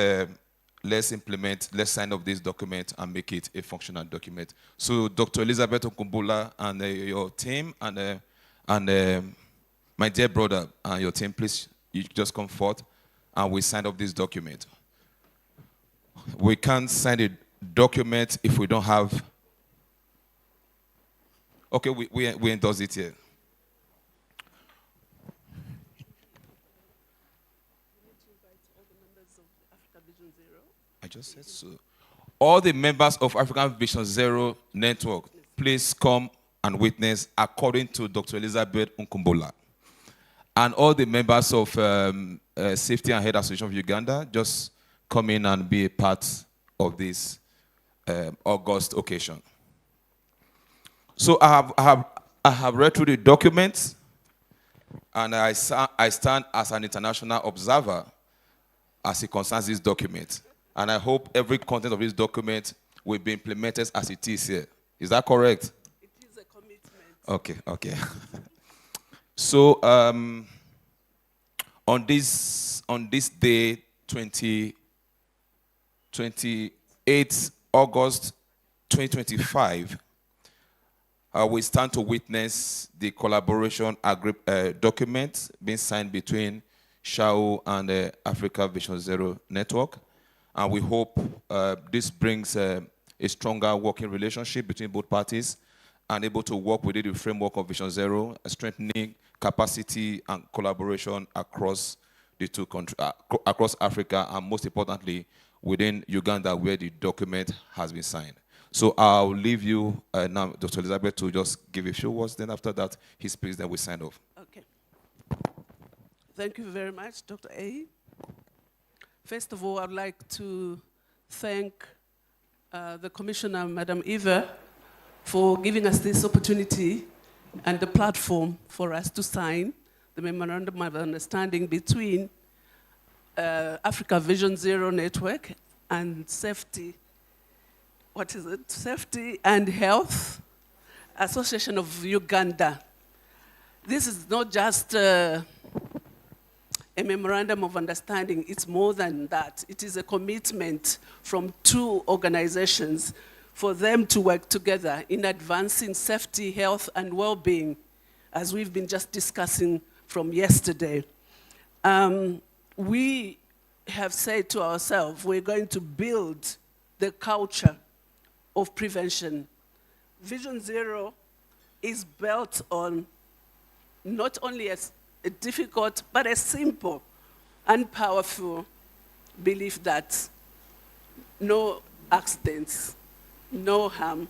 let's sign up this document and make it a functional document. So Dr. Elizabeth Okumbula and your team and my dear brother and your team, please, you just come forth and we sign up this document. We can't sign a document if we don't have. Okay, we endorse it here. I just said so. All the members of African Vision Zero Network, please come and witness according to Dr. Elizabeth Nkumbola. And all the members of Safety and Health Association of Uganda, just come in and be a part of this August occasion. So I have read through the documents, and I stand as an international observer as it concerns this document. And I hope every content of this document will be implemented as it is here. Is that correct? It is a commitment. Okay. So on this day, 28 August 2025, we stand to witness the collaboration document being signed between SHAO and the Africa Vision Zero Network. And we hope this brings a stronger working relationship between both parties and able to work within the framework of Vision Zero, strengthening capacity and collaboration across the two countries, across Africa, and most importantly, within Uganda, where the document has been signed. So I'll leave you now, Dr. Elizabeth, to just give a few words. Then after that, he speaks, then we sign off. Okay. Thank you very much, Dr. A. First of all, I'd like to thank the Commissioner, Madam Eva, for giving us this opportunity and the platform for us to sign the Memorandum of Understanding between Africa Vision Zero Network and Safety and Health Association of Uganda. This is not just a memorandum of understanding, it's more than that. It is a commitment from two organizations for them to work together in advancing safety, health, and well-being, as we've been just discussing from yesterday. We have said to ourselves, we're going to build the culture of prevention. Vision Zero is built on not only a a difficult but a simple and powerful belief that no accidents, no harm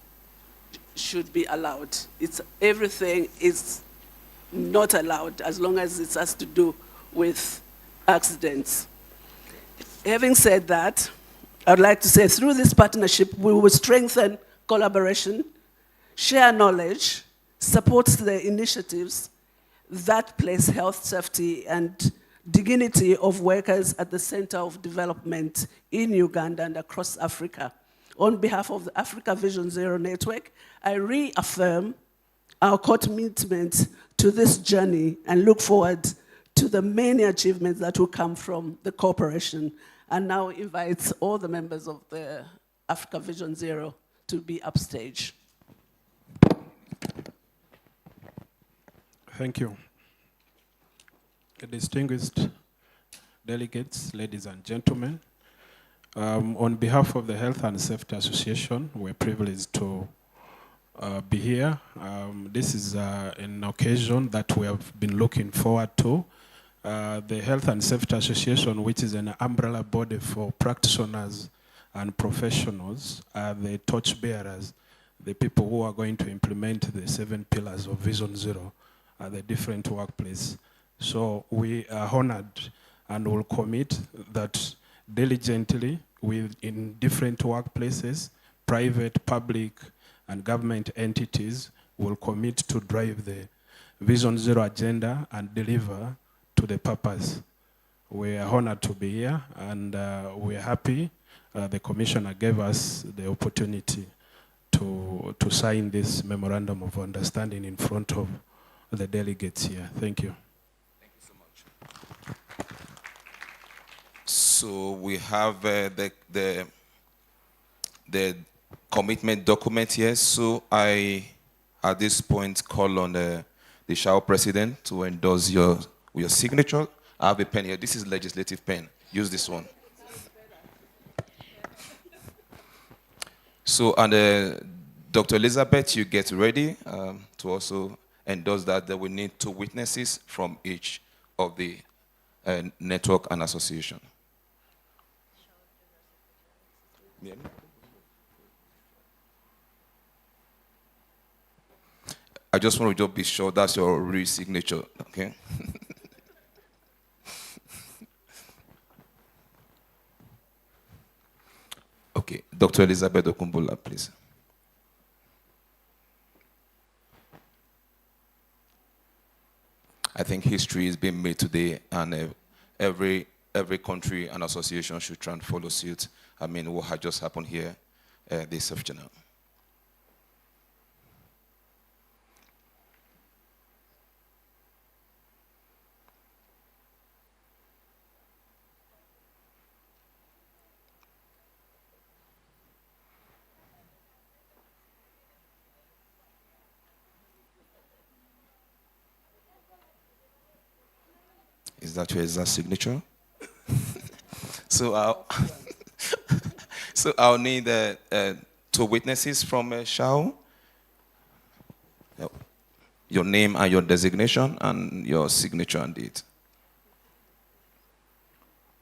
should be allowed. Everything is not allowed as long as it has to do with accidents. Having said that, I'd like to say through this partnership, we will strengthen collaboration, share knowledge, support the initiatives that place health, safety, and dignity of workers at the center of development in Uganda and across Africa. On behalf of the Africa Vision Zero Network, I reaffirm our commitment to this journey and look forward to the many achievements that will come from the cooperation, and now invite all the members of the Africa Vision Zero to be upstage. Thank you. Distinguished delegates, ladies and gentlemen, on behalf of the Health and Safety Association, we're privileged to be here. This is an occasion that we have been looking forward to. The Health and Safety Association, which is an umbrella body for practitioners and professionals, are the torchbearers, the people who are going to implement the 7 pillars of Vision Zero at the different workplaces. So we are honored and will commit that diligently in different workplaces, private, public, and government entities will commit to drive the Vision Zero agenda and deliver to the purpose. We are honored to be here, and we are happy the Commissioner gave us the opportunity to sign this memorandum of understanding in front of the delegates here. Thank you. Thank you so much. So we have the commitment document here. So I, at this point, call on the SHAO president to endorse your signature. I have a pen here. This is legislative pen. Use this one. So, and Dr. Elizabeth, you get ready to also endorse that we need 2 witnesses from each of the network and association. I just want to be sure that's your real signature, okay? Okay, Dr. Elizabeth Okumbula, please. I think history is being made today, and every country and association should try and follow suit. I mean, what had just happened here this afternoon. Is that your exact signature? So I'll need 2 witnesses from SHAO. Your name and your designation and your signature and date.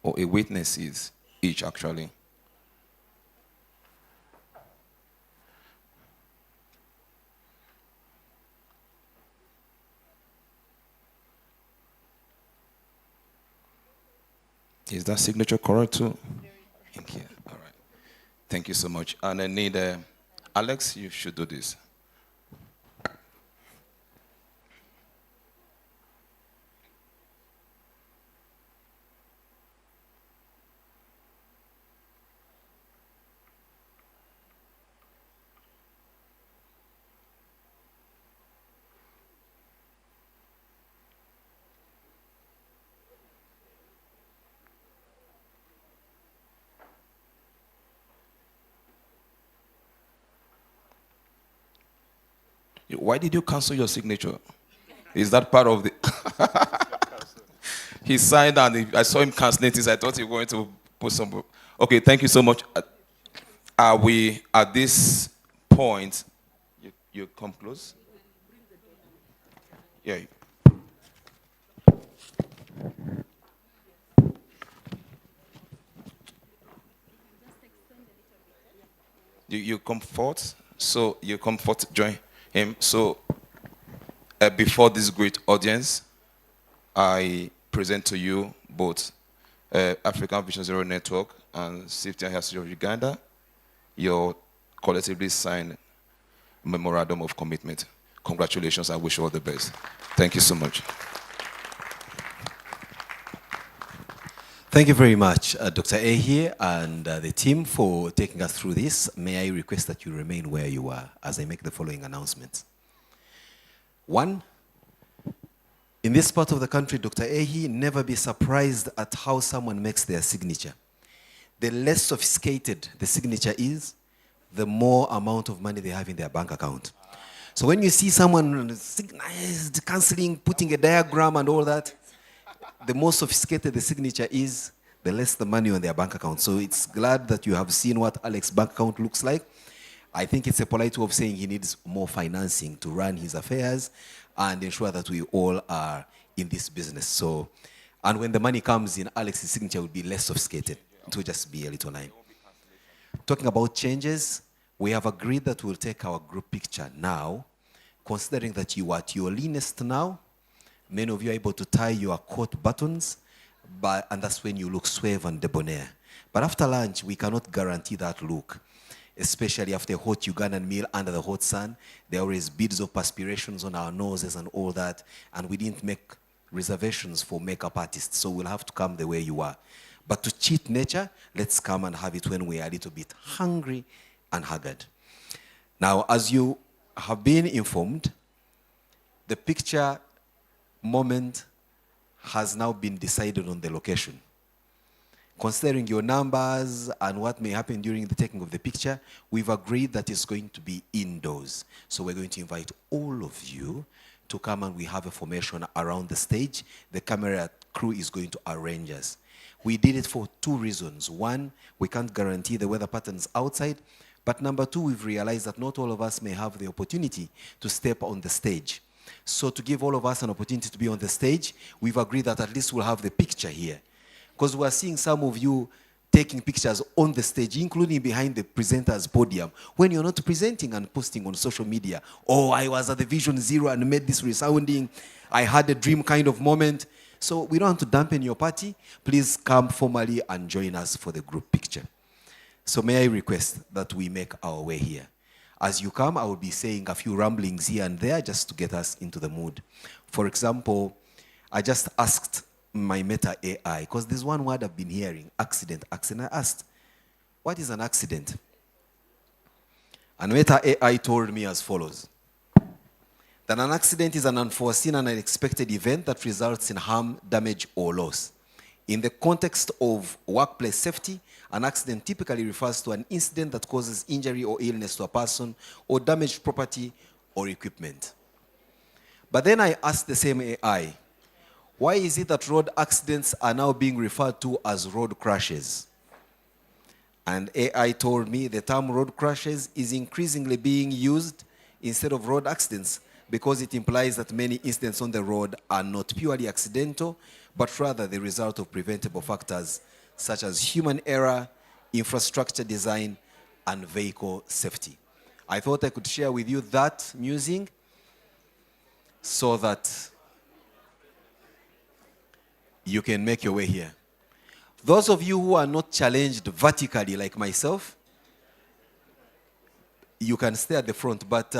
Or a witnesses each, actually. Is that signature correct too? Thank you. All right. Thank you so much. And I need Alex, you should do this. Why did you cancel your signature? Is that part of the... He signed and I saw him canceling this. I thought he was going to put some... Okay, thank you so much. Are we at this point... You come close? Yeah. You comfort, so you comfort, join him. So before this great audience, I present to you both African Vision Zero Network and Safety and Health of Uganda, your collectively signed memorandum of commitment. Congratulations, I wish you all the best. Thank you so much. Thank you very much, Dr. A here and the team for taking us through this. May I request that you remain where you are as I make the following announcements. One, in this part of the country, Dr. Ahi, never be surprised at how someone makes their signature. The less sophisticated the signature is, the more amount of money they have in their bank account. So when you see someone signized, cancelling, putting a diagram and all that, the more sophisticated the signature is, the less the money on their bank account. So it's glad that you have seen what Alex's bank account looks like. I think it's a polite way of saying he needs more financing to run his affairs and ensure that we all are in this business. So, and when the money comes in, Alex's signature will be less sophisticated. It will just be a little line. Talking about changes, we have agreed that we'll take our group picture now, considering that you are at your leanest now. Many of you are able to tie your coat buttons, and that's when you look suave and debonair. But after lunch, we cannot guarantee that look, especially after a hot Ugandan meal under the hot sun. There are always beads of perspirations on our noses and all that, and we didn't make reservations for makeup artists, so we'll have to come the way you are. But to cheat nature, let's come and have it when we are a little bit hungry and haggard. Now, as you have been informed, the picture moment has now been decided on the location. Considering your numbers and what may happen during the taking of the picture, we've agreed that it's going to be indoors. So we're going to invite all of you to come, and we have a formation around the stage. The camera crew is going to arrange us. We did it for two reasons. One, we can't guarantee the weather patterns outside. But number two, we've realized that not all of us may have the opportunity to step on the stage. So to give all of us an opportunity to be on the stage, we've agreed that at least we'll have the picture here. Because we're seeing some of you taking pictures on the stage, including behind the presenter's podium, when you're not presenting and posting on social media. Oh, I was at the Vision Zero and made this resounding, I had a dream kind of moment. So we don't want to dampen your party. Please come formally and join us for the group picture. So may I request that we make our way here. As you come, I will be saying a few ramblings here and there just to get us into the mood. For example, I just asked my Meta AI, because there's one word I've been hearing, accident. I asked, what is an accident? And Meta AI told me as follows, that an accident is an unforeseen and unexpected event that results in harm, damage, or loss. In the context of workplace safety, an accident typically refers to an incident that causes injury or illness to a person or damaged property or equipment. But then I asked the same AI, why is it that road accidents are now being referred to as road crashes? And AI told me the term road crashes is increasingly being used instead of road accidents because it implies that many incidents on the road are not purely accidental, but rather the result of preventable factors such as human error, infrastructure design, and vehicle safety. I thought I could share with you that musing so that you can make your way here. Those of you who are not challenged vertically like myself, you can stay at the front, but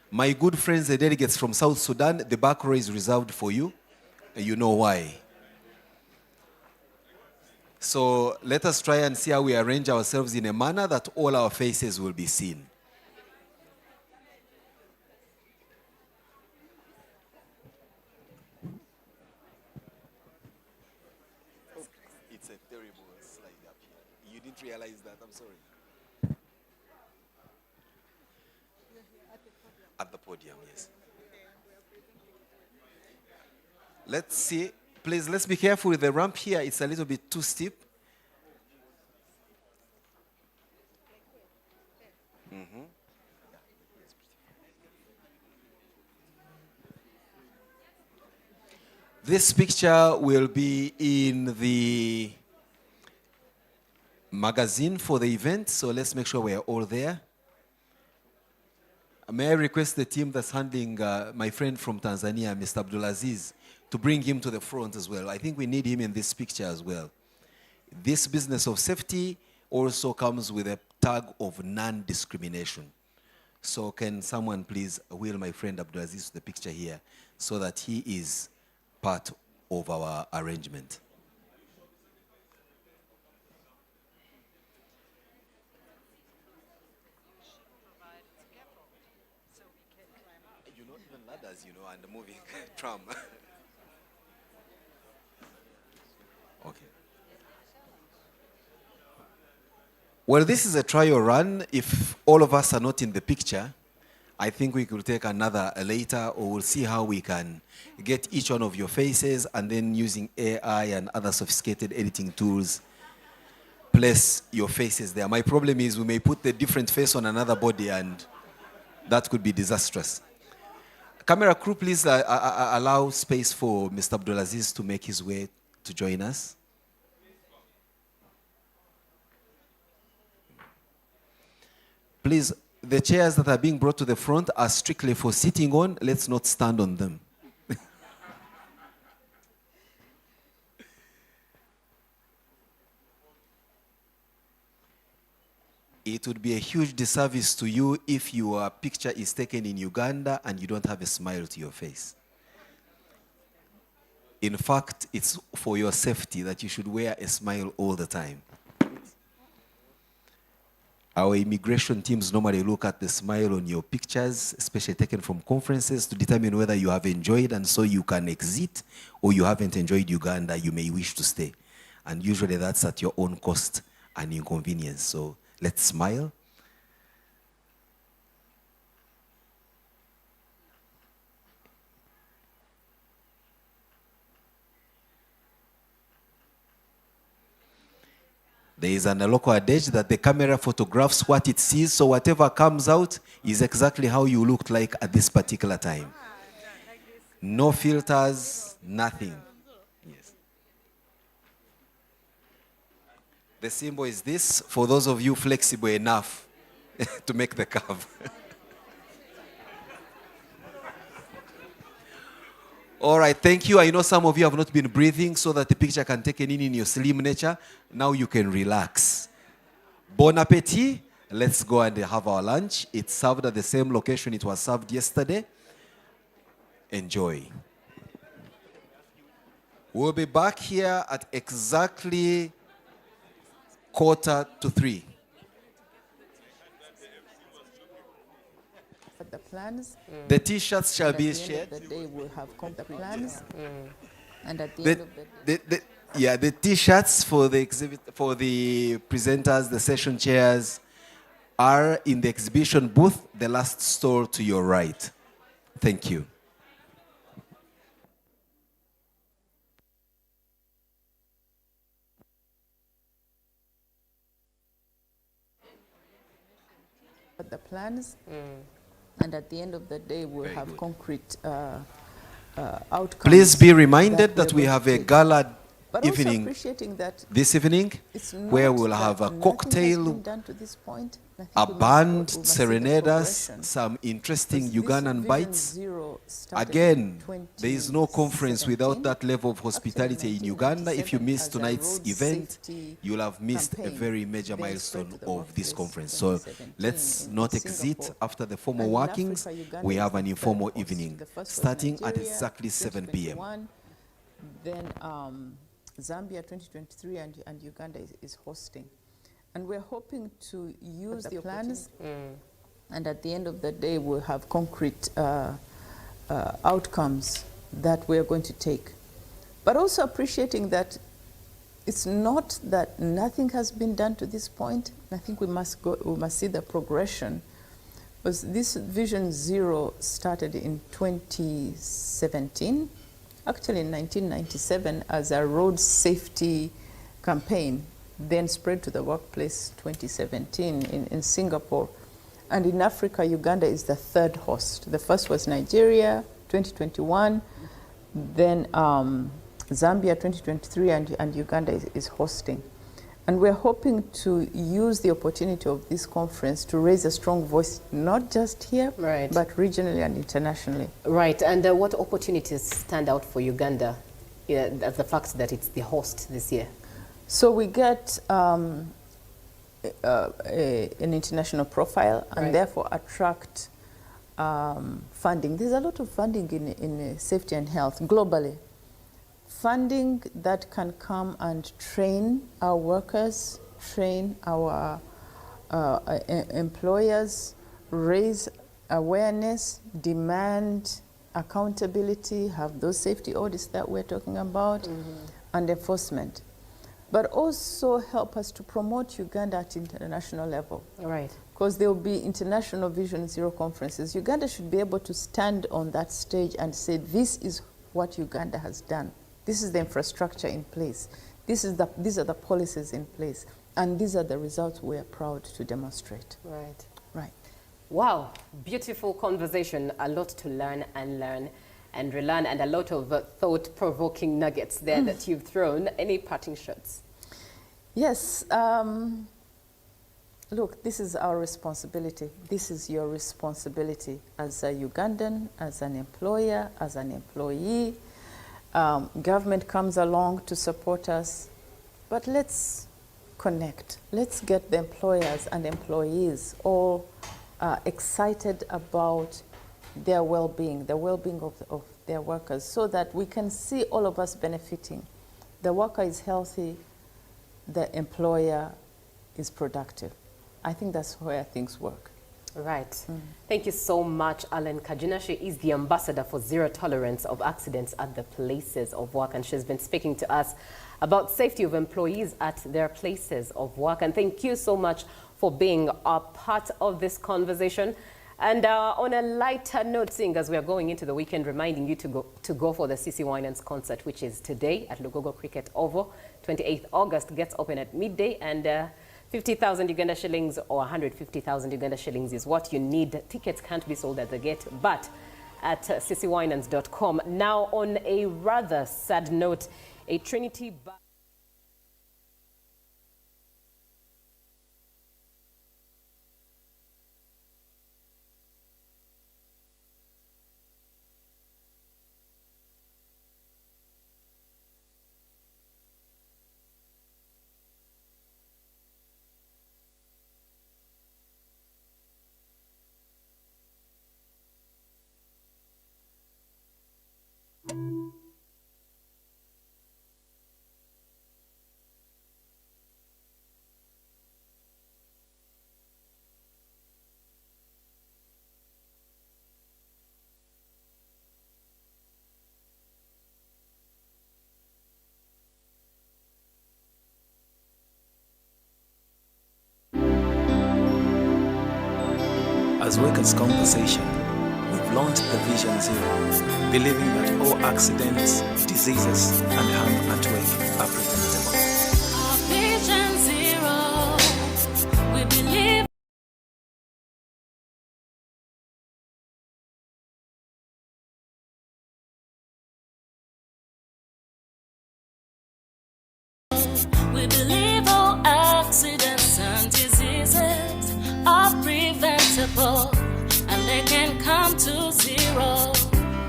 my good friends, the delegates from South Sudan, the back row is reserved for you. You know why. So let us try and see how we arrange ourselves in a manner that all our faces will be seen. It's a terrible slide up here. You didn't realize that, I'm sorry. At the podium, yes. Let's see. Please, let's be careful with the ramp here. It's a little bit too steep. Mm-hmm. This picture will be in the magazine for the event, so let's make sure we are all there. May I request the team that's handling my friend from Tanzania, Mr. Abdulaziz, to bring him to the front as well. I think we need him in this picture as well. This business of safety also comes with a tag of non-discrimination. So can someone please wheel my friend Abdulaziz to the picture here so that he is part of our arrangement. You know, even ladders, you know, and moving tram. Okay. Well, this is a trial run. If all of us are not in the picture, I think we could take another later, or we'll see how we can get each one of your faces, and then using AI and other sophisticated editing tools, place your faces there. My problem is we may put the different face on another body, and that could be disastrous. Camera crew, please allow space for Mr. Abdulaziz to make his way to join us. Please, the chairs that are being brought to the front are strictly for sitting on. Let's not stand on them. It would be a huge disservice to you if your picture is taken in Uganda and you don't have a smile to your face. In fact, it's for your safety that you should wear a smile all the time. Our immigration teams normally look at the smile on your pictures, especially taken from conferences, to determine whether you have enjoyed and so you can exit, or you haven't enjoyed Uganda, you may wish to stay. And usually that's at your own cost and inconvenience. So let's smile. There is an local adage that the camera photographs what it sees, so whatever comes out is exactly how you looked like at this particular time. No filters, nothing. Yes. The symbol is this, for those of you flexible enough to make the curve. All right, thank you. I know some of you have not been breathing, so that the picture can take in your slim nature. Now you can relax. Bon appetit. Let's go and have our lunch. It's served at the same location it was served yesterday. Enjoy. We'll be back here at exactly 2:45. The plans. The T-shirts shall be shared. The day will have the plans. And at the The, end of the day, the T-shirts for the exhibit, for the presenters, the session chairs, are in the exhibition booth, the last store to your right. Thank you. the plans. And at the end of the day, we'll have concrete outcomes. Please be reminded that we we're have going a to take. gala But also evening appreciating that this evening, it's where not we'll that have a nothing has cocktail, been done to this point. I think a we must band, we must see the serenadas, progression. some interesting Because this Ugandan Vision bites. Zero started Again, in there is no conference without that level of hospitality in Uganda. If you 1997 miss as a tonight's road event, safety you'll have missed a campaign, very major then spread milestone to the of this workplace conference. So 2017 let's in not exit Singapore. after the formal And in workings. Africa, Uganda We is have the an third informal host. evening The first was starting at Nigeria, exactly 7 p.m. 2021. Then Zambia 2023 and Uganda is hosting. And we're hoping to use the plans. And at the end of the day, we'll have concrete outcomes that we're going to take. But also appreciating that it's not that nothing has been done to this point. I think we must see the progression. Because this Vision Zero started in 2017, actually in 1997 as a road safety campaign, then spread to the workplace 2017 in Singapore. And in Africa, Uganda is the third host. The first was Nigeria, 2021, Then Zambia 2023 and Uganda is hosting. And we're hoping to use the opportunity of this conference to raise a strong voice, not just here, but regionally and internationally. Right, and what opportunities stand out for Uganda, as the fact that it's the host this year? So we get an international profile and therefore attract funding. There's a lot of funding in safety and health globally. Funding that can come and train our workers, train our employers, raise awareness, demand accountability, have those safety audits that we're talking about, and enforcement. But also help us to promote Uganda at international level. Right. Because there will be international Vision Zero conferences. Uganda should be able to stand on that stage and say, this is what Uganda has done. This is the infrastructure in place. These are the policies in place. And these are the results we are proud to demonstrate. Right. Right. Wow, beautiful conversation. A lot to learn and relearn, and a lot of thought-provoking nuggets there that you've thrown. Any parting shots? Yes. Look, this is our responsibility. This is your responsibility as a Ugandan, as an employer, as an employee. Government comes along to support us, but let's connect. Let's get the employers and employees all excited about their well-being, the well-being of their workers, so that we can see all of us benefiting. The worker is healthy, the employer is productive. I think that's where things work. Right. Thank you so much, Alan Kajuna. She is the ambassador for zero tolerance of accidents at the places of work, and she's been speaking to us about safety of employees at their places of work. And thank you so much for being a part of this conversation. And on a lighter note, seeing as we are going into the weekend, reminding you to go for the CC Winans concert, which is today at Lugogo Cricket Oval. 28th August gets open at midday, and 50,000 Uganda shillings or 150,000 Uganda shillings is what you need. Tickets can't be sold at the gate, but at ccwinans.com. Now, on a rather sad note, a Trinity... As Workers' Conversation, we've launched the Vision Zero, believing that all accidents, diseases, and harm at work are preventable. Our Vision Zero, we believe. We believe all accidents and diseases are preventable, and they can come to zero.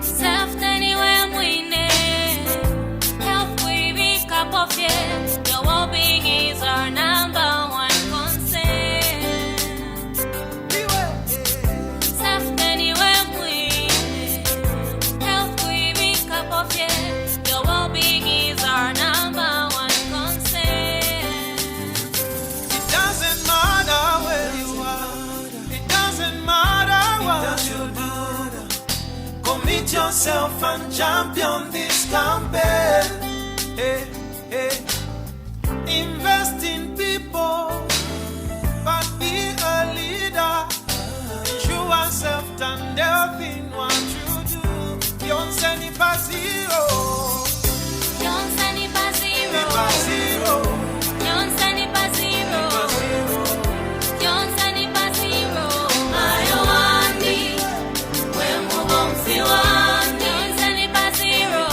Safety anywhere we need, health we be cup of it. Your well-being is our number one concern. Safety anywhere we need, health we be cup of it. Your well-being is our number one concern. It doesn't matter where you are. It doesn't matter what you do. Commit yourself and champion this campaign. Hey, hey. Invest in people, but be a leader. Ensure self and health in what you do. Yonse ni pa zero. Yonse ni pa zero. Ni pa zero. Yonse ni pa zero. Yonse ni pa zero. Ayo wandi, we mubo mfiwandi. Yonse ni pa zero.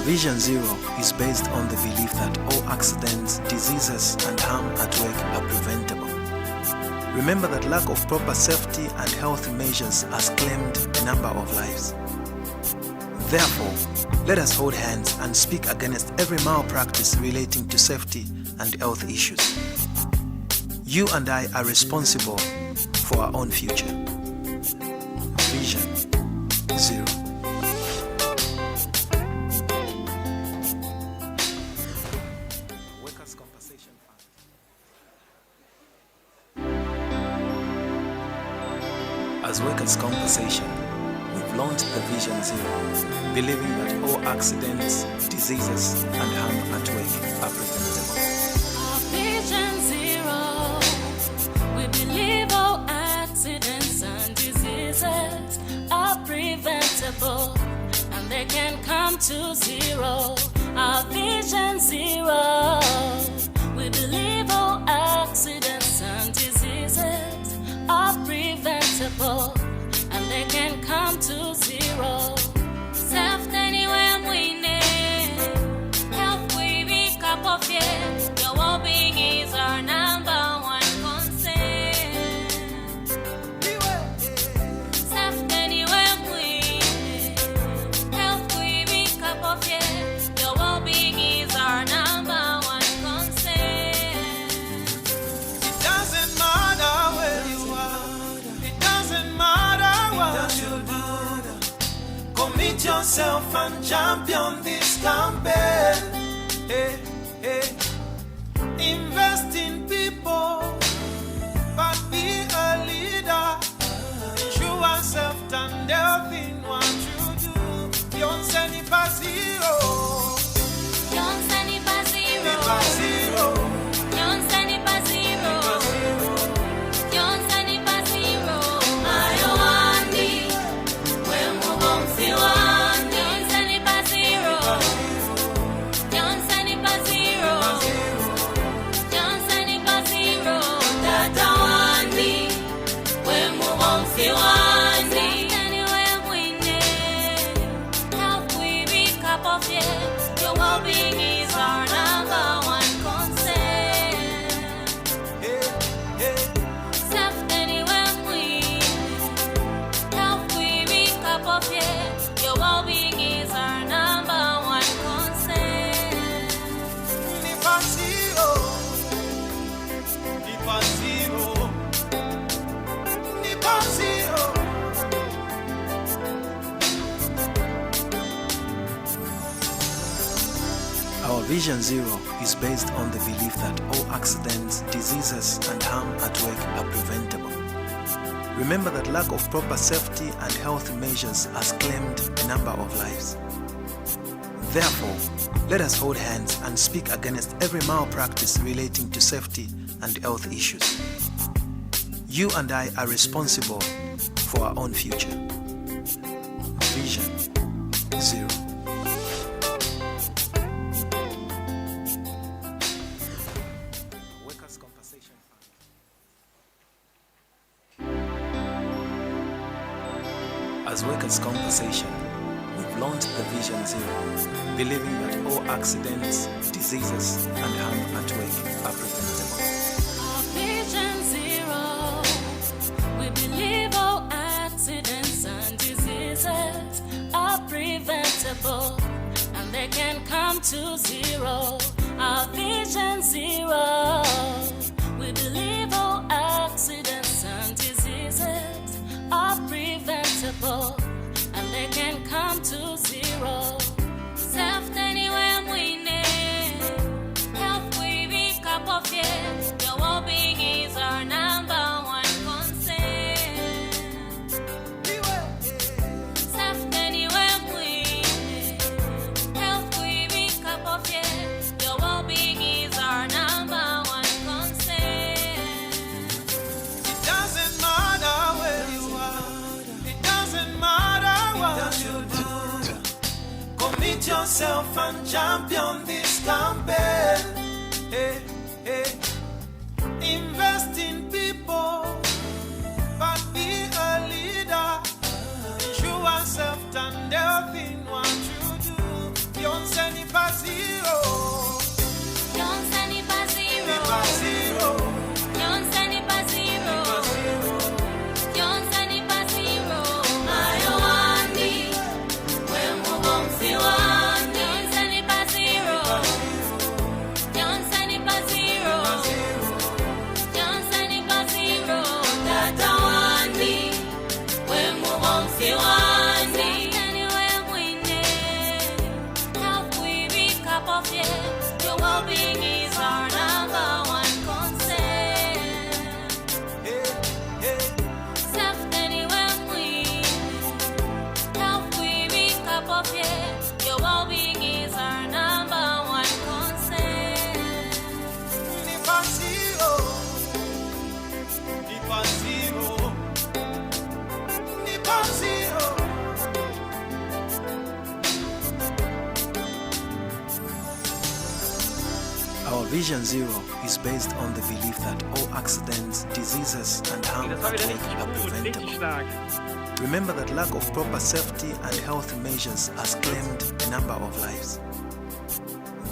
Vision Zero is based on the belief that all accidents, diseases, and harm at work are preventable. Remember that lack of proper safety and health measures has claimed a number of lives. Therefore, let us hold hands and speak against every malpractice relating to safety and health issues. You and I are responsible for our own future. Vision Zero. As workers' compensation, we've launched the Vision Zero, believing that all accidents, diseases, and harm at work are preventable. Vision Zero, we believe all accidents and diseases are preventable, and they can come to zero. Our Vision Zero, we believe all accidents and diseases are preventable, and they can come to zero. Self anywhere we need, health we be cup of it. Your well-being is our number one concern. Self anywhere we need, health we be cup of it. Your well-being is our number one concern. It doesn't matter where you are. It doesn't matter what you do. Commit yourself and champion this campaign. Hey, hey. Invest in people, but be a leader. Ensure self and health in what you do. Yonse ni pa zero. Yonse ni pa zero. Ni pa zero. Yonse ni pa zero. Yonse ni pa zero. Ayo wandi, we mubomfi wandi. Yonse ni pa zero. Yonse ni pa zero. Yonse ni pa zero. Tata wandi, we mubomfi wandi. Anywhere we need, health we be cup of it. Your well-being is our number one concern. Self anywhere we need, health we be cup of it. Your well-being is our number one concern. Ni pa zero. Ni pa zero. Ni pa zero. Our Vision Zero is based on the belief that all accidents, diseases, and harm at work are preventable. Remember that lack of proper safety and health measures has claimed a number of lives. Therefore, let us hold hands and speak against every malpractice relating to safety and health issues. You and I are responsible for our own future. Vision Zero. As workers' compensation, we've launched the Vision Zero, believing that all accidents, diseases, and harm at work are preventable. Vision Zero, we believe all accidents and diseases are preventable, and they can come to zero. Our Vision Zero, we believe all accidents and diseases are preventable, and they can come to zero. Self anywhere we need, health we be cup of it. Your well-being is our number one concern. Self anywhere we need, health we be cup of it. Your well-being is our number one concern. It doesn't matter where you are. It doesn't matter what you do. Commit yourself and champion this campaign. Hey, hey. Invest in people, but be a leader. Ensure self and health in what you do. Yonse Vision Zero is based on the belief that all accidents, diseases, and harm at work are preventable. Remember that lack of proper safety and health measures has claimed a number of lives.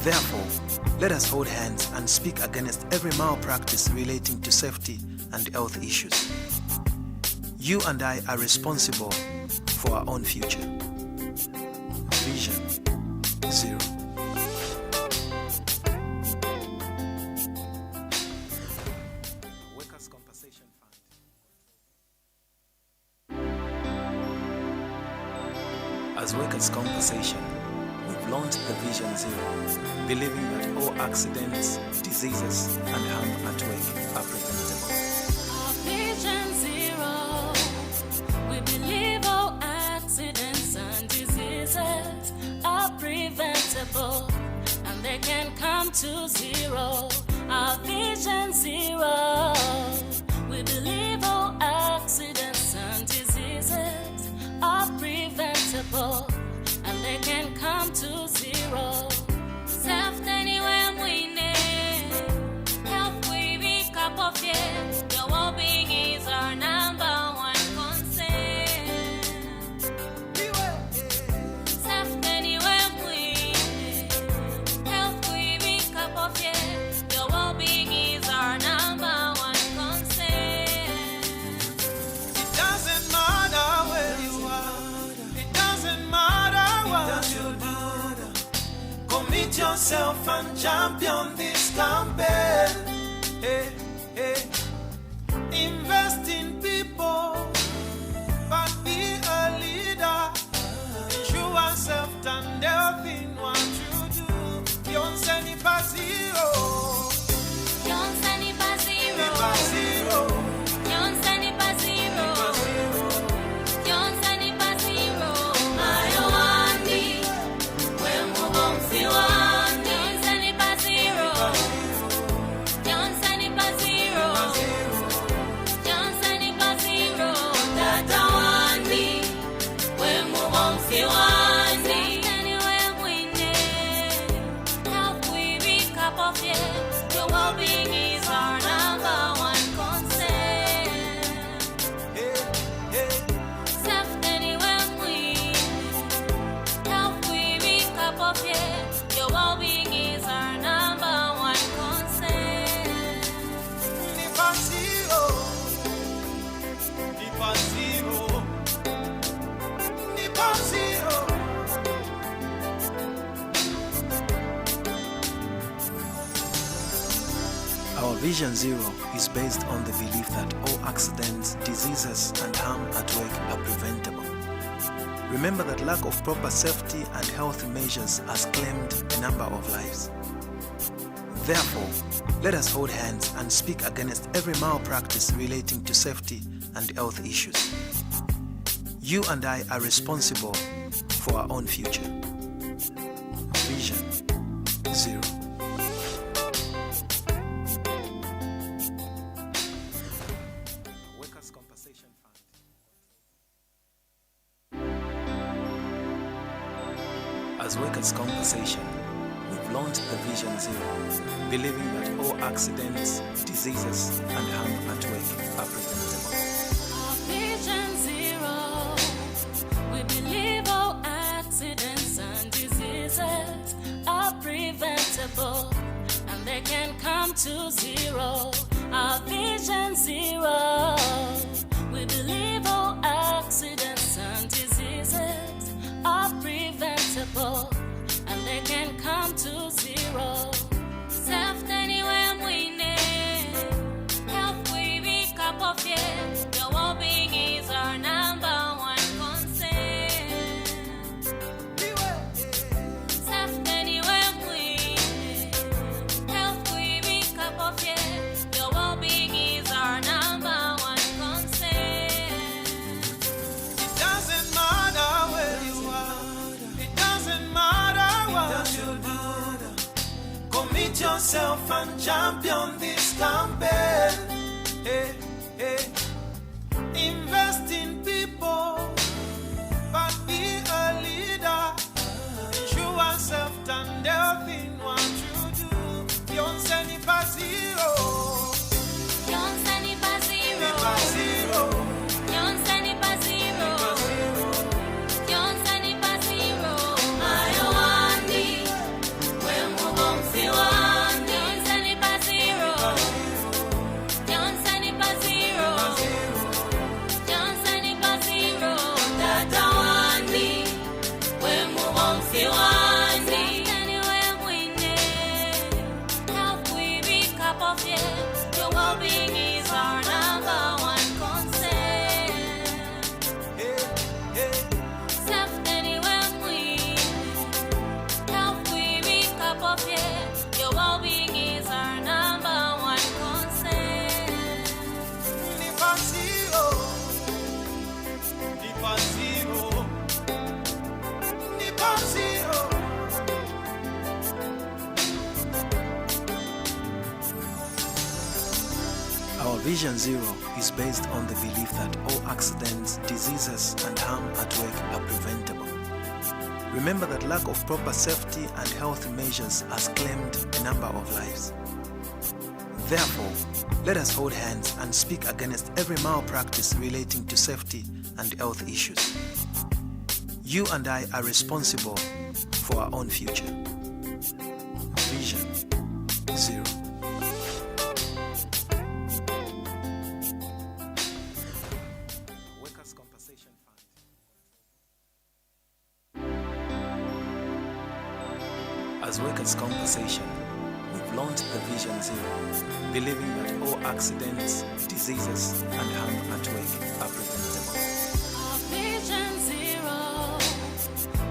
Therefore, let us hold hands and speak against every malpractice relating to safety and health issues. You and I are responsible for our own future. Vision Zero. As workers' compensation, we've launched the Vision Zero, believing that all accidents, diseases, and harm at work are preventable. Vision Zero. We believe all accidents and diseases are preventable, and they can come to zero. Our Vision Zero. We believe all accidents and diseases are preventable, and they can come to zero. Safety anywhere we need. Health we be cup of yes. Your well-being is our number one concern. Safety anywhere we need. Health we be cup of yes. Your well-being is our number one concern. It doesn't matter where you are. It doesn't matter what you do. Commit yourself and champion this campaign. Hey, hey. Invest in people, but be a leader. Ensure self and health in what you do. Yonse ni pa zero. Yonse ni pa zero. Yonse ni pa zero. Yonse ni pa zero. Ayo wandi, we mubonsi wandi. Yonse ni pa zero. Yonse ni pa zero. Yonse ni pa zero. Tata wandi, we mubonsi wandi. Anywhere we need, health we be cup of yes. Your well-being is our number one concern. Safety anywhere we need, health we be cup of yes. Your well-being is our number one concern. Ni pa zero. Ni pa zero. Ni pa zero. Our Vision Zero is based on the belief that all accidents, diseases, and harm at work are preventable. Remember that lack of proper safety and health measures has claimed a number of lives. Therefore, let us hold hands and speak against every malpractice relating to safety and health issues. You and I are responsible for our own future. Vision Zero. As workers' compensation, we've launched the Vision Zero, believing that all accidents, diseases, and harm at work are preventable. Vision Zero. We believe all accidents and diseases are preventable, and they can come to zero. Our Vision Zero. We believe all accidents and diseases are preventable, and they can come to zero. Safety anywhere we need. Health we be cup of yes. Your well-being is our number one concern. Safety anywhere we need. Health we be cup of yes. Your well-being is our number one concern. It doesn't matter where you are. It doesn't matter what you do. Commit yourself and champion this campaign. Hey, hey. Invest in people, but be a leader. Ensure self and health in what you do. Yonse Vision Zero is based on the belief that all accidents, diseases, and harm at work are preventable. Remember that lack of proper safety and health measures has claimed a number of lives. Therefore, let us hold hands and speak against every malpractice relating to safety and health issues. You and I are responsible for our own future. Vision Zero. As workers' compensation, we've launched the Vision Zero, believing that all accidents, diseases, and harm at work are preventable. Vision Zero,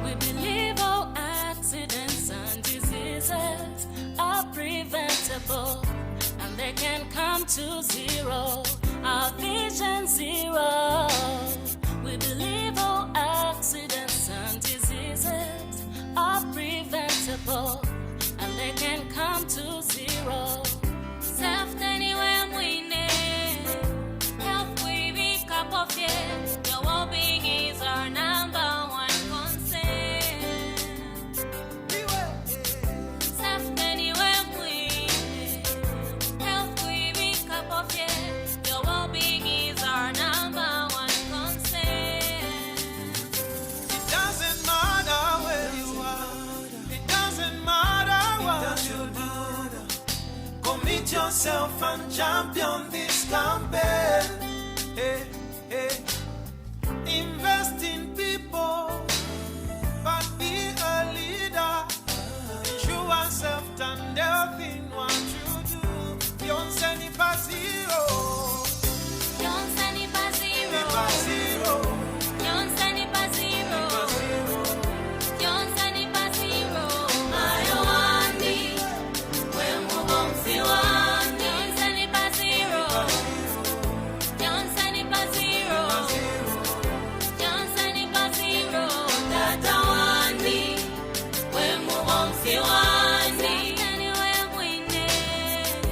we believe all accidents and diseases are preventable, and they can come to zero. Our Vision Zero, we believe all accidents and diseases are preventable, and they can come to zero. Safe anywhere we need, health we be cup of it. Your well-being is our number one concern. Safe anywhere we need, health we be cup of it. Your well-being is our number one concern. It doesn't matter where you are. It doesn't matter what you do. Commit yourself and champion this campaign. Hey, hey. Invest in people, but be a leader. Ensure self and health in what you do. Yonse ni pa zero. Yonse ni pa zero. Ni pa zero. Yonse ni pa zero. Yonse ni pa zero. Ayo wandi, we mubo msiwandi. Yonse ni pa zero. Yonse ni pa zero. Yonse ni pa zero. Tata wandi, we mubo msiwandi. Anywhere we need,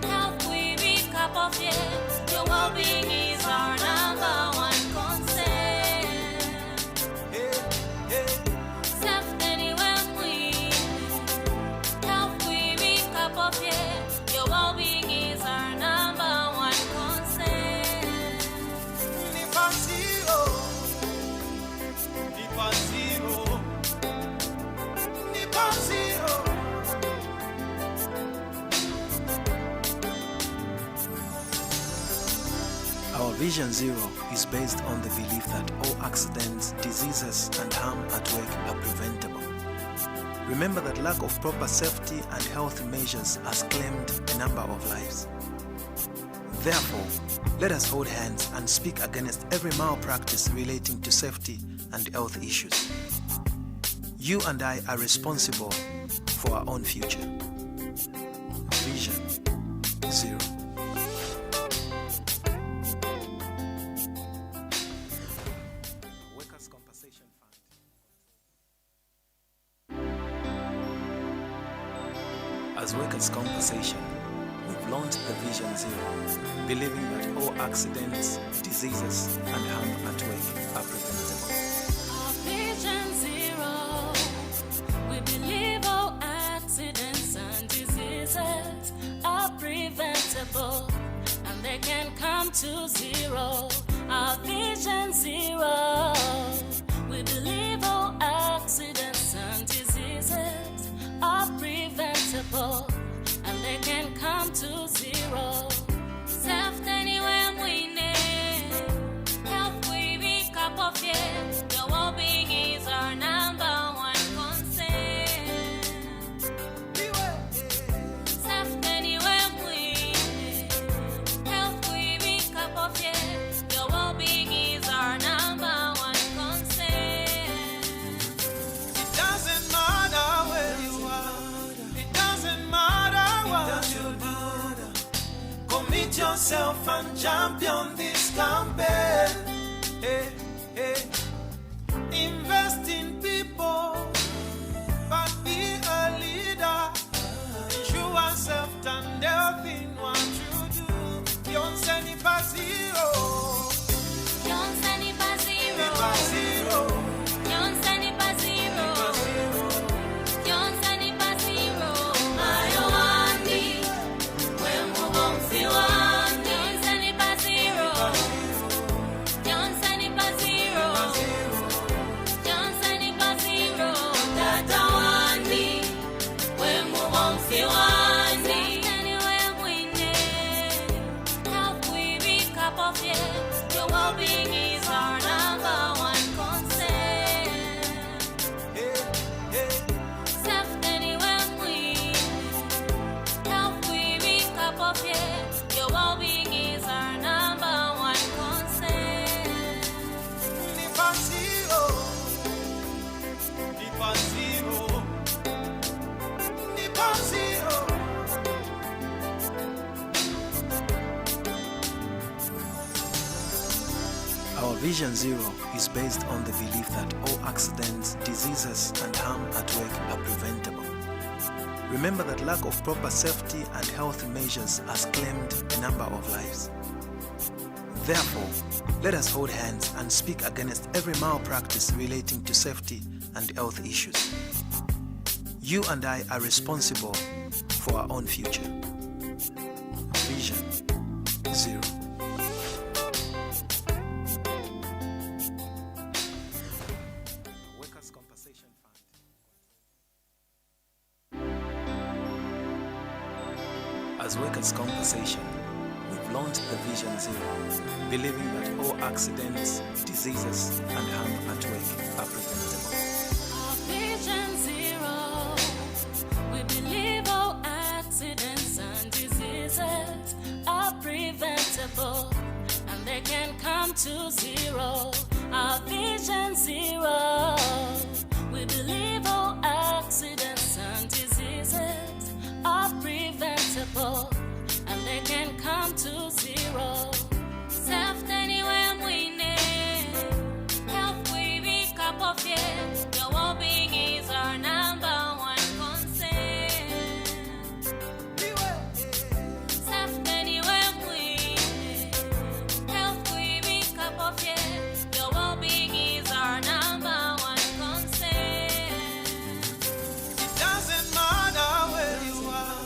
health we be cup of it. Your well-being is our number one concern. Safe anywhere we need, health we be cup of it. Your well-being is our number one concern. Ni pa zero. Ni pa zero. Ni pa zero. Our Vision Zero is based on the belief that all accidents, diseases, and harm at work are preventable. Remember that lack of proper safety and health measures has claimed a number of lives. Therefore, let us hold hands and speak against every malpractice relating to safety and health issues. You and I are responsible for our own future. Vision Zero. Workers' Compensation Fund. As workers' compensation, we've launched the Vision Zero, believing that all accidents, diseases, and harm at work are preventable. Vision Zero, we believe all accidents and diseases are preventable, and they can come to zero. Our Vision Zero, we believe all accidents and diseases are preventable, and they can come to zero. Safe anywhere we need, health we be cup of it. Your well-being is our number one concern. Safe anywhere we need, health we be cup of it. Your well-being is our number one concern. It doesn't matter where you are. It doesn't matter what you do. Commit yourself and champion this campaign. Hey, hey. Invest in people, but be a leader. Ensure self and health in what you do. Yonse Vision Zero is based on the belief that all accidents, diseases, and harm at work are preventable. Remember that lack of proper safety and health measures has claimed a number of lives. Therefore, let us hold hands and speak against every malpractice relating to safety and health issues. You and I are responsible for our own future. Vision Zero. Workers' Compensation Fund. As workers' compensation, we've launched the Vision Zero, believing that all accidents, diseases, and harm at work are preventable. Vision Zero. We believe all accidents and diseases are preventable, and they can come to zero. Our Vision Zero. We believe all accidents and diseases are preventable, and they can come to zero. Safety anywhere we need. Health we pick up of it. Your well-being is our number one concern. Safety anywhere we need. Health we pick up of it. Your well-being is our number one concern. It doesn't matter where you are.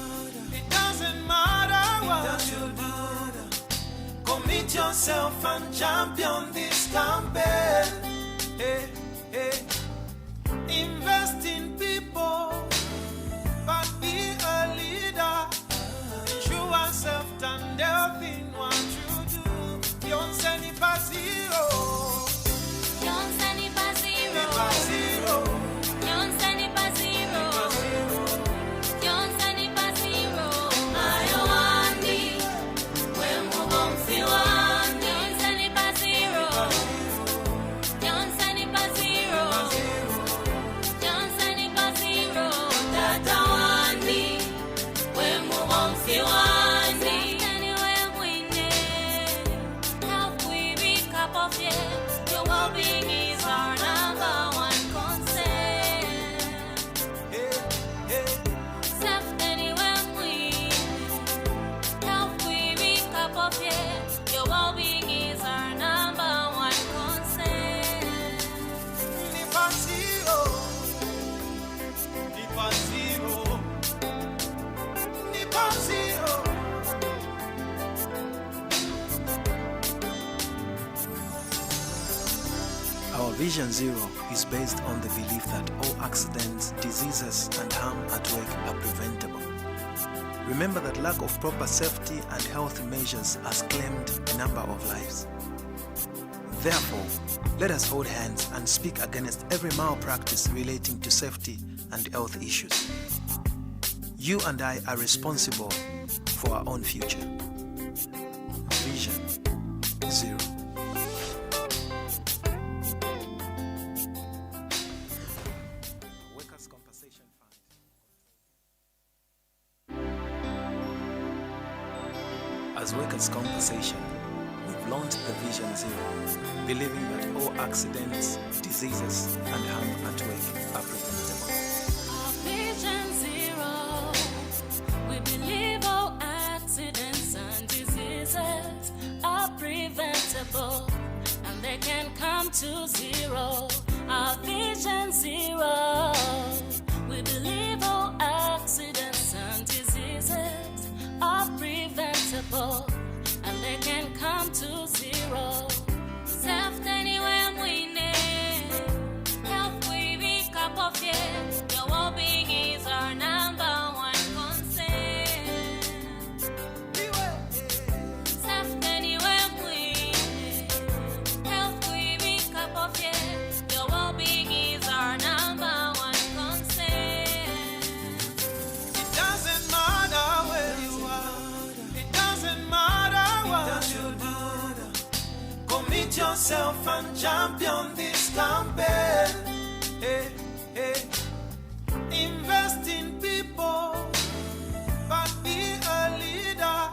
It doesn't matter what you do. Commit yourself and champion this campaign. Hey, hey. Invest in people, but be a leader. Ensure safety and health in what you do. Yonse ni pa zero. Yonse ni pa zero. Yonse ni pa zero. Yonse ni pa zero. Ayo wandi, wemu bomfi wandi. Yonse ni pa zero. Yonse ni pa zero. Yonse ni pa zero. Tata wandi, wemu bomfi wandi. Anywhere we need, health we pick up of it. Your well-being is our number one concern. Safety anywhere we need, health we pick up of it. Your well-being is our number one concern. Ni pa zero. Ni pa zero. Ni pa zero. Our Vision Zero is based on the belief that all accidents, diseases, and harm at work are preventable. Remember that lack of proper safety and health measures has claimed a number of lives. Therefore, let us hold hands and speak against every malpractice relating to safety and health issues. You and I are responsible for our own future. Vision Zero. Workers' Compensation Fund. As workers' compensation, we've launched the Vision Zero, believing that all accidents, diseases, and harm at work are preventable. Vision Zero. We believe all accidents and diseases are preventable, and they can come to zero. Our Vision Zero. We believe all accidents and diseases are preventable, and they can come to zero. Safety anywhere we need. Health we pick up of it. Your well-being is our number one concern. Safety anywhere we need. Health we pick up of it. Your well-being is our number one concern. It doesn't matter where you are. It doesn't matter what you do. Commit yourself and champion this campaign. Hey, hey. Invest in people, but be a leader.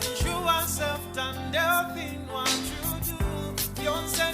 Ensure safety and health in what you do. Yonse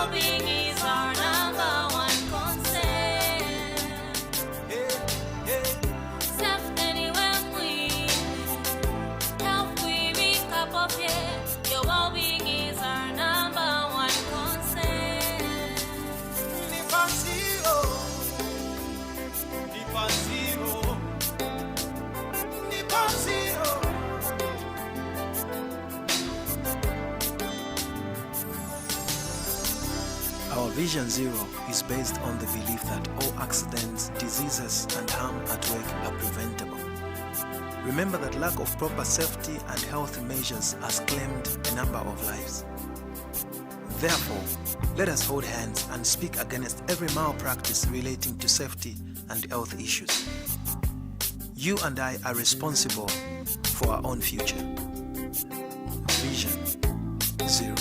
well-being is our number one concern. Safety anywhere we health we wake up of it. Your well-being is our number one concern. Our Vision Zero is based on the belief that all accidents, diseases, and harm at work are preventable. Remember that lack of proper safety and health measures has claimed a number of lives. Therefore, let us hold hands and speak against every malpractice relating to safety and health issues. You and I are responsible for our own future. Vision Zero.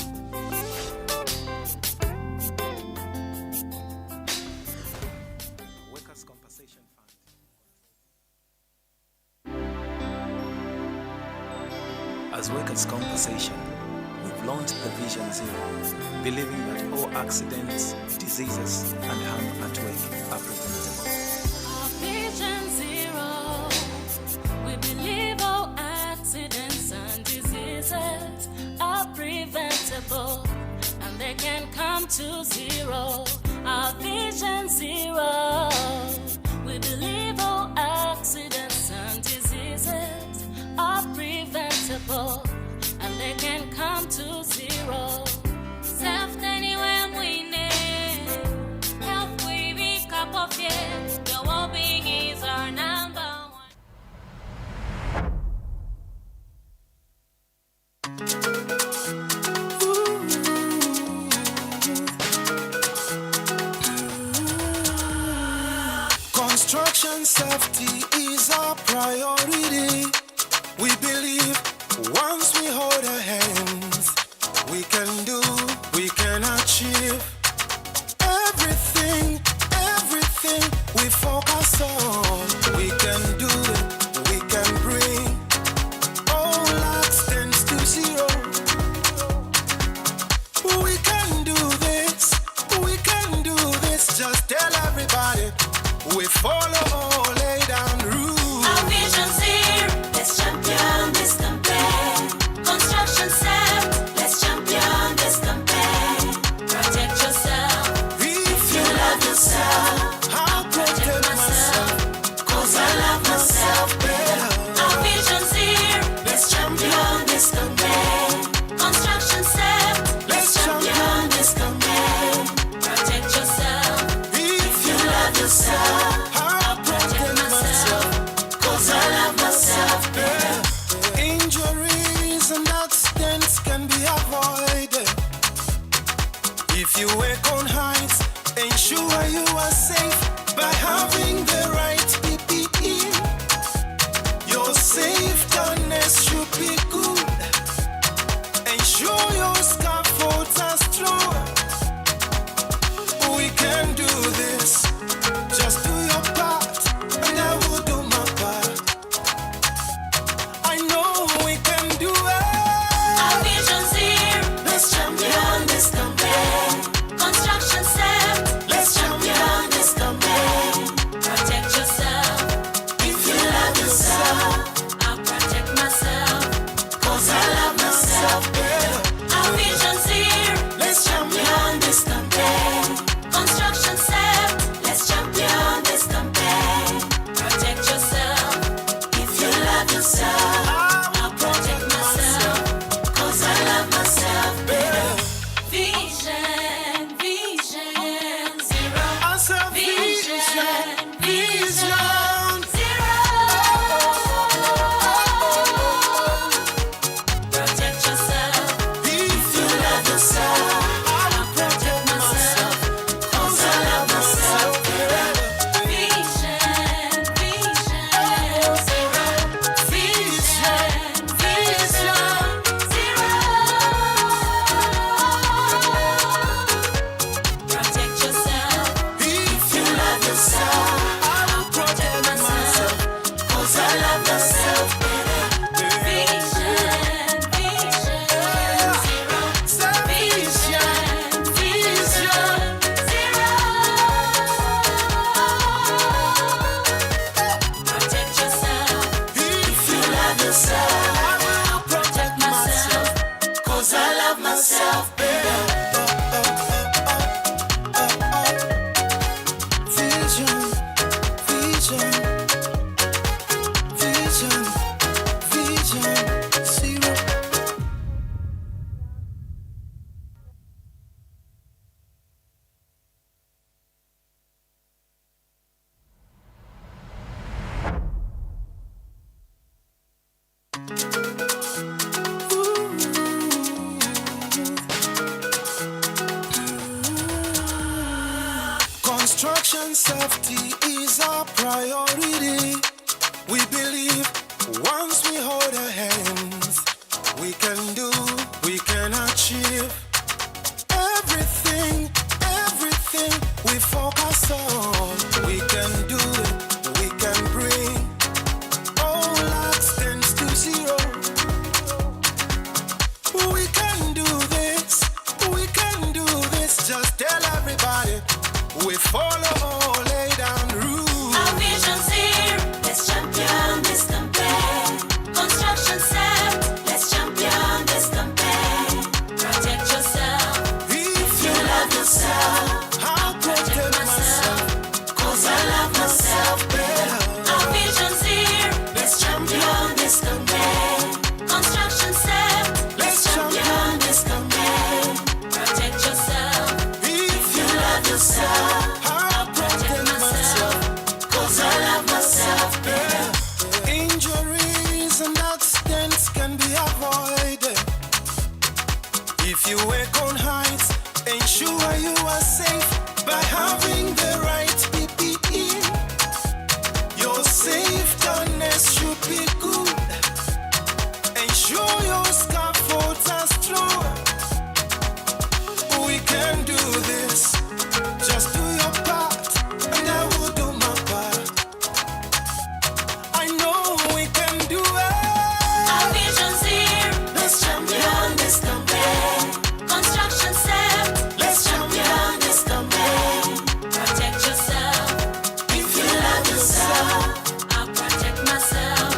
As Workers' Compensation, we've launched the Vision Zero, believing that all accidents, diseases, and harm at work are preventable. Our Vision Zero, we believe all accidents and diseases are preventable and they can come to zero. Our Vision Zero, we believe all accidents and diseases are preventable and they can come to zero. Safety anywhere we need, health we wake up of it. Your well-being is our number one. Construction safety is our priority. We believe once we hold our hands, we can do, we can achieve everything, everything we focus on. We can do it, we can bring all accidents to zero. We can do this, we can do this. Just tell everybody we follow all lay down rules. Our Vision Zero, let's champion this campaign. Construction safe, let's champion this campaign. Protect yourself, if you love yourself. I'll protect myself, 'cause I love myself better. Our Vision Zero, let's champion this campaign. Construction safe, let's champion this campaign. Protect yourself, if you love yourself. I'll protect myself, 'cause I love myself better. Injuries and accidents can be avoided if you work on heights. Ensure you are safe by having the right PPE. Your safetyness should be good. Ensure your scaffolds are strong. We can do this. Just do your part, and I will do my part. I know we can do it. Our Vision Zero, let's champion this campaign. Construction safe, let's champion this campaign. Protect yourself, Construction safety is our priority. We believe once we hold our hands, we can do, we can achieve everything, everything we focus on. We can do it, we can bring all accidents to zero. We can do this, we can do this. Just tell everybody we follow, lay down rules. Our vision's here, let's champion this campaign. Construction set, let's champion this campaign. Protect yourself, if you love yourself. I'll protect myself, 'cause I love myself better. Our vision's here, let's champion this campaign. Construction set, let's champion this campaign. Protect yourself, if you love yourself. I'll protect myself, 'Cause I love myself better. Injuries and accidents can be avoided if you work on heights. Ensure you are safe by having the right PPE. Your safetyness should be good. Ensure your scaffolds are strong. We can do this. Just do your part, and I will do my part. I know we can do it. Our vision's here, let's champion this campaign. Construction set, let's champion this campaign. Protect yourself, if you love yourself. I'll protect myself,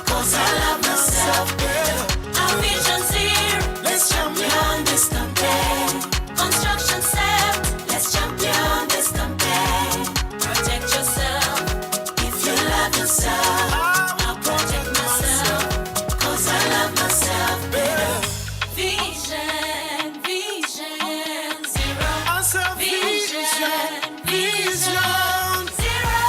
'cause I love myself better. Our vision's here, let's champion this campaign. Construction set, let's champion this campaign. Protect yourself, if you love yourself. I'll protect myself, 'cause I love myself better. Vision, vision, zero. Vision, vision, zero.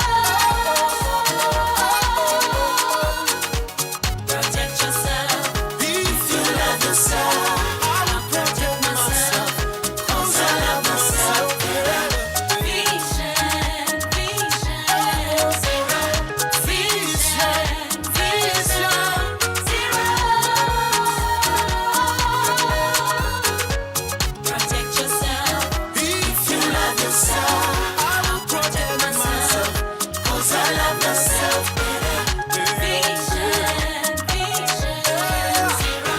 Protect yourself, if you love yourself. I'll protect myself, 'cause I love myself better. Vision, vision, zero. Vision, vision, zero. Protect yourself, if you love yourself. I'll protect myself, 'cause I love myself better. Vision, vision, zero.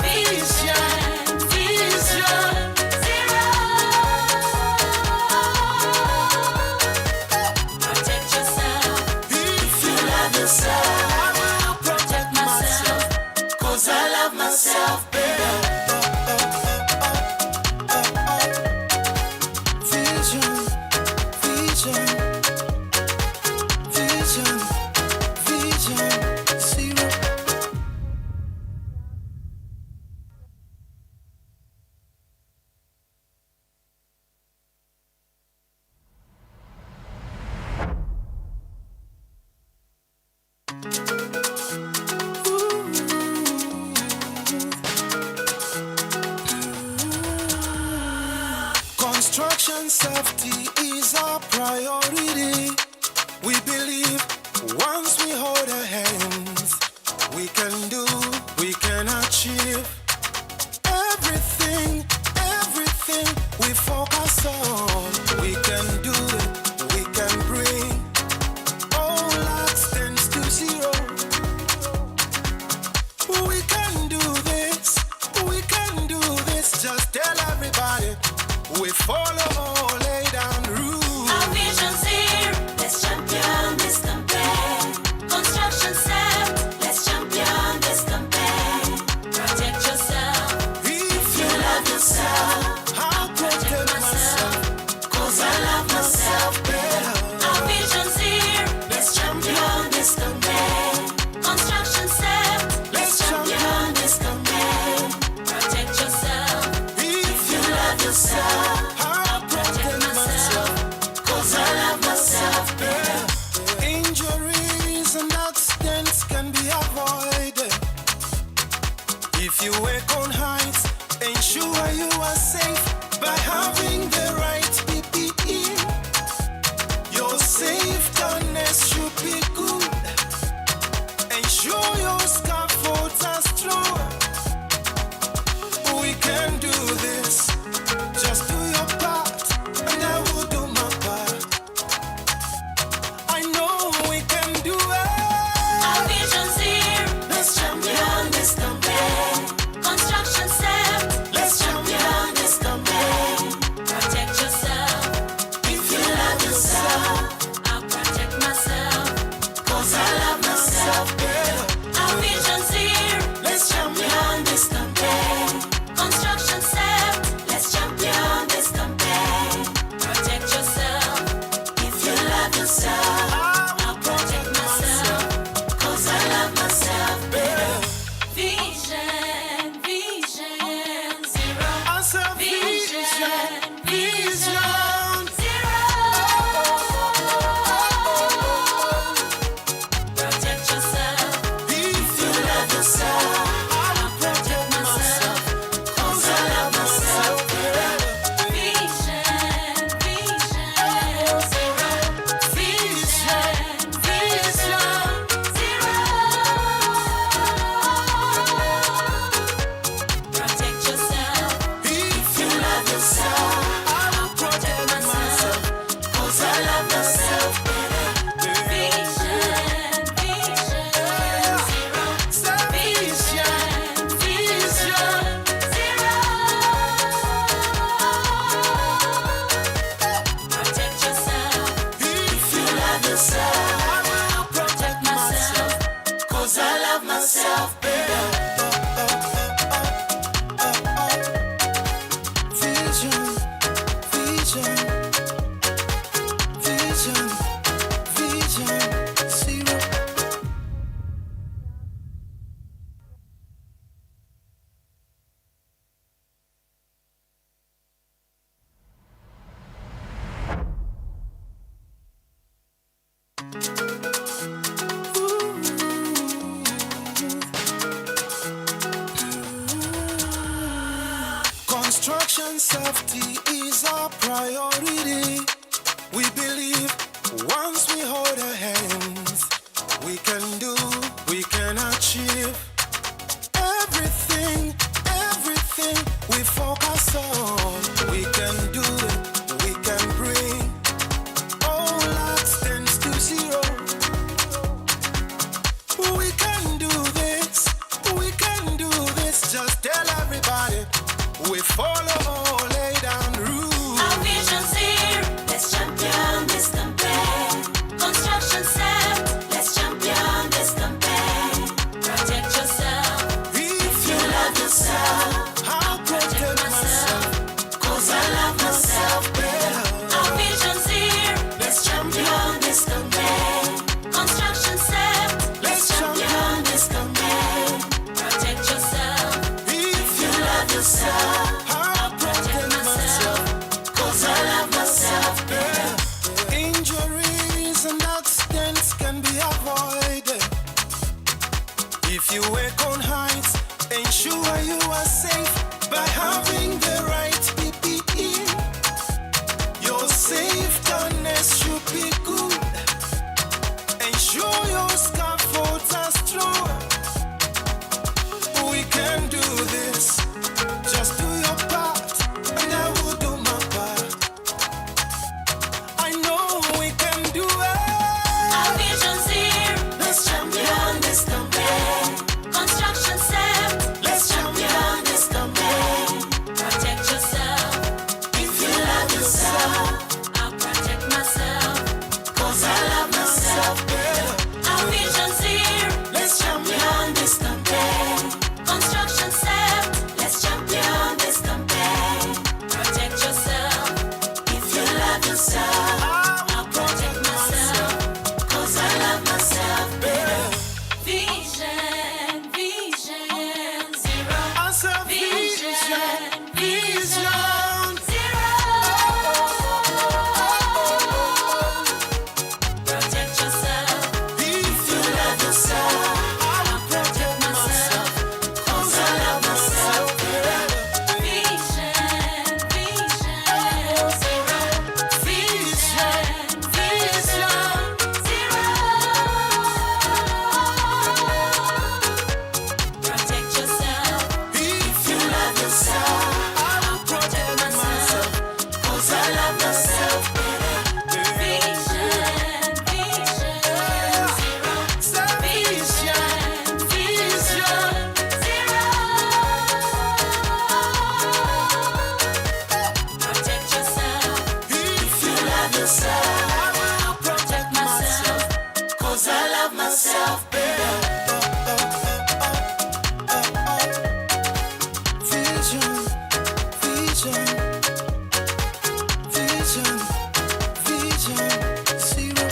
Vision, vision, zero. Protect yourself, if you love yourself. I'll protect myself, 'cause I love myself better. Vision, vision, vision, vision, zero. Construction safety is our priority. We believe once we hold our hands, we can do, we can achieve everything, everything we focus on. We can do it, we can bring all accidents to zero. We can do this, we can do this. Just tell everybody we follow, lay down rules. Our vision's here, let's champion this campaign. Construction set, let's champion this campaign. Protect yourself, if you love yourself. I'll protect myself, 'cause I love myself better. Our vision's here, let's champion this campaign. Construction set, let's champion this campaign. Protect yourself, if you love yourself. I'll protect myself, 'cause I love myself better. Injuries and accidents can be avoided if you work on heights. Ensure you are safe by having the right PPE. Construction safety is our priority. We believe once we hold our hands, we can do, we can achieve everything, everything we focus on. We can do it, we can bring all accidents to zero. We can do this, we can do this. Just tell everybody we follow, lay down rules. Our vision's here, let's champion this campaign. Construction set, let's champion this campaign. Protect yourself, if you love yourself. I'll protect myself, 'cause I love myself better. Our vision's here, let's champion this campaign. Construction set, let's champion this campaign. Protect yourself, if you love yourself. I'll protect myself, 'cause I love myself better. Injuries and accidents can be avoided if you work on heights. Ensure you are safe by having the right PPE. Your safetyness should be good. Ensure your scaffolds are strong. We can do this. Just do your part, and I will do my part. I know we can do it. Our vision's here, let's champion this campaign. Construction set, let's champion this campaign. Protect yourself, if you love yourself. I'll protect myself, 'cause I love myself better. Our vision's here, let's champion this campaign. Construction set, let's champion this campaign. Protect yourself, if you love yourself. I'll protect myself, 'cause I love myself better. Vision, vision, zero. Vision, vision, zero. Protect yourself, if you love yourself. I'll protect myself, 'cause I love myself better. Vision, vision, zero. Vision, vision, zero. Protect yourself, if you love yourself. I'll protect myself, 'cause I love myself better. Vision, vision, zero. Vision, vision, zero. Protect yourself, if you love yourself. I'll protect myself, 'cause I love myself better. Vision, vision, vision, vision, zero.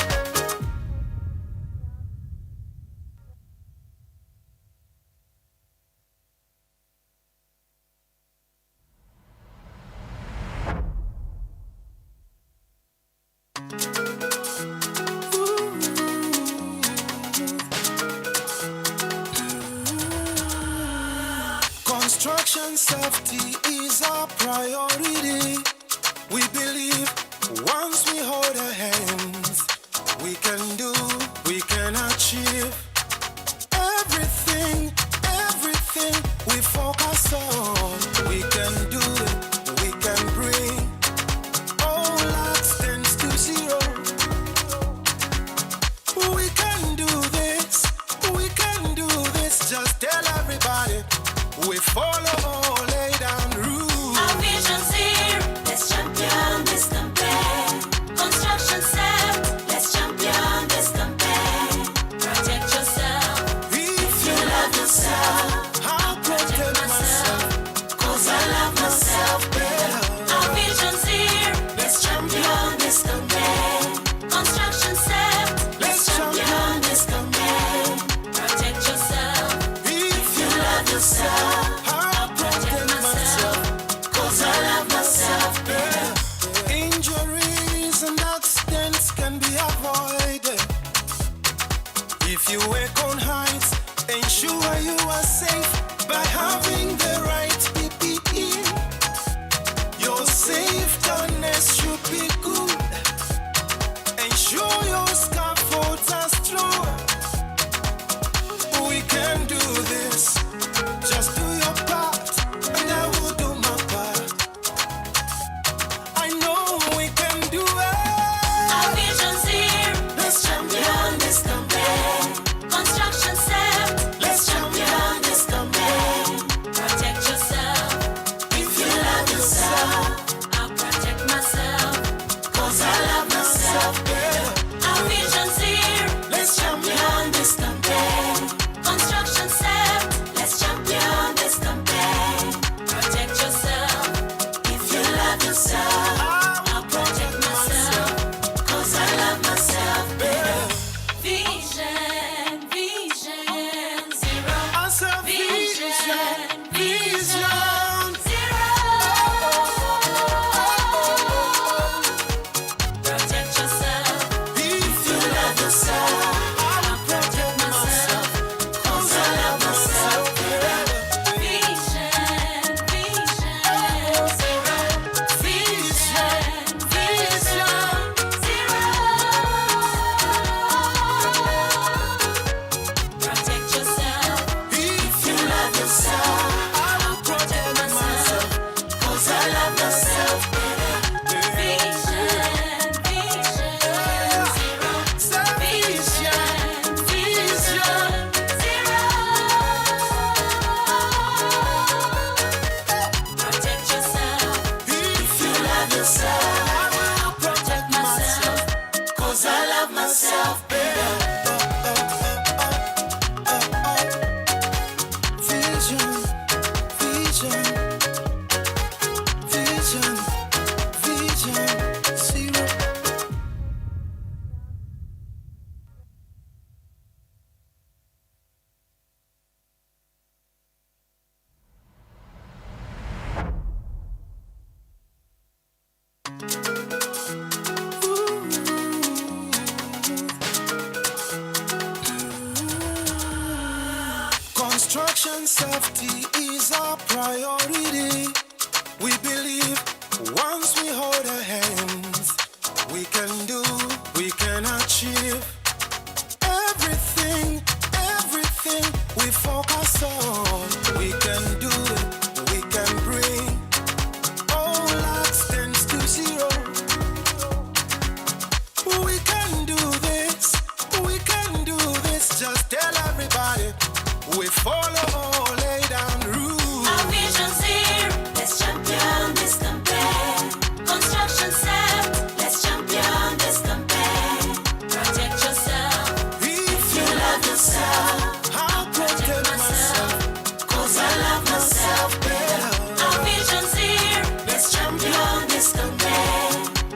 Construction safety is our priority. We believe once we hold our hands, we can do, we can achieve everything, everything we focus on. We can do it, we can bring all accidents to zero. We can do this, we can do this. Just tell everybody we follow, lay down rules. Our vision's here, let's champion this campaign. love yourself, I'll protect myself, 'cause I love myself better. Vision, vision, zero. Vision, vision, zero. Protect yourself. If you love yourself, I'll protect myself, 'cause I love myself better. Vision, vision, zero. Vision, vision, zero. Protect yourself. If you love yourself, I will protect myself, 'cause I love myself better. Vision, vision, zero. Vision, vision, zero. Protect yourself. If you love yourself, I will protect myself, 'cause I love myself better. Vision, vision, vision, vision, zero. Construction safety is our priority. We believe once we hold our hands, we can do, we can achieve everything, everything we focus on. We can do it, we can bring all accidents to zero. We can do this, we can do this. Just tell everybody we follow all lay down rules. Our vision zero, let's champion this campaign. Construction set, let's champion this campaign. Protect yourself. If you love yourself, I'll protect myself, 'cause I love myself better. Our vision zero, let's champion this campaign.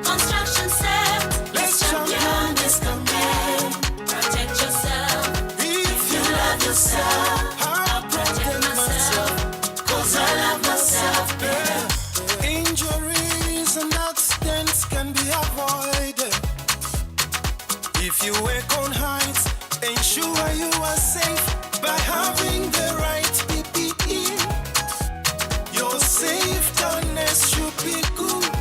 Construction set, let's champion this campaign. Protect yourself. If you love yourself, I'll protect myself, 'cause I love myself better. Injuries and accidents can be avoided if you work on heights. Ensure you are safe by having the right PPE. Your safetyness should be good.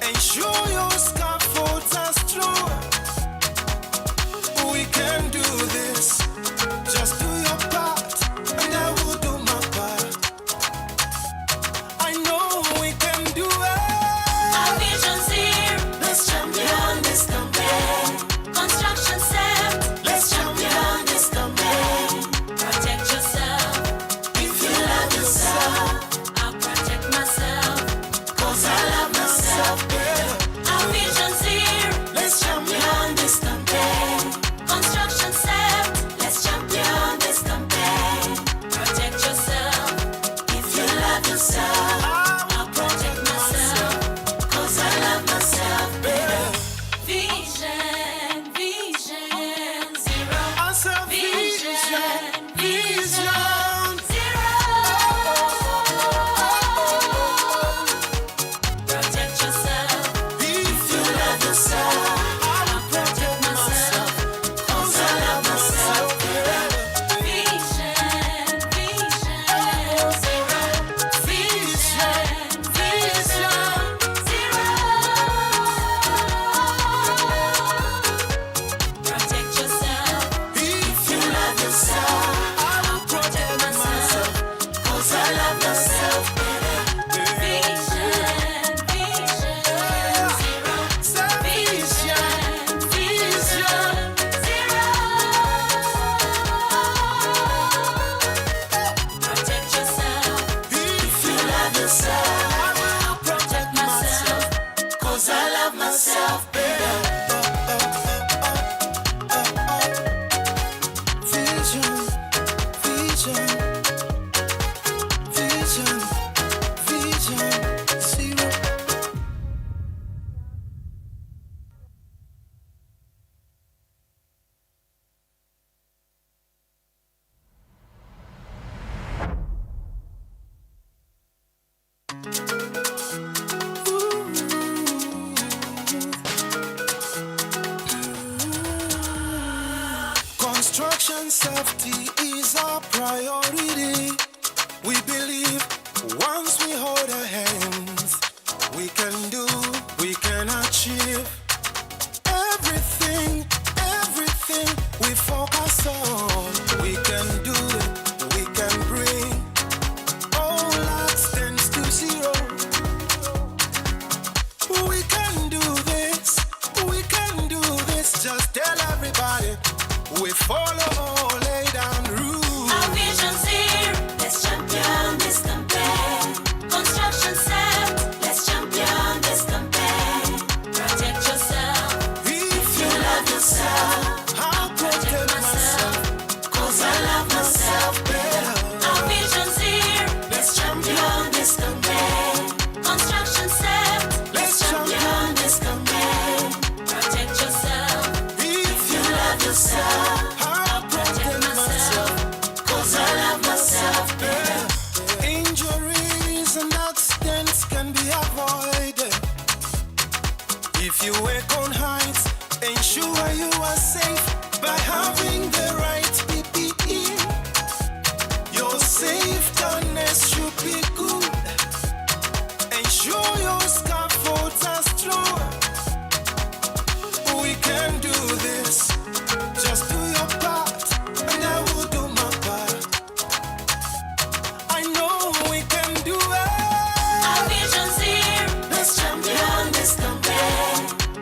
Ensure your scaffolds are strong. We can do this. Just do your part, and I will do my part. I know we can do it. Our vision zero, let's champion this campaign. Construction set, let's champion this campaign. Protect yourself. If you love yourself, I'll protect myself, 'cause I love myself better. Our vision zero, let's champion this campaign. Construction set, let's champion this campaign. Protect yourself. If you love yourself, I'll protect myself, 'cause I love myself better. Vision, vision, zero. Vision, vision, zero. Protect yourself. If you love yourself, I'll protect myself, 'cause I love myself better. Vision, vision, zero. Vision, vision, zero. Protect yourself. If you love yourself, I will protect myself, 'cause I love myself better. Vision, vision, zero. Vision, vision, zero. Protect yourself. If you love yourself, I will protect myself, 'cause I love myself better. Vision, vision, vision, vision, zero. safety is our priority. We believe once we hold our hands, we can do, we can achieve everything, everything we focus on. We can do it, we can bring all accidents to zero. We can do this, we can do this. Just tell everybody we follow, lay down rules. Our vision's here, let's champion this campaign. Construction set, let's champion this campaign. Protect yourself, if you love yourself. I'll protect myself, 'cause I love myself better. Our vision's here, let's champion this campaign. Construction set, let's champion this campaign. Protect yourself, if you love yourself. I'll protect myself, 'cause I love myself better. Injuries and accidents can be avoided if you work on heights. Ensure you are safe by having the right PPE. Your safetyness should be good. Ensure your scaffolds are strong. We can do this. Just do your part, and I will do my part. I know we can do it. Our vision's here, let's champion this campaign.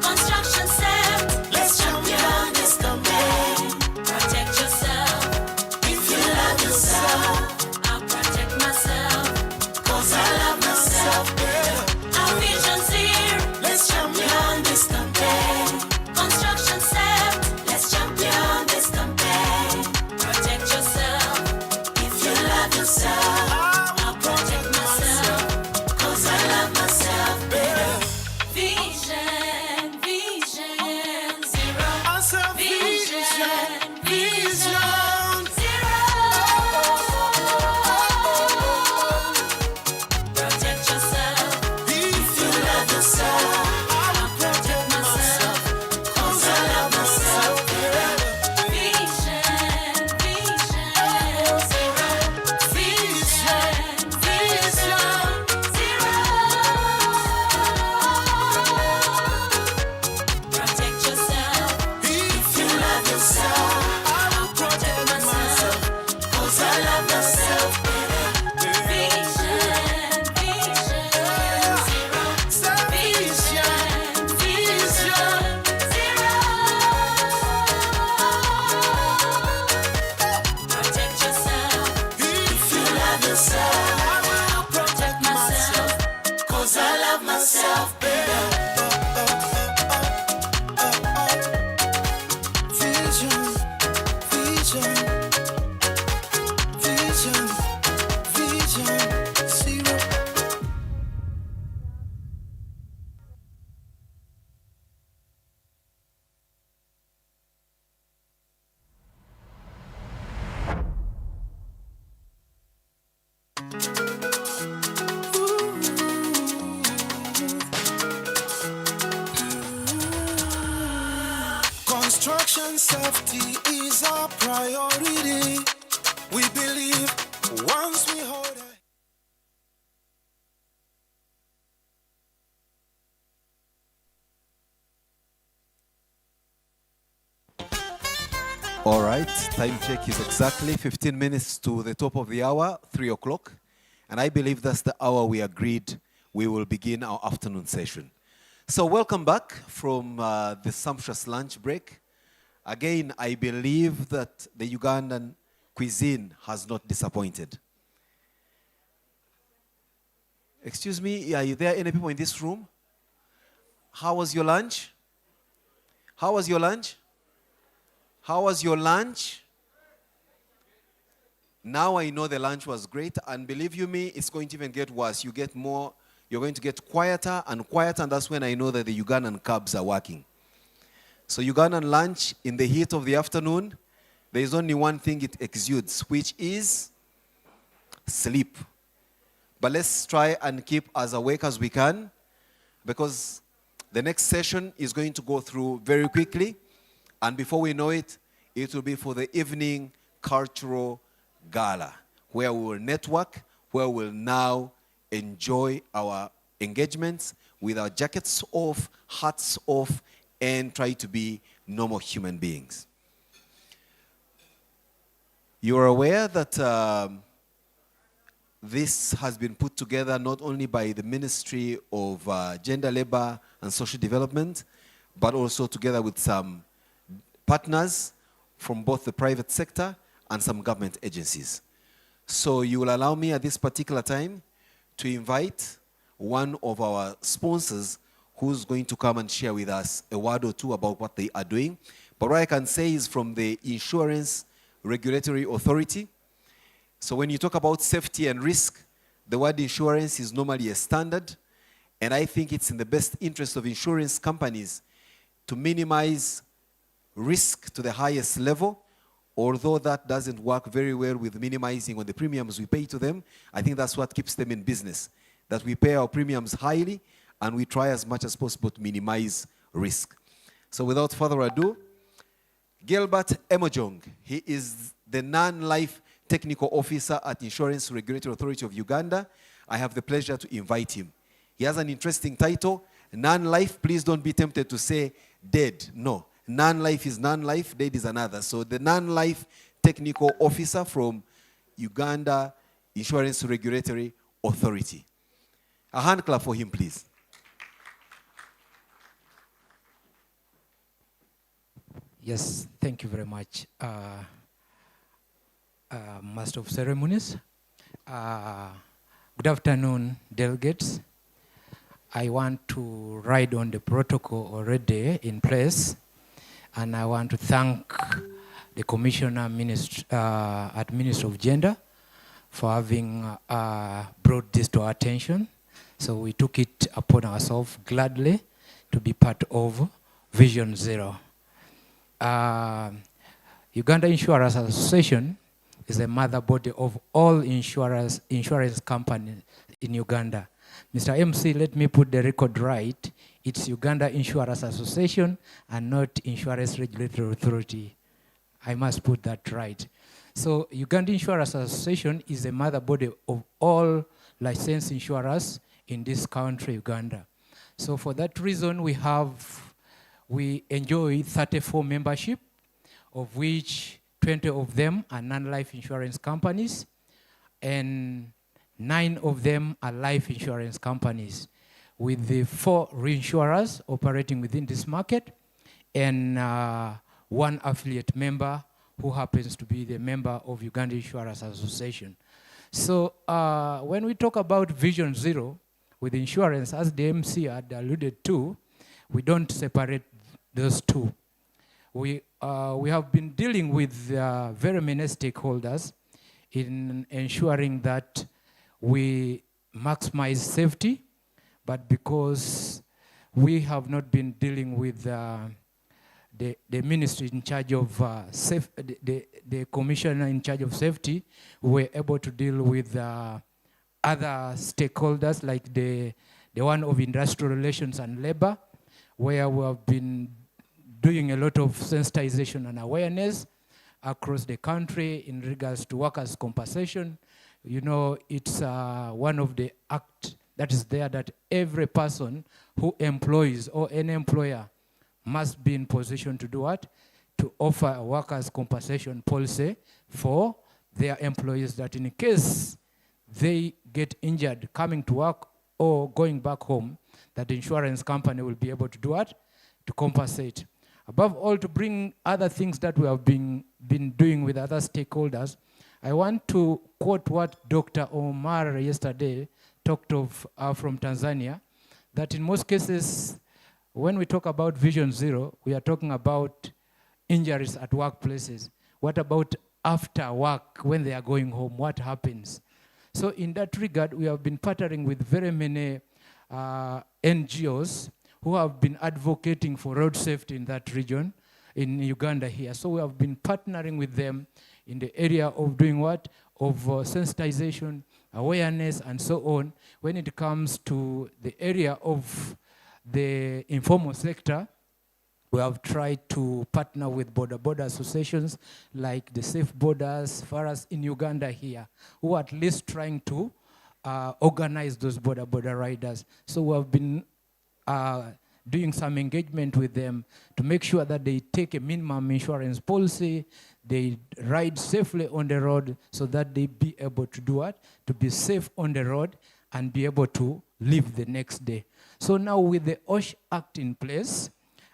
Construction set, let's champion this campaign. Protect yourself, if you love yourself. I'll protect myself, 'cause I love myself better. Our vision's here, let's champion this campaign. Construction set, let's champion this campaign. Protect yourself, if you love yourself. I'll protect myself, 'cause I love myself better. Vision, vision, zero. Vision, vision, zero. Protect yourself, if you love yourself. I'll protect myself, 'cause I love myself better. Vision, vision, zero. Vision, vision, zero. Protect yourself, if you love yourself. I will protect myself, 'cause I love myself better. Vision, vision, zero. Vision, vision, zero. Protect yourself, if you love yourself. I will protect myself, 'cause I love myself better. Vision, vision, vision, vision, zero. Construction safety is our priority. We believe once we hold our All right, time check is exactly 15 minutes to the top of the hour, 3 o'clock. And I believe that's the hour we agreed we will begin our afternoon session. So welcome back from the sumptuous lunch break. Again, I believe that the Ugandan cuisine has not disappointed. Excuse me, are there any people in this room? How was your lunch? How was your lunch? How was your lunch? Now I know the lunch was great, and believe you me, it's going to even get worse. You get more, you're going to get quieter, and that's when I know that the Ugandan cabs are working. So Ugandan lunch in the heat of the afternoon, there is only one thing it exudes, which is sleep. But let's try and keep as awake as we can, because the next session is going to go through very quickly. And before we know it, it will be for the evening cultural gala where we will network, where we'll now enjoy our engagements with our jackets off, hats off, and try to be normal human beings. You are aware that this has been put together not only by the Ministry of Gender, Labor and Social Development, but also together with some partners from both the private sector and some government agencies. So you will allow me at this particular time to invite one of our sponsors who's going to come and share with us a word or two about what they are doing. But what I can say is from the Insurance Regulatory Authority. So when you talk about safety and risk, the word insurance is normally a standard. And I think it's in the best interest of insurance companies to minimize risk to the highest level. Although that doesn't work very well with minimizing on the premiums we pay to them, I think that's what keeps them in business. That we pay our premiums highly and we try as much as possible to minimize risk. So without further ado, Gilbert Emojong, he is the non-life technical officer at Insurance Regulatory Authority of Uganda. I have the pleasure to invite him. He has an interesting title, non-life. Please don't be tempted to say dead. No, non-life is non-life, dead is another. So the non-life technical officer from Uganda Insurance Regulatory Authority. A hand clap for him, please. Yes, thank you very much, Master of Ceremonies. Good afternoon, delegates. I want to ride on the protocol already in place, and I want to thank the Commissioner at Ministry of Gender for having brought this to our attention. So we took it upon ourselves gladly to be part of Vision Zero. Uganda Insurance Association is the mother body of all insurance companies in Uganda. Mr. MC, let me put the record right. It's Uganda Insurance Association and not Insurance Regulatory Authority. I must put that right. So Uganda Insurance Association is the mother body of all licensed insurers in this country, Uganda. So for that reason, we enjoy 34 membership, of which 20 of them are non-life insurance companies, and 9 of them are life insurance companies, with the 4 reinsurers operating within this market, and 1 affiliate member who happens to be the member of Uganda Insurance Association. So when we talk about Vision Zero with insurance, as the MC had alluded to, we don't separate those two. We have been dealing with very many stakeholders in ensuring that we maximize safety, but because we have not been dealing with the ministry in charge of the commissioner in charge of safety, we were able to deal with other stakeholders like the one of industrial relations and labor, where we have been doing a lot of sensitization and awareness across the country in regards to workers' compensation. You know, it's one of the acts that is there that every person who employs or any employer must be in position to do what? To offer a workers' compensation policy for their employees, that in case they get injured coming to work or going back home, that the insurance company will be able to do what? To compensate. Above all, to bring other things that we have been doing with other stakeholders, I want to quote what Dr. Omar yesterday talked of from Tanzania, that in most cases, when we talk about Vision Zero, we are talking about injuries at workplaces. What about after work, when they are going home? What happens? So in that regard, we have been partnering with very many NGOs who have been advocating for road safety in that region, in Uganda here. So we have been partnering with them in the area of doing what? Of sensitization, awareness, and so on, when it comes to the area of the informal sector, We have tried to partner with border associations like the Safe Borders, for us in Uganda here, who are at least trying to organize those border riders. So we have been doing some engagement with them to make sure that they take a minimum insurance policy, they ride safely on the road so that they be able to do what? To be safe on the road and be able to live the next day. So now with the OSH Act in place,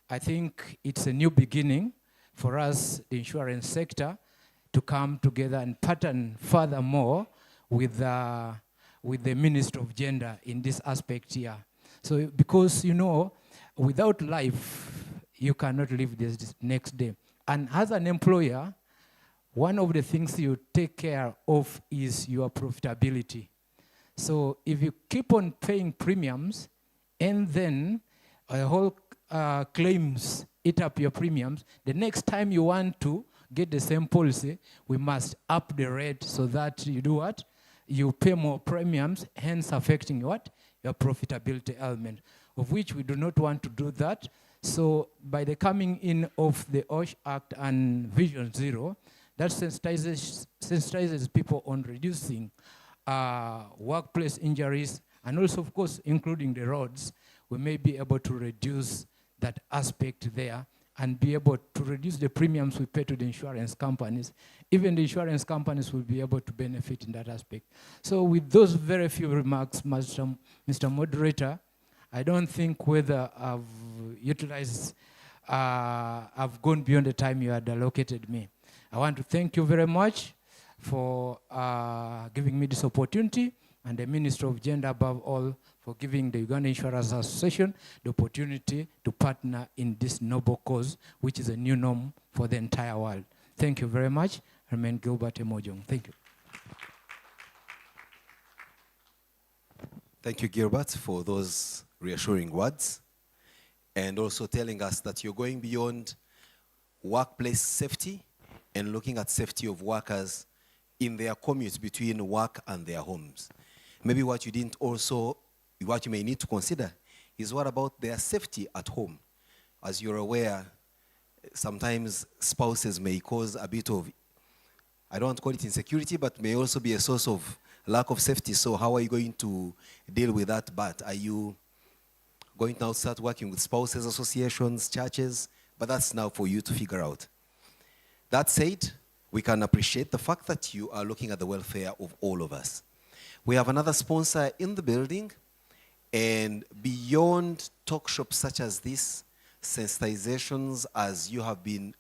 I think it's a new beginning for us, the insurance sector, to come together and pattern furthermore with the Ministry of Gender in this aspect here. So because, you know, without life, you cannot live this next day. And as an employer, one of the things you take care of is your profitability. So if you keep on paying premiums and then a whole claims eat up your premiums, the next time you want to get the same policy, we must up the rate so that you do what? You pay more premiums, hence affecting what? Your profitability element, of which we do not want to do that. So by the coming in of the OSH Act and Vision Zero, that sensitizes people on reducing workplace injuries, and also, of course, including the roads. We may be able to reduce that aspect there and be able to reduce the premiums we pay to the insurance companies. Even the insurance companies will be able to benefit in that aspect. So with those very few remarks, Mr. Moderator, I don't think whether I've utilized, I've gone beyond the time you had allocated me. I want to thank you very much for giving me this opportunity, and the Minister of Gender above all for giving the Uganda Insurance Association the opportunity to partner in this noble cause, which is a new norm for the entire world. Thank you very much. Remain Gilbert Emojong. Thank you. Thank you, Gilbert, for those reassuring words, and also telling us that you're going beyond workplace safety and looking at safety of workers in their commutes between work and their homes. Maybe what you didn't also, what you may need to consider is what about their safety at home? As you're aware, sometimes spouses may cause a bit of, I don't want to call it insecurity, but may also be a source of lack of safety. So how are you going to deal with that? But are you going to now start working with spouses associations, churches? But that's now for you to figure out. That said, we can appreciate the fact that you are looking at the welfare of all of us. We have another sponsor in the building, and beyond talk shops such as this, sensitizations as you have been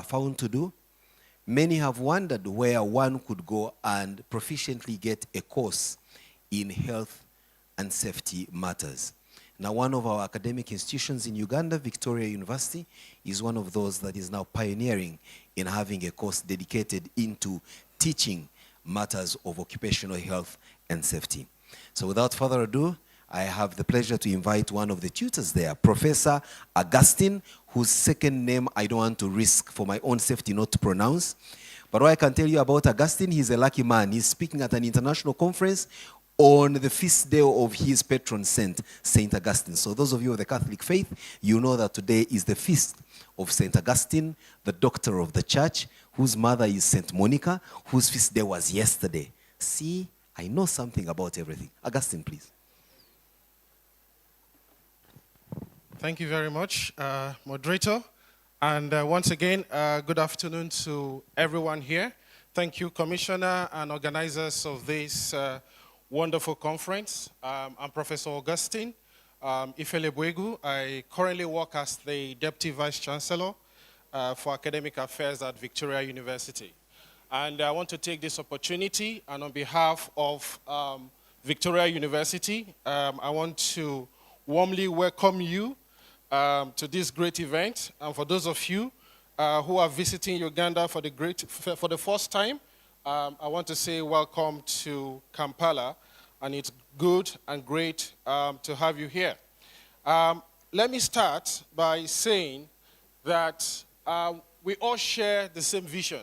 found to do, many have wondered where one could go and proficiently get a course in health and safety matters. Now, one of our academic institutions in Uganda, Victoria University, is one of those that is now pioneering in having a course dedicated into teaching matters of occupational health and safety. So without further ado, I have the pleasure to invite one of the tutors there, Professor Augustine, whose second name I don't want to risk for my own safety not to pronounce. But what I can tell you about Augustine, he's a lucky man. He's speaking at an international conference on the feast day of his patron saint, Saint Augustine. So those of you of the Catholic faith, you know that today is the feast of Saint Augustine, the doctor of the church, whose mother is Saint Monica, whose feast day was yesterday. See, I know something about everything. Augustine, please. Thank you very much, moderator. And once again, good afternoon to everyone here. Thank you, Commissioner and organizers of this wonderful conference. I'm Professor Augustine Ifele-Bwegu. I currently work as the Deputy Vice Chancellor for Academic Affairs at Victoria University. And I want to take this opportunity, and on behalf of Victoria University, I want to warmly welcome you to this great event. And for those of you who are visiting Uganda for the first time, I want to say welcome to Kampala, and it's good and great to have you here. Let me start by saying that we all share the same vision,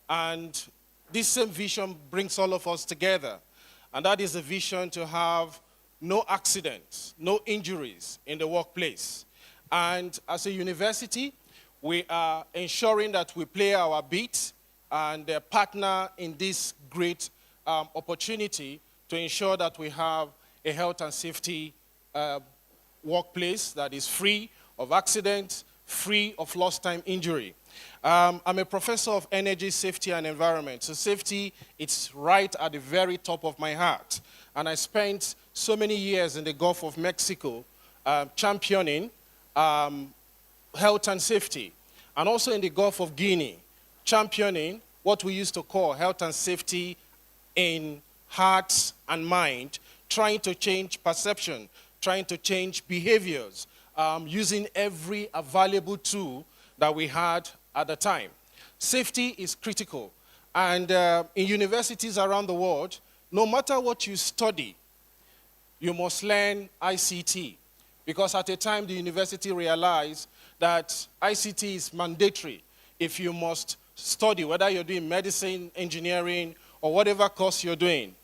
and this same vision brings all of us together, and that is the vision to have no accidents, no injuries in the workplace. And as a university, we are ensuring that we play our bit and partner in this great opportunity to ensure that we have a health and safety workplace that is free of accidents, free of lost time injury. I'm a professor of energy, safety, and environment. So safety, it's right at the very top of my heart. And I spent so many years in the Gulf of Mexico championing health and safety. And also in the Gulf of Guinea, championing what we used to call health and safety in heart and mind, trying to change perception, trying to change behaviors, using every available tool that we had at the time. Safety is critical. And in universities around the world, no matter what you study, you must learn ICT. Because at a time, the university realized that ICT is mandatory if you must study, whether you're doing medicine, engineering, or whatever course you're doing.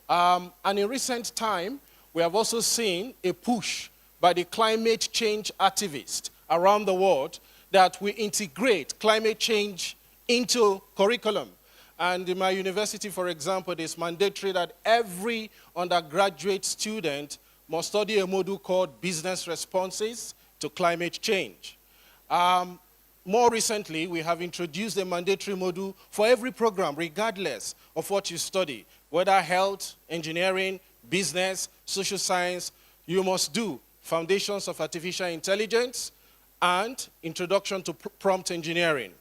And in recent time, we have also seen a push by the climate change activists around the world that we integrate climate change into curriculum. And in my university, for example, it is mandatory that every undergraduate student must study a module called Business Responses to Climate Change. More recently, we have introduced a mandatory module for every program, regardless of what you study, whether health, engineering, business, social science. You must do Foundations of Artificial Intelligence and Introduction to Prompt Engineering.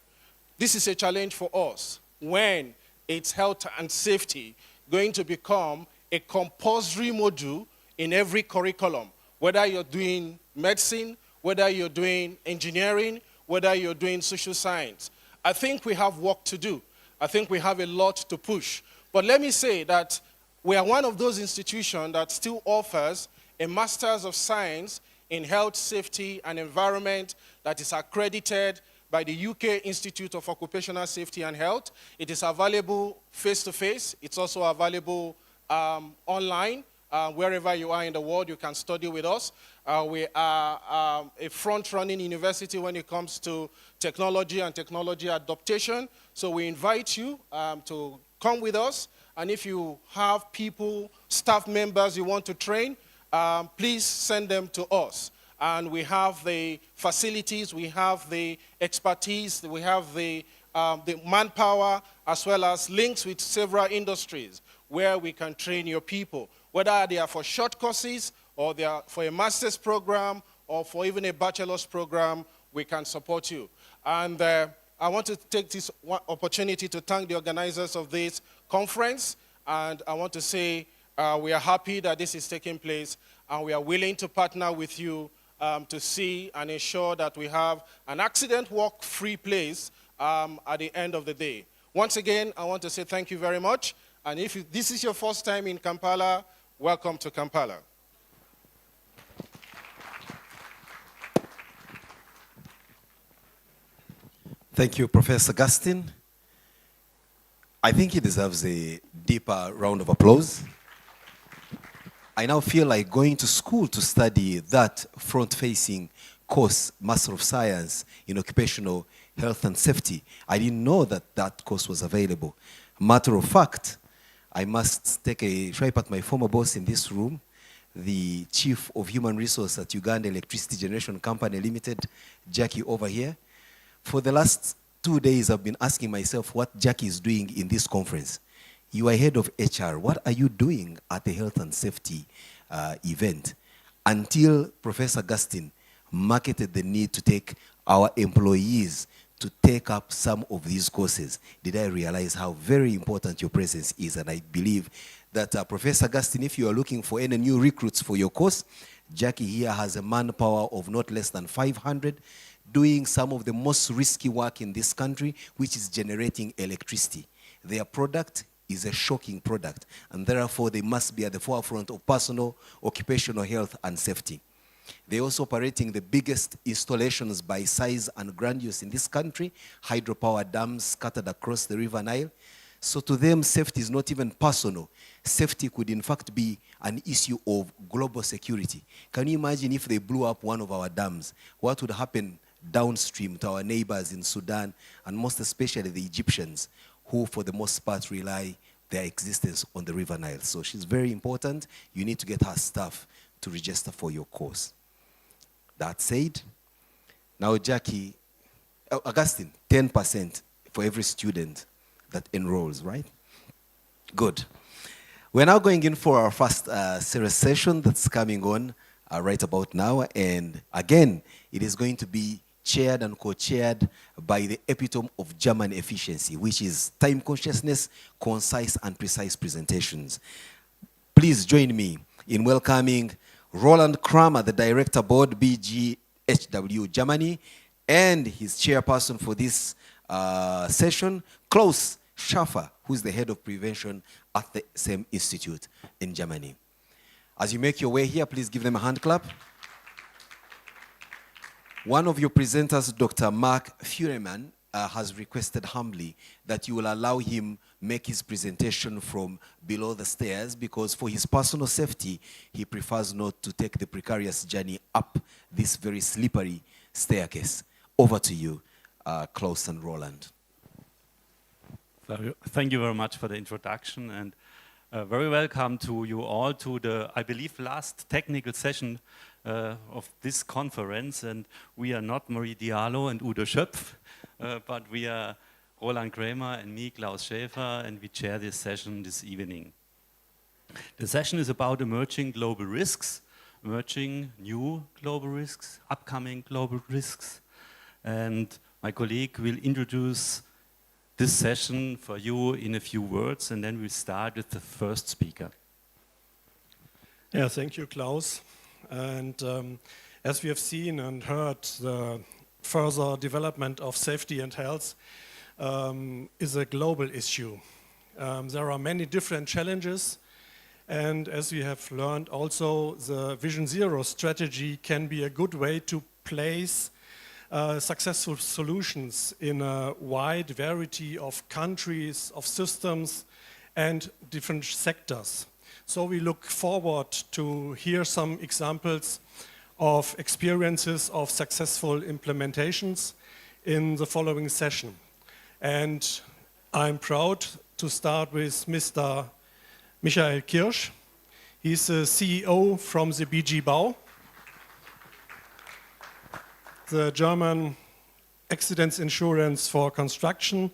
This is a challenge for us when it's health and safety going to become a compulsory module in every curriculum, whether you're doing medicine, whether you're doing engineering, whether you're doing social science. I think we have work to do. I think we have a lot to push. But let me say that we are one of those institutions that still offers a Master's of Science in Health, Safety, and Environment that is accredited by the UK Institute of Occupational Safety and Health. It is available face-to-face. It's also available online. Wherever you are in the world, you can study with us. We are a front-running university when it comes to technology and technology adaptation. So we invite you to come with us. And if you have people, staff members you want to train, please send them to us. And we have the facilities, we have the expertise, we have the manpower, as well as links with several industries where we can train your people, whether they are for short courses or they are for a master's program or for even a bachelor's program, we can support you. And I want to take this opportunity to thank the organizers of this conference, and I want to say we are happy that this is taking place, and we are willing to partner with you to see and ensure that we have an accident walk-free place at the end of the day. Once again, I want to say thank you very much, and if this is your first time in Kampala, welcome to Kampala. Thank you, Professor Gustin. I think he deserves a deeper round of applause. I now feel like going to school to study that front-facing course, Master of Science in Occupational Health and Safety. I didn't know that that course was available. Matter of fact, I must take a swipe at my former boss in this room, the Chief of Human Resource at Uganda Electricity Generation Company Limited, Jackie over here. For the last 2 days, I've been asking myself what Jackie is doing in this conference. You are head of HR. What are you doing at the health and safety event? Until Professor Gustin marketed the need to take our employees to take up some of these courses, did I realize how very important your presence is. And I believe that Professor Gustin, if you are looking for any new recruits for your course, Jackie here has a manpower of not less than 500 doing some of the most risky work in this country, which is generating electricity. Their product is a shocking product, and therefore they must be at the forefront of personal, occupational health and safety. They're also operating the biggest installations by size and grandeur in this country, hydropower dams scattered across the River Nile. So to them, safety is not even personal. Safety could in fact be an issue of global security. Can you imagine if they blew up one of our dams? What would happen downstream to our neighbors in Sudan, and most especially the Egyptians, who for the most part rely their existence on the River Nile? So she's very important. You need to get her staff to register for your course. That said, now Jackie, Augustine, 10% for every student that enrolls, right? Good. We're now going in for our first series session that's coming on right about now. And again, it is going to be chaired and co-chaired by the epitome of German efficiency, which is time consciousness, concise and precise presentations. Please join me in welcoming Roland Kramer, the Director Board, BGHW Germany, and his chairperson for this session, Klaus Schaffer, who's the head of prevention at the same institute in Germany. As you make your way here, please give them a hand clap. One of your presenters, Dr. Mark Fureman, has requested humbly that you will allow him make his presentation from below the stairs, because for his personal safety, he prefers not to take the precarious journey up this very slippery staircase. Over to you, Klaus and Roland. Thank you very much for the introduction, and very welcome to you all to the, I believe, last technical session of this conference. And we are not Marie Diallo and Udo Schöpf, but we are Roland Kramer and me, Klaus Schäfer, and we chair this session this evening. The session is about emerging global risks, emerging new global risks, upcoming global risks. And my colleague will introduce this session for you in a few words, and then we'll start with the first speaker. Yeah, thank you, Klaus. And as we have seen and heard, the further development of safety and health is a global issue. There are many different challenges, and as we have learned also, the Vision Zero strategy can be a good way to place successful solutions in a wide variety of countries, of systems, and different sectors. So we look forward to hear some examples of experiences of successful implementations in the following session. And I'm proud to start with Mr. Michael Kirsch. He's the CEO from the BG Bau, the German accidents insurance for construction,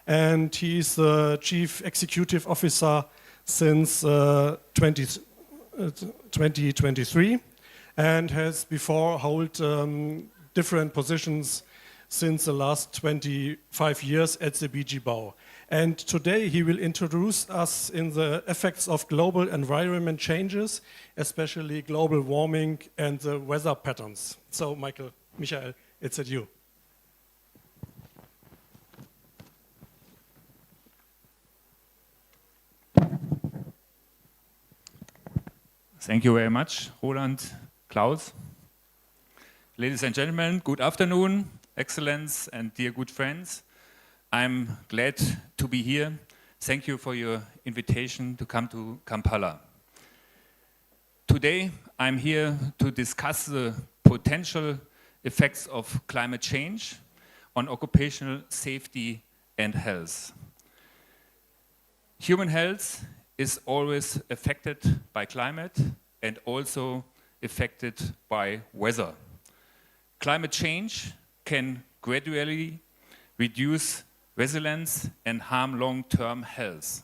and he's the Chief Executive Officer since 2023, and has before held different positions since the last 25 years at the BG Bau. And today he will introduce us in the effects of global environment changes, especially global warming and the weather patterns. So Michael, it's at you. Thank you very much, Roland, Klaus. Ladies and gentlemen, good afternoon, Excellence, and dear good friends. I'm glad to be here. Thank you for your invitation to come to Kampala. Today, I'm here to discuss the potential effects of climate change on occupational safety and health. Human health is always affected by climate and also affected by weather. Climate change can gradually reduce resilience and harm long-term health.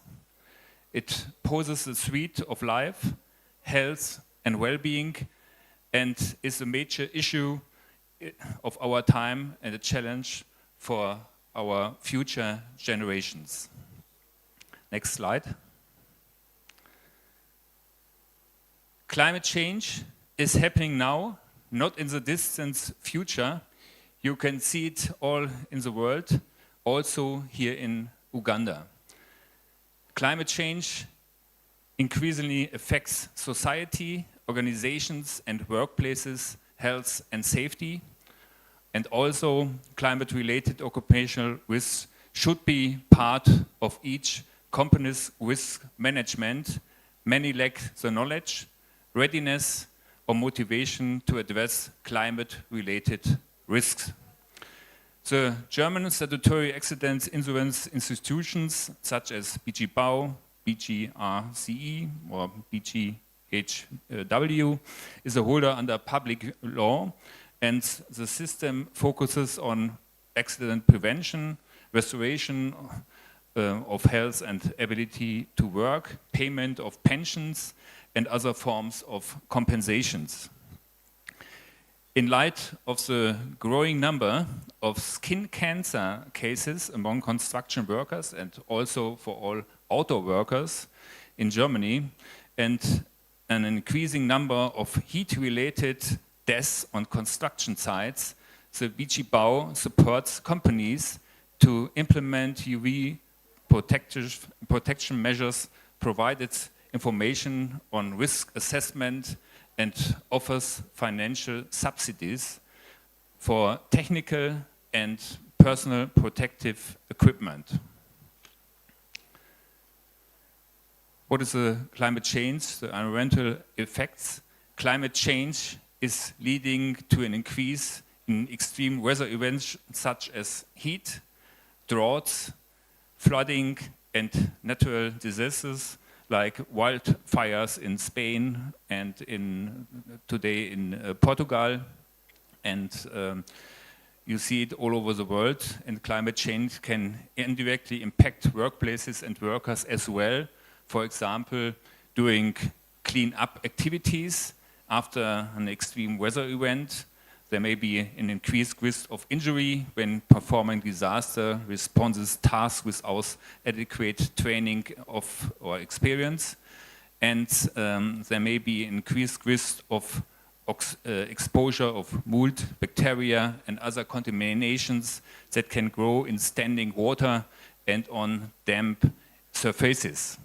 It poses the threat of life, health and well-being, and is a major issue of our time and a challenge for our future generations. Next slide. Climate change is happening now, not in the distant future. You can see it all in the world, also here in Uganda. Climate change increasingly affects society, organizations and workplaces, health and safety, and also climate-related occupational risks should be part of each company's risk management. Many lack the knowledge, readiness, or motivation to address climate-related risks. The German statutory accident insurance institutions such as BG Bau, BGRCE or BGHW is a holder under public law, and the system focuses on accident prevention, restoration of health and ability to work, payment of pensions and other forms of compensations. In light of the growing number of skin cancer cases among construction workers and also for all outdoor workers in Germany, and an increasing number of heat-related deaths on construction sites, the BG Bau supports companies to implement UV protection measures, provided information on risk assessment, and offers financial subsidies for technical and personal protective equipment. What is the climate change, the environmental effects? Climate change is leading to an increase in extreme weather events such as heat, droughts, flooding, and natural disasters like wildfires in Spain and today in Portugal. And you see it all over the world, and climate change can indirectly impact workplaces and workers as well. For example, doing clean-up activities after an extreme weather event. There may be an increased risk of injury when performing disaster responses tasks without adequate training or experience. And there may be increased risk of exposure of mold, bacteria, and other contaminations that can grow in standing water and on damp surfaces.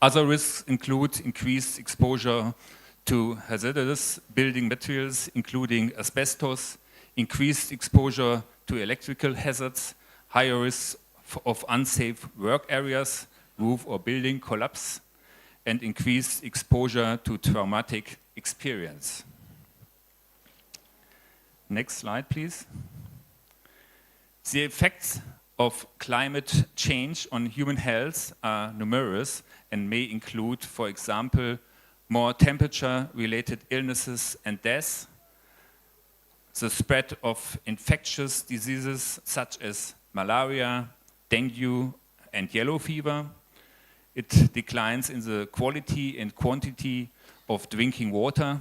Other risks include increased exposure to hazardous building materials, including asbestos, increased exposure to electrical hazards, higher risks of unsafe work areas, roof or building collapse, and increased exposure to traumatic experience. Next slide, please. The effects of climate change on human health are numerous and may include, for example, more temperature-related illnesses and deaths, the spread of infectious diseases such as malaria, dengue, and yellow fever. It declines in the quality and quantity of drinking water,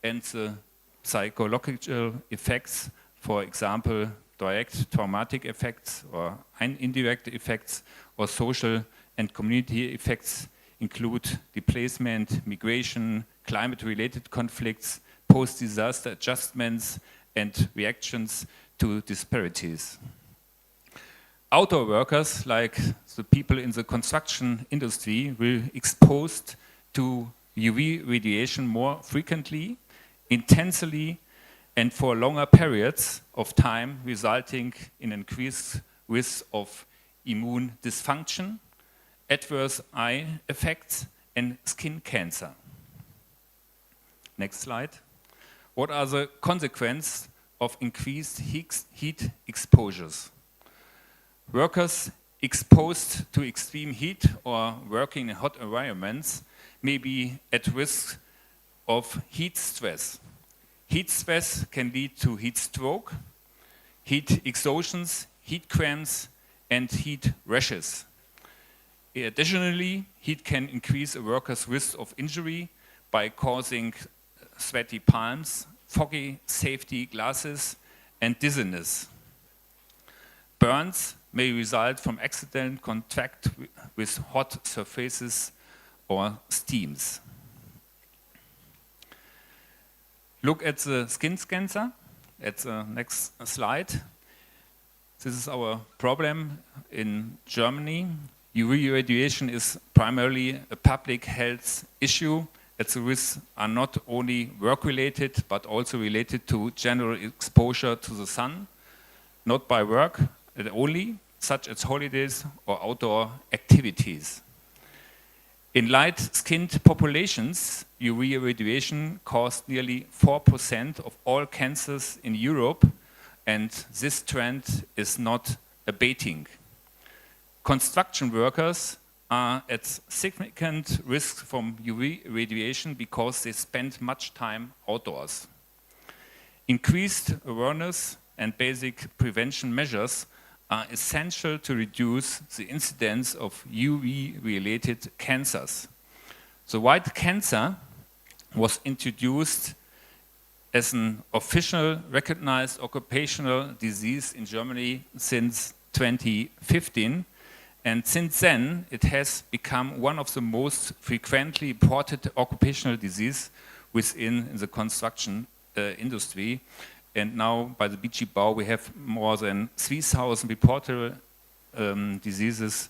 and the psychological effects, for example, direct traumatic effects or indirect effects, or social and community effects include displacement, migration, climate-related conflicts, post-disaster adjustments, and reactions to disparities. Outdoor workers, like the people in the construction industry, will be exposed to UV radiation more frequently, intensely, and for longer periods of time, resulting in increased risk of immune dysfunction, adverse eye effects, and skin cancer. Next slide. What are the consequences of increased heat exposures? Workers exposed to extreme heat or working in hot environments may be at risk of heat stress. Heat stress can lead to heat stroke, heat exhaustions, heat cramps, and heat rashes. Additionally, heat can increase a worker's risk of injury by causing sweaty palms, foggy safety glasses, and dizziness. Burns may result from accidental contact with hot surfaces or steams. Look at the skin cancer at the next slide. This is our problem in Germany. UV radiation is primarily a public health issue, as the risks are not only work-related, but also related to general exposure to the sun, not by work only, such as holidays or outdoor activities. In light-skinned populations, UV radiation caused nearly 4% of all cancers in Europe, and this trend is not abating. Construction workers are at significant risk from UV radiation because they spend much time outdoors. Increased awareness and basic prevention measures are essential to reduce the incidence of UV-related cancers. The white cancer was introduced as an official recognized occupational disease in Germany since 2015, and since then it has become one of the most frequently reported occupational diseases within the construction industry. And now by the BG Bau we have more than 3,000 reported diseases,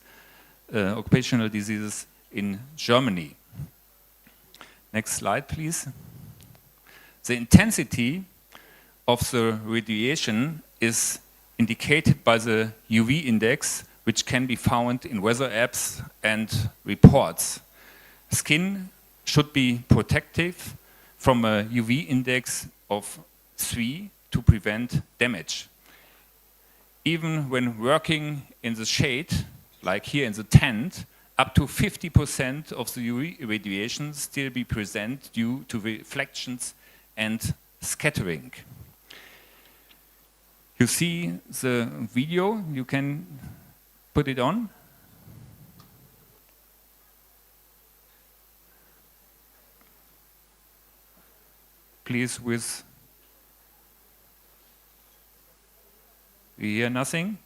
occupational diseases in Germany. Next slide, please. The intensity of the radiation is indicated by the UV index, which can be found in weather apps and reports. Skin should be protective from a UV index of 3 to prevent damage. Even when working in the shade, like here in the tent, up to 50% of the UV radiation still be present due to reflections and scattering. You see the video, you can put it on. Please, we hear nothing.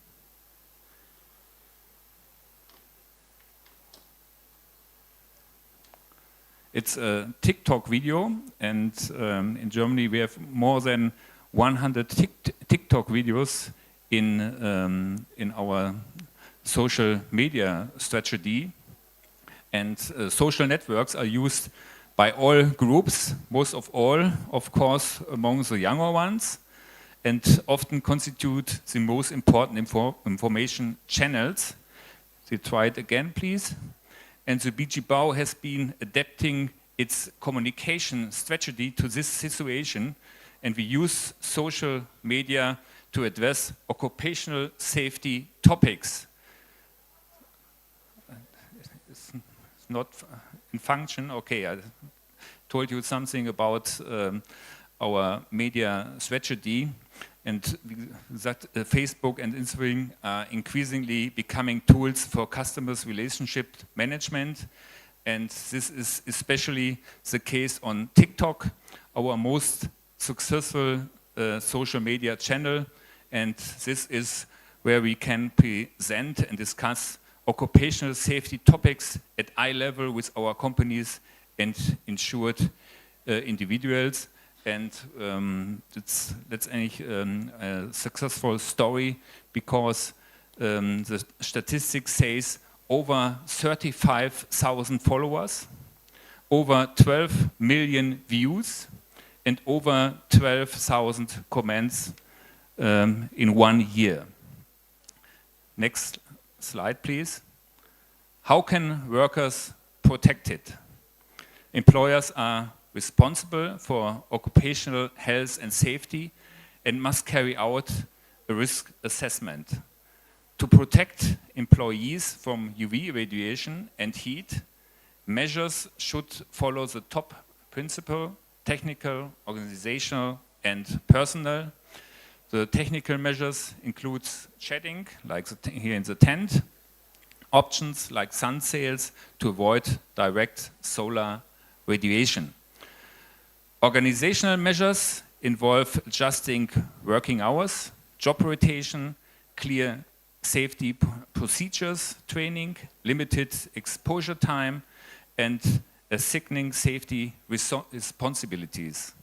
It's a TikTok video, and in Germany we have more than 100 TikTok videos in our social media strategy. And social networks are used by all groups, most of all, of course, among the younger ones, and often constitute the most important information channels. So try it again, please. And the BG Bau has been adapting its communication strategy to this situation, and we use social media to address occupational safety topics. It's not in function. Okay, I told you something about our media strategy, and that Facebook and Instagram are increasingly becoming tools for customers' relationship management. And this is especially the case on TikTok, our most successful social media channel. And this is where we can present and discuss occupational safety topics at eye level with our companies and insured individuals. And that's eigentlich a successful story, because the statistics says over 35,000 followers, over 12 million views, and over 12,000 comments in 1 year. Next slide, please. How can workers protect it? Employers are responsible for occupational health and safety and must carry out a risk assessment. To protect employees from UV radiation and heat, measures should follow the top principle: technical, organizational, and personal. The technical measures include shedding, like here in the tent, options like sun sails to avoid direct solar radiation. Organizational measures involve adjusting working hours, job rotation, clear safety procedures, training, limited exposure time, and assigning safety responsibilities.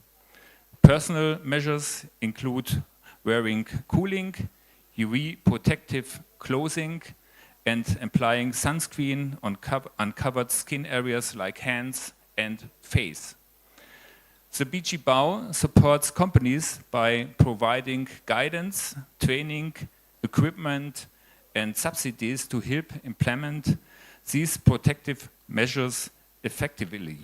Personal measures include wearing cooling, UV protective clothing, and applying sunscreen on uncovered skin areas like hands and face. The BG Bau supports companies by providing guidance, training, equipment, and subsidies to help implement these protective measures effectively.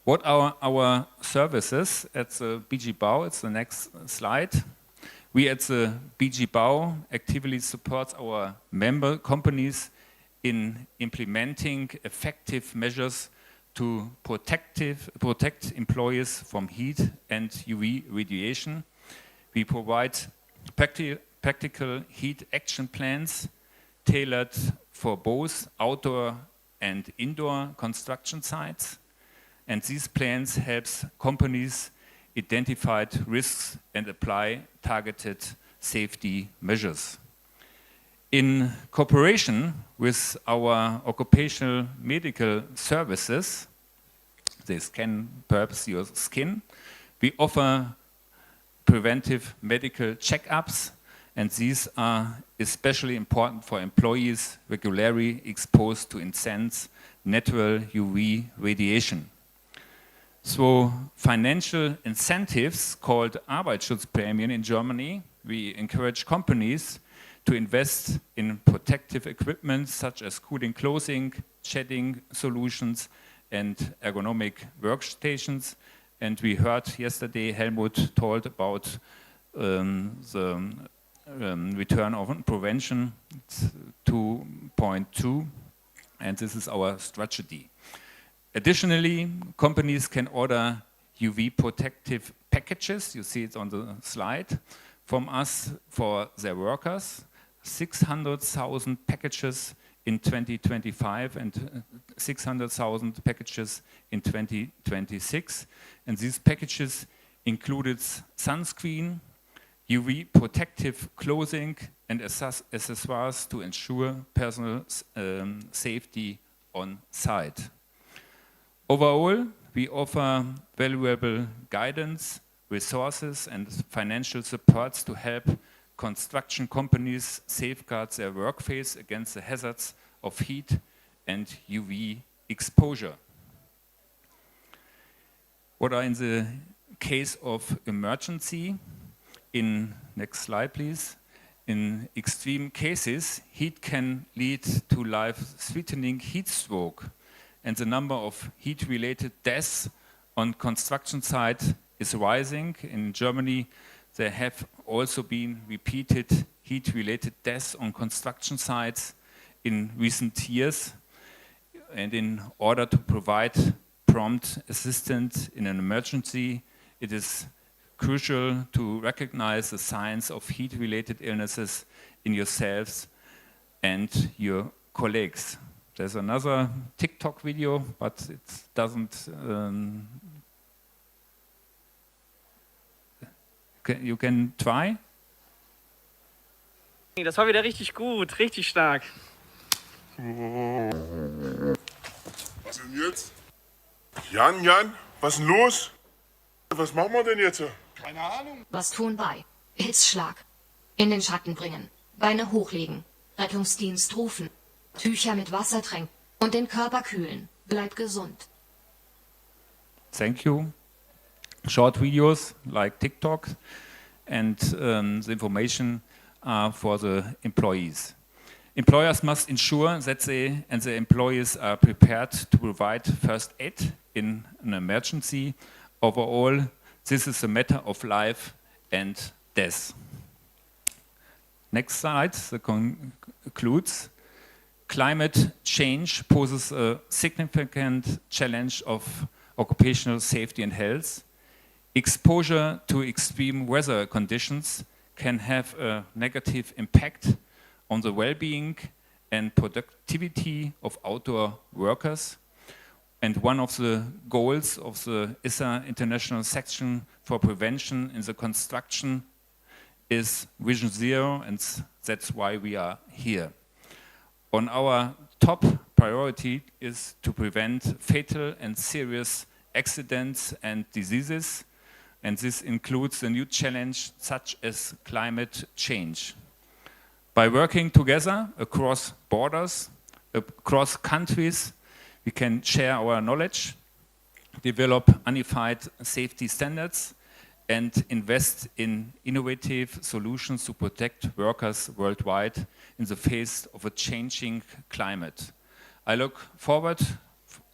What are our services at the BG Bau? It's the next slide. We at the BG Bau actively support our member companies in implementing effective measures to protect employees from heat and UV radiation. We provide practical heat action plans tailored for both outdoor and indoor construction sites. And these plans help companies identify risks and apply targeted safety measures. In cooperation with our occupational medical services, they scan perhaps your skin, we offer preventive medical checkups, and these are especially important for employees regularly exposed to intense natural UV radiation. Through financial incentives called Arbeitsschutzprämien in Germany, we encourage companies to invest in protective equipment such as cooling clothing, shedding solutions, and ergonomic workstations. And we heard yesterday Helmut told about the return on prevention 2.2, and this is our strategy. Additionally, companies can order UV protective packages, you see it on the slide, from us for their workers. 600,000 packages in 2025 and 600,000 packages in 2026. And these packages included sunscreen, UV protective clothing, and accessories to ensure personal safety on site. Overall, we offer valuable guidance, resources, and financial supports to help construction companies safeguard their workplace against the hazards of heat and UV exposure. What are in the case of emergency? Next slide, please. In extreme cases, heat can lead to life-threatening heat stroke, and the number of heat-related deaths on construction sites is rising. In Germany, there have also been repeated heat-related deaths on construction sites in recent years. And in order to provide prompt assistance in an emergency, it is crucial to recognize the signs of heat-related illnesses in yourselves and your colleagues. There's another TikTok video, but it doesn't. You can try. Das war wieder richtig gut, richtig stark. Was denn jetzt? Jan, was ist denn los? Was machen wir denn jetzt? Keine Ahnung. Was tun bei Hitzschlag? In den Schatten bringen, Beine hochlegen, Rettungsdienst rufen, Tücher mit Wasser tränken und den Körper kühlen. Bleib gesund. Thank you. Short videos like TikTok, and the information are for the employees. Employers must ensure that they and their employees are prepared to provide first aid in an emergency. Overall, this is a matter of life and death. Next slide concludes. Climate change poses a significant challenge of occupational safety and health. Exposure to extreme weather conditions can have a negative impact on the well-being and productivity of outdoor workers. And one of the goals of the ISA International Section for Prevention in the Construction is Vision Zero, and that's why we are here. On our top priority is to prevent fatal and serious accidents and diseases, and this includes a new challenge such as climate change. By working together across borders, across countries, we can share our knowledge, develop unified safety standards, and invest in innovative solutions to protect workers worldwide in the face of a changing climate. I look forward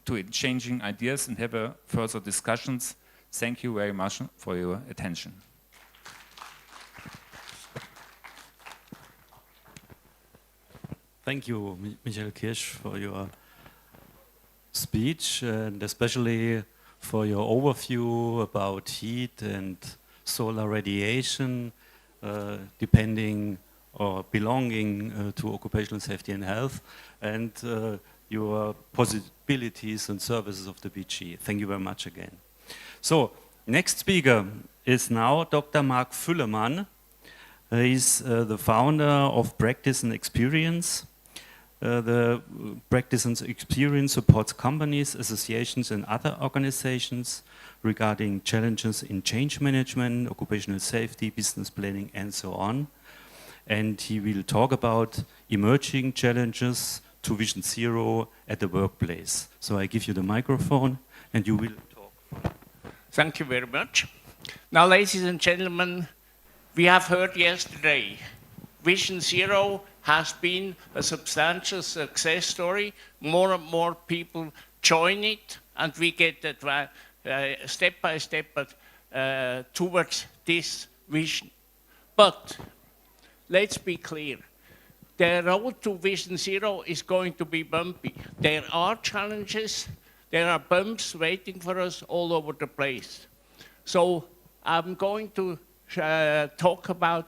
to exchanging ideas and have further discussions. Thank you very much for your attention. Thank you, Michael Kirsch, for your speech and especially for your overview about heat and solar radiation, depending or belonging to occupational safety and health, and your possibilities and services of the BG. Thank you very much again. So, next speaker is now Dr. Mark Füllemann. He's the founder of Practice and Experience. The Practice and Experience supports companies, associations and other organizations regarding challenges in change management, occupational safety, business planning and so on. And he will talk about emerging challenges to Vision Zero at the workplace. So I give you the microphone and you will talk. Thank you very much. Now, ladies and gentlemen, we have heard yesterday, Vision Zero has been a substantial success story. More and more people join it, and we get that step by step towards this vision. But let's be clear. The road to Vision Zero is going to be bumpy. There are challenges, there are bumps waiting for us all over the place. So I'm going to talk about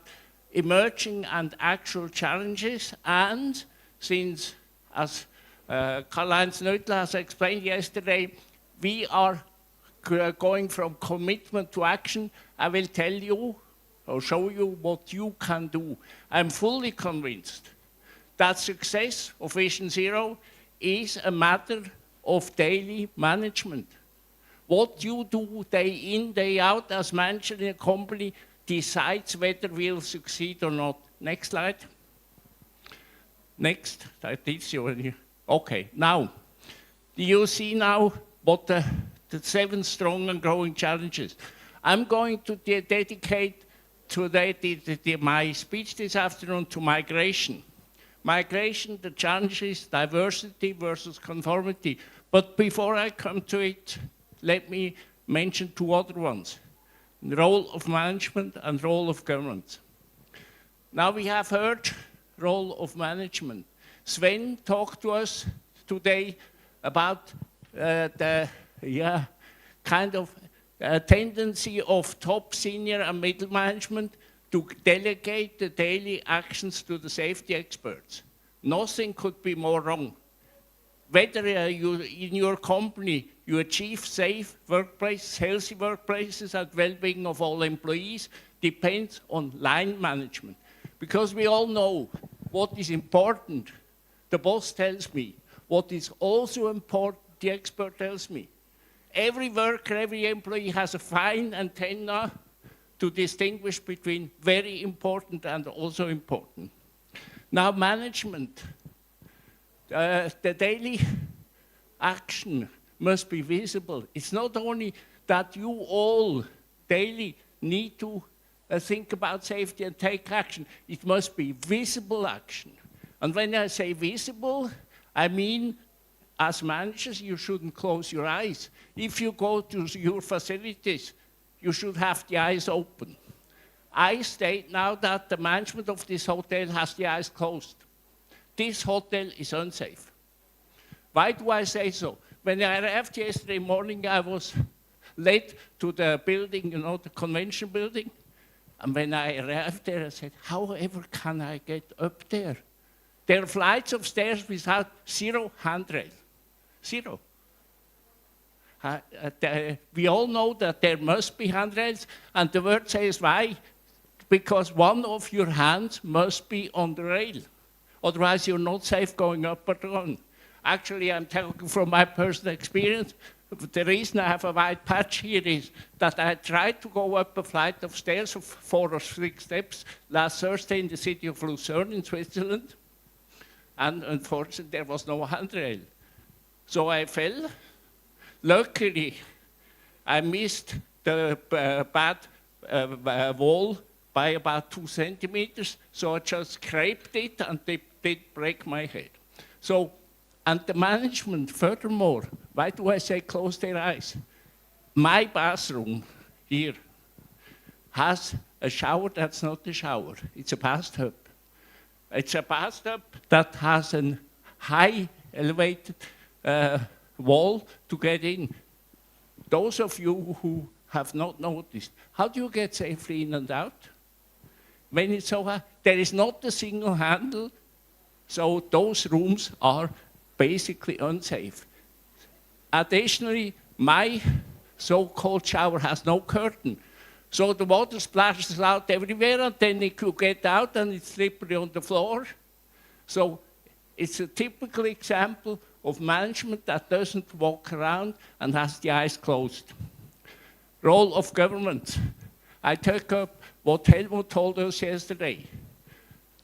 emerging and actual challenges, and since, as Karl-Heinz Neutler has explained yesterday, we are going from commitment to action, I will tell you or show you what you can do. I'm fully convinced that success of Vision Zero is a matter of daily management. What you do day in, day out as manager in a company decides whether we'll succeed or not. Next slide. Next. That is you. Okay, now, you see now what the 7 strong and growing challenges. I'm going to dedicate today my speech this afternoon to migration. Migration, the challenges, diversity versus conformity. But before I come to it, let me mention 2 other ones. The role of management and role of governance. Now we have heard role of management. Sven talked to us today about the kind of tendency of top, senior and middle management to delegate the daily actions to the safety experts. Nothing could be more wrong. Whether you, in your company, you achieve safe workplaces, healthy workplaces, and well-being of all employees depends on line management. Because we all know what is important, the boss tells me. What is also important, the expert tells me. Every worker, every employee has a fine antenna to distinguish between very important and also important. Now, management. The daily action must be visible. It's not only that you all daily need to think about safety and take action. It must be visible action. And when I say visible, I mean, as managers, you shouldn't close your eyes. If you go to your facilities, you should have the eyes open. I state now that the management of this hotel has the eyes closed. This hotel is unsafe. Why do I say so? When I arrived yesterday morning, I was led to the building, you know, the convention building. And when I arrived there, I said, however can I get up there? There are flights of stairs without 0 handrail. 0. We all know that there must be handrails, and the word says why? Because one of your hands must be on the rail. Otherwise, you're not safe going up or down. Actually, I'm talking from my personal experience. The reason I have a white patch here is that I tried to go up a flight of stairs of 4 or 6 steps last Thursday in the city of Lucerne in Switzerland. And unfortunately, there was no handrail. So I fell. Luckily, I missed the bad wall by about 2 centimeters, so I just scraped it and it did break my head. So, and the management, furthermore, why do I say close their eyes? My bathroom here has a shower that's not a shower, it's a bathtub. It's a bathtub that has a high elevated wall to get in. Those of you who have not noticed, how do you get safely in and out? When it's so high, there is not a single handle, so those rooms are basically unsafe. Additionally, my so-called shower has no curtain, so the water splashes out everywhere and then it could get out and it's slippery on the floor. So it's a typical example of management that doesn't walk around and has the eyes closed. Role of government. I took up what Helmut told us yesterday.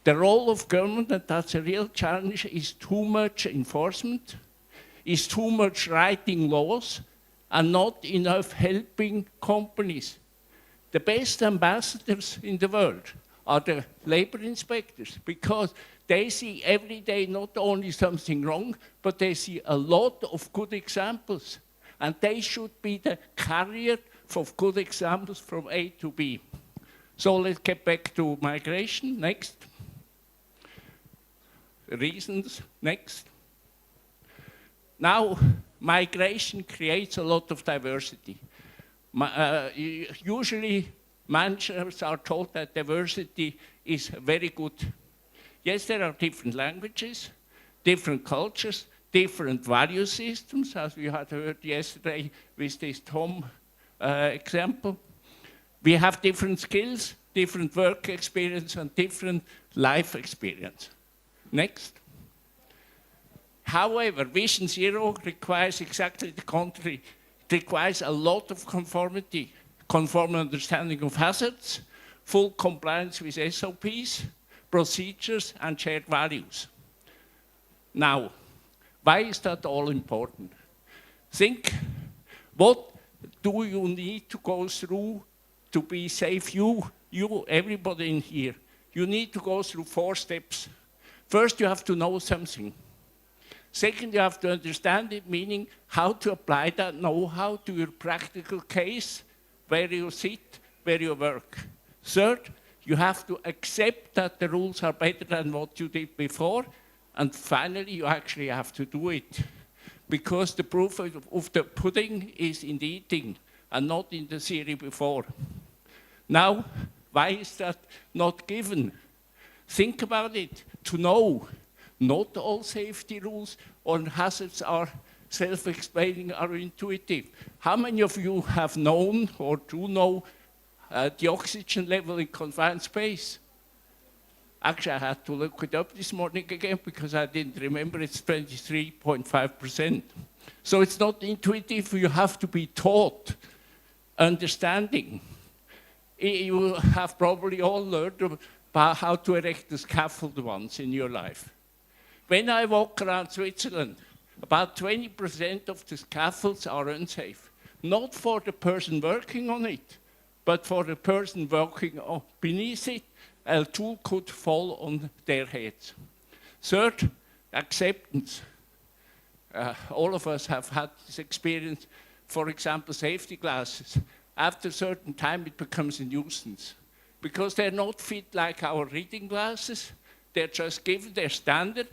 The role of government, and that's a real challenge, is too much enforcement, is too much writing laws, and not enough helping companies. The best ambassadors in the world are the labor inspectors, because they see every day not only something wrong, but they see a lot of good examples. And they should be the carrier of good examples from A to B. So let's get back to migration. Next. Reasons. Next. Now, migration creates a lot of diversity. Usually, managers are told that diversity is very good. Yes, there are different languages, different cultures, different value systems, as we had heard yesterday with this Tom example. We have different skills, different work experience, and different life experience. Next. However, Vision Zero requires exactly the contrary. It requires a lot of conformity, conform understanding of hazards, full compliance with SOPs, procedures, and shared values. Now, why is that all important? Think, what do you need to go through to be safe? You, everybody in here, you need to go through 4 steps. First, you have to know something. Second, you have to understand it, meaning how to apply that know-how to your practical case, where you sit, where you work. Third, you have to accept that the rules are better than what you did before. And finally, you actually have to do it. Because the proof of the pudding is in the eating and not in the theory before. Now, why is that not given? Think about it. To know, not all safety rules or hazards are self-explaining or intuitive. How many of you have known or do know the oxygen level in confined space? Actually, I had to look it up this morning again because I didn't remember. It's 23.5%. So it's not intuitive. You have to be taught, understanding. You have probably all learned about how to erect the scaffold once in your life. When I walk around Switzerland, about 20% of the scaffolds are unsafe. Not for the person working on it, but for the person working beneath it. A tool could fall on their heads. Third, acceptance. All of us have had this experience. For example, safety glasses. After a certain time, it becomes a nuisance because they're not fit like our reading glasses. They're just given their standard.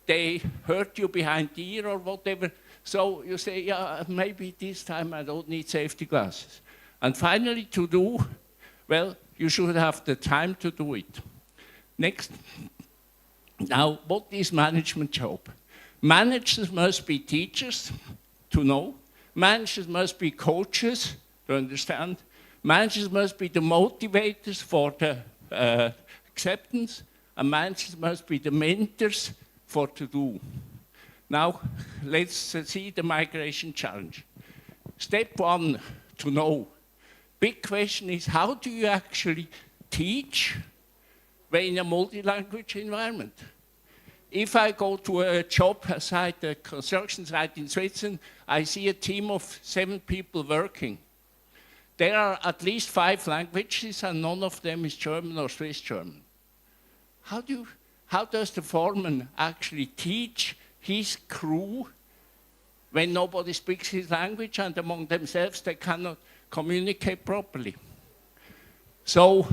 They hurt you behind the ear or whatever. So you say, yeah, maybe this time I don't need safety glasses. And finally, to do, well, you should have the time to do it. Next. Now, what is management job? Managers must be teachers to know. Managers must be coaches to understand. Managers must be the motivators for the acceptance. And managers must be the mentors for to do. Now, let's see the migration challenge. Step 1, to know. Big question is, how do you actually teach when in a multi-language environment? If I go to a job site, a construction site in Switzerland, I see a team of 7 people working. There are at least 5 languages, and none of them is German or Swiss German. How does the foreman actually teach his crew when nobody speaks his language and among themselves they cannot communicate properly? So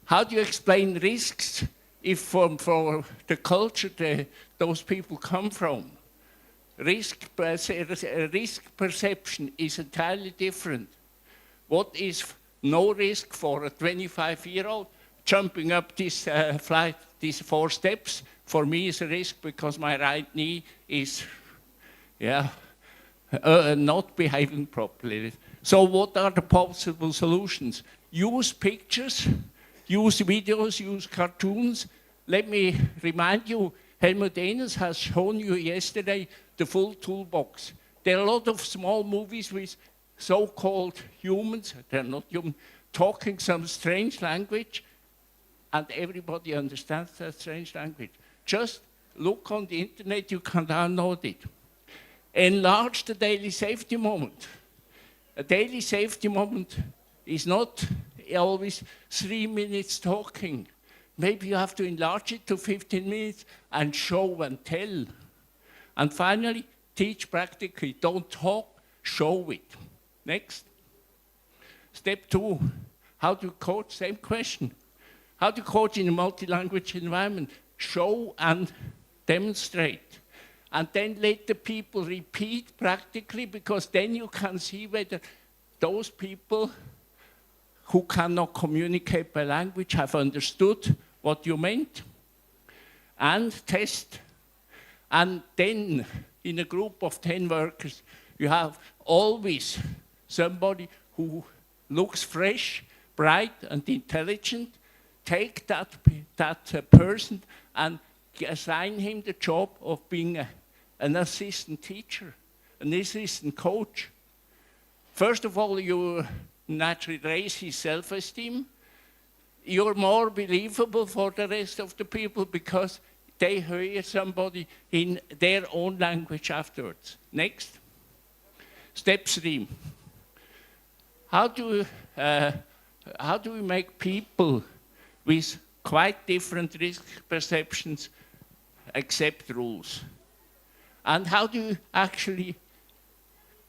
how do you explain risks if for the culture those people come from? Risk perception is entirely different. What is no risk for a 25-year-old? Jumping up this flight, these 4 steps, for me is a risk because my right knee is not behaving properly. So what are the possible solutions? Use pictures, use videos, use cartoons. Let me remind you, Helmut Ehners has shown you yesterday the full toolbox. There are a lot of small movies with so-called humans, they're not human, talking some strange language, and everybody understands that strange language. Just look on the internet, you can download it. Enlarge the daily safety moment. A daily safety moment is not always 3 minutes talking. Maybe you have to enlarge it to 15 minutes and show and tell. And finally, teach practically. Don't talk, show it. Next. Step 2, how to coach? Same question. How to coach in a multi-language environment? Show and demonstrate. And then let the people repeat practically, because then you can see whether those people who cannot communicate by language have understood what you meant. And test. And then, in a group of 10 workers, you have always somebody who looks fresh, bright, and intelligent. Take that person and assign him the job of being an assistant teacher, an assistant coach. First of all, you naturally raise his self-esteem. You're more believable for the rest of the people because they hear somebody in their own language afterwards. Next. Step 3. How do we make people with quite different risk perceptions accept rules? And how do you actually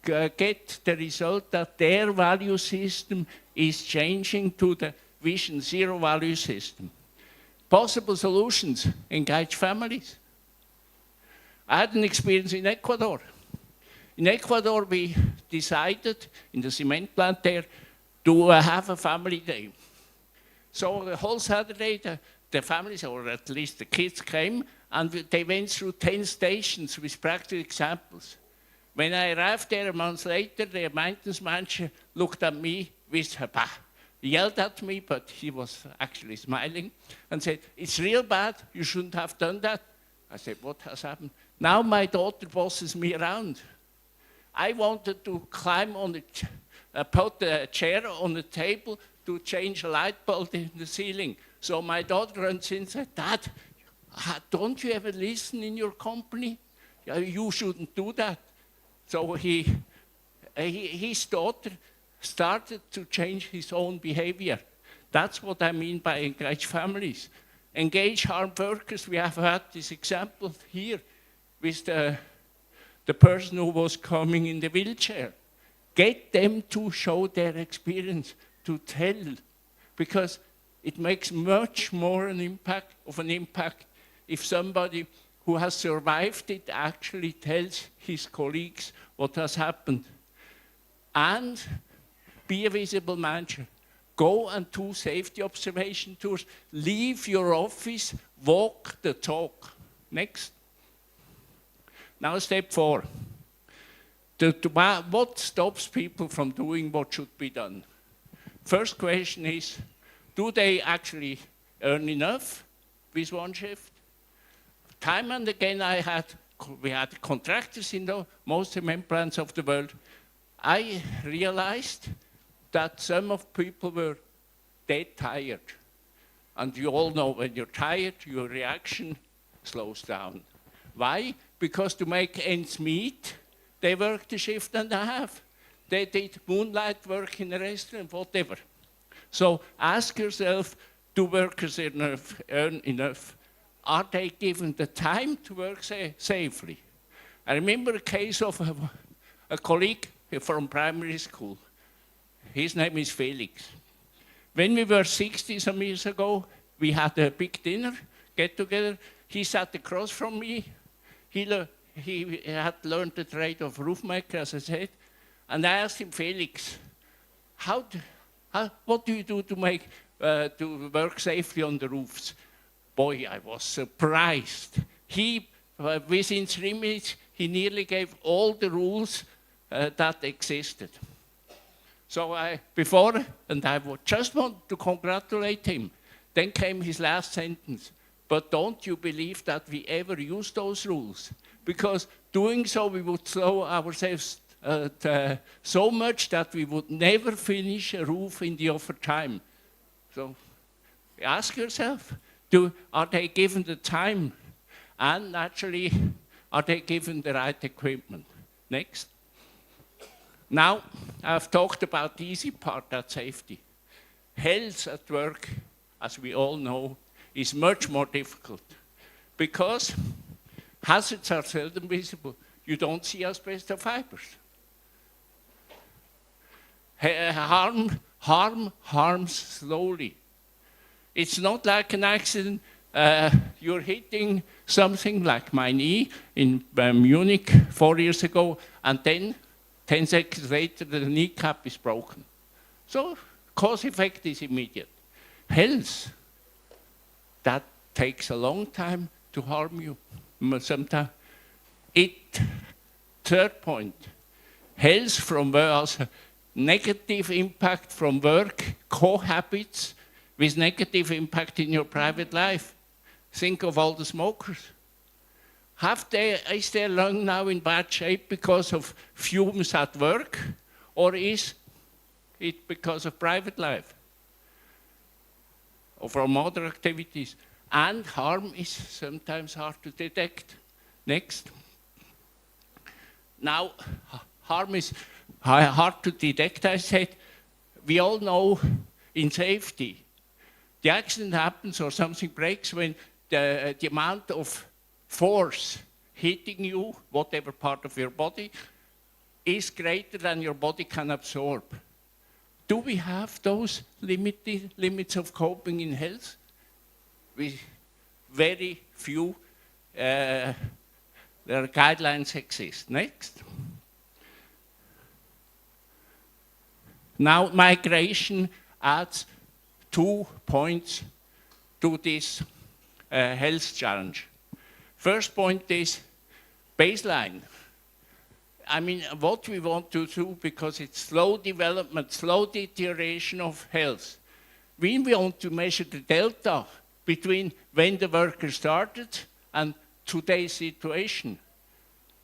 get the result that their value system is changing to the Vision Zero value system? Possible solutions: engage families. I had an experience in Ecuador. In Ecuador, we decided in the cement plant there to have a family day. So the whole Saturday, the families, or at least the kids, came, and they went through 10 stations with practical examples. When I arrived there a month later, the maintenance manager looked at me with her back. He yelled at me, but he was actually smiling, and said, "It's real bad, you shouldn't have done that." I said, "What has happened?" Now my daughter bosses me around. I wanted to climb on put a chair on the table to change a light bulb in the ceiling. So my daughter runs in and said, "Dad, don't you ever listen in your company? You shouldn't do that." So his daughter started to change his own behavior. That's what I mean by engage families. Engage hard workers. We have had this example here with the person who was coming in the wheelchair. Get them to show their experience, to tell, because it makes much more an impact if somebody who has survived it actually tells his colleagues what has happened. And be a visible manager. Go and do safety observation tours. Leave your office, walk the talk. Next. Now step 4. What stops people from doing what should be done? First question is, do they actually earn enough with one shift? Time and again we had contractors in the most cement plants of the world. I realized that some of people were dead tired. And you all know when you're tired, your reaction slows down. Why? Because to make ends meet, they worked a shift and a half. they did moonlight work in a restaurant, whatever. So ask yourself, do workers earn enough? Are they given the time to work safely? I remember a case of a colleague from primary school. His name is Felix. When we were 60 some years ago, we had a big dinner, get together. He sat across from me. He had learned the trade of roofmaker, as I said. And I asked him, Felix, what do you do to work safely on the roofs? Boy, I was surprised. Within 3 minutes, he nearly gave all the rules that existed. So I just want to congratulate him. Then came his last sentence. But don't you believe that we ever use those rules? Because doing so, we would slow ourselves so much that we would never finish a roof in the offered time. So ask yourself, are they given the time? And naturally, are they given the right equipment? Next. Now, I've talked about the easy part, that's safety. Health at work, as we all know, is much more difficult because hazards are seldom visible. You don't see asbestos fibers. Harms slowly. It's not like an accident. You're hitting something like my knee in Munich 4 years ago, and then 10 seconds later the kneecap is broken. So cause effect is immediate. Health, that takes a long time to harm you. Sometimes. Third point, health from work, negative impact from work, cohabits with negative impact in your private life. Think of all the smokers. Is their lung now in bad shape because of fumes at work, or is it because of private life or from other activities? And harm is sometimes hard to detect. Next. Now, harm is hard to detect, I said. We all know in safety, the accident happens or something breaks when the amount of force hitting you, whatever part of your body, is greater than your body can absorb. Do we have those limits of coping in health? With very few guidelines exist. Next. Now, migration adds 2 points to this health challenge. First point is baseline. I mean, what we want to do, because it's slow development, slow deterioration of health. We want to measure the delta between when the worker started and today's situation.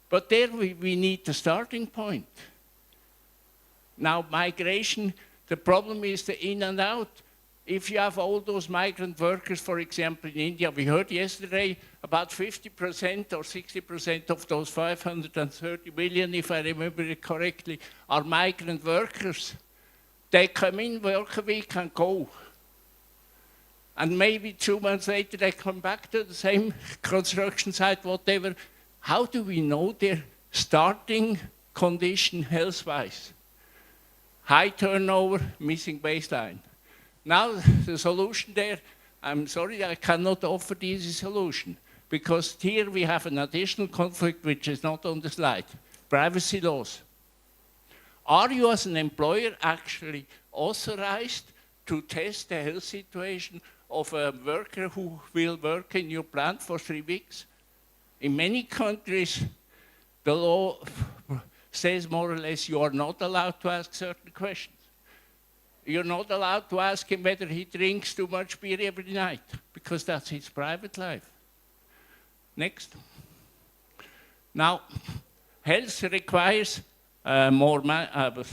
But there we need the starting point. Now, migration, the problem is the in and out. If you have all those migrant workers, for example, in India, we heard yesterday about 50% or 60% of those 530 million, if I remember it correctly, are migrant workers. They come in, work a week and go. And maybe 2 months later they come back to the same construction site, whatever. How do we know their starting condition health-wise? High turnover, missing baseline. Now, the solution there, I'm sorry, I cannot offer the easy solution, because here we have an additional conflict which is not on the slide. Privacy laws. Are you as an employer actually authorized to test the health situation of a worker who will work in your plant for 3 weeks? In many countries, the law says more or less you are not allowed to ask certain questions. You're not allowed to ask him whether he drinks too much beer every night, because that's his private life. Next. Now, health requires more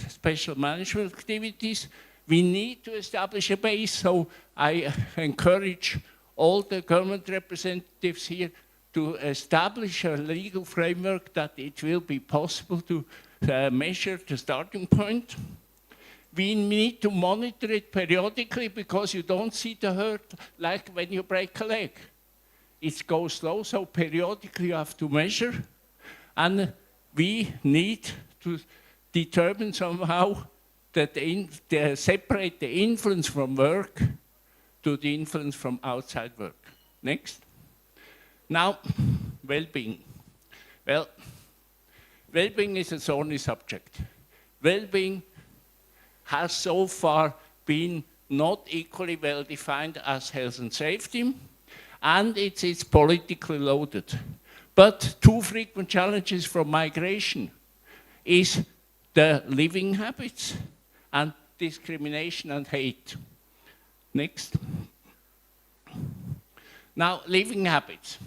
special management activities. We need to establish a base, so I encourage all the government representatives here to establish a legal framework that it will be possible to measure the starting point. We need to monitor it periodically because you don't see the hurt like when you break a leg. It goes slow, so periodically you have to measure. And we need to determine somehow that separate the influence from work to the influence from outside work. Next. Now, well-being. Well, well-being is a thorny subject. Well-being has so far been not equally well defined as health and safety, and it's politically loaded. But two frequent challenges from migration is the living habits and discrimination and hate. Next. Now, living habits.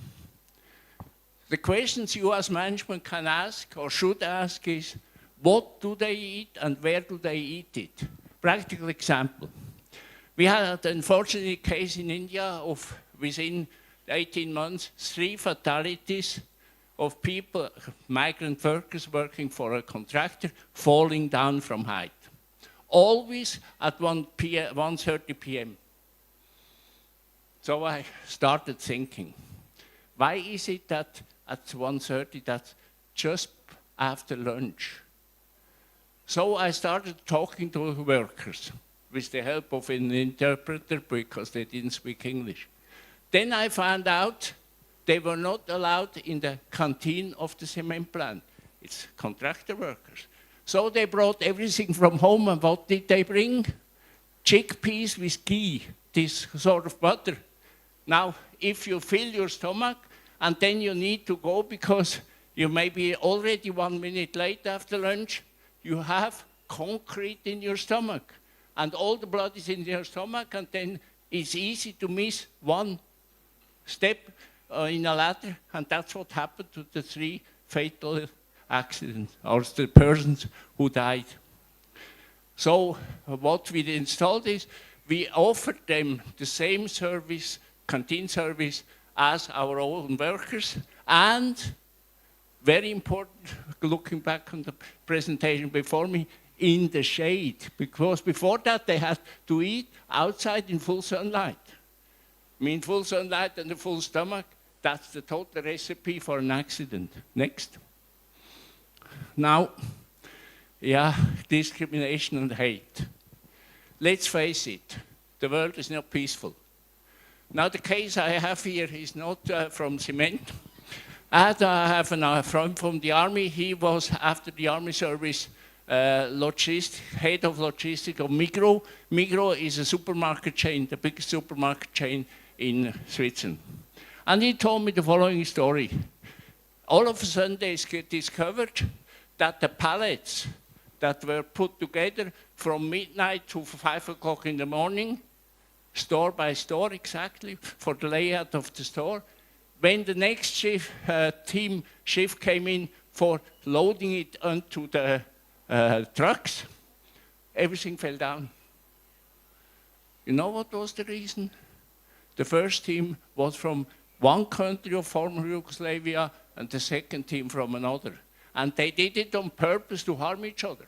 The questions you as management can ask or should ask is, what do they eat and where do they eat it? Practical example. We had an unfortunate case in India of within 18 months, 3 fatalities of people, migrant workers working for a contractor, falling down from height. Always at 1:30 p.m. So I started thinking, why is it that at 1:30, that's just after lunch? So I started talking to workers with the help of an interpreter because they didn't speak English. Then I found out they were not allowed in the canteen of the cement plant. It's contractor workers. So they brought everything from home, and what did they bring? Chickpeas with ghee, this sort of butter. Now, if you fill your stomach, and then you need to go because you may be already 1 minute late after lunch, you have concrete in your stomach. And all the blood is in your stomach, and then it's easy to miss one step in a ladder, and that's what happened to the 3 fatal accidents, or the persons who died. So what we installed is, we offered them the same service, canteen service, as our own workers, and very important, looking back on the presentation before me, in the shade, because before that they had to eat outside in full sunlight. I mean, full sunlight and a full stomach, that's the total recipe for an accident. Next. Now, yeah, discrimination and hate. Let's face it, the world is not peaceful. Now, the case I have here is not from cement. I have a friend from the army. He was, after the army service, head of logistics of Migros. Migros is a supermarket chain, the biggest supermarket chain in Switzerland. And he told me the following story. All of a sudden, they discovered that the pallets that were put together from midnight to 5 o'clock in the morning, store by store exactly, for the layout of the store. When the next shift came in for loading it onto the trucks, everything fell down. You know what was the reason? The first team was from one country of former Yugoslavia and the second team from another. And they did it on purpose to harm each other.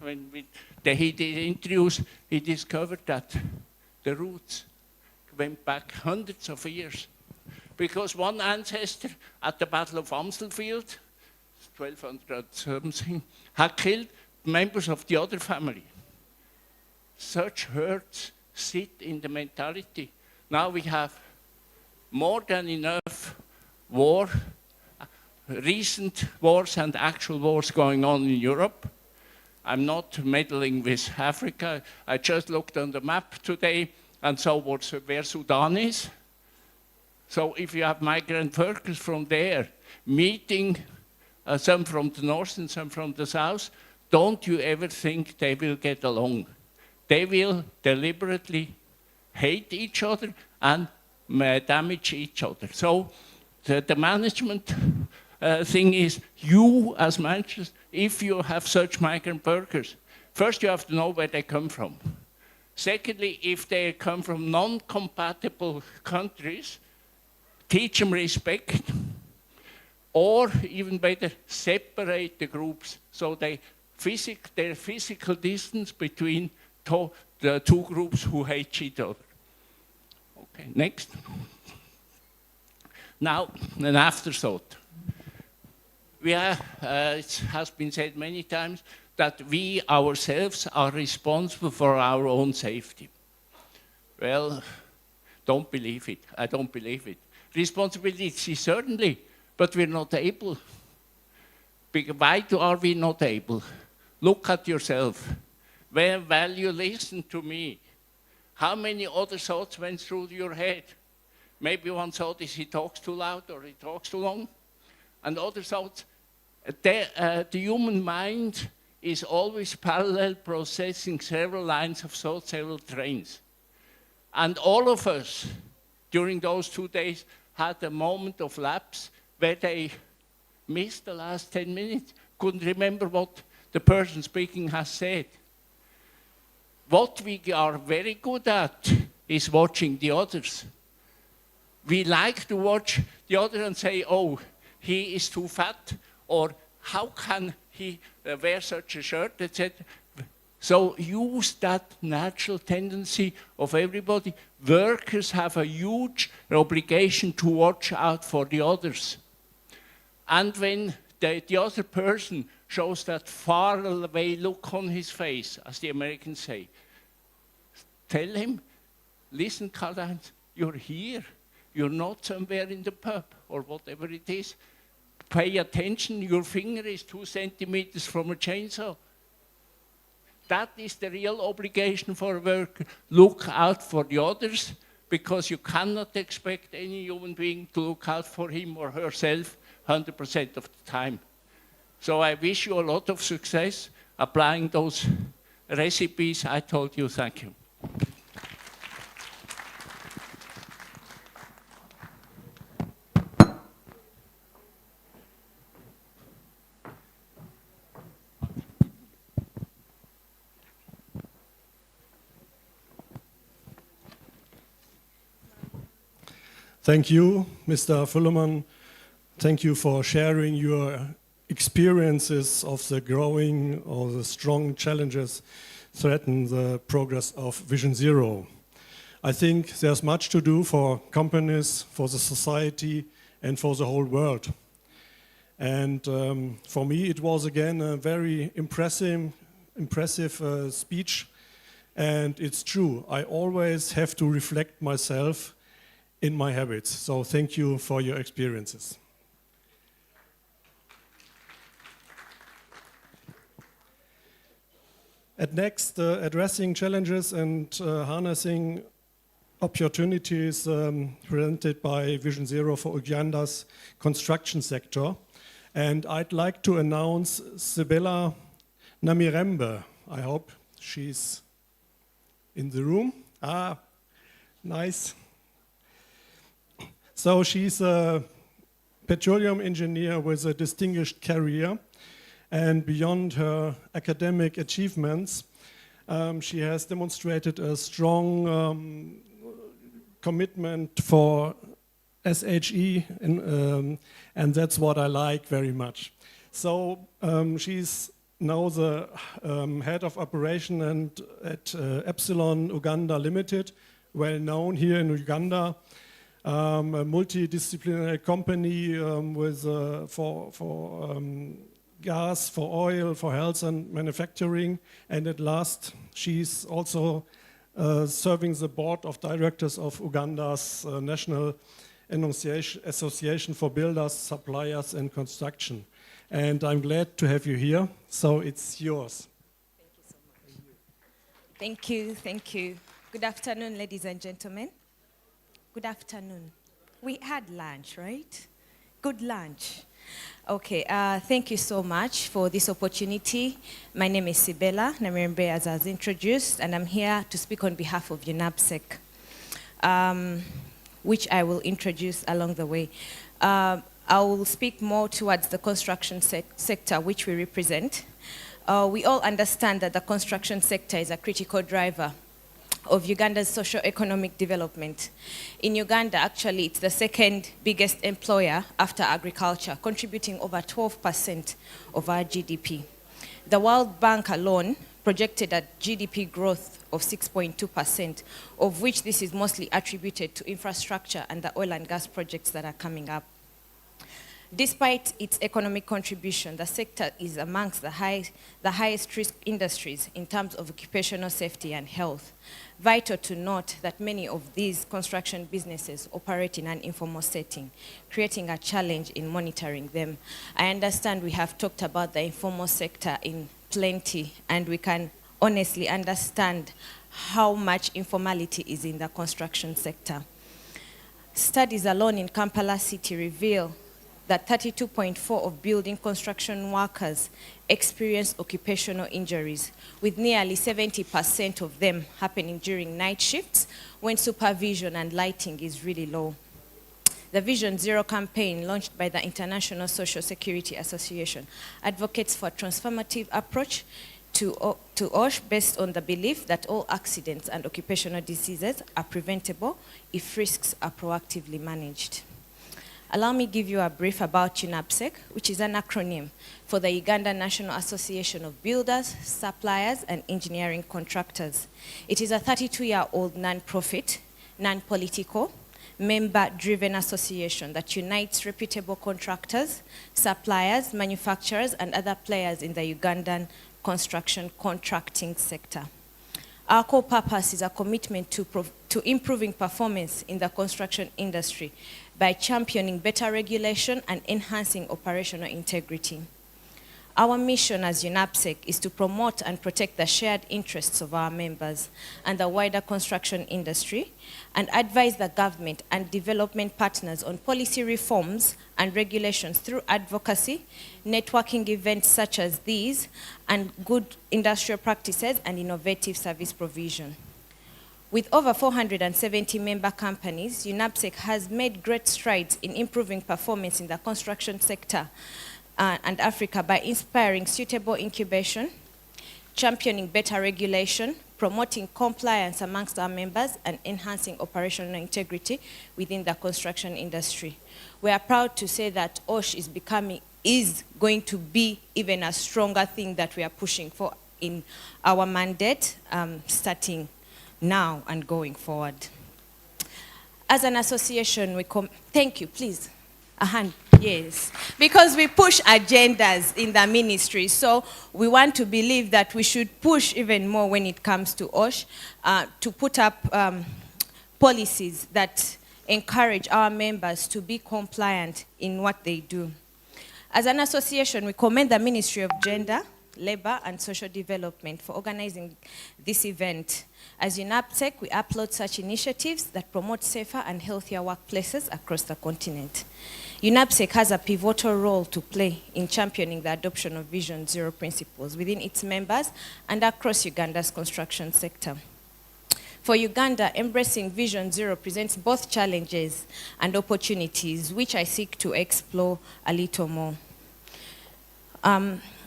When he did interviews, he discovered that the roots went back hundreds of years. Because one ancestor at the Battle of Amstelfield, 1200 something, had killed members of the other family. Such hurts sit in the mentality. Now we have more than enough recent wars and actual wars going on in Europe. I'm not meddling with Africa. I just looked on the map today and saw where Sudan is. So if you have migrant workers from there meeting some from the north and some from the south, don't you ever think they will get along. They will deliberately hate each other and damage each other. So the management thing is, you as managers, if you have such migrant workers, first you have to know where they come from. Secondly, if they come from non-compatible countries, teach them respect. or even better, separate the groups so their physical distance between the two groups who hate each other. Okay, next. Now, an afterthought. It has been said many times that we ourselves are responsible for our own safety. Well, don't believe it. I don't believe it. Responsibility certainly, but we're not able. Why are we not able? Look at yourself. While you listen to me, how many other thoughts went through your head? Maybe one thought is he talks too loud or he talks too long. And other thoughts, the human mind is always parallel processing several lines of thought, several trains. And all of us, during those 2 days, had a moment of lapse where they missed the last 10 minutes, couldn't remember what the person speaking has said. What we are very good at is watching the others. We like to watch the other and say, oh, he is too fat, or how can he wear such a shirt, etc. So use that natural tendency of everybody. Workers have a huge obligation to watch out for the others. And when the other person shows that far away look on his face, as the Americans say, tell him, listen, Karl-Heinz, you're here. You're not somewhere in the pub or whatever it is. Pay attention, your finger is 2 centimeters from a chainsaw. That is the real obligation for a worker. Look out for the others, because you cannot expect any human being to look out for him or herself 100% of the time. So I wish you a lot of success applying those recipes I told you. Thank you. Thank you, Mr. Fullerman. Thank you for sharing your experiences of the growing or the strong challenges threaten the progress of Vision Zero. I think there's much to do for companies, for the society, and for the whole world. And for me, it was again a very impressive speech. And it's true, I always have to reflect myself in my habits. So thank you for your experiences. At next, addressing challenges and harnessing opportunities presented by Vision Zero for Uganda's construction sector. And I'd like to announce Sibella Namirembe. I hope she's in the room. Ah, nice. So she's a petroleum engineer with a distinguished career, and beyond her academic achievements, she has demonstrated a strong commitment for SHE, and that's what I like very much. So she's now the head of operation and at Epsilon Uganda Limited, well known here in Uganda. A multidisciplinary company with for gas, for oil, for health and manufacturing, and at last she's also serving the board of directors of Uganda's National Association for Builders, Suppliers and Construction. And I'm glad to have you here, so it's yours. Thank you, thank you. Good afternoon, ladies and gentlemen. Good afternoon. We had lunch, right? Good lunch. Okay, thank you so much for this opportunity. My name is Sibella Namirembe, as I was introduced, and I'm here to speak on behalf of UNAPSEC, which I will introduce along the way. I will speak more towards the construction sector, which we represent. We all understand that the construction sector is a critical driver of Uganda's socio-economic development. In Uganda, actually, it's the second biggest employer after agriculture, contributing over 12% of our GDP. The World Bank alone projected a GDP growth of 6.2%, of which this is mostly attributed to infrastructure and the oil and gas projects that are coming up. Despite its economic contribution, the sector is amongst the highest risk industries in terms of occupational safety and health. Vital to note that many of these construction businesses operate in an informal setting, creating a challenge in monitoring them. I understand we have talked about the informal sector in plenty, and we can honestly understand how much informality is in the construction sector. Studies alone in Kampala City reveal that 32.4% of building construction workers experience occupational injuries, with nearly 70% of them happening during night shifts when supervision and lighting is really low. The Vision Zero campaign, launched by the International Social Security Association, advocates for a transformative approach to OSH based on the belief that all accidents and occupational diseases are preventable if risks are proactively managed. Allow me to give you a brief about UNAPSEC, which is an acronym for the Uganda National Association of Builders, Suppliers, and Engineering Contractors. It is a 32-year-old non-profit, non-political, member-driven association that unites reputable contractors, suppliers, manufacturers, and other players in the Ugandan construction contracting sector. Our core purpose is a commitment to improving performance in the construction industry by championing better regulation and enhancing operational integrity. Our mission as UNAPSEC is to promote and protect the shared interests of our members and the wider construction industry, and advise the government and development partners on policy reforms and regulations through advocacy, networking events such as these, and good industrial practices and innovative service provision. With over 470 member companies, UNAPSEC has made great strides in improving performance in the construction sector and Africa by inspiring suitable incubation, championing better regulation, promoting compliance amongst our members, and enhancing operational integrity within the construction industry. We are proud to say that OSH is going to be even a stronger thing that we are pushing for in our mandate, starting now and going forward. As an association, thank you, please. A hand, yes. Because we push agendas in the ministry, so we want to believe that we should push even more when it comes to OSH, to put up policies that encourage our members to be compliant in what they do. As an association, we commend the Ministry of Gender, Labor and Social Development for organizing this event. As UNAPSEC, we upload such initiatives that promote safer and healthier workplaces across the continent. UNAPSEC has a pivotal role to play in championing the adoption of Vision Zero principles within its members and across Uganda's construction sector. For Uganda, embracing Vision Zero presents both challenges and opportunities, which I seek to explore a little more.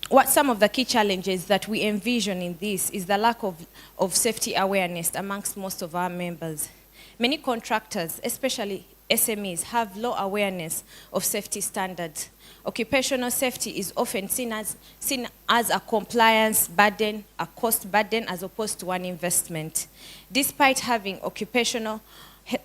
What some of the key challenges that we envision in this is the lack of safety awareness amongst most of our members. Many contractors, especially SMEs, have low awareness of safety standards. Occupational safety is often seen as a compliance burden, a cost burden, as opposed to an investment. Despite having occupational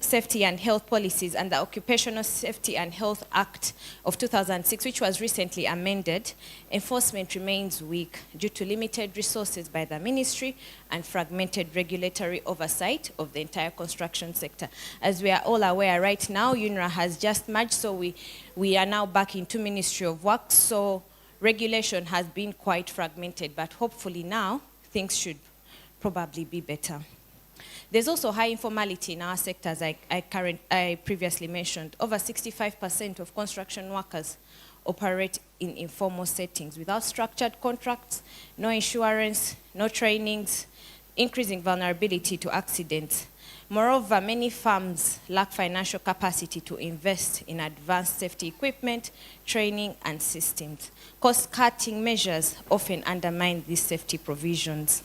safety and health policies and the Occupational Safety and Health Act of 2006, which was recently amended, enforcement remains weak due to limited resources by the ministry and fragmented regulatory oversight of the entire construction sector. As we are all aware, right now, UNRA has just merged, so we are now back into Ministry of Works, so regulation has been quite fragmented, but hopefully now things should probably be better. There's also high informality in our sector, as I previously mentioned. Over 65% of construction workers operate in informal settings without structured contracts, no insurance, no trainings, increasing vulnerability to accidents. Moreover, many firms lack financial capacity to invest in advanced safety equipment, training, and systems. Cost-cutting measures often undermine these safety provisions.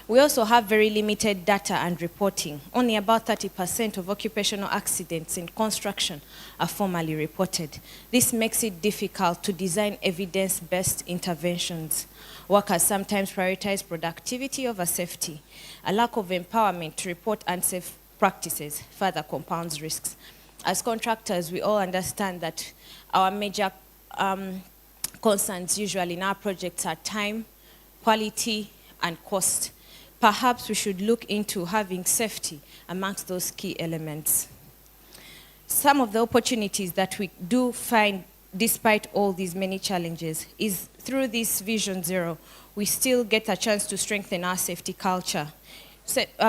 We also have very limited data and reporting. Only about 30% of occupational accidents in construction are formally reported. This makes it difficult to design evidence-based interventions. Workers sometimes prioritize productivity over safety. A lack of empowerment to report unsafe practices further compounds risks. As contractors, we all understand that our major concerns usually in our projects are time, quality, and cost. Perhaps we should look into having safety amongst those key elements. Some of the opportunities that we do find despite all these many challenges is through this Vision Zero, we still get a chance to strengthen our safety culture.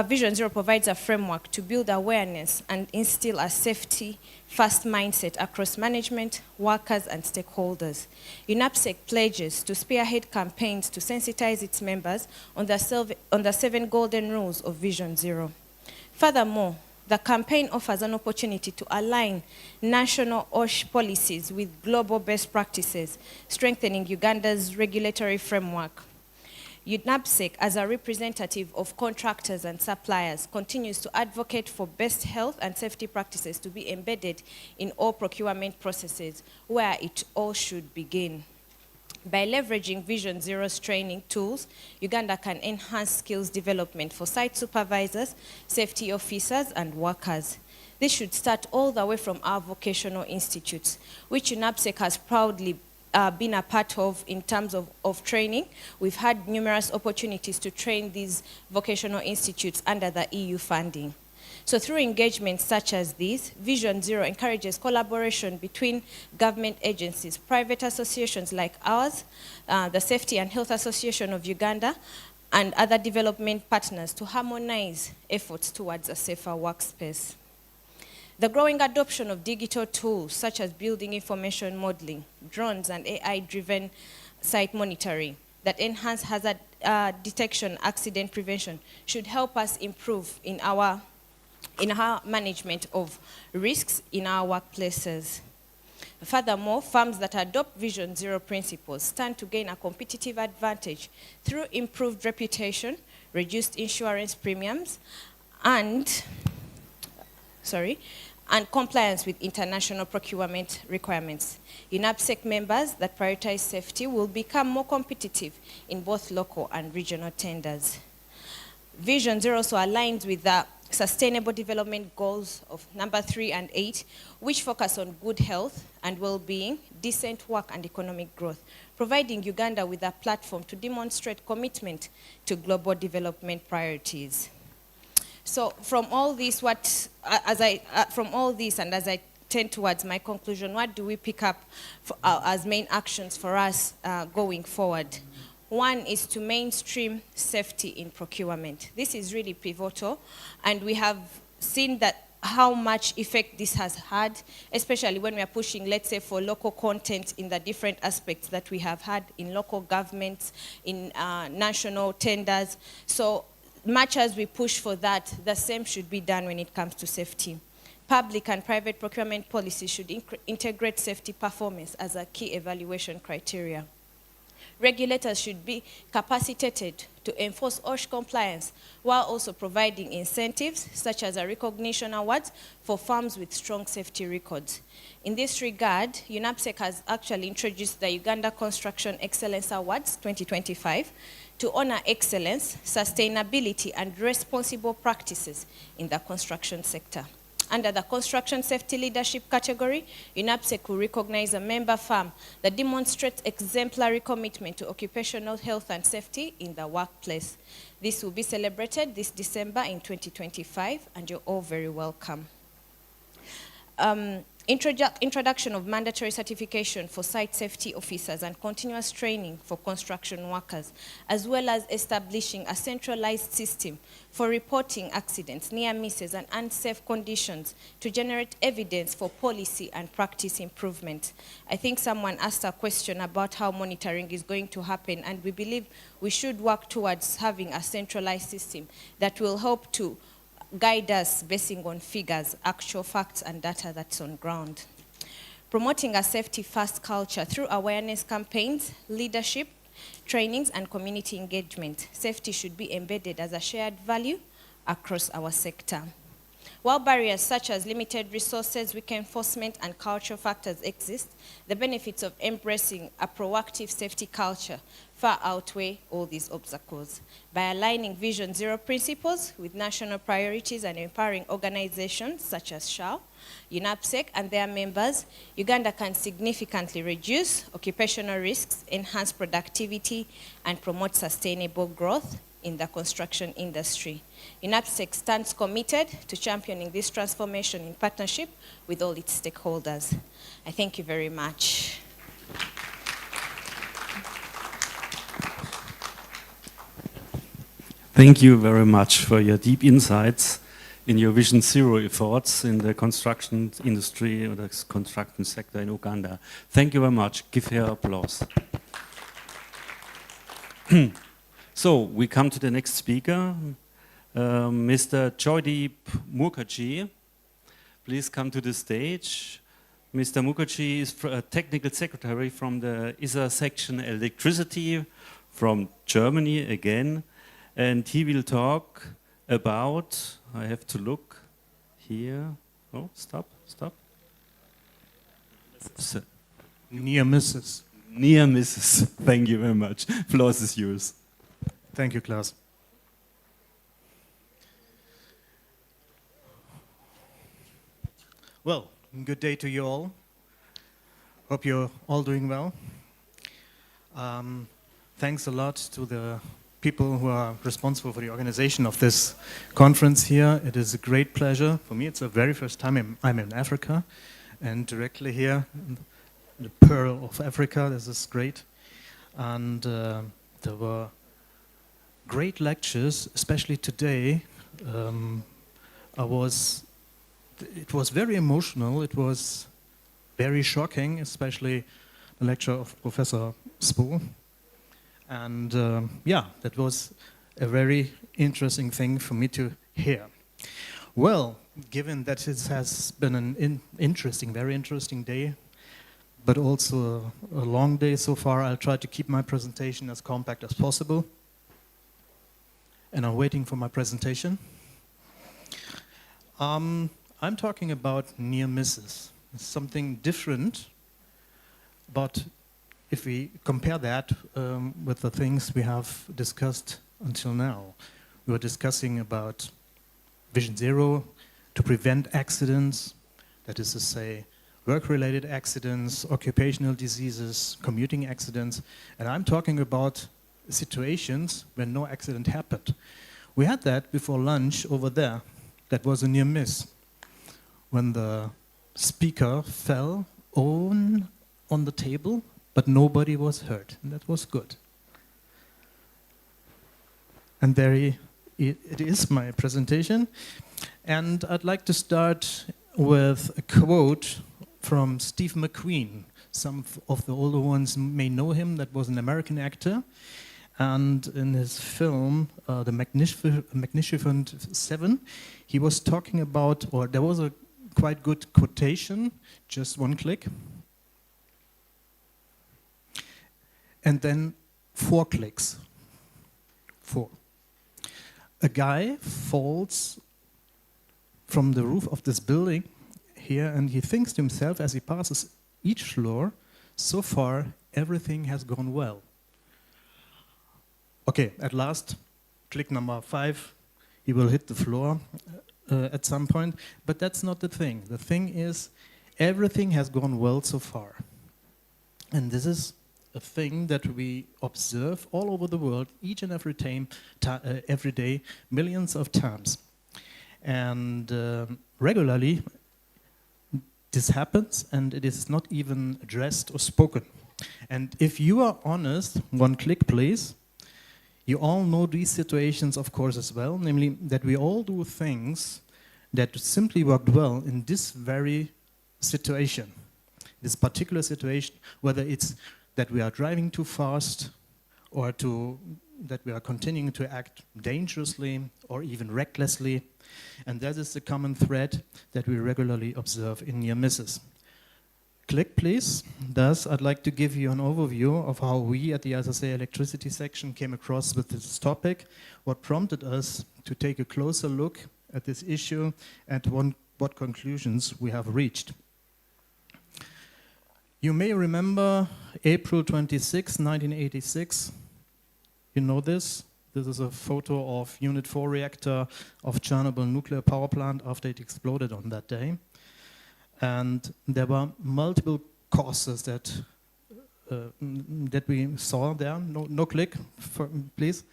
Vision Zero provides a framework to build awareness and instill a safety-first mindset across management, workers, and stakeholders. UNAPSEC pledges to spearhead campaigns to sensitize its members on the 7 golden rules of Vision Zero. Furthermore, the campaign offers an opportunity to align national OSH policies with global best practices, strengthening Uganda's regulatory framework. UNAPSEC, as a representative of contractors and suppliers, continues to advocate for best health and safety practices to be embedded in all procurement processes, where it all should begin. By leveraging Vision Zero's training tools, Uganda can enhance skills development for site supervisors, safety officers, and workers. This should start all the way from our vocational institutes, which UNAPSEC has proudly been a part of in terms of training. We've had numerous opportunities to train these vocational institutes under the EU funding. So through engagements such as these, Vision Zero encourages collaboration between government agencies, private associations like ours, the Safety and Health Association of Uganda, and other development partners to harmonize efforts towards a safer workspace. The growing adoption of digital tools such as building information modeling, drones, and AI-driven site monitoring that enhance hazard detection, accident prevention should help us improve in our management of risks in our workplaces. Furthermore, firms that adopt Vision Zero principles stand to gain a competitive advantage through improved reputation, reduced insurance premiums, and compliance with international procurement requirements. UNAPSEC members that prioritize safety will become more competitive in both local and regional tenders. Vision Zero also aligns with the Sustainable Development Goals of number 3 and 8, which focus on good health and well-being, decent work, and economic growth, providing Uganda with a platform to demonstrate commitment to global development priorities. So from all this, as I tend towards my conclusion, what do we pick up as main actions for us going forward? One is to mainstream safety in procurement. This is really pivotal, and we have seen that how much effect this has had, especially when we are pushing, let's say, for local content in the different aspects that we have had in local governments, in national tenders. So much as we push for that, the same should be done when it comes to safety. Public and private procurement policies should integrate safety performance as a key evaluation criteria. Regulators should be capacitated to enforce OSH compliance while also providing incentives such as a recognition awards for firms with strong safety records. In this regard, UNAPSEC has actually introduced the Uganda Construction Excellence Awards 2025 to honor excellence, sustainability, and responsible practices in the construction sector. Under the construction safety leadership category, UNAPSEC will recognize a member firm that demonstrates exemplary commitment to occupational health and safety in the workplace. This will be celebrated this December in 2025, and you're all very welcome. Introduction of mandatory certification for site safety officers and continuous training for construction workers, as well as establishing a centralized system for reporting accidents, near misses, and unsafe conditions to generate evidence for policy and practice improvement. I think someone asked a question about how monitoring is going to happen, and we believe we should work towards having a centralized system that will help to guide us basing on figures, actual facts, and data that's on ground. Promoting a safety-first culture through awareness campaigns, leadership, trainings, and community engagement. Safety should be embedded as a shared value across our sector. While barriers such as limited resources, weak enforcement, and cultural factors exist, the benefits of embracing a proactive safety culture far outweigh all these obstacles. By aligning Vision Zero principles with national priorities and empowering organizations such as SHAO, UNAPSEC, and their members, Uganda can significantly reduce occupational risks, enhance productivity, and promote sustainable growth in the construction industry. UNAPSEC stands committed to championing this transformation in partnership with all its stakeholders. I thank you very much. Thank you very much for your deep insights in your Vision Zero efforts in the construction industry or the construction sector in Uganda. Thank you very much. Give her applause. So we come to the next speaker, Mr. Joydeep Mukherjee. Please come to the stage. Mr. Mukherjee is a technical secretary from the ISA section Electricity from Germany again, and he will talk about, I have to look here. Oh, stop. Near misses. Near misses. Thank you very much. Floor is yours. Thank you, Klaus. Well, good day to you all. Hope you're all doing well. Thanks a lot to the people who are responsible for the organization of this conference here. It is a great pleasure for me. It's the very first time I'm in Africa, and directly here, the Pearl of Africa. This is great. And there were great lectures, especially today. It was very emotional. It was very shocking, especially the lecture of Professor Spo. And yeah, that was a very interesting thing for me to hear. Well, given that it has been an very interesting day, but also a long day so far, I'll try to keep my presentation as compact as possible. And I'm waiting for my presentation. I'm talking about near misses. It's something different, but if we compare that with the things we have discussed until now, we were discussing about Vision Zero to prevent accidents, that is to say, work-related accidents, occupational diseases, commuting accidents, and I'm talking about situations when no accident happened. We had that before lunch over there. That was a near miss, when the speaker fell on the table, but nobody was hurt, and that was good. And there it is, my presentation. And I'd like to start with a quote from Steve McQueen. Some of the older ones may know him. That was an American actor. And in his film, The Magnificent Seven, he was talking about, or there was a quite good quotation, just one click. And then 4 clicks. 4. A guy falls from the roof of this building here, and he thinks to himself as he passes each floor, so far everything has gone well. Okay, at last, click number 5, he will hit the floor at some point, but that's not the thing. The thing is, everything has gone well so far. And this is a thing that we observe all over the world, each and every day, millions of times. And regularly, this happens, and it is not even addressed or spoken. And if you are honest, 1 click please, you all know these situations, of course, as well, namely that we all do things that simply worked well in this very situation, this particular situation, whether it's that we are driving too fast or that we are continuing to act dangerously or even recklessly. And that is the common thread that we regularly observe in near misses. Click, please. Thus, I'd like to give you an overview of how we at the ISSA electricity section came across with this topic, what prompted us to take a closer look at this issue, and what conclusions we have reached. You may remember April 26, 1986. You know this? This is a photo of Unit 4 reactor of Chernobyl nuclear power plant after it exploded on that day. And there were multiple causes that we saw there. No click, please.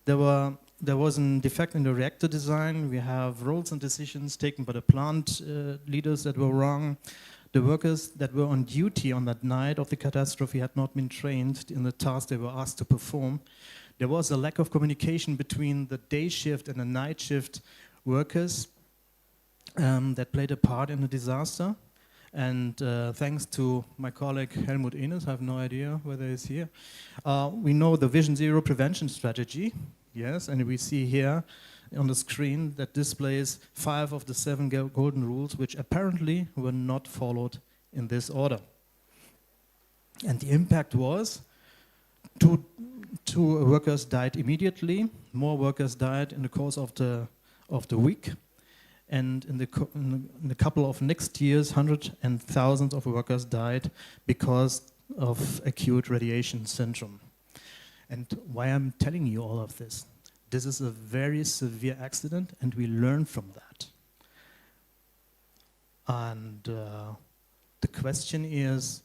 There was a defect in the reactor design. We have roles and decisions taken by the plant leaders that were wrong. The workers that were on duty on that night of the catastrophe had not been trained in the task they were asked to perform. There was a lack of communication between the day shift and the night shift workers that played a part in the disaster. And thanks to my colleague Helmut Enes, I have no idea whether he's here, we know the Vision Zero prevention strategy, yes, and we see here on the screen that displays 5 of the 7 golden rules, which apparently were not followed in this order. And the impact was two workers died immediately, more workers died in the course of the week, and in the couple of next years, hundreds and thousands of workers died because of acute radiation syndrome. And why I'm telling you all of this? This is a very severe accident, and we learn from that. And the question is,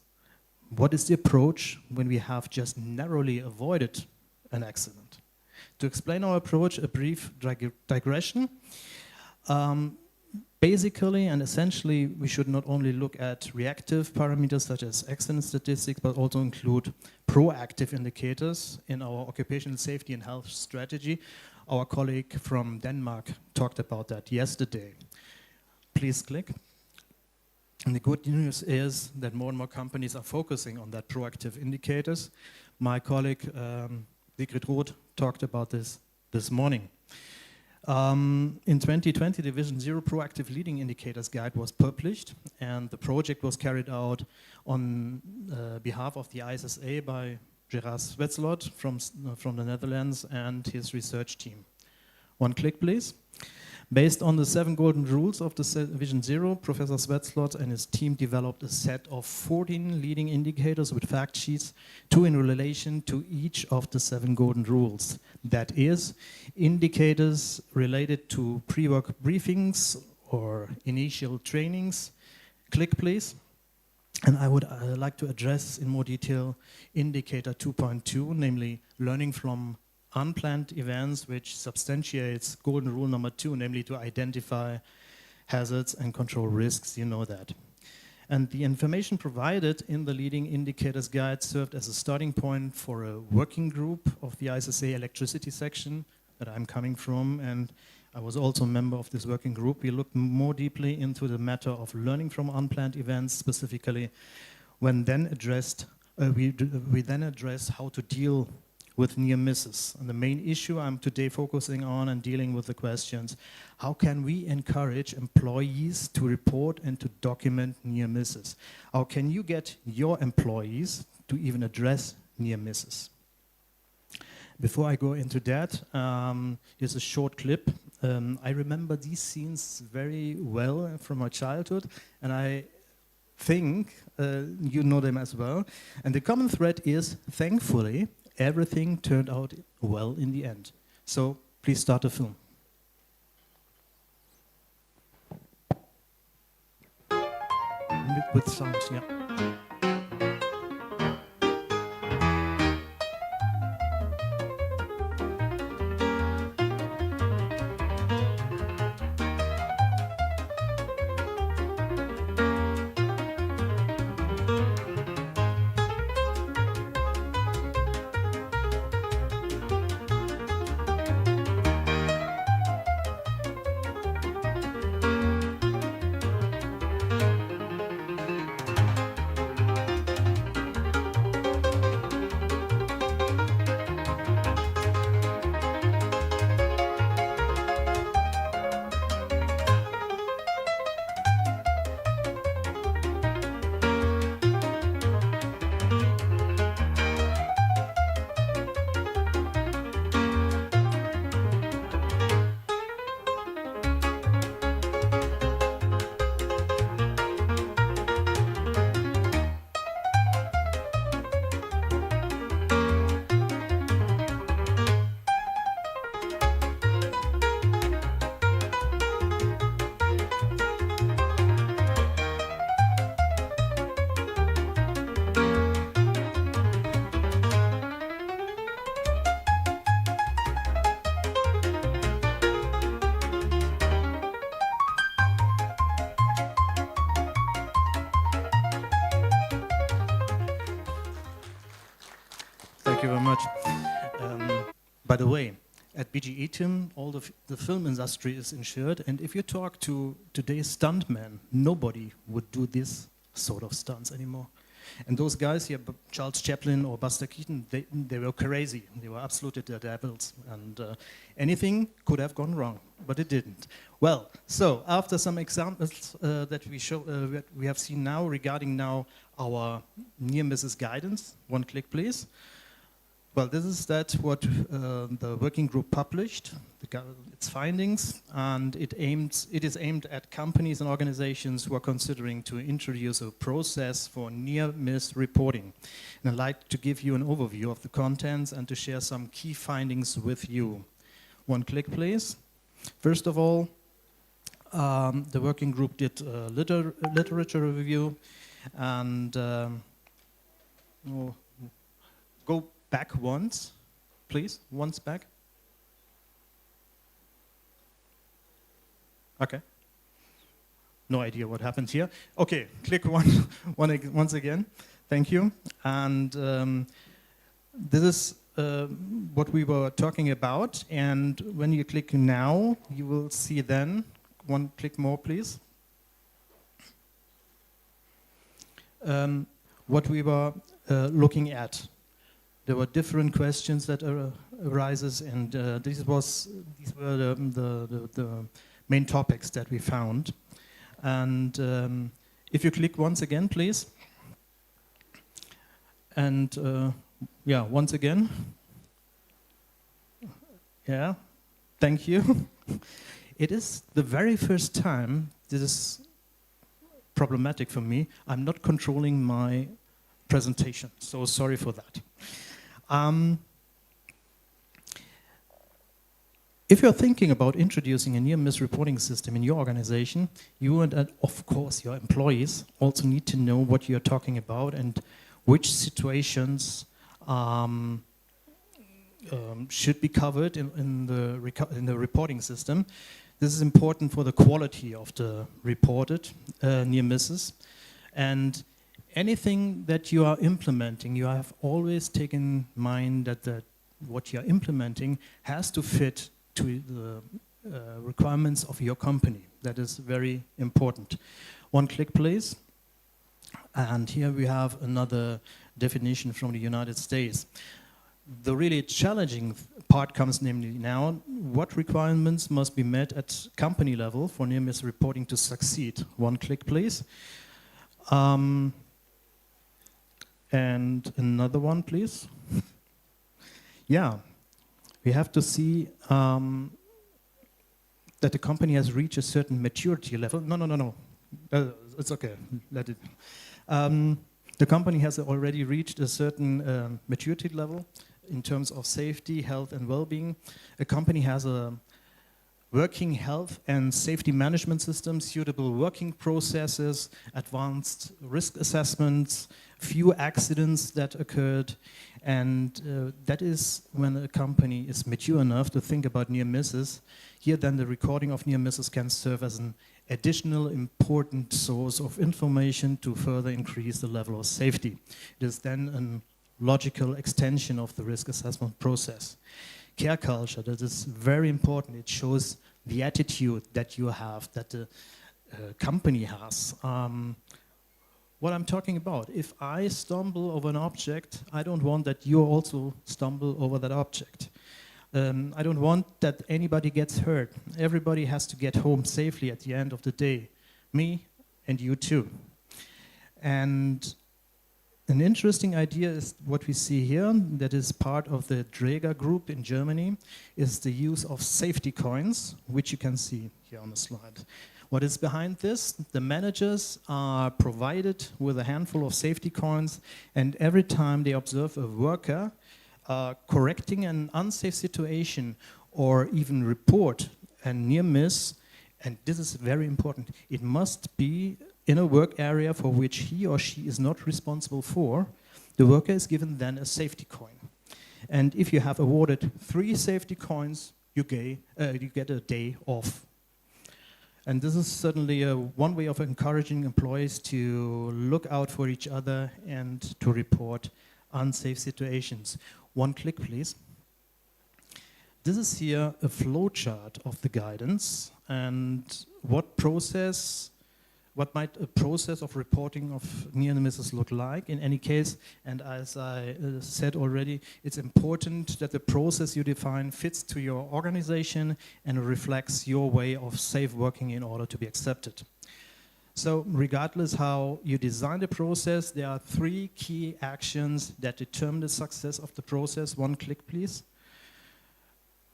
what is the approach when we have just narrowly avoided an accident? To explain our approach, a brief digression. Basically and essentially, we should not only look at reactive parameters such as accident statistics, but also include proactive indicators in our occupational safety and health strategy. Our colleague from Denmark talked about that yesterday. Please click. And the good news is that more and more companies are focusing on that proactive indicators. My colleague Sigrid Roth talked about this morning. In 2020, the Vision Zero Proactive Leading Indicators Guide was published, and the project was carried out on behalf of the ISSA by Gerard Swetslot from the Netherlands and his research team. One click, please. Based on the 7 golden rules of the Vision Zero, Professor Swetslot and his team developed a set of 14 leading indicators with fact sheets, 2 in relation to each of the 7 golden rules. That is, indicators related to pre-work briefings or initial trainings. Click, please. And I would like to address in more detail indicator 2.2, namely learning from unplanned events, which substantiates golden rule number 2, namely to identify hazards and control risks. You know that. And the information provided in the leading indicators guide served as a starting point for a working group of the ISSA electricity section that I'm coming from, and I was also a member of this working group. We looked more deeply into the matter of learning from unplanned events, specifically when then addressed, we then addressed how to deal with near misses. And the main issue I'm today focusing on and dealing with the questions, how can we encourage employees to report and to document near misses? How can you get your employees to even address near misses? Before I go into that, here's a short clip. I remember these scenes very well from my childhood, and I think you know them as well. And the common thread is, thankfully, everything turned out well in the end. So please start the film. With sound, yeah. Thank you very much. By the way, at BG Etim, all the film industry is insured, and if you talk to today's stuntmen, nobody would do this sort of stunts anymore. And those guys here, Charles Chaplin or Buster Keaton, they were crazy. They were absolutely the devils, and anything could have gone wrong, but it didn't. Well, so after some examples that we have seen now regarding now our near misses guidance, one click please. Well, this is what the working group published, its findings, and it is aimed at companies and organizations who are considering to introduce a process for near-miss reporting. And I'd like to give you an overview of the contents and to share some key findings with you. One click, please. First of all, the working group did a literature review, and go back once, please, once back. Okay. No idea what happened here. Okay, click once again. Thank you. And this is what we were talking about. And when you click now, you will see then, one click more, please. What we were looking at. There were different questions that arises, and these were the main topics that we found. And if you click once again, please. And yeah, once again. Yeah, thank you. It is the very first time this is problematic for me. I'm not controlling my presentation, so sorry for that. If you're thinking about introducing a near-miss reporting system in your organization, you and, of course, your employees also need to know what you're talking about and which situations should be covered in the reporting system. This is important for the quality of the reported near misses. And anything that you are implementing, you have always taken in mind that what you're implementing has to fit to the requirements of your company. That is very important. One click, please. And here we have another definition from the United States. The really challenging part comes namely now, what requirements must be met at company level for near-miss reporting to succeed? One click, please. And another one, please. Yeah, we have to see that the company has reached a certain maturity level. No. It's okay, let it. The company has already reached a certain maturity level in terms of safety, health, and well-being. A company has a working health and safety management system, suitable working processes, advanced risk assessments, few accidents that occurred, and that is when a company is mature enough to think about near misses. Here then the recording of near misses can serve as an additional important source of information to further increase the level of safety. It is then a logical extension of the risk assessment process. Care culture, that is very important. It shows the attitude that you have, that the company has. What I'm talking about, if I stumble over an object, I don't want that you also stumble over that object. I don't want that anybody gets hurt. Everybody has to get home safely at the end of the day. Me and you too. And an interesting idea is what we see here, that is part of the Dräger group in Germany, is the use of safety coins, which you can see here on the slide. What is behind this? The managers are provided with a handful of safety coins, and every time they observe a worker correcting an unsafe situation or even report a near miss, and this is very important, it must be in a work area for which he or she is not responsible for. The worker is given then a safety coin. And if you have awarded 3 safety coins, you get a day off. And this is certainly one way of encouraging employees to look out for each other and to report unsafe situations. One click, please. This is here a flow chart of the guidance and what might a process of reporting of near misses look like in any case. And as I said already, it's important that the process you define fits to your organization and reflects your way of safe working in order to be accepted. So regardless how you design the process, there are 3 key actions that determine the success of the process. One click, please.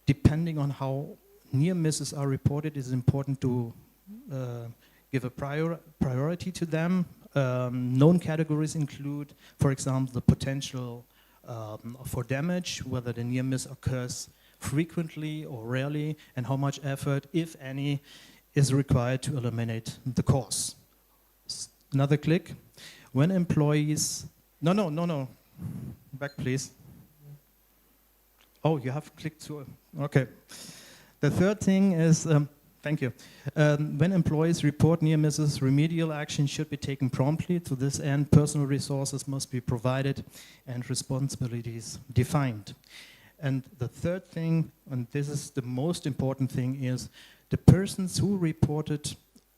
Depending on how near misses are reported, it is important to give a priority to them. Known categories include, for example, the potential for damage, whether the near miss occurs frequently or rarely, and how much effort, if any, is required to eliminate the cause. Another click. When employees... No. Back, please. Oh, you have clicked to... Okay. The third thing is... thank you. When employees report near misses, remedial action should be taken promptly. To this end, personal resources must be provided and responsibilities defined. And the third thing, and this is the most important thing, is the persons who reported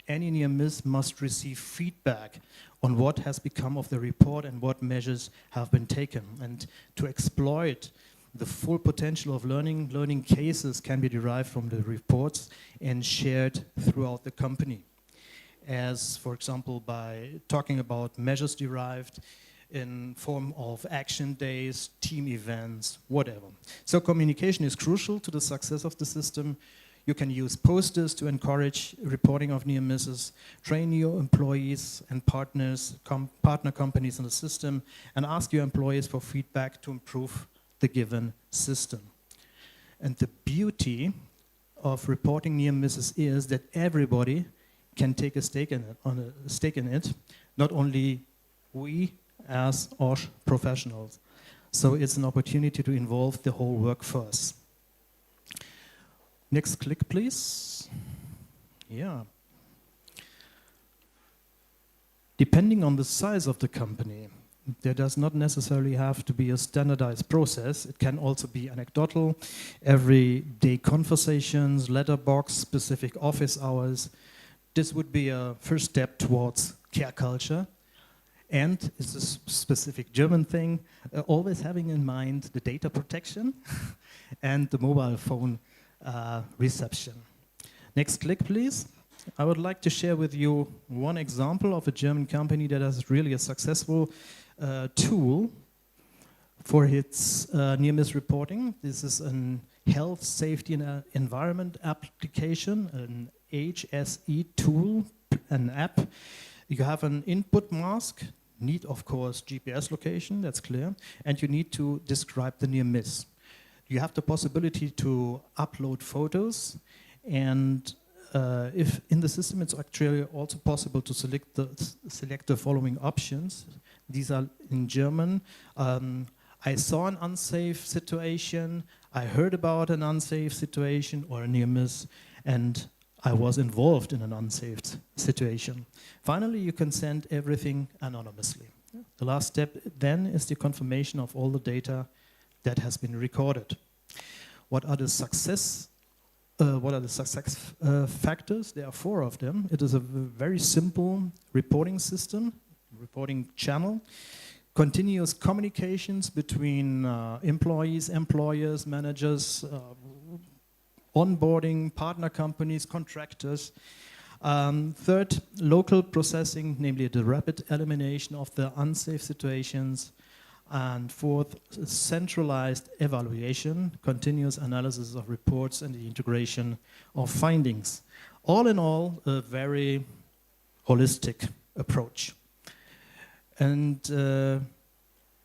any near miss must receive feedback on what has become of the report and what measures have been taken. And to exploit the full potential of learning cases can be derived from the reports and shared throughout the company. As, for example, by talking about measures derived in form of action days, team events, whatever. So communication is crucial to the success of the system. You can use posters to encourage reporting of near misses, train your employees and partners, partner companies in the system, and ask your employees for feedback to improve the given system. And the beauty of reporting near misses is that everybody can take a stake in it, not only we as OSH professionals. So it's an opportunity to involve the whole workforce. Next click, please. Yeah. Depending on the size of the company, there does not necessarily have to be a standardized process. It can also be anecdotal, everyday conversations, letterbox, specific office hours. This would be a first step towards care culture. And it's a specific German thing, always having in mind the data protection and the mobile phone reception. Next click, please. I would like to share with you one example of a German company that has really a successful tool for its near-miss reporting. This is an health, safety, and environment application, an HSE tool, an app. You have an input mask, need, of course, GPS location, that's clear, and you need to describe the near-miss. You have the possibility to upload photos, and if in the system it's actually also possible to select the following options. These are in German. I saw an unsafe situation, I heard about an unsafe situation or a near miss, and I was involved in an unsafe situation. Finally, you can send everything anonymously. The last step then is the confirmation of all the data that has been recorded. What are the success factors? There are 4 of them. It is a very simple reporting system, reporting channel, continuous communications between employees, employers, managers, onboarding, partner companies, contractors. Third, local processing, namely the rapid elimination of the unsafe situations. And fourth, centralized evaluation, continuous analysis of reports and the integration of findings. All in all, a very holistic approach. And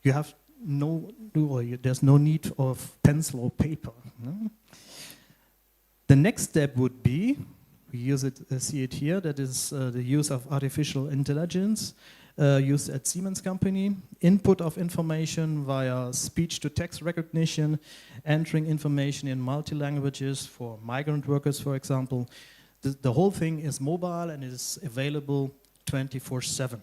you have there's no need of pencil or paper. No? The next step would be, we see it here, that is the use of artificial intelligence used at Siemens company, input of information via speech-to-text recognition, entering information in multi-languages for migrant workers, for example. The whole thing is mobile and is available 24/7.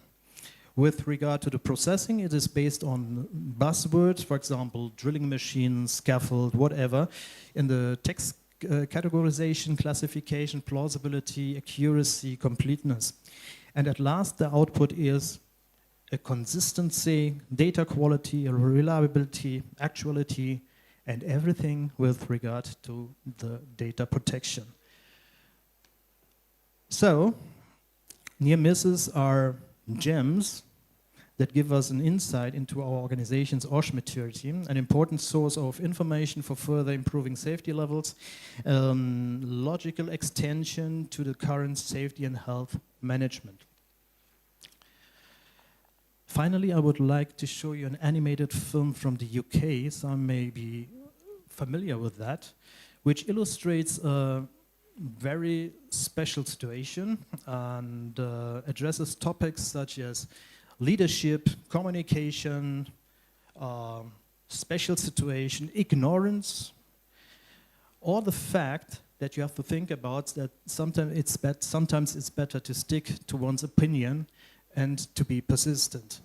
With regard to the processing, it is based on buzzwords, for example, drilling machine, scaffold, whatever. In the text categorization, classification, plausibility, accuracy, completeness. And at last, the output is a consistency, data quality, reliability, actuality, and everything with regard to the data protection. So, near misses are gems that give us an insight into our organization's OSH maturity, an important source of information for further improving safety levels, logical extension to the current safety and health management. Finally, I would like to show you an animated film from the UK, some may be familiar with that, which illustrates a very special situation and addresses topics such as leadership, communication, special situation, ignorance, or the fact that you have to think about that sometimes it's better to stick to one's opinion and to be persistent,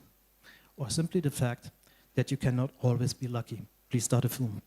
or simply the fact that you cannot always be lucky. Please start a film.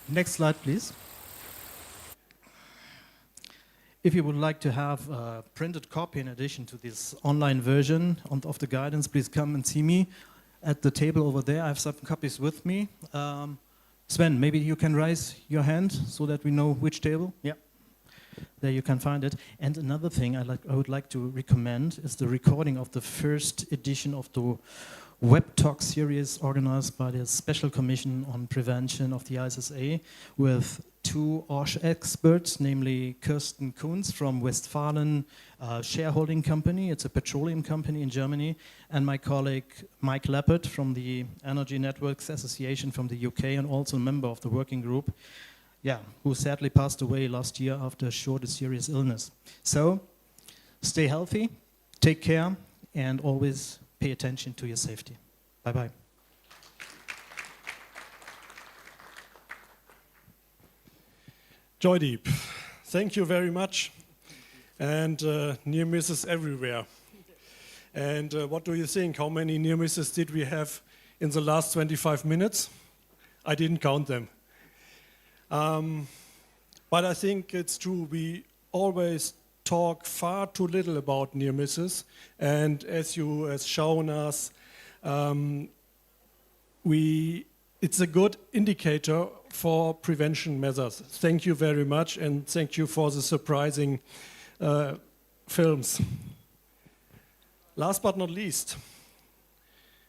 Next slide, please. If you would like to have a printed copy in addition to this online version of the guidance, please come and see me at the table over there. I have some copies with me. Sven, maybe you can raise your hand so that we know which table. Yeah, there you can find it. And another thing I would like to recommend is the recording of the first edition of the web talk series organized by the Special Commission on Prevention of the ISSA with two OSH experts, namely Kirsten Kunz from Westfalen Shareholding Company. It's a petroleum company in Germany. And my colleague Mike Leppert from the Energy Networks Association from the UK and also a member of the working group, who sadly passed away last year after a short, serious illness. So stay healthy, take care, and always pay attention to your safety. Bye-bye. Joydeep, thank you very much. And near misses everywhere. And what do you think? How many near misses did we have in the last 25 minutes? I didn't count them. But I think it's true, we always talk far too little about near misses, and as you have shown us, it's a good indicator for prevention measures. Thank you very much, and thank you for the surprising films. Last but not least,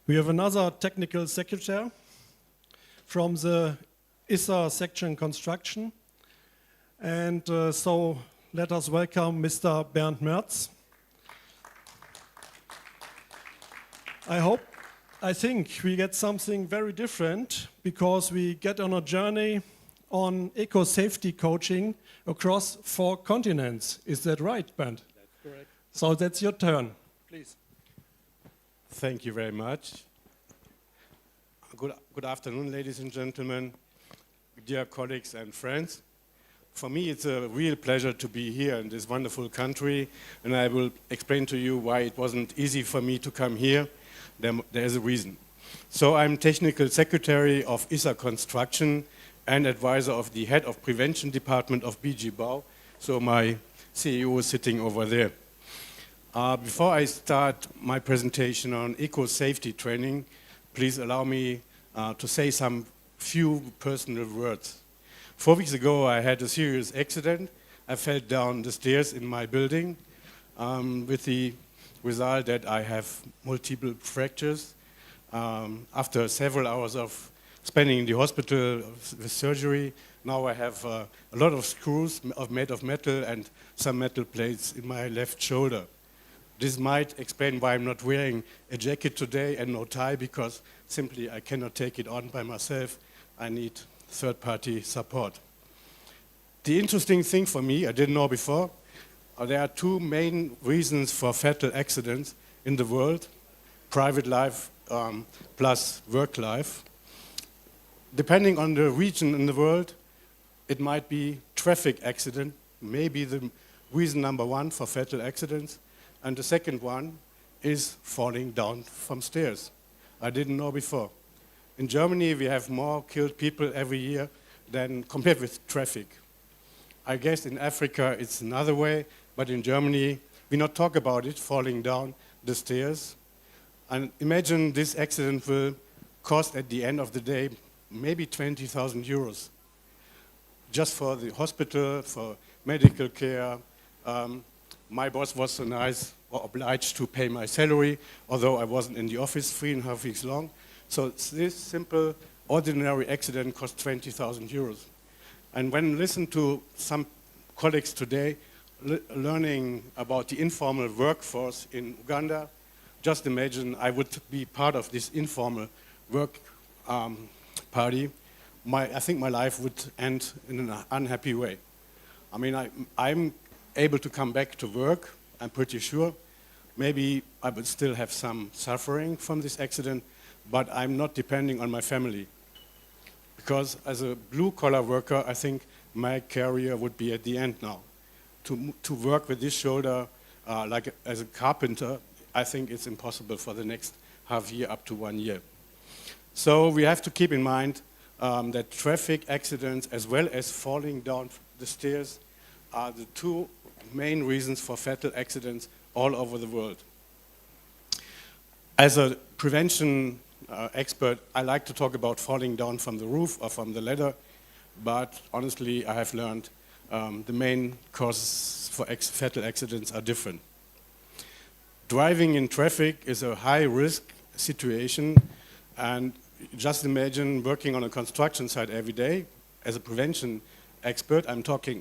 we have another technical secretary from the ISA section construction, and so let us welcome Mr. Bernd Merz. I think we get something very different because we get on a journey on eco-safety coaching across 4 continents. Is that right, Bernd? That's correct. So that's your turn, please. Thank you very much. Good afternoon, ladies and gentlemen, dear colleagues and friends. For me, it's a real pleasure to be here in this wonderful country, and I will explain to you why it wasn't easy for me to come here. There is a reason. So I'm Technical Secretary of ISA Construction and advisor of the Head of Prevention Department of BG Bau. So my CEO is sitting over there. Before I start my presentation on eco-safety training, please allow me to say some few personal words. 4 weeks ago, I had a serious accident. I fell down the stairs in my building with the result that I have multiple fractures. After several hours of spending in the hospital with surgery, now I have a lot of screws made of metal and some metal plates in my left shoulder. This might explain why I'm not wearing a jacket today and no tie, because simply I cannot take it on by myself. I need third-party support. The interesting thing for me, I didn't know before, there are two main reasons for fatal accidents in the world: private life plus work life. Depending on the region in the world, it might be traffic accident, maybe the reason number one for fatal accidents. And the second one is falling down from stairs. I didn't know before. In Germany, we have more killed people every year than compared with traffic. I guess in Africa it's another way, but in Germany, we not talk about it, falling down the stairs. And imagine this accident will cost at the end of the day maybe 20,000 euros. Just for the hospital, for medical care. My boss was so nice, or obliged to pay my salary, although I wasn't in the office 3.5 weeks long. So this simple, ordinary accident cost 20,000 euros. And when I listen to some colleagues today learning about the informal workforce in Uganda, just imagine I would be part of this informal work party. I think my life would end in an unhappy way. I mean, I'm able to come back to work, I'm pretty sure. Maybe I would still have some suffering from this accident, but I'm not depending on my family. Because as a blue-collar worker, I think my career would be at the end now. To work with this shoulder, like as a carpenter, I think it's impossible for the next half year up to 1 year. So we have to keep in mind that traffic accidents as well as falling down the stairs are the two main reasons for fatal accidents all over the world. As a prevention expert, I like to talk about falling down from the roof or from the ladder, but honestly, I have learned the main causes for fatal accidents are different. Driving in traffic is a high-risk situation, and just imagine working on a construction site every day. As a prevention expert,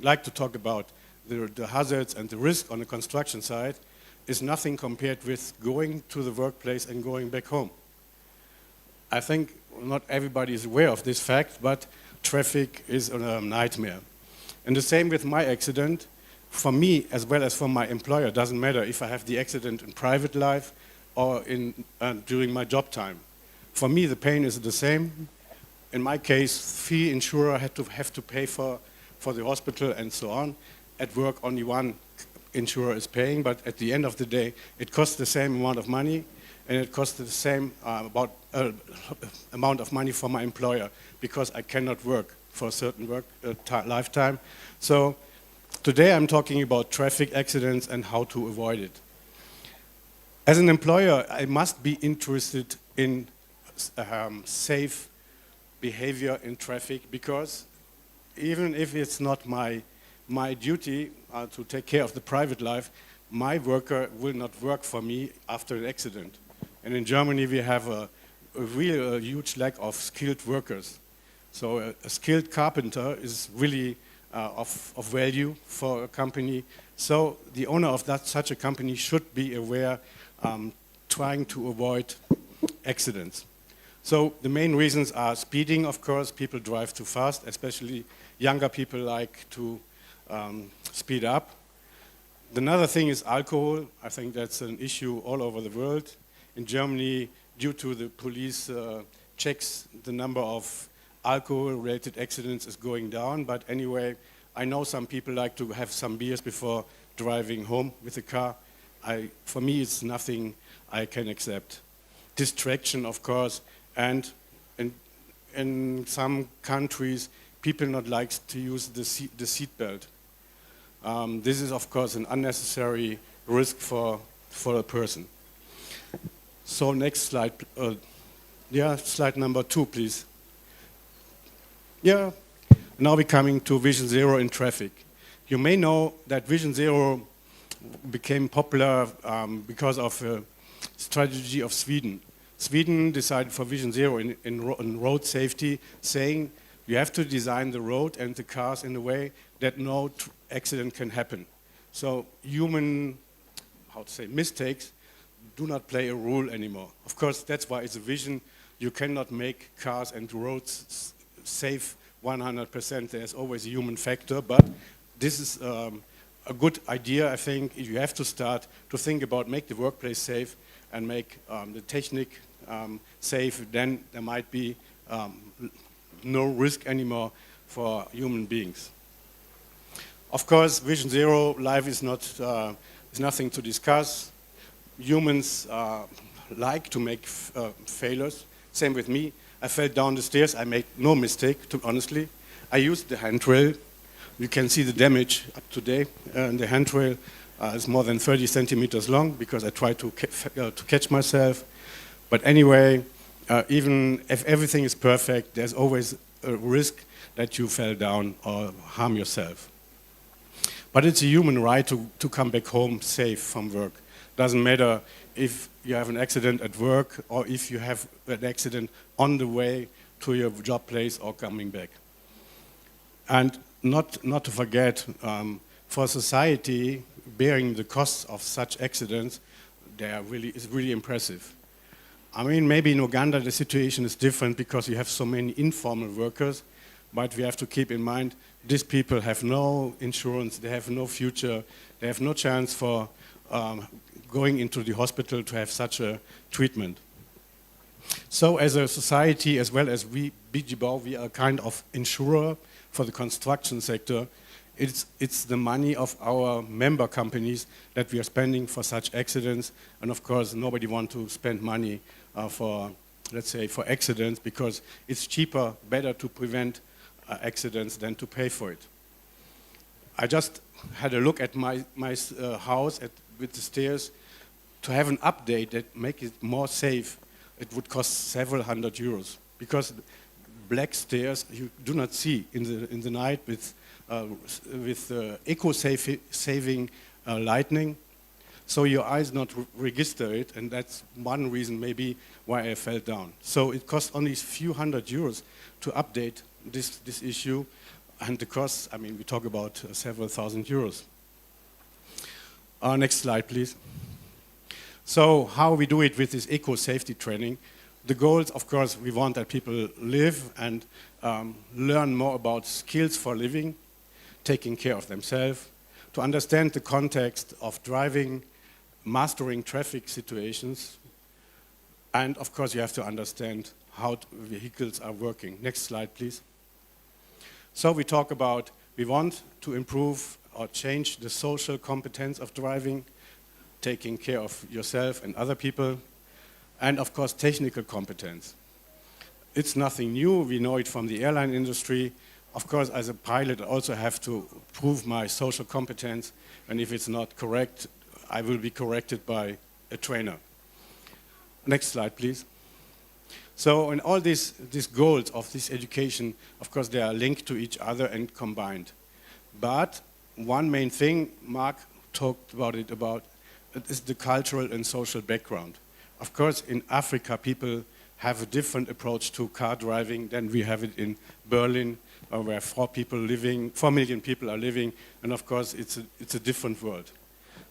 like to talk about the hazards and the risk on a construction site is nothing compared with going to the workplace and going back home. I think not everybody is aware of this fact, but traffic is a nightmare. And the same with my accident. For me, as well as for my employer, it doesn't matter if I have the accident in private life or during my job time. For me, the pain is the same. In my case, fee insurer have to pay for the hospital and so on. At work, only one insurer is paying, but at the end of the day, it costs the same amount of money, and it costs the same amount of money for my employer, because I cannot work for a certain lifetime. So today I'm talking about traffic accidents and how to avoid it. As an employer, I must be interested in safe behavior in traffic, because even if it's not my duty to take care of the private life, my worker will not work for me after an accident. And in Germany, we have a real huge lack of skilled workers. So a skilled carpenter is really of value for a company. So the owner of such a company should be aware, trying to avoid accidents. So the main reasons are speeding, of course. People drive too fast, especially younger people like to speed up. Another thing is alcohol. I think that's an issue all over the world. In Germany, due to the police checks, the number of alcohol-related accidents is going down. But anyway, I know some people like to have some beers before driving home with the car. For me, it's nothing I can accept. Distraction, of course, and in some countries, people not like to use the seat belt. This is, of course, an unnecessary risk for for a person. So next slide, slide number 2, please. Yeah, now we're coming to Vision Zero in traffic. You may know that Vision Zero became popular because of a strategy of Sweden. Sweden decided for Vision Zero in road safety, saying you have to design the road and the cars in a way that no accident can happen. So human, mistakes do not play a role anymore. Of course, that's why it's a vision. You cannot make cars and roads safe 100%. There's always a human factor, but this is a good idea, I think. You have to start to think about make the workplace safe and make the technique safe. Then there might be no risk anymore for human beings. Of course, Vision Zero life is nothing to discuss. Humans like to make failures. Same with me. I fell down the stairs. I made no mistake, honestly. I used the handrail. You can see the damage up today. The handrail is more than 30 centimeters long because I tried to catch myself. But anyway, even if everything is perfect, there's always a risk that you fell down or harm yourself. But it's a human right to come back home safe from work. Doesn't matter if you have an accident at work or if you have an accident on the way to your job place or coming back. And not to forget, for society, bearing the costs of such accidents, is really impressive. I mean, maybe in Uganda the situation is different because you have so many informal workers, but we have to keep in mind these people have no insurance, they have no future, they have no chance for going into the hospital to have such a treatment. So as a society, as well as we, BG Bau, we are kind of insurer for the construction sector. It's the money of our member companies that we are spending for such accidents. And of course, nobody wants to spend money for, let's say, for accidents because it's cheaper, better to prevent accidents than to pay for it. I just had a look at my house with the stairs. To have an update that make it more safe, it would cost several €100 because black stairs you do not see in the night with eco-saving lighting. So your eyes not register it, and that's one reason maybe why I fell down. So it costs only a few €100 to update this issue, and the cost, I mean, we talk about several thousand euros. Next slide, please. So how we do it with this eco-safety training. The goals, of course, we want that people live and learn more about skills for living, taking care of themselves, to understand the context of driving, mastering traffic situations, and of course you have to understand how vehicles are working. Next slide, please. So we talk about, we want to improve or change the social competence of driving, taking care of yourself and other people, and of course technical competence. It's nothing new, we know it from the airline industry. Of course, as a pilot, I also have to prove my social competence, and if it's not correct, I will be corrected by a trainer. Next slide, please. So in all these goals of this education, of course, they are linked to each other and combined. But one main thing, Mark talked about it is the cultural and social background. Of course, in Africa, people have a different approach to car driving than we have it in Berlin, where 4 million people are living, and of course, it's a different world.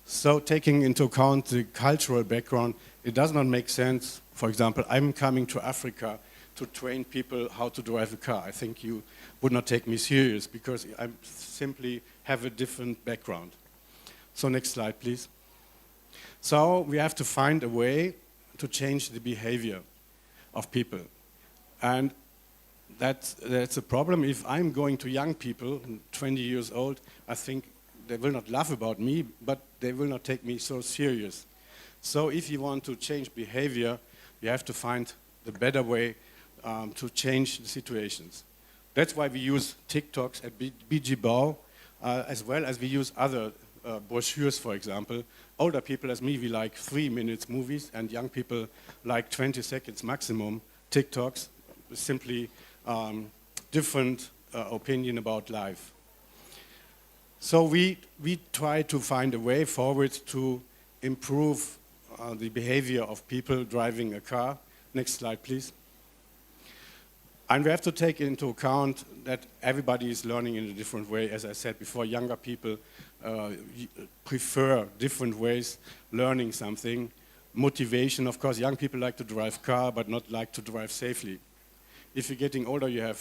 So taking into account the cultural background, it does not make sense. For example, I'm coming to Africa to train people how to drive a car. I think you would not take me serious because I simply have a different background. So next slide, please. So we have to find a way to change the behavior of people. And that's a problem. If I'm going to young people, 20 years old, I think they will not laugh about me, but they will not take me so serious. So if you want to change behavior, you have to find the better way to change the situations. That's why we use TikToks at BG Bau, as well as we use other brochures, for example, Older people as me, we like 3 minutes movies, and young people like 20 seconds maximum TikToks, simply different opinion about life. So we try to find a way forward to improve the behavior of people driving a car. Next slide, please. And we have to take into account that everybody is learning in a different way. As I said before, younger people prefer different ways learning something. Motivation, of course, young people like to drive car, but not like to drive safely. If you're getting older, you have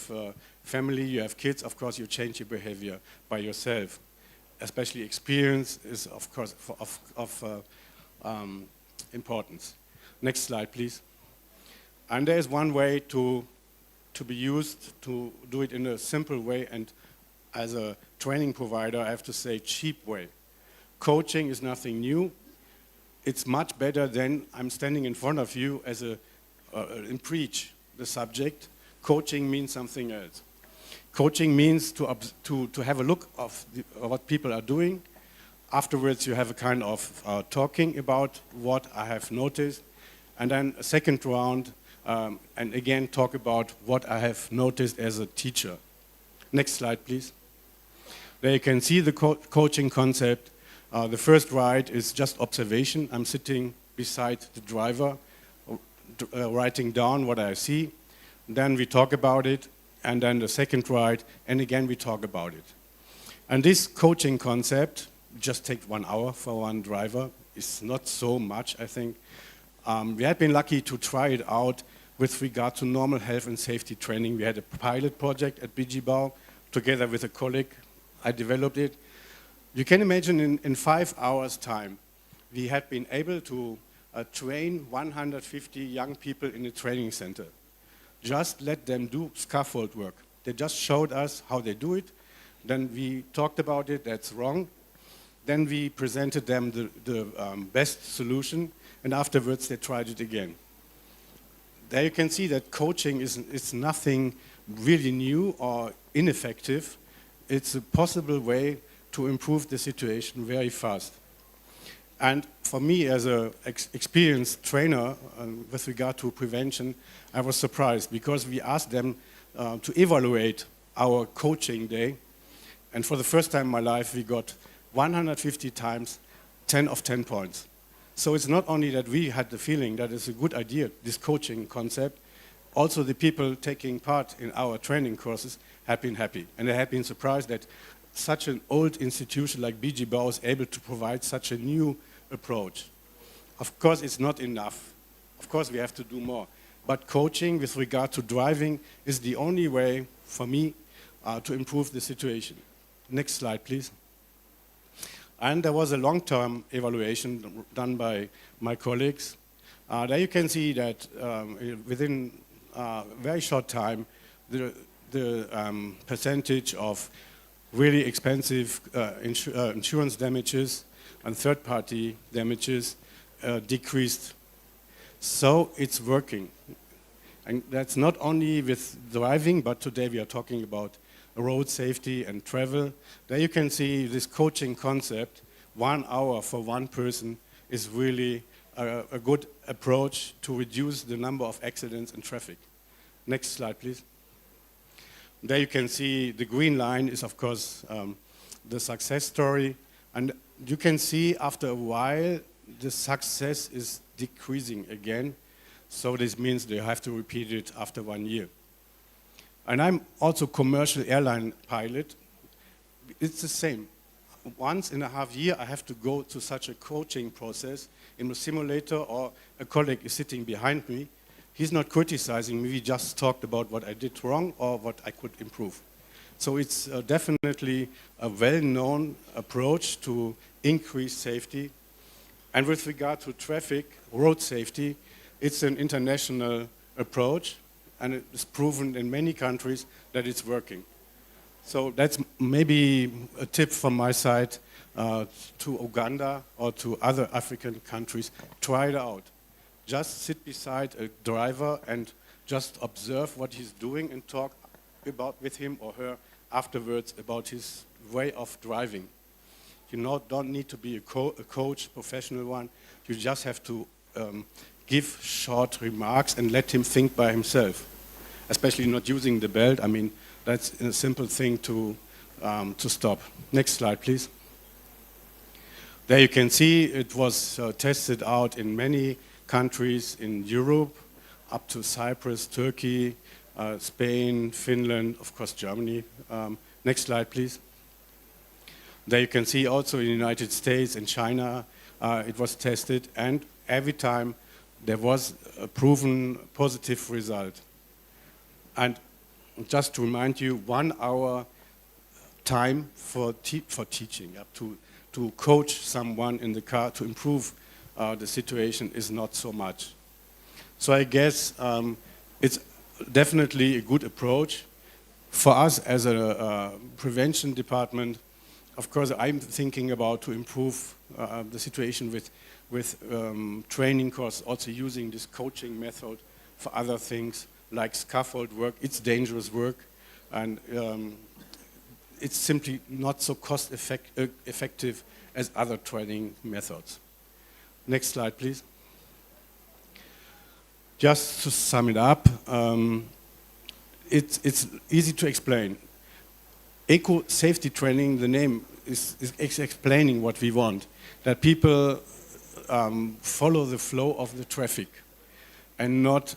family, you have kids, of course, you change your behavior by yourself. Especially experience is, of course, of importance. Next slide, please. And there is one way to be used to do it in a simple way, and as a training provider, I have to say cheap way. Coaching is nothing new. It's much better than I'm standing in front of you as and preach the subject. Coaching means something else. Coaching means to have a look of what people are doing. Afterwards, you have a kind of talking about what I have noticed. And then a second round, and again talk about what I have noticed as a teacher. Next slide, please. There you can see the coaching concept. The first ride is just observation. I'm sitting beside the driver, writing down what I see. Then we talk about it. And then the second ride, and again we talk about it. And this coaching concept just takes 1 hour for one driver. It's not so much, I think. We had been lucky to try it out with regard to normal health and safety training. We had a pilot project at Bijibau together with a colleague. I developed it. You can imagine in 5 hours' time, we had been able to train 150 young people in a training center. Just let them do scaffold work. They just showed us how they do it. Then we talked about it, that's wrong. Then we presented them the best solution, and afterwards they tried it again. There you can see that coaching is nothing really new or ineffective. It's a possible way to improve the situation very fast. And for me, as an experienced trainer with regard to prevention, I was surprised because we asked them to evaluate our coaching day. And for the first time in my life, we got 150 times 10 of 10 points. So it's not only that we had the feeling that it's a good idea, this coaching concept, also the people taking part in our training courses have been happy. And they have been surprised that such an old institution like Bijibau is able to provide such a new approach. Of course, it's not enough. Of course, we have to do more. But coaching with regard to driving is the only way for me to improve the situation. Next slide, please. And there was a long-term evaluation done by my colleagues. There you can see that within a very short time, the percentage of really expensive insurance damages and third-party damages decreased. So it's working. And that's not only with driving, but today we are talking about road safety and travel. There you can see this coaching concept, 1 hour for one person is really a good approach to reduce the number of accidents in traffic. Next slide, please. There you can see the green line is, of course, the success story. And you can see after a while, the success is decreasing again. So this means they have to repeat it after 1 year. And I'm also commercial airline pilot. It's the same. Once in a half year, I have to go to such a coaching process in a simulator, or a colleague is sitting behind me. He's not criticizing me. We just talked about what I did wrong or what I could improve. So it's definitely a well-known approach to increase safety. And with regard to traffic, road safety, it's an international approach, and it's proven in many countries that it's working. So that's maybe a tip from my side to Uganda or to other African countries. Try it out. Just sit beside a driver and just observe what he's doing and talk about with him or her afterwards about his way of driving. don't need to be a coach, professional one. You just have to give short remarks and let him think by himself, especially not using the belt. I mean, that's a simple thing to stop. Next slide, please. There you can see it was tested out in many countries in Europe, up to Cyprus, Turkey, Spain, Finland, of course Germany. Next slide, please. There you can see also in the United States and China it was tested, and every time there was a proven positive result. And just to remind you, 1 hour time for teaching, to coach someone in the car to improve the situation is not so much. So I guess it's definitely a good approach. For us as a prevention department, of course, I'm thinking about to improve the situation with training courses, also using this coaching method for other things like scaffold work. It's dangerous work, and it's simply not so cost effective as other training methods. Next slide, please. Just to sum it up, it's easy to explain. Eco safety training, the name is explaining what we want, that people follow the flow of the traffic and not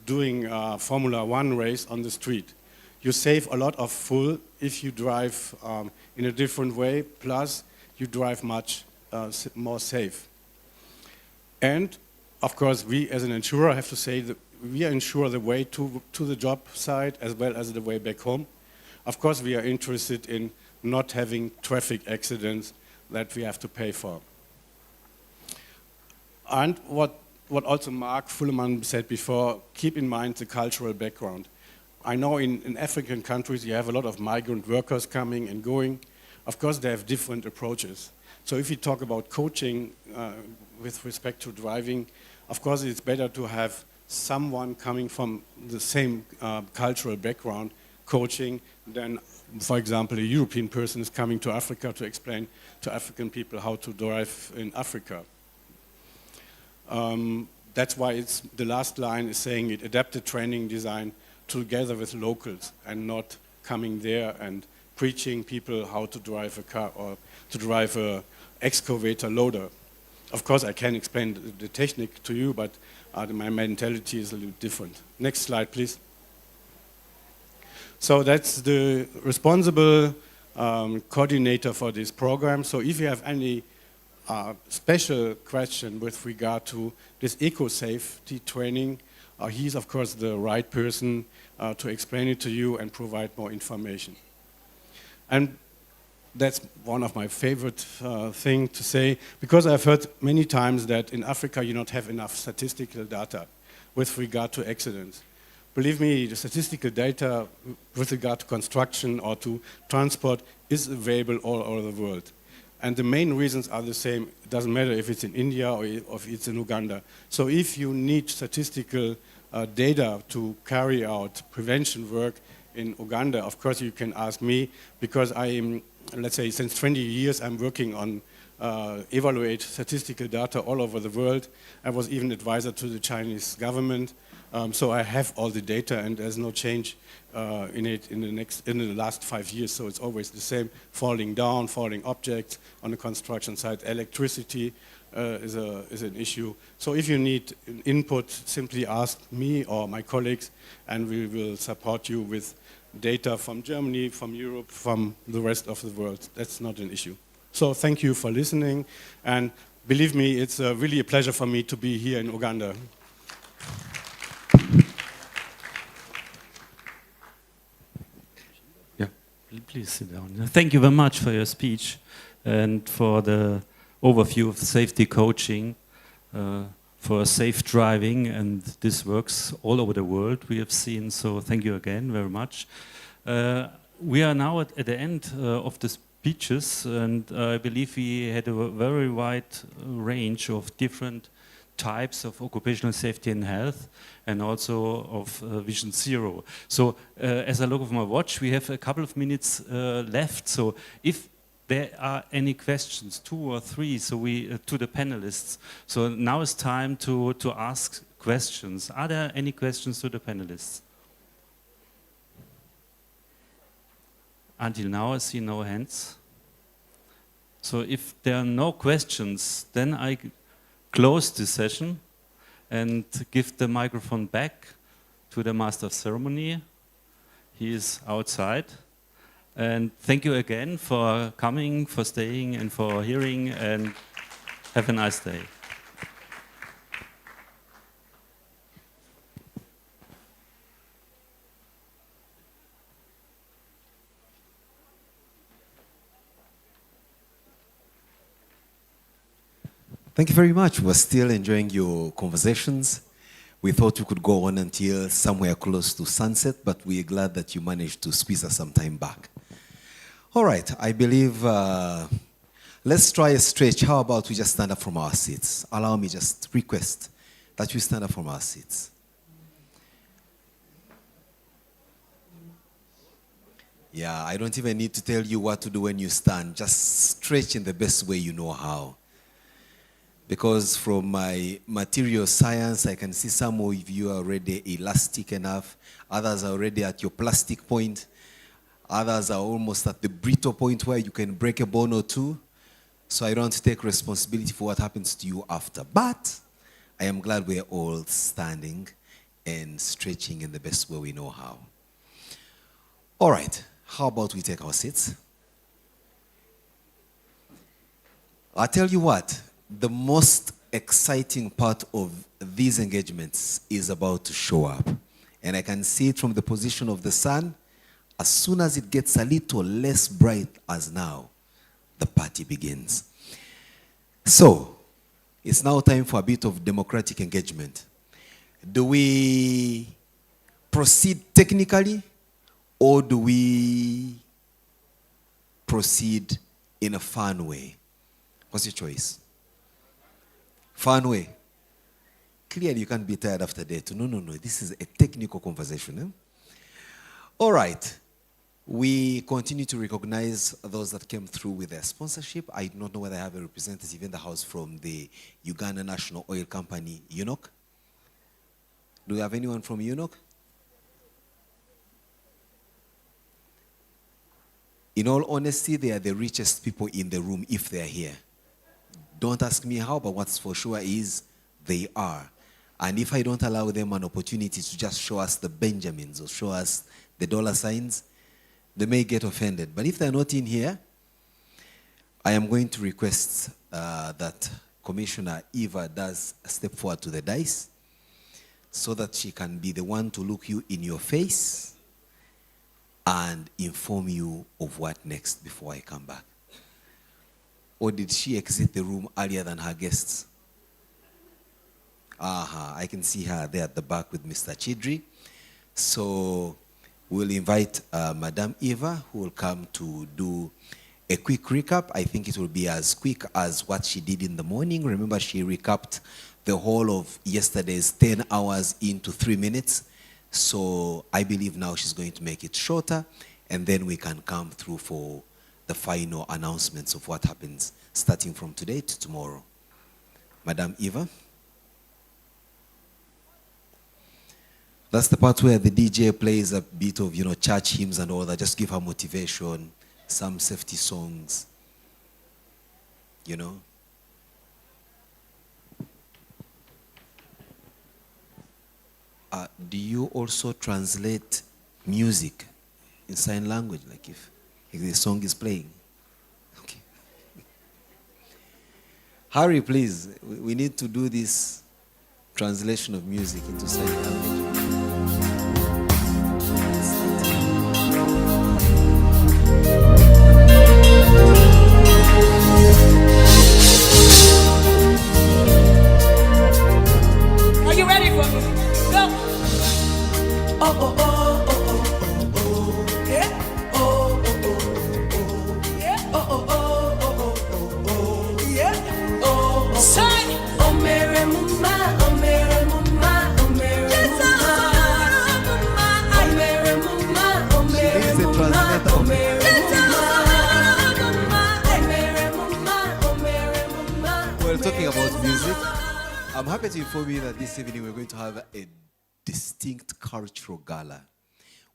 doing a Formula One race on the street. You save a lot of fuel if you drive in a different way, plus you drive much more safe. And of course, we as an insurer have to say that we insure the way to the job site as well as the way back home. Of course, we are interested in not having traffic accidents that we have to pay for. And what also Mark Fulleman said before, keep in mind the cultural background. I know in African countries you have a lot of migrant workers coming and going. Of course, they have different approaches. So if you talk about coaching with respect to driving, of course it's better to have someone coming from the same cultural background coaching than, for example, a European person is coming to Africa to explain to African people how to drive in Africa. That's why it's the last line is saying it adapted training design together with locals and not coming there and preaching people how to drive a car or to drive a excavator loader. Of course, I can explain the technique to you, but my mentality is a little different. Next slide, please. So that's the responsible coordinator for this program. So if you have any special question with regard to this eco-safety training, he's of course the right person to explain it to you and provide more information. And that's one of my favorite things to say, because I've heard many times that in Africa you don't have enough statistical data with regard to accidents. Believe me, the statistical data with regard to construction or to transport is available all over the world. And the main reasons are the same. It doesn't matter if it's in India or if it's in Uganda. So if you need statistical data to carry out prevention work in Uganda, of course you can ask me, because I am, let's say, since 20 years I'm working on evaluate statistical data all over the world. I was even advisor to the Chinese government. So I have all the data, and there's no change in it in the last 5 years. So it's always the same: falling down, falling objects on the construction site. Electricity is an issue. So if you need input, simply ask me or my colleagues, and we will support you with data from Germany, from Europe, from the rest of the world. That's not an issue. So thank you for listening, and believe me, it's really a pleasure for me to be here in Uganda. Please sit down. Thank you very much for your speech and for the overview of safety coaching for safe driving, and this works all over the world, we have seen, so thank you again very much. We are now at the end of the speeches, and I believe we had a very wide range of different types of occupational safety and health, and also of Vision Zero. So as I look at my watch, we have a couple of minutes left. So if there are any questions, 2 or 3, so we to the panelists. So now it's time to ask questions. Are there any questions to the panelists? Until now, I see no hands. So if there are no questions, then I close this session and give the microphone back to the Master of Ceremony. He is outside. And thank you again for coming, for staying, and for hearing, and have a nice day. Thank you very much. We're still enjoying your conversations. We thought we could go on until somewhere close to sunset, but we're glad that you managed to squeeze us some time back. All right, I believe, let's try a stretch. How about we just stand up from our seats? Allow me just request that we stand up from our seats. Yeah, I don't even need to tell you what to do when you stand. Just stretch in the best way you know how. Because from my material science, I can see some of you are already elastic enough. Others are already at your plastic point. Others are almost at the brittle point where you can break a bone or two. So I don't take responsibility for what happens to you after. But I am glad we're all standing and stretching in the best way we know how. All right, how about we take our seats? I'll tell you what. The most exciting part of these engagements is about to show up. And I can see it from the position of the sun. As soon as it gets a little less bright as now, the party begins. So, it's now time for a bit of democratic engagement. Do we proceed technically, or do we proceed in a fun way? What's your choice? Fun way. Clearly, you can't be tired after day two. No. This is a technical conversation. Eh? All right. We continue to recognize those that came through with their sponsorship. I do not know whether I have a representative in the house from the Uganda National Oil Company, UNOC. Do we have anyone from UNOC? In all honesty, they are the richest people in the room if they are here. Don't ask me how, but what's for sure is they are. And if I don't allow them an opportunity to just show us the Benjamins or show us the dollar signs, they may get offended. But if they're not in here, I am going to request that Commissioner Eva does step forward to the dais so that she can be the one to look you in your face and inform you of what next before I come back. Or did she exit the room earlier than her guests? I can see her there at the back with Mr. Chidri. So we'll invite Madame Eva, who will come to do a quick recap. I think it will be as quick as what she did in the morning. Remember, she recapped the whole of yesterday's 10 hours into 3 minutes. So I believe now she's going to make it shorter, and then we can come through for the final announcements of what happens starting from today to tomorrow. Madame Eva. That's the part where the DJ plays a bit of, church hymns and all that. Just give her motivation, some safety songs, Do you also translate music in sign language, like if the song is playing? Okay. Hurry, please. We need to do this translation of music into sign language. Are you ready for me? Go. Oh, oh, oh, oh, oh, oh, oh. Yeah. Oh, oh, oh, oh, oh. Yeah. Oh, oh, oh, oh, oh, oh. Yeah. Oh, oh. Say. Oh, Mary Mama, oh, Mary Mama, oh, Mary Mama. I'm happy to inform you that this evening we're going to have a distinct cultural gala.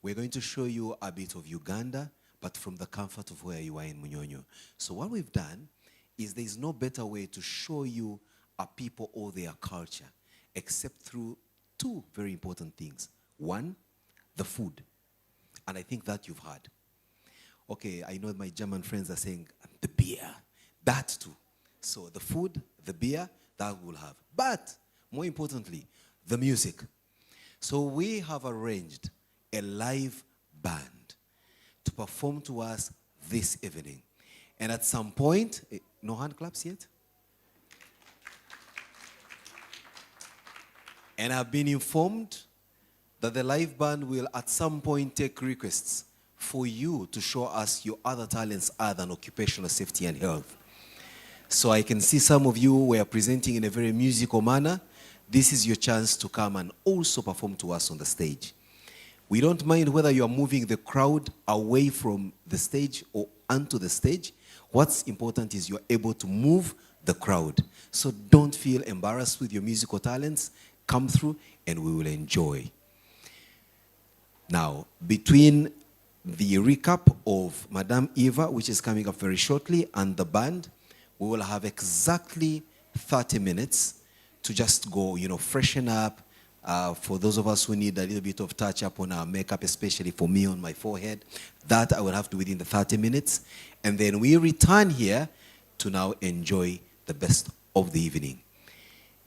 We're going to show you a bit of Uganda, but from the comfort of where you are in Munyonyo. So what we've done is there's no better way to show you a people or their culture except through two very important things. One, the food. And I think that you've heard. Okay, I know my German friends are saying the beer. That too. So the food, the beer, that we'll have. But more importantly, the music. So we have arranged a live band to perform to us this evening. And at some point, no hand claps yet? And I've been informed that the live band will at some point take requests for you to show us your other talents other than occupational safety and health. So I can see some of you were presenting in a very musical manner. This is your chance to come and also perform to us on the stage. We don't mind whether you are moving the crowd away from the stage or onto the stage. What's important is you're able to move the crowd. So don't feel embarrassed with your musical talents. Come through and we will enjoy. Now, between the recap of Madame Eva, which is coming up very shortly, and the band, we will have exactly 30 minutes to just go, freshen up. For those of us who need a little bit of touch up on our makeup, especially for me on my forehead, that I will have to within the 30 minutes. And then we return here to now enjoy the best of the evening.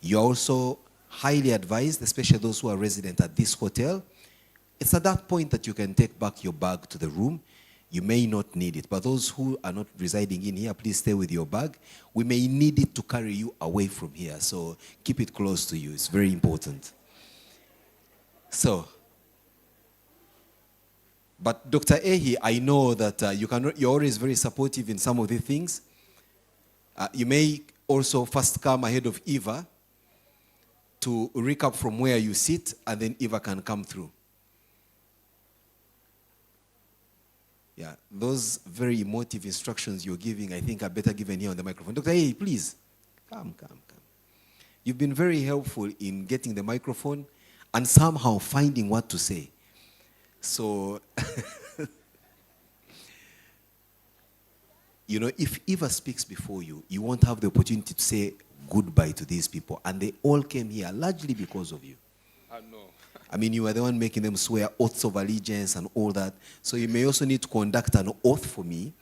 You're also highly advised, especially those who are resident at this hotel. It's at that point that you can take back your bag to the room. You may not need it, but those who are not residing in here, please stay with your bag. We may need it to carry you away from here, so keep it close to you. It's very important. So, but Dr. Ehi, I know that you're always very supportive in some of the things. You may also first come ahead of Eva to recap from where you sit, and then Eva can come through. Yeah, those very emotive instructions you're giving, I think are better given here on the microphone. Dr. A, please, come. You've been very helpful in getting the microphone and somehow finding what to say. So, if Eva speaks before you, you won't have the opportunity to say goodbye to these people. And they all came here largely because of you. I know. I mean, you were the one making them swear oaths of allegiance and all that. So you may also need to conduct an oath for me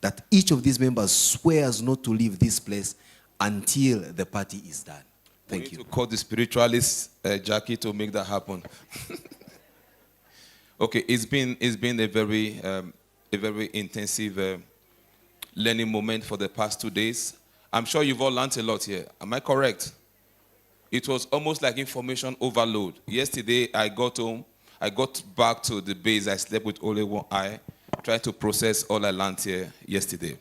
that each of these members swears not to leave this place until the party is done. Thank you. We need to call the spiritualist, Jackie, to make that happen. Okay, it's been a very intensive learning moment for the past 2 days. I'm sure you've all learned a lot here. Am I correct? It was almost like information overload. Yesterday, I got home. I got back to the base. I slept with only one eye, trying to process all I learned here yesterday.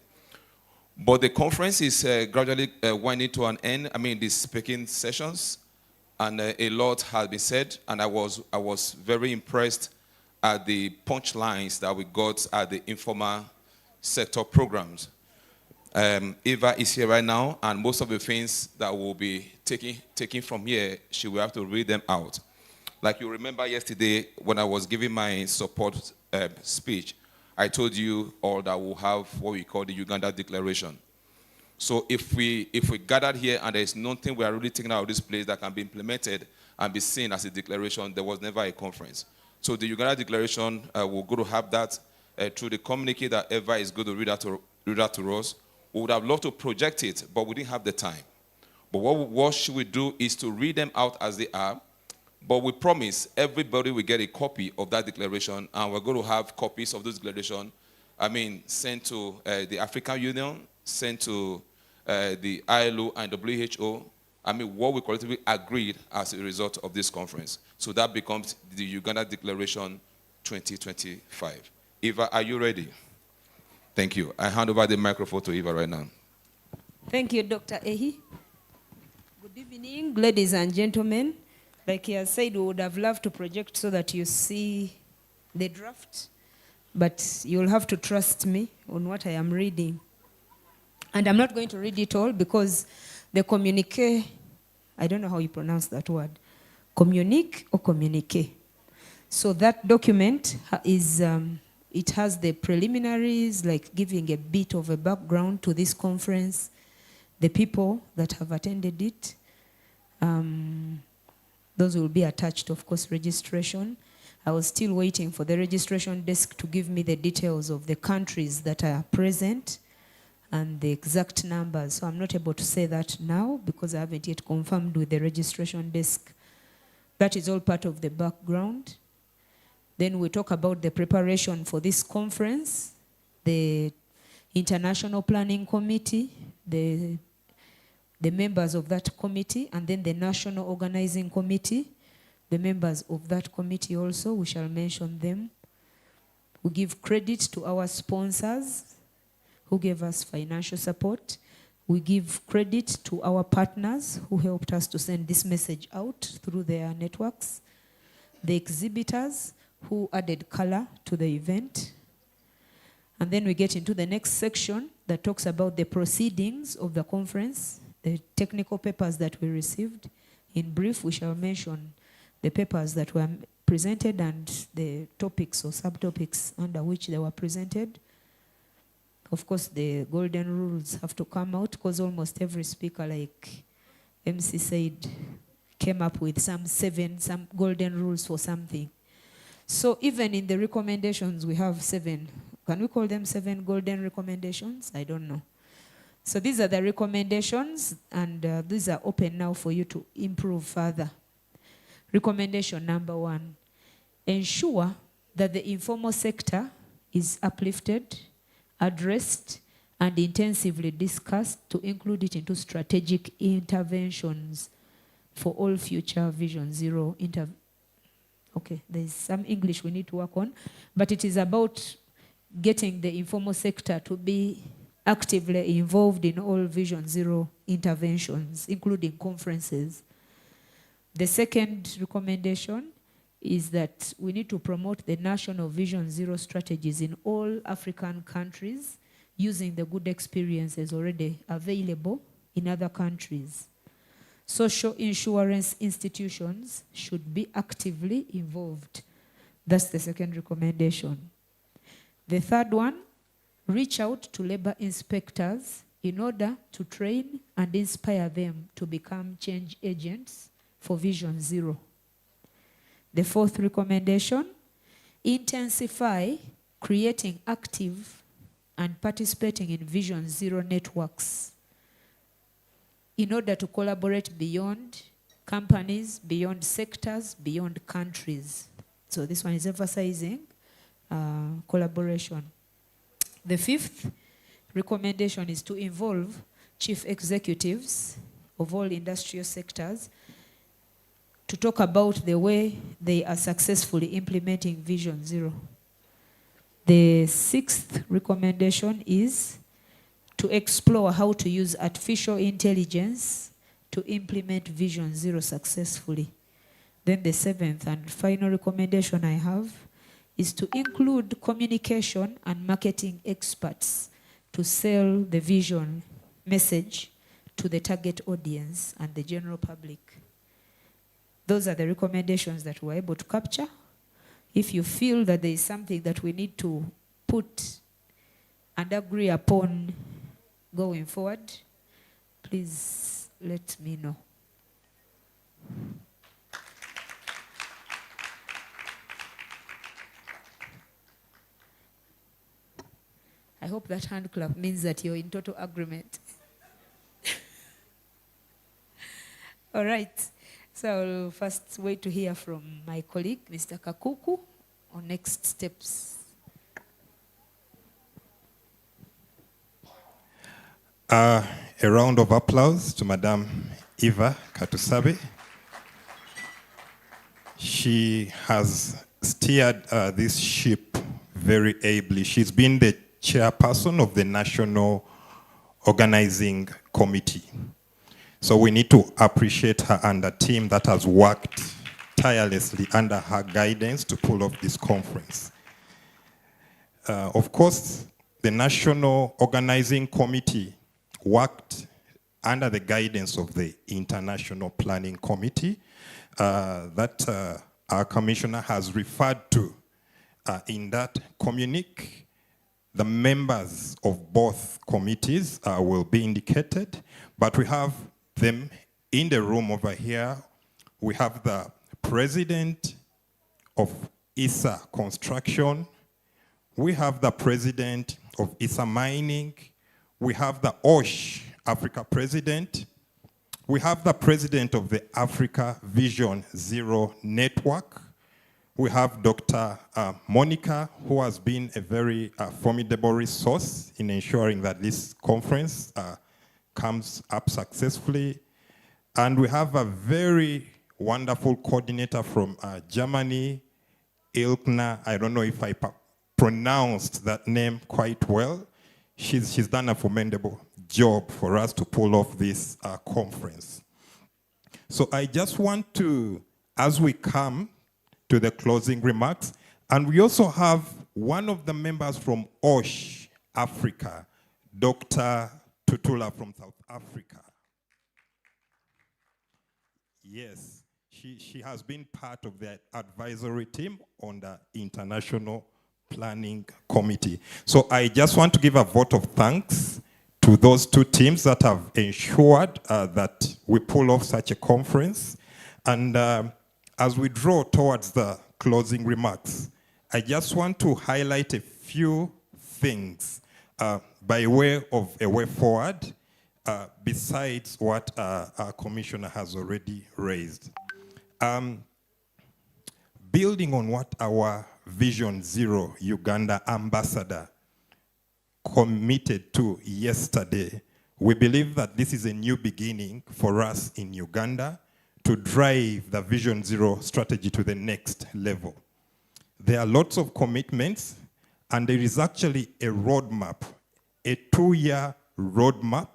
But the conference is gradually winding to an end. I mean, the speaking sessions, and a lot has been said. And I was very impressed at the punchlines that we got at the informal sector programs. Eva is here right now, and most of the things that we'll be taking from here, she will have to read them out. Like you remember yesterday when I was giving my support speech, I told you all that we'll have what we call the Uganda Declaration. So if we gathered here and there's nothing we are really taking out of this place that can be implemented and be seen as a declaration, there was never a conference. So the Uganda Declaration, we're going to have that through the communique that Eva is going to read out to us. We would have loved to project it, but we didn't have the time. But what should we do is to read them out as they are. But we promise everybody will get a copy of that declaration, and we're going to have copies of this declaration, sent to the African Union, sent to the ILO and WHO. What we collectively agreed as a result of this conference. So that becomes the Uganda Declaration 2025. Eva, are you ready? Thank you. I hand over the microphone to Eva right now. Thank you, Dr. Ehi. Good evening, ladies and gentlemen. Like he has said, we would have loved to project so that you see the draft, but you'll have to trust me on what I am reading. And I'm not going to read it all because the communique I don't know how you pronounce that word, communique or communique. So that document is, it has the preliminaries, like giving a bit of a background to this conference, the people that have attended it. Those will be attached, of course, registration. I was still waiting for the registration desk to give me the details of the countries that are present and the exact numbers. So I'm not able to say that now because I haven't yet confirmed with the registration desk. That is all part of the background. Then we talk about the preparation for this conference, the International Planning Committee, the members of that committee, and then the National Organizing Committee, the members of that committee also, we shall mention them. We give credit to our sponsors who gave us financial support. We give credit to our partners who helped us to send this message out through their networks. The exhibitors who added color to the event. And then we get into the next section that talks about the proceedings of the conference, the technical papers that we received. In brief, we shall mention the papers that were presented and the topics or subtopics under which they were presented. Of course, the golden rules have to come out because almost every speaker, like MC said, came up with some golden rules for something. So even in the recommendations, we have 7. Can we call them 7 golden recommendations? I don't know. So these are the recommendations, and these are open now for you to improve further. Recommendation number 1, ensure that the informal sector is uplifted, addressed, and intensively discussed to include it into strategic interventions for all future Vision Zero Okay, there's some English we need to work on, but it is about getting the informal sector to be actively involved in all Vision Zero interventions, including conferences. The second recommendation is that we need to promote the national Vision Zero strategies in all African countries using the good experiences already available in other countries. Social insurance institutions should be actively involved. That's the second recommendation. The third one, reach out to labor inspectors in order to train and inspire them to become change agents for Vision Zero. The fourth recommendation, intensify creating active and participating in Vision Zero networks in order to collaborate beyond companies, beyond sectors, beyond countries. So this one is emphasizing collaboration. The fifth recommendation is to involve chief executives of all industrial sectors to talk about the way they are successfully implementing Vision Zero. The sixth recommendation is to explore how to use artificial intelligence to implement Vision Zero successfully. Then the seventh and final recommendation I have is to include communication and marketing experts to sell the vision message to the target audience and the general public. Those are the recommendations that we're able to capture. If you feel that there is something that we need to put and agree upon going forward, please let me know. I hope that hand clap means that you're in total agreement. All right. So I'll first wait to hear from my colleague, Mr. Kakuku, on next steps. A round of applause to Madame Eva Katusabe. She has steered this ship very ably. She's been the chairperson of the National Organizing Committee. So we need to appreciate her and the team that has worked tirelessly under her guidance to pull off this conference. Of course, the National Organizing Committee worked under the guidance of the International Planning Committee that our commissioner has referred to. In that communique, the members of both committees will be indicated, but we have them in the room over here. We have the president of ISA Construction. We have the president of ISA Mining. We have the OSH Africa president. We have the president of the Africa Vision Zero Network. We have Dr. Monica, who has been a very formidable resource in ensuring that this conference comes up successfully. And we have a very wonderful coordinator from Germany, Ilkna. I don't know if I pronounced that name quite well. She's done a formidable job for us to pull off this conference. So I just want to, as we come to the closing remarks, and we also have one of the members from OSH Africa, Dr. Tutula from South Africa. Yes, she has been part of the advisory team on the International Planning Committee. So I just want to give a vote of thanks to those two teams that have ensured that we pull off such a conference. And as we draw towards the closing remarks, I just want to highlight a few things by way of a way forward, besides what our commissioner has already raised. Building on what our Vision Zero Uganda ambassador committed to yesterday, we believe that this is a new beginning for us in Uganda to drive the Vision Zero strategy to the next level. There are lots of commitments, and there is actually a roadmap, a 2-year roadmap,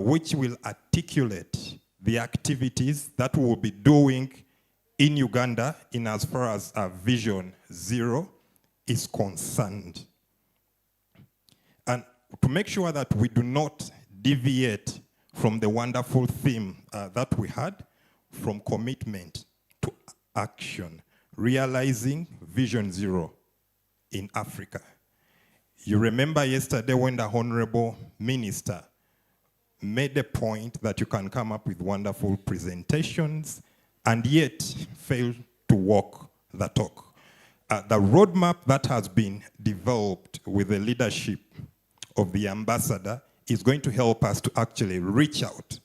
which will articulate the activities that we will be doing in Uganda in as far as Vision Zero is concerned. And to make sure that we do not deviate from the wonderful theme that we had, from commitment to action, realizing Vision Zero in Africa. You remember yesterday when the Honorable Minister made the point that you can come up with wonderful presentations and yet fail to walk the talk. The roadmap that has been developed with the leadership of the ambassador is going to help us to actually reach out.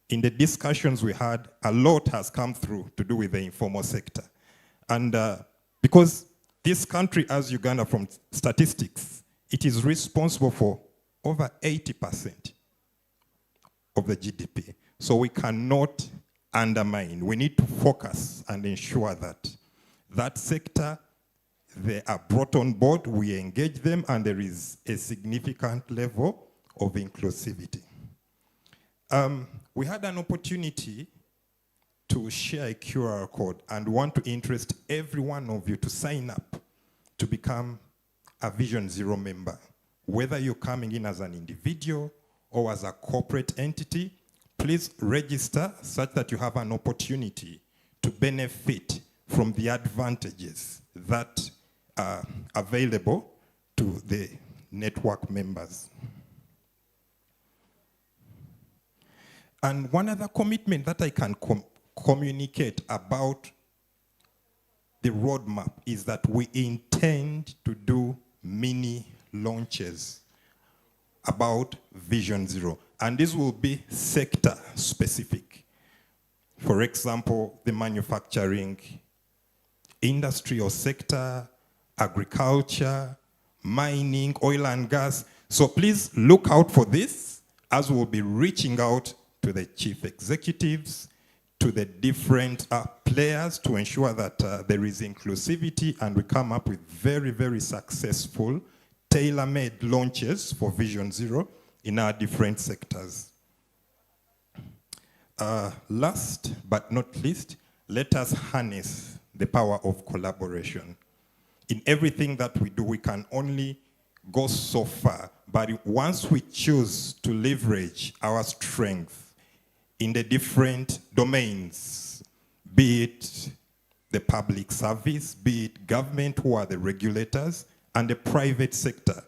In the discussions we had, a lot has come through to do with the informal sector. And because this country, as Uganda, from statistics, it is responsible for over 80% of the GDP. So we cannot undermine. We need to focus and ensure that that sector, they are brought on board, we engage them, and there is a significant level of inclusivity. We had an opportunity to share a QR code and want to interest every one of you to sign up to become a Vision Zero member. Whether you're coming in as an individual or as a corporate entity, please register such that you have an opportunity to benefit from the advantages that are available to the network members. And one other commitment that I can communicate about the roadmap is that we intend to do mini launches about Vision Zero. And this will be sector specific. For example, the manufacturing industry or sector, agriculture, mining, oil and gas. So please look out for this, as we'll be reaching out to the chief executives, to the different players to ensure that there is inclusivity and we come up with very, very successful tailor-made launches for Vision Zero in our different sectors. Last but not least, let us harness the power of collaboration. In everything that we do, we can only go so far. But once we choose to leverage our strength in the different domains, be it the public service, be it government who are the regulators, and the private sector,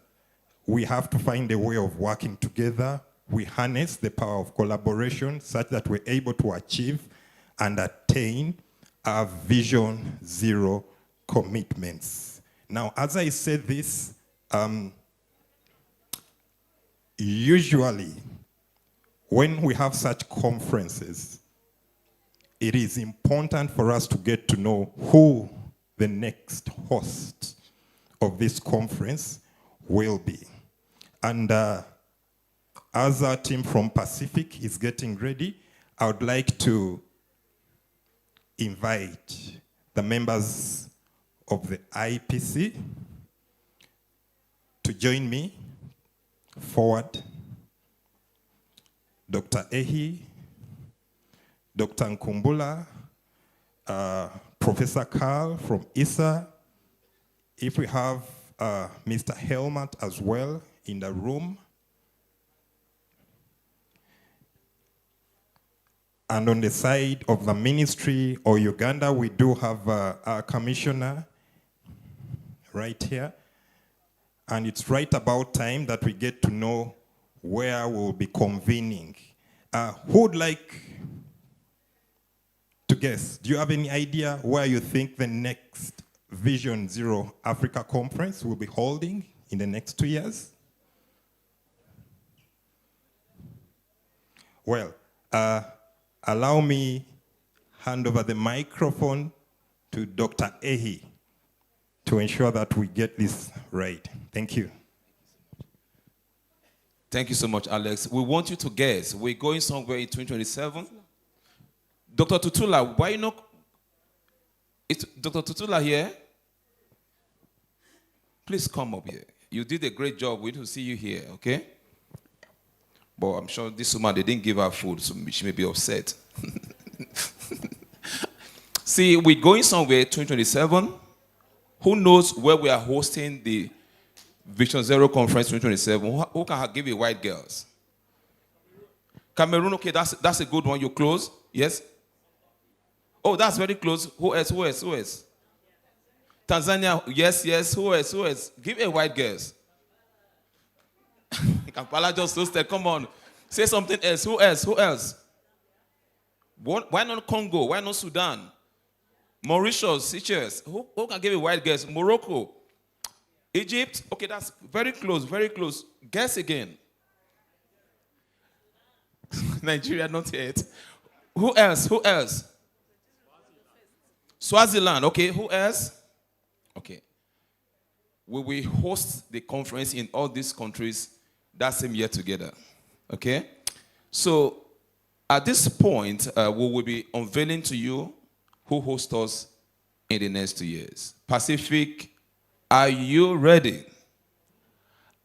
we have to find a way of working together. We harness the power of collaboration such that we're able to achieve and attain our Vision Zero commitments. Now, as I said this, usually when we have such conferences, it is important for us to get to know who the next host of this conference will be. And as our team from Pacific is getting ready, I would like to invite the members of the IPC to join me forward. Dr. Ehi, Dr. Nkumbula, Professor Carl from ISA. If we have Mr. Helmut as well in the room. And on the side of the ministry or Uganda, we do have our commissioner right here. And it's right about time that we get to know where we'll be convening. Who would like to guess? Do you have any idea where you think the next Vision Zero Africa Conference will be holding in the next 2 years? Well, allow me hand over the microphone to Dr. Ehi to ensure that we get this right. Thank you. Thank you so much, Alex. We want you to guess. We're going somewhere in 2027. Dr. Tutula, why not? Is Dr. Tutula here? Please come up here. You did a great job. We need to see you here, okay? But I'm sure this woman, they didn't give her food, so she may be upset. See, we're going somewhere 2027. Who knows where we are hosting the Vision Zero Conference 2027? Who can give you white girls? Cameroon, okay, that's a good one. You close? Yes? Oh, that's very close. Who else? Who else? Who else? Tanzania, yes, yes. Who else? Who else? Give a white girls. Kampala just hosted. Come on. Say something else. Who else? Who else? Why not Congo? Why not Sudan? Mauritius, Seychelles. Who can give a white guess? Morocco. Egypt. Okay, that's very close, very close. Guess again. Nigeria, not yet. Who else? Who else? Swaziland. Okay, who else? Okay. We will host the conference in all these countries that same year together. Okay? So, at this point, we will be unveiling to you who hosts us in the next 2 years. Pacific, are you ready?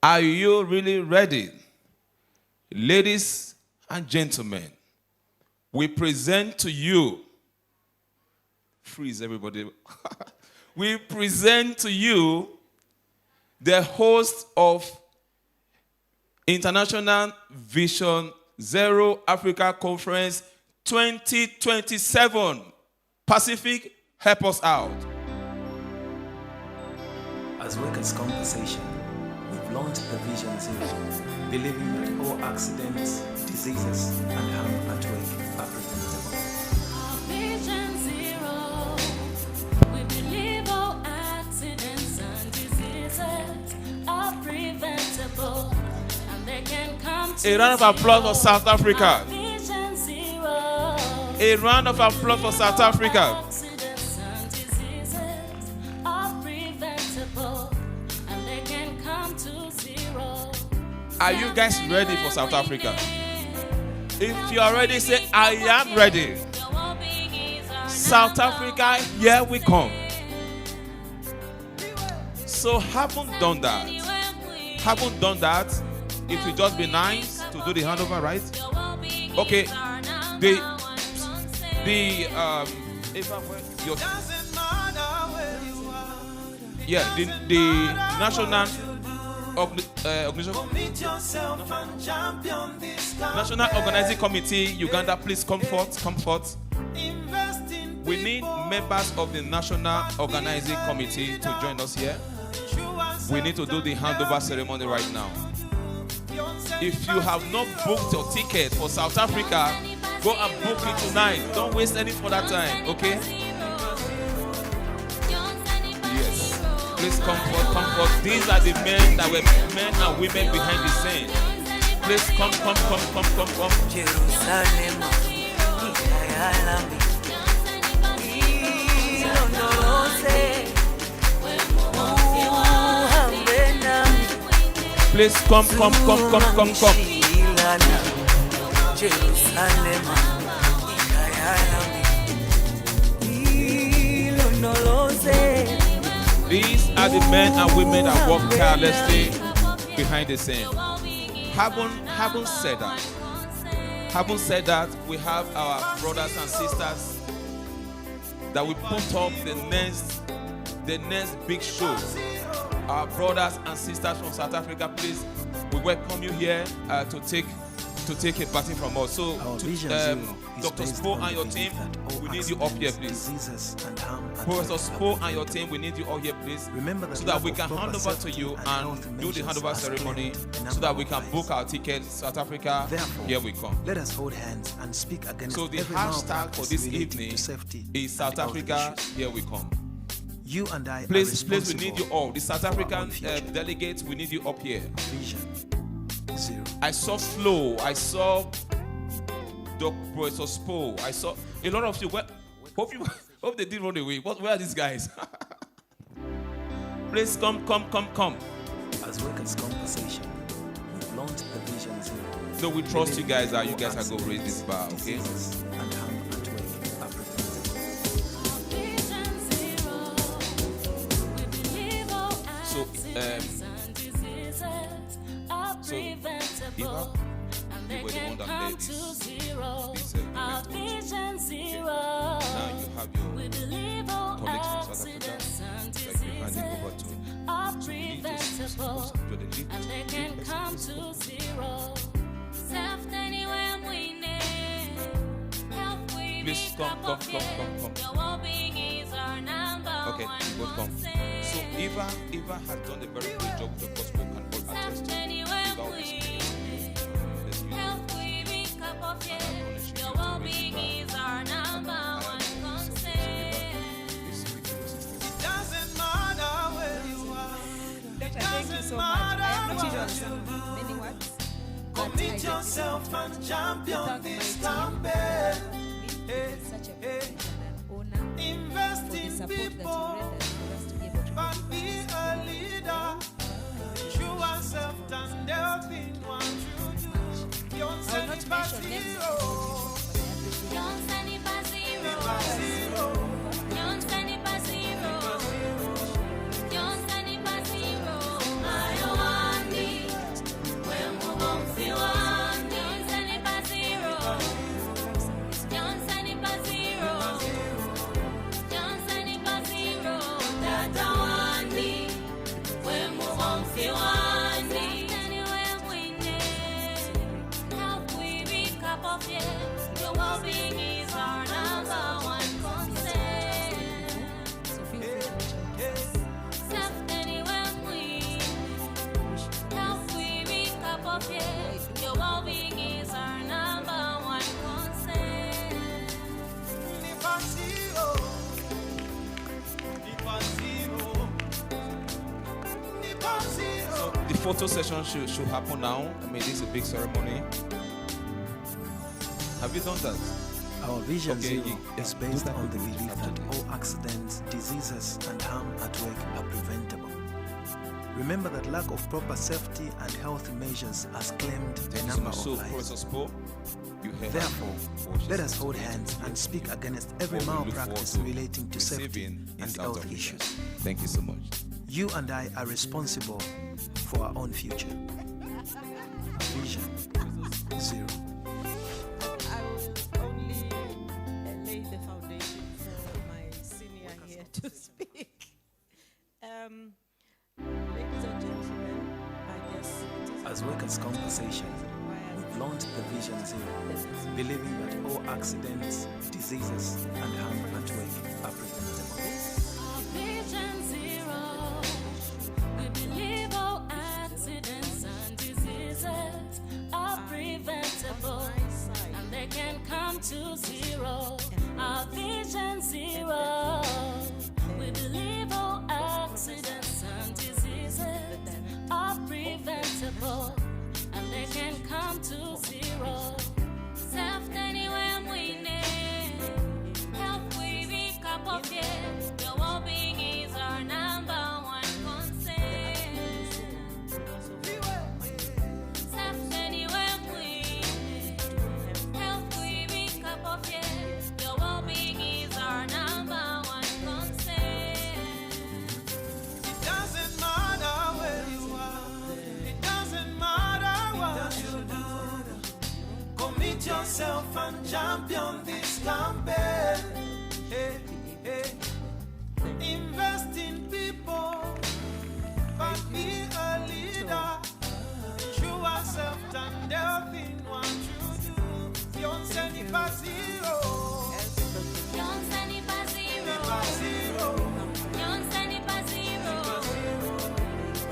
Are you really ready? Ladies and gentlemen, we present to you, freeze everybody. We present to you the host of International Vision Zero Africa Conference 2027. Pacific, help us out. As workers' compensation, we've launched the Vision Zero, believing that all accidents, diseases, and harm at work are preventable. Vision Zero, we believe all accidents and diseases are preventable, and they can come to A round of applause for South Africa. Vision Zero. A round of applause for South Africa. Accidents and diseases are preventable, and they can come to zero. Are you guys ready for South Africa? If you are ready, say, I am ready. South Africa, here we come. So haven't done that. Haven't done that. It will just be nice to do the handover, right? Okay. The national Commit yourself and champion this campaign. National Organizing Committee, Uganda, please come forth. Invest in We need members of the National Organizing Committee to join us here. We need to do the handover ceremony right now. If you have not booked your ticket for South Africa, go and book it tonight. Don't waste any further time, okay? Yes. Please come forth. These are the men that were men and women behind the scene. Please come. Jerusalem, please come. These are the men and women that work tirelessly behind the scene. Having said that, we have our brothers and sisters that will put up the next big show. Our brothers and sisters from South Africa, please, we welcome you here to take a baton from us. So, Dr. Spo and your team, we need you up here, please. Professor Spo and your team, we need you all here, please, so that we can hand over to you and do the handover ceremony, so that we can book our tickets. South Africa, here we come. Let us hold hands and speak against So the every hashtag for this malpractice relating evening to safety is South and health Africa, issues. here we come. You and I Please, are we need you all. The South for our African own future. delegates, we need you up here. Vision zero. I saw Flo. I saw Dr. Professor Spo. I saw a lot of you. Hope they didn't run away. Where are these guys? Please come. As workers' compensation, we've launched the Vision Zero. No, we trust you guys. You guys are going to raise this bar, okay? Diseases and harm at work are So, Eva, you were the one that led this event. Now you have your colleagues from South Africa that you're handing over to. So you need to support you're the lead. Please come. Okay, you will come. So Eva has done a very good job with the gospel and all attest to without this speech. Doctor, thank you so much. I am not usually saying many words, but I Commit yourself and champion this campaign. such a privilege and an honor Invest for the in support that you people, rendered for us to be able to but be a leader. True and self and helping one truth. I will not mention names Your well-being is our number one concern. so feel free to reach out to us. Self anywhere we help we recap of it. Your well-being is our number one concern. So the photo session should happen now. I mean, this is a big ceremony. Have you done that? Our Vision Okay, Zero is based on the belief that all accidents, diseases, and harm at work are preventable. Remember that lack of proper safety and health measures has claimed a number of So, lives. Professor Spo, you have Therefore, let us hold hands and speak against every what we look malpractice forward to relating to safety receiving in and South health Africa. issues. Thank you so much. You and I are responsible for our own future. Vision Zero. I will only lay the foundation for my senior here to speak. Ladies and gentlemen, As workers' compensation, we've launched the Vision Zero, believing that all accidents, diseases, and harm at work are preventable. Vision Zero. We believe all accidents and diseases are preventable, and they can come to zero. Our Vision Zero. We believe all accidents and diseases are preventable, and they can come to zero. Self anywhere we need. Help we wake up of it. Your well-being is our number one concern. Self anywhere we need. Help we wake up of it. Your well-being is our number one concern. It doesn't matter where you are. It doesn't matter what you do. Commit yourself and champion this campaign. Hey, hey. Invest in people, but be a leader. Ensure self-and health in what you do. Yonse ni pa zero. Yonse ni pa zero. Pa zero. Yonse ni pa zero.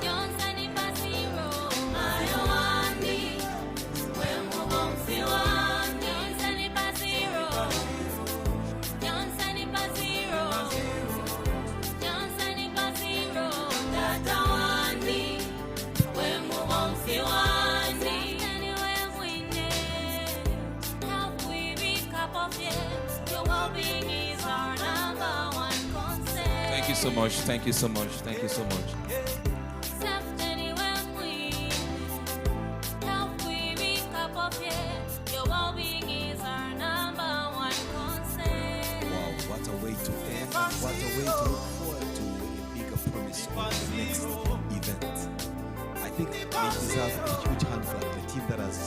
Yonse ni pa zero. Ayo wani, we mubomfi wani. Yonse ni pa zero. Yonse ni pa zero. Yonse ni pa zero. Data wani, we mubomfi wani. Anywhere we need, help we wake up of it. Your well-being is our number one concern. Thank you so much. Thank you so much. Thank you so much. Self anywhere we help we wake up of it. Your well-being is our number one concern. Wow, what a way to end. What a way to look forward to a bigger promise on the next event. I think they deserve a huge hand clap, the team that has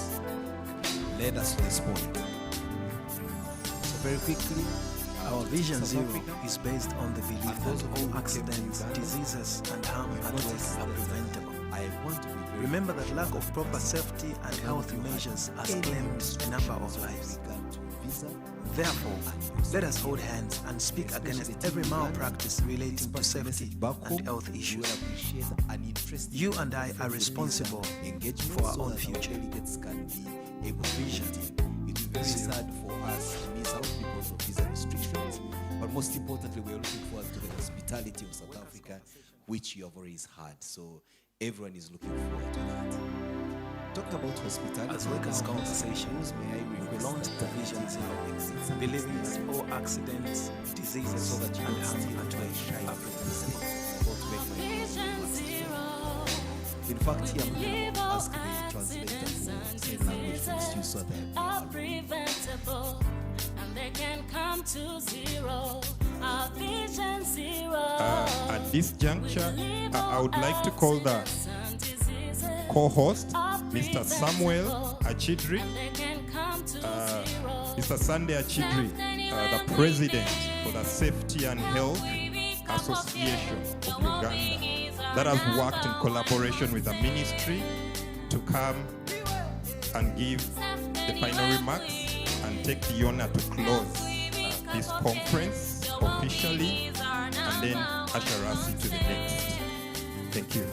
led us to this point. So very quickly, Our Vision South Zero Africa, is based on the belief and those that of you all who came to accidents, Uganda, diseases, and harm at notice work are that preventable. I want to be very Remember that lack of proper safety and health measures has claimed a number of lives. Therefore, let us hold hands and speak against every malpractice relating to safety and health issues. You and I are responsible for our own future. It would be very sad for us to miss out because of visa restrictions, but most importantly, we are looking forward to the hospitality of South Africa, which you have always had. So everyone is looking forward to that. Talking about hospitality, As workers' conversations, may I we've request launched the Vision Zero, believing that all accidents, diseases, so that you and don't harm steal at my work shine are from the preventable. city. About to make my Vision Zero. In fact, here I'm going Believe to all ask the translator accidents to and sign language for this diseases so that are preventable, and they can come to zero. Our Vision Zero. At this juncture, I would like to call the co-host, Mr. Samuel Achidri, Mr. Sunday Achidri, the president for the Safety and Health Association of Uganda, that has worked in collaboration with the ministry to come and give the final remarks and take the honor to close this conference officially and then usher us into the next. Thank you.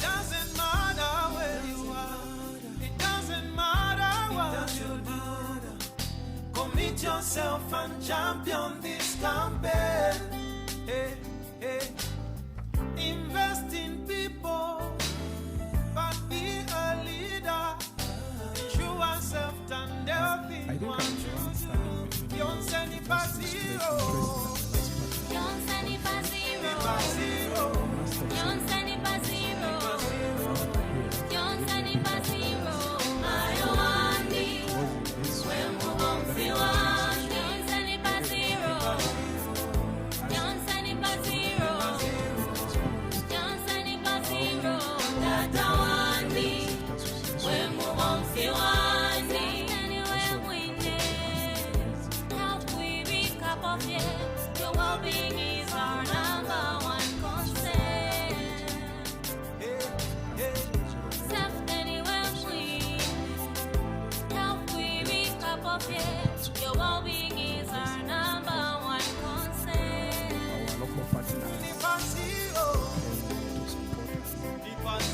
Doesn't matter where you are. It doesn't matter what you do. Commit yourself and champion this campaign. Hey, hey. Invest in people, but be a leader. Ensure self-and health in what you do. Yonse ni pa zero. Yonse ni pa zero. Pa zero. Yonse ni pa zero. Yonse ni pa zero. Ayo wani, we mubomfi wani. Yonse ni pa zero.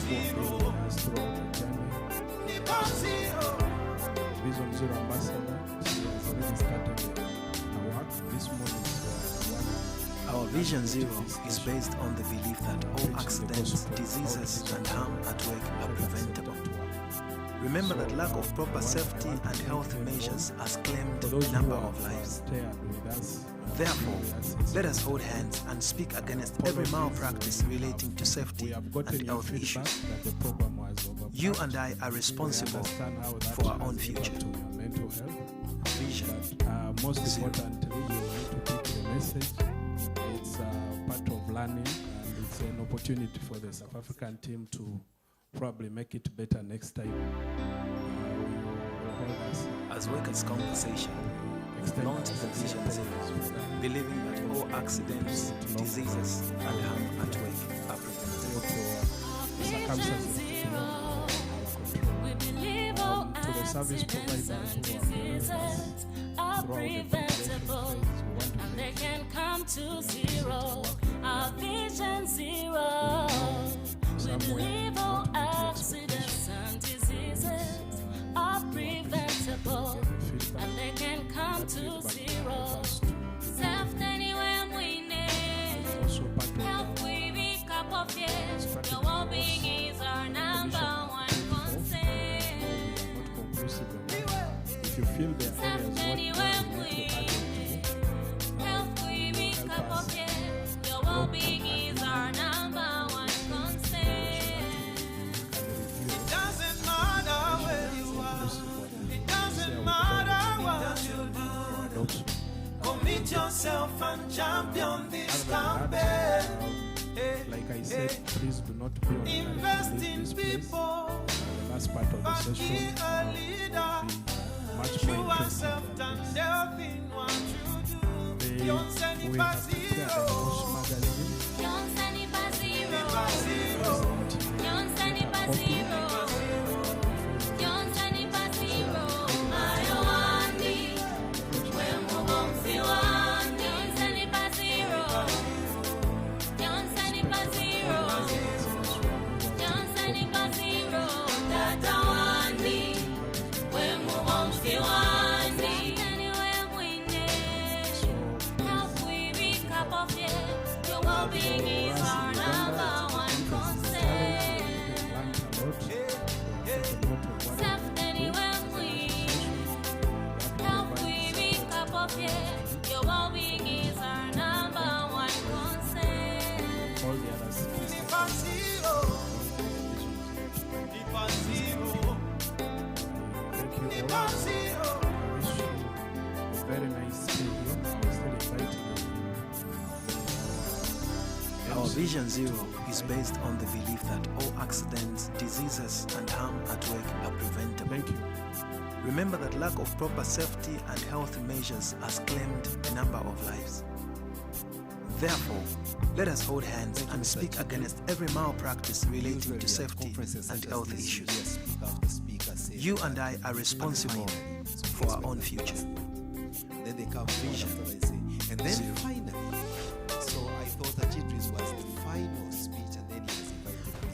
Zero. Nippon Zero. Vision Zero Ambassador, she has already started her work. This morning Our Vision Zero is based on the belief that all accidents, diseases, and harm at work are preventable. Remember that lack of proper safety and health measures has claimed a number of lives. Therefore, let us hold hands and speak against every malpractice relating to safety and health issues. You and I are responsible for our own future. Vision. Most importantly, you need to pick the message. It's part of learning, and it's an opportunity for the South African team to probably make it better next time. As workers' compensation, launch the Vision Zero, believing that all accidents, diseases, and harm at work are preventable. To the service providers who are preventable, and they can come to zero. Our Vision Zero. We believe all accidents and diseases are preventable, and they can come to zero. Safety anywhere we need. Health we wake up of it. Your well-being is our number one concern. if you feel there are areas Anywhere we health we wake up of it. Your well-being is our number one concern. Doesn't matter where you are. It doesn't matter what you do. Commit yourself and champion this campaign. like I said, please do not be on Invest in people. The last part of the session Be a leader. much Show more yourself interesting and delve in what you do. Don't send it we by have prepared a zero. Mosh magazine. Don't send it by zero. Zero. Don't send it by zero. Don't send it by zero. Ayowandi, when we won't feel one. Don't send it by zero. Don't send it by zero. Don't send it by zero. Tata wandi, when we won't feel one. Anywhere we need. Help we recap of it. Your well-being is our number one concern. Safety anywhere we help we recap of it. Your well-being is our number one concern. All the others. Nippon Zero. Nippon Zero. Thank you Nippon all. Zero. I wish you a very nice day here. I will still invite you. Our Vision Zero is based on the belief that all accidents, diseases, and harm at work are preventable. Thank you. Remember that lack of proper safety and health measures has claimed a number of lives. Therefore, let us hold hands and speak against every malpractice relating to safety and health issues. You and I are responsible for our own future. Then they come vision, and then Zero. finally. So I thought that Idris was the final speech, and then he has invited me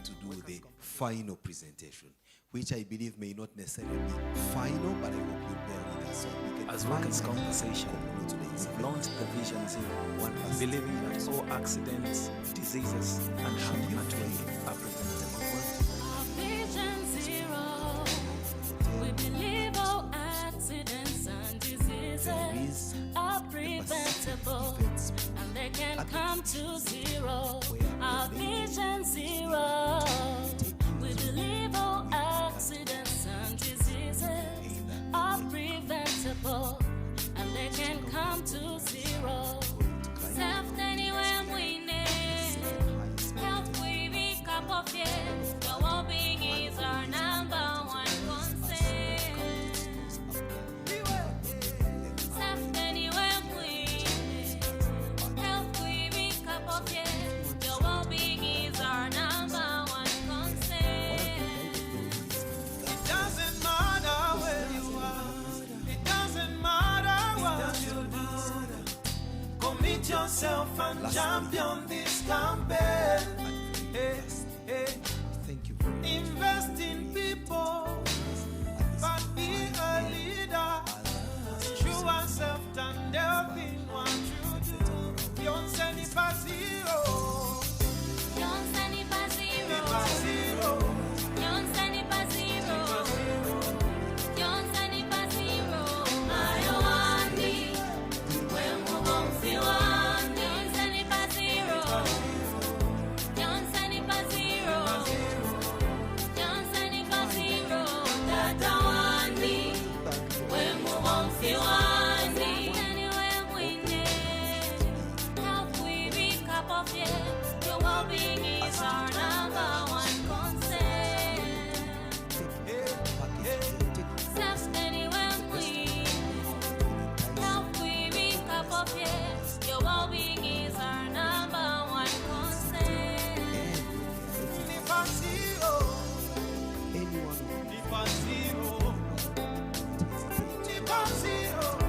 to do the final presentation, which I believe may not necessarily be final, but I hope you bear with us so we can As workers' finally compensation, conclude today's we've launched the Vision Zero, believing that all accidents, diseases, and harm at work are preventable. Our Vision Zero. We believe all accidents and diseases are preventable, and they can come to zero. Our Vision Zero. We believe all accidents and diseases are preventable, and they can come to zero. Safety anywhere we need. Health we recap of it. Your well-being is our number one concern. Safety anywhere we need. Health we recap of it. Your well-being is our number one concern. It doesn't matter where you are. It doesn't matter what you do. Commit yourself and champion this campaign. Hey, hey. Invest in people, but be a leader. True and self-turned in what you do. Don't send it for zero. Don't send it for zero. Zero. Don't send it for zero. Don't send it for zero. I want it. When we won't feel one. Don't send it for zero. Don't send it for zero. Don't send it for zero. That I want it. When we won't feel one. Anywhere we need. Help we pick up of it. Your well-being is our number one concern. Self anywhere we help we pick up of it. Your well-being is our number one concern. For zero. For zero. For zero.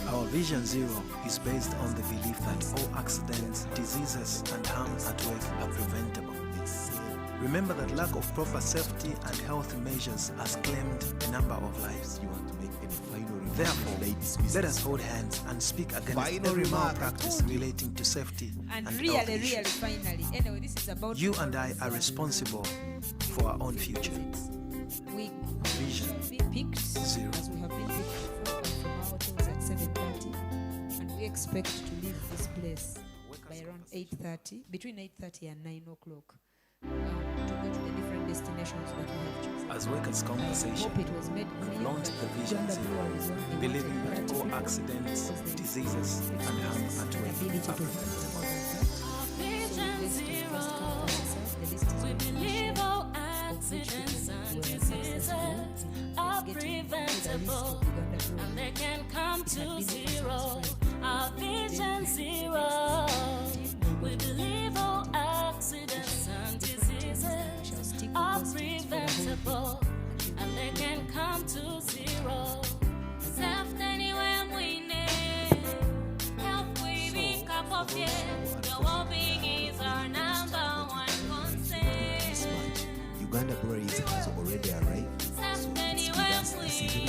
Our Vision Zero is based on the belief that all accidents, diseases, and harm at work are preventable. Remember that lack of proper safety and health measures has claimed a number of lives. Therefore, let us hold hands and speak against every malpractice relating to safety And and really, health really, issues. finally, anyway, this is about You and I are responsible for our own future. We Vision shall be picked Zero. as we have been picked before and from our hotels at 7:30, and we expect to leave this place by around 8:30, between 8:30 and 9 o'clock, to go to the different destinations that we have chosen. As Workers' I Conversation, hope it was made we've clear launched the that Vision Uganda Zero, Breweries only believing that wanted all ratification accidents, because they diseases, and harm at work ability are to do preventable. more than that. Vision zero. The list is We on the believe show, all of which we accidents can and go and diseases access are to. Getting to the list preventable, of Uganda Breweries. and they can come It had to been zero. oversubscribed. Our vision zero. We believe all accidents and diseases are preventable, and they can come to zero. Self anywhere we need. Help we pick up of it. Your well-being is our number one concern. Uganda Breweries has already arrived. Self anywhere we